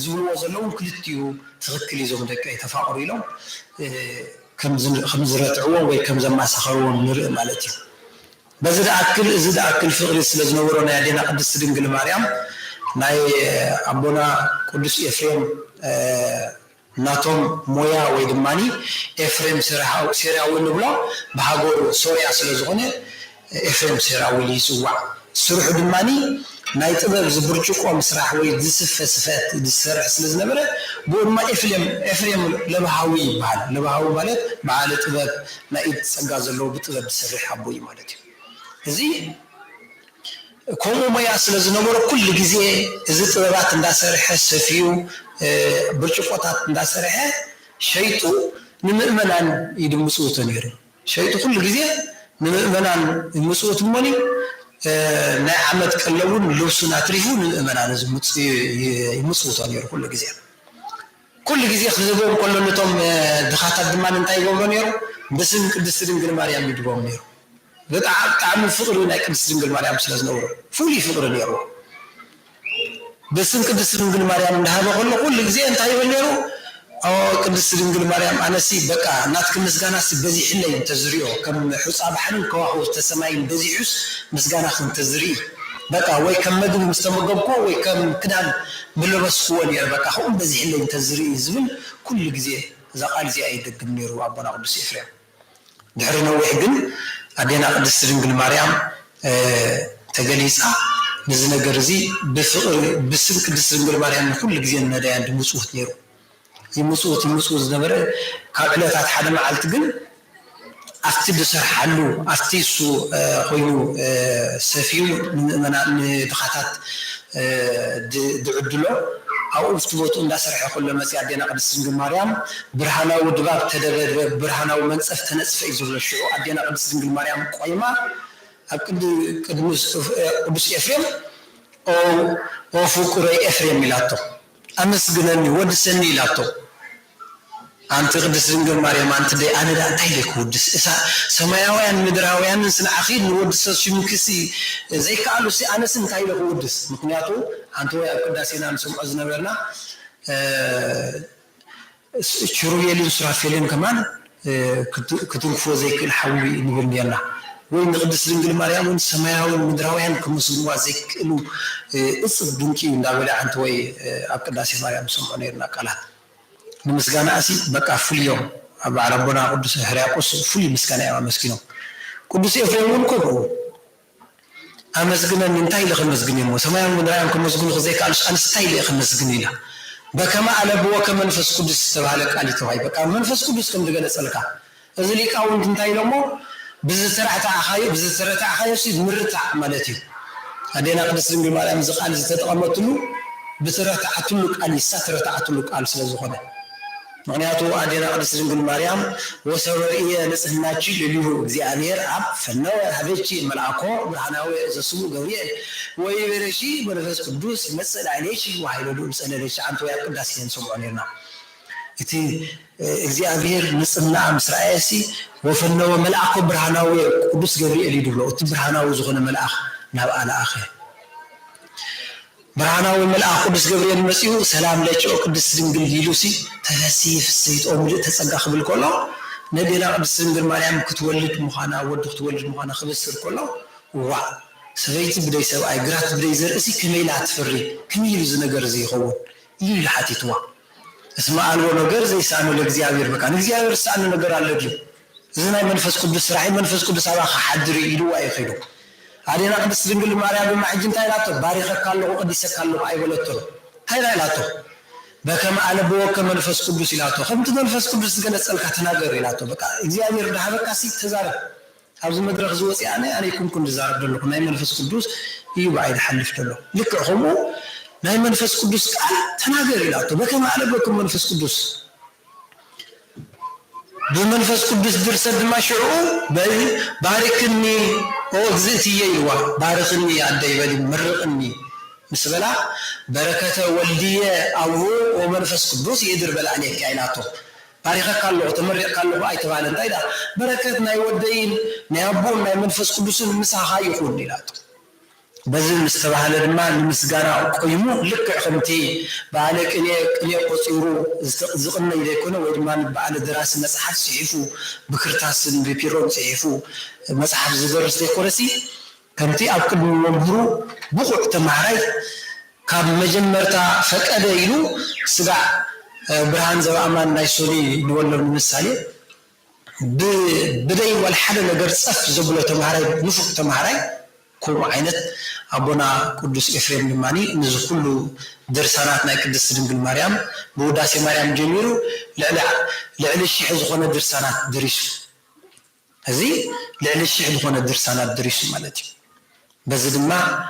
ዝብልዎ ዘለውን ክልቲኡ ትኽክል እዞም ደቂ ተፋቕሩ ኢሎም ከም ዝረትዕዎም ወይ ከም ዘማሳኸርዎም ንርኢ ማለት እዩ በዚ ደኣክል እዚ ደኣክል ፍቕሪ ስለ ዝነበሮ ናይ ኣዴና ቅድስቲ ድንግል ማርያም ናይ ኣቦና ቅዱስ ኤፍሬም ናቶም ሞያ ወይ ድማኒ ኤፍሬም ሴራዊ ንብሎ ብሃገሩ ሶርያ ስለ ዝኾነ ኤፍሬም ሴራዊ ይፅዋዕ ስርሑ ድማኒ ናይ ጥበብ ዝብርጭቆ ምስራሕ ወይ ዝስፈ ስፈት ዝሰርሕ ስለ ዝነበረ ብኡ ድማ ኤፍሬም ለባሃዊ ይበሃል ለባሃዊ ማለት በዓለ ጥበብ ናይ ኢድ ፀጋ ዘለዎ ብጥበብ ዝሰርሕ ኣቦ እዩ ማለት እዩ እዚ ከምኡ ሞያ ስለ ዝነበረ ኩሉ ግዜ እዚ ጥበባት እንዳሰርሐ ሰፊዩ ብርጭቆታት እንዳሰርሐ ሸይጡ ንምእመናን ይድምፅውቶ ነይሩ ሸይጡ ኩሉ ግዜ ንምእመናን ይምፅውት እሞኒ ናይ ዓመት ቀለቡን ልብሱን ኣትሪፉ ንምእመናን ይምፅውቶ ነይሩ ኩሉ ግዜ كل جزء خذهم كل نتوم دخاتات دمان انتاي قومون يرو بسم قدس دنجل مريم يدبون يرو بتعب الفطر هنا قدس دنجل مريم سلاز نورو فولي فطر يرو بسم قدس دنجل مريم هذا كل جزء انتاي يرو أو قدس دنجل مريم أنا سي بقى ناتك مسجانا سي بزي حلي تزريو كم حصاب حنو كواحو تسمعين بزي حس مسجانا خن تزريو بقى وي كم مدن مستمقبكو وي كم كدان ملبس كوني بقى هم بزي حلي تزريو زبل كل جزء إذا قال زي أي دق منيرو أبونا قدس إفريم دحرنا وحدن أدينا قدس دنجل مريم تجليسا نزنا جرزي بسم قدس دنجل مريم كل جزء ندى عند مسوح نيرو يمسوت زنبرة كابلات حدا ما علتقل أفتي حلو أفتي سو خويو سفيو من دخاتات دعدلو أو أفتبوت إن داسرح كل ما سيادينا قد السنج مريم برهنا ودباب تدبر برهنا ومنصف تنصف يزول الشعوب أدينا قد السنج مريم قيمة أكيد قدس إفريم أو فوقري إفريم ميلاتو أمس جنني ودسني لاتو أنت قدس دنجل مريم أنت دي أنا دا تايلك ودس إسا سماياويان مدراويان نسن أخير نودس شمكسي زي قالوا سي أنا سن تايلك ودس مكنياتو أنتو يا قداسينا نسم عزنا برنا شرويلين سرافيلين كمان كتوقفو زي كل حولي نقول ديالنا وين قدس دنجل مريم وين سماياويان مدراويان كمسلوا زي كلو إصد دنكي نداولي أنتو وي قداسي مريم سمعنا يرنا قالات مسكانا أسي بقى فل يوم أبا ربنا قدس هرياقوس فل مسكانا يا مسكينو قدس إفريمون كبرو أمسكنا من تايل خمسكني مو سمايا من رايم كمسكون خزيك على أنا ستايل خمسكني لا بقى ما على بوا كمان نفس قدس تبعلك على توعي بقى من نفس قدس كم دقنا سلكا أزليك أول من تايل مو بزترعة أخاي سيد مرتع مالتي هدينا قدس من المرأة مزقال زتتقمتلو بسرعة أتلوك على سترة أتلوك على سلزخنا معناته أدينا قدس دنجل مريم وسورية نسهنا شيء اللي هو زي أمير أب فنوع هذا شيء ملعقو برهناوي زسمو قوية ويبرشي بنفس قدوس مسألة عليه شيء وحيلو مسألة ليش عنتو يا قداس ينسمو علينا إتي زي أمير نسهنا مسرائسي وفنوع ملعقو برهناوي قدوس قوية اللي دبلو برهناوي زخنا ملعق نبقى على آخر برهناوي ملأ قدس جبريل المسيح سلام لك قدس دنجل جيلوسي تفسيف السيد أمجد تسقى قبل كله نبينا قدس دنجل مريم كتولد مخانا ودخ تولد مخانا خبسر كله ووا سغيت بدي سبع جرات بدي زرقسي كميلات فري كميل زنجر زي خون يل حتيتوا اسمع ألو نجر زي سانو لجزيابير مكان جزيابير سانو نجر على الجو زنا منفس قدس راعي منفس قدس أبغى حدري يلو أي خيرو علينا قدس دنجل مريم بمعجن تايلاتو باريخ كالو قدس كالو أي ولتو هاي لايلاتو بكم على بوك منفس قدس لاتو خمت منفس قدس جلس أسألك تناجر لاتو بقى إجابير ده بقى سيد تزارب أبز مدرخ زوج يعني أنا يكون كن تزارب دلوك نايم منفس قدس يبعد حلف دلوك لك همو نايم منفس قدس تناجر لاتو بكم على بوك منفس قدس بمنفس قدس درسد ما شعور باركني أو زيتي يوا باركني عدي بدي مرقني مسبلا بركة والدية أو ومنفس قدس يدر بالعنيك كائناته بارك قالوا تمرق قالوا باي تبعنا تايدا بركتنا يودين نيابون ما منفس قدس مساحة يكون لاتو بزل مستباح لما المسجارة قيمو لك خمتي بعلك إني قصيرو زقنا إليكونا وإدمان بعد دراسة مسحف صحيفو بكرتاس ببيرون صحيفو مسحف زدرس ديكورسي كمتي أبقى بمبرو بقع تمعري كاب مجمرتا فكأة يلو سبع برهان زو أمان نايسوني نولو المثالي بدأي والحد نقر صف زبلو تمعري نفق تمعري كل عينت أبونا قدس إفريم لماني نزل كله درساناتنا قدس دنجل مريم بوداسي مريم جميلو لعل الشيح زخونا درسانات دريش هذي لعل الشيح زخونا درسانات دريش مالتي بزد ما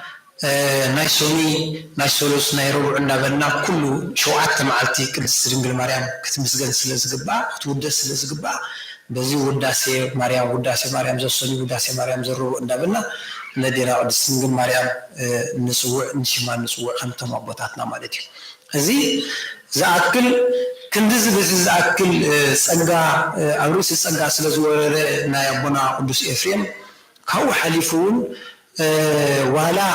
نايسولوس نايرو عندنا بنا كله شوعات معلتي قدس دنجل مريم كتمسجن سلازقبا كتودس سلازقبا بزي وداسي مريم زوسوني وداسي مريم زرو عندنا بنا ندينا قدس دنجل مريم نسوع نشمان نسوع خمتم أبوتاتنا مالتي هذي زاكل كندز بزز أكل سجا أروس سجا سلزور نايبنا قدوس إفريم كهو حليفون ولا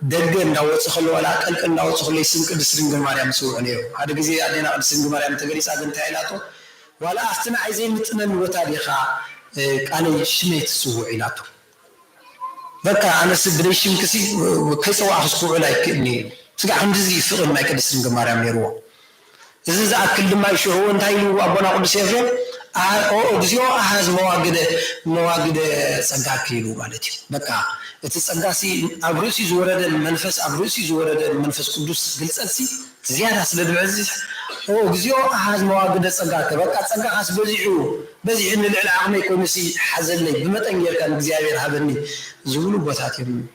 دقن لو تخلوا ولا كل لو تخلوا يسمك السرنج مريم سوء عليه هذا جزء عندنا السرنج مريم تجلس عند تعيلاته ولا أحسن عايزين نتنن وتاريخا أنا شميت سوء علاته بكا أنا سبريشم كسي كيس واحد سوء عليك إني سجع عندي فقر ما يكاد السرنج مريم يروح إذا أكل ما يشوفون تايلو أبونا قدس إفريم أو بزيو أحد مواجد سجع كيلو مالتي بكا التسجاسي أبروسي زورد المنفس أبروسي زورد المنفس قدوس جلساتي زيادة سلد بعزيز أو بزيو أحد مواجد سجع بكا سجع حس بزيح إن العلم يكون مسي حزن لي بمتن يركن زيادة هذني زولو بتاعتهم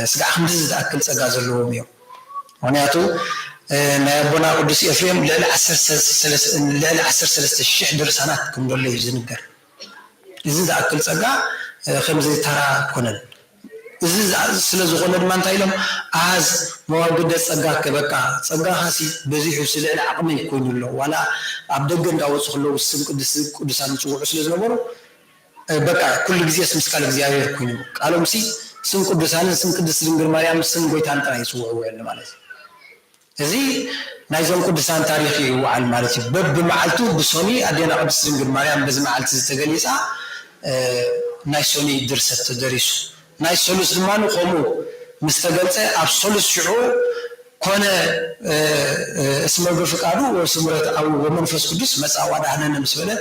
سجع خمسة أكل سجع زلوهم يوم ونياتو نبنا قدس إفريم لعل عسر سلسة الشيع درسانات كم دولي زنقر إذا أكل سجع خمسة ترى كونن إذا سلسة غنر ما نتايلهم عاز مواجد سجع كبكا سجع هاسي بزيح وسلع العقم يكون له ولا عبدجن داوس خلوا السم قدسان شو سلسة نمرو بكا كل جزء اسم سكال جزء يكون قالوا مسي سم قدسان سم قدس لينجر مريم سم قويتان ترى يسوع وين مالك زي نايزون قدسان تاريخي وعلى مالتي بب معلتو بسوني أدينا قدس لينجر مريم بز معلت تجلسا نايسوني درست تدريس نايسولوس زمانو قومو مستقلته أبسولوس شعور كونه اسمه بفقادو وسمرت أو ومنفس قدس مسألة واحدة نمسوله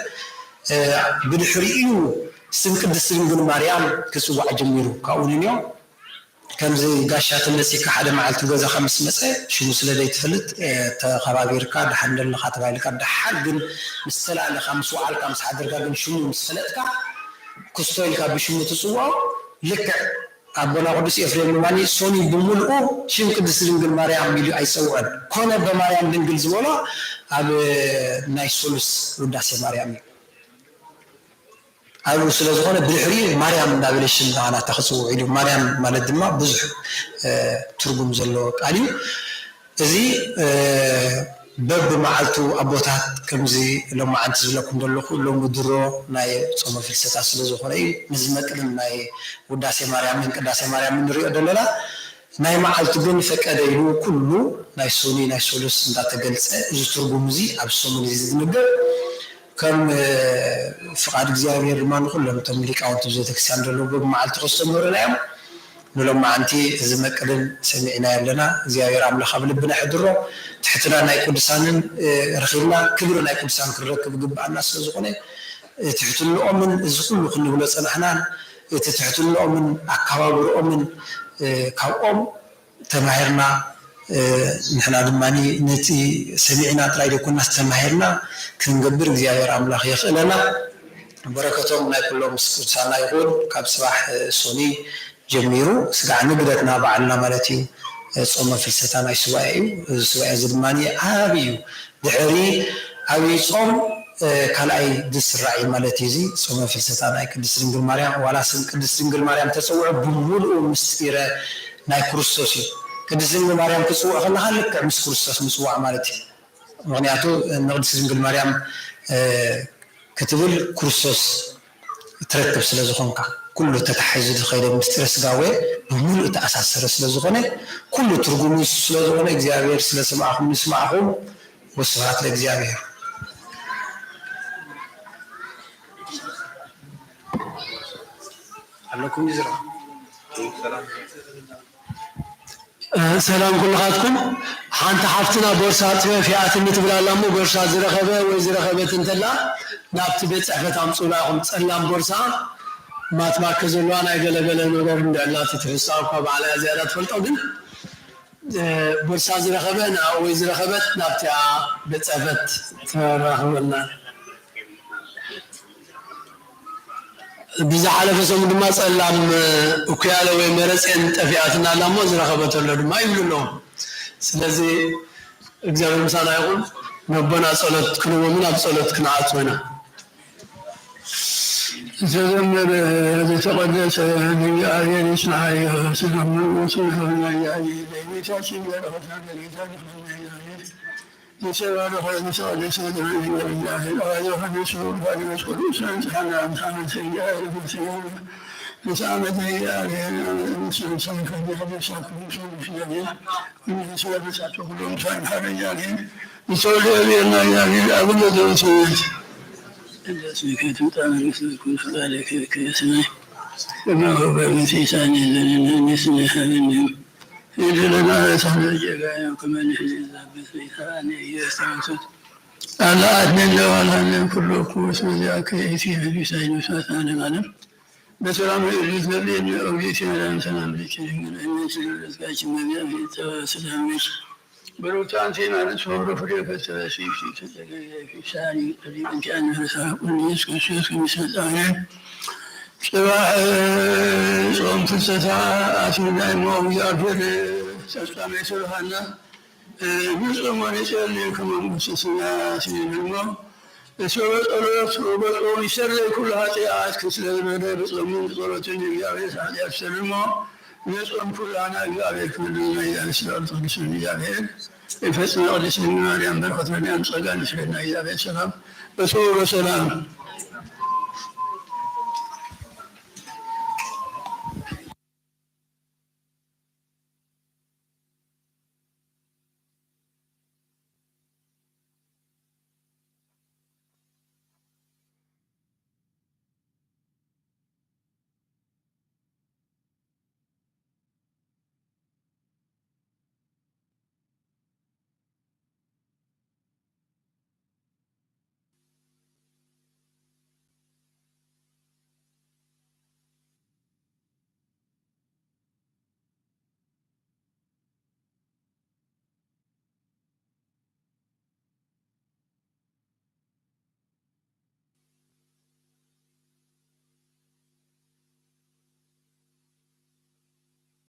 بالحرية سن قدس لينجر مريم كسوع جميرو كأولينيو كم زي قاشات النسي كحدا معلت جوزا 5 مساء شو مسلا دي تفلت خبابير كاد حمد الله خاطر عليك كاد حد مستلا على 5 وعلى 5 حدر كاد شو مسلتك كستويل كاد بشو تسوا لك أبونا قدس إفريم ماني سوني بملؤ شين قدس لينجل مريم ميلو أي سوون كونه بمريم لينجل زولا أب نايسولوس وداس مريم أبو سلزغون بالحرية مريم نابلشن أنا تخصو عيدو مريم مالدما بزح ترجم زلوا قاليو زي باب معلتو أبوتات كم زي لما أنت زلكم دلوا لهم درو ناي صوم في الستة سلزغون أي نزمت لهم ناي وداس مريم من كداس مريم من ريو دللا ناي معلتو بين فك أدينو كله ناي سوني ناي سولوس ندا تجلس زي ترجم زي أبسمون زي نقدر كم فقاد እግዚአብሔር ማን ሁሉም ተምሊቃውንት ቤተክርስቲያን ደለው በማዓልት ተስተምሩ ላይ لما أنتي زمكلن سمعنا لنا እግዚአብሔር አምላክ አብልብና ሕድሮ ትሕትና ናይ ቅዱሳንን ረኺብና ክብር ናይ ቅዱሳን ክረክብ ግባአና ስለዝኾነ ትሕትንኦምን እዚ ኩሉ ክንብሎ ፀናሕናን እቲ ትሕትንኦምን ኣከባብርኦምን ካብኦም ተማሂርና نحن دماني نتي سمعنا تلاقي كنا استماهرنا كنقبر እግዚአብሔር አምላክ يخلنا بركتهم لا كلهم سنا يقول كاب صباح سوني جميرو سقع نقدتنا بعلنا مالتي صوم في الستان سواء زدماني أبيو دحري أبي صوم كلاي دس الرعي مالتي زي صوم في الستان أي كدس رنجل مريم ولا سن كدس رنجل مريم تسوع بمول ومستيرة ناي كريستوسي كدس رنجل مريم تسوع خلها لك مس كريستوس مسوع مالتي مغنياتو نقدس رنجل مريم كتبل كريستوس ترتب سلازخونكا كله تتحيز الخير مستير سقاوي بملء تأساس سلازخونه كله ترجمه سلازخونه إجزاء سلاسمعهم نسمعهم والصلاة لإجزاء عليكم جزرا سلام كل خاتكم حانت حفتنا بورصات في عاتمي تبلا لامو بورصات زرخبه وزرخبه تنتلا نابت بيت عفت عمصولاهم سلام بورصة ما تماكزوا لوانا يقلقل نقر من الله تتفسعوا على زيادة فلتوغن بورصة زرخبه أو زرخبه نابت بيت عفت ترخبنا بزح على فسوم دما سلام وكياله ومرس انت فياتنا لامو زرخبه لدما يقولوا لهم ስለዚህ እግዚአብሔር ምስጋና ይሁን ነብና ጸሎት ክንወምና ጸሎት ክናአጽና ዘዘምር ተቀደሰ ያየን ስናይ ስለምን ወሰነ ያየ በቤታችን ያረፈና ጌታ لسوى دخل مساء لسوى من الله الآية فنسوه فنسوه لسان سحنا محمد سيئة المسيح لسامة هيئة المسلم صنف الجهد شاكم سوى بشيئة ومن سوى بسعة كلهم صنف رجالين لسوى لأبينا يعني أبدا دوسيات إلا سيكي تمتعنا مثل كل خلالك كيسمي وما هو بمثي ثاني لأننا نسنها منهم إذا لنا يسحن الجبايا وكما نحن الزابط في ثاني يستمسد على أدنى لوالها كل قوة وذاك يتيه في سعيد وساثان الغنم بسلام يجوز لين أوليتنا لأن سلام بكريم من أن يسلم الأزكاة النبي في التواسلام بروتان سيما نصور فريق التواسي في سعي قريبا كأنه رسالة كل يسكن شيخ مثل آيان صباح صوم في الساعة أسمنا الموضوع يعرفون تسلم يسولفنا نصوم ونسأل كما مستثنى سنين الموت سوى الأرض ويسر كل هاتيات كسل المدى بصمون بصورة النبي سعد يفسر الموت نصوم كل أنا يعرف كل ما يعرف الأرض كسل يعرف الفتنة ولسن مريم بركة من أمسك نسلنا يعرف السلام بصور سلام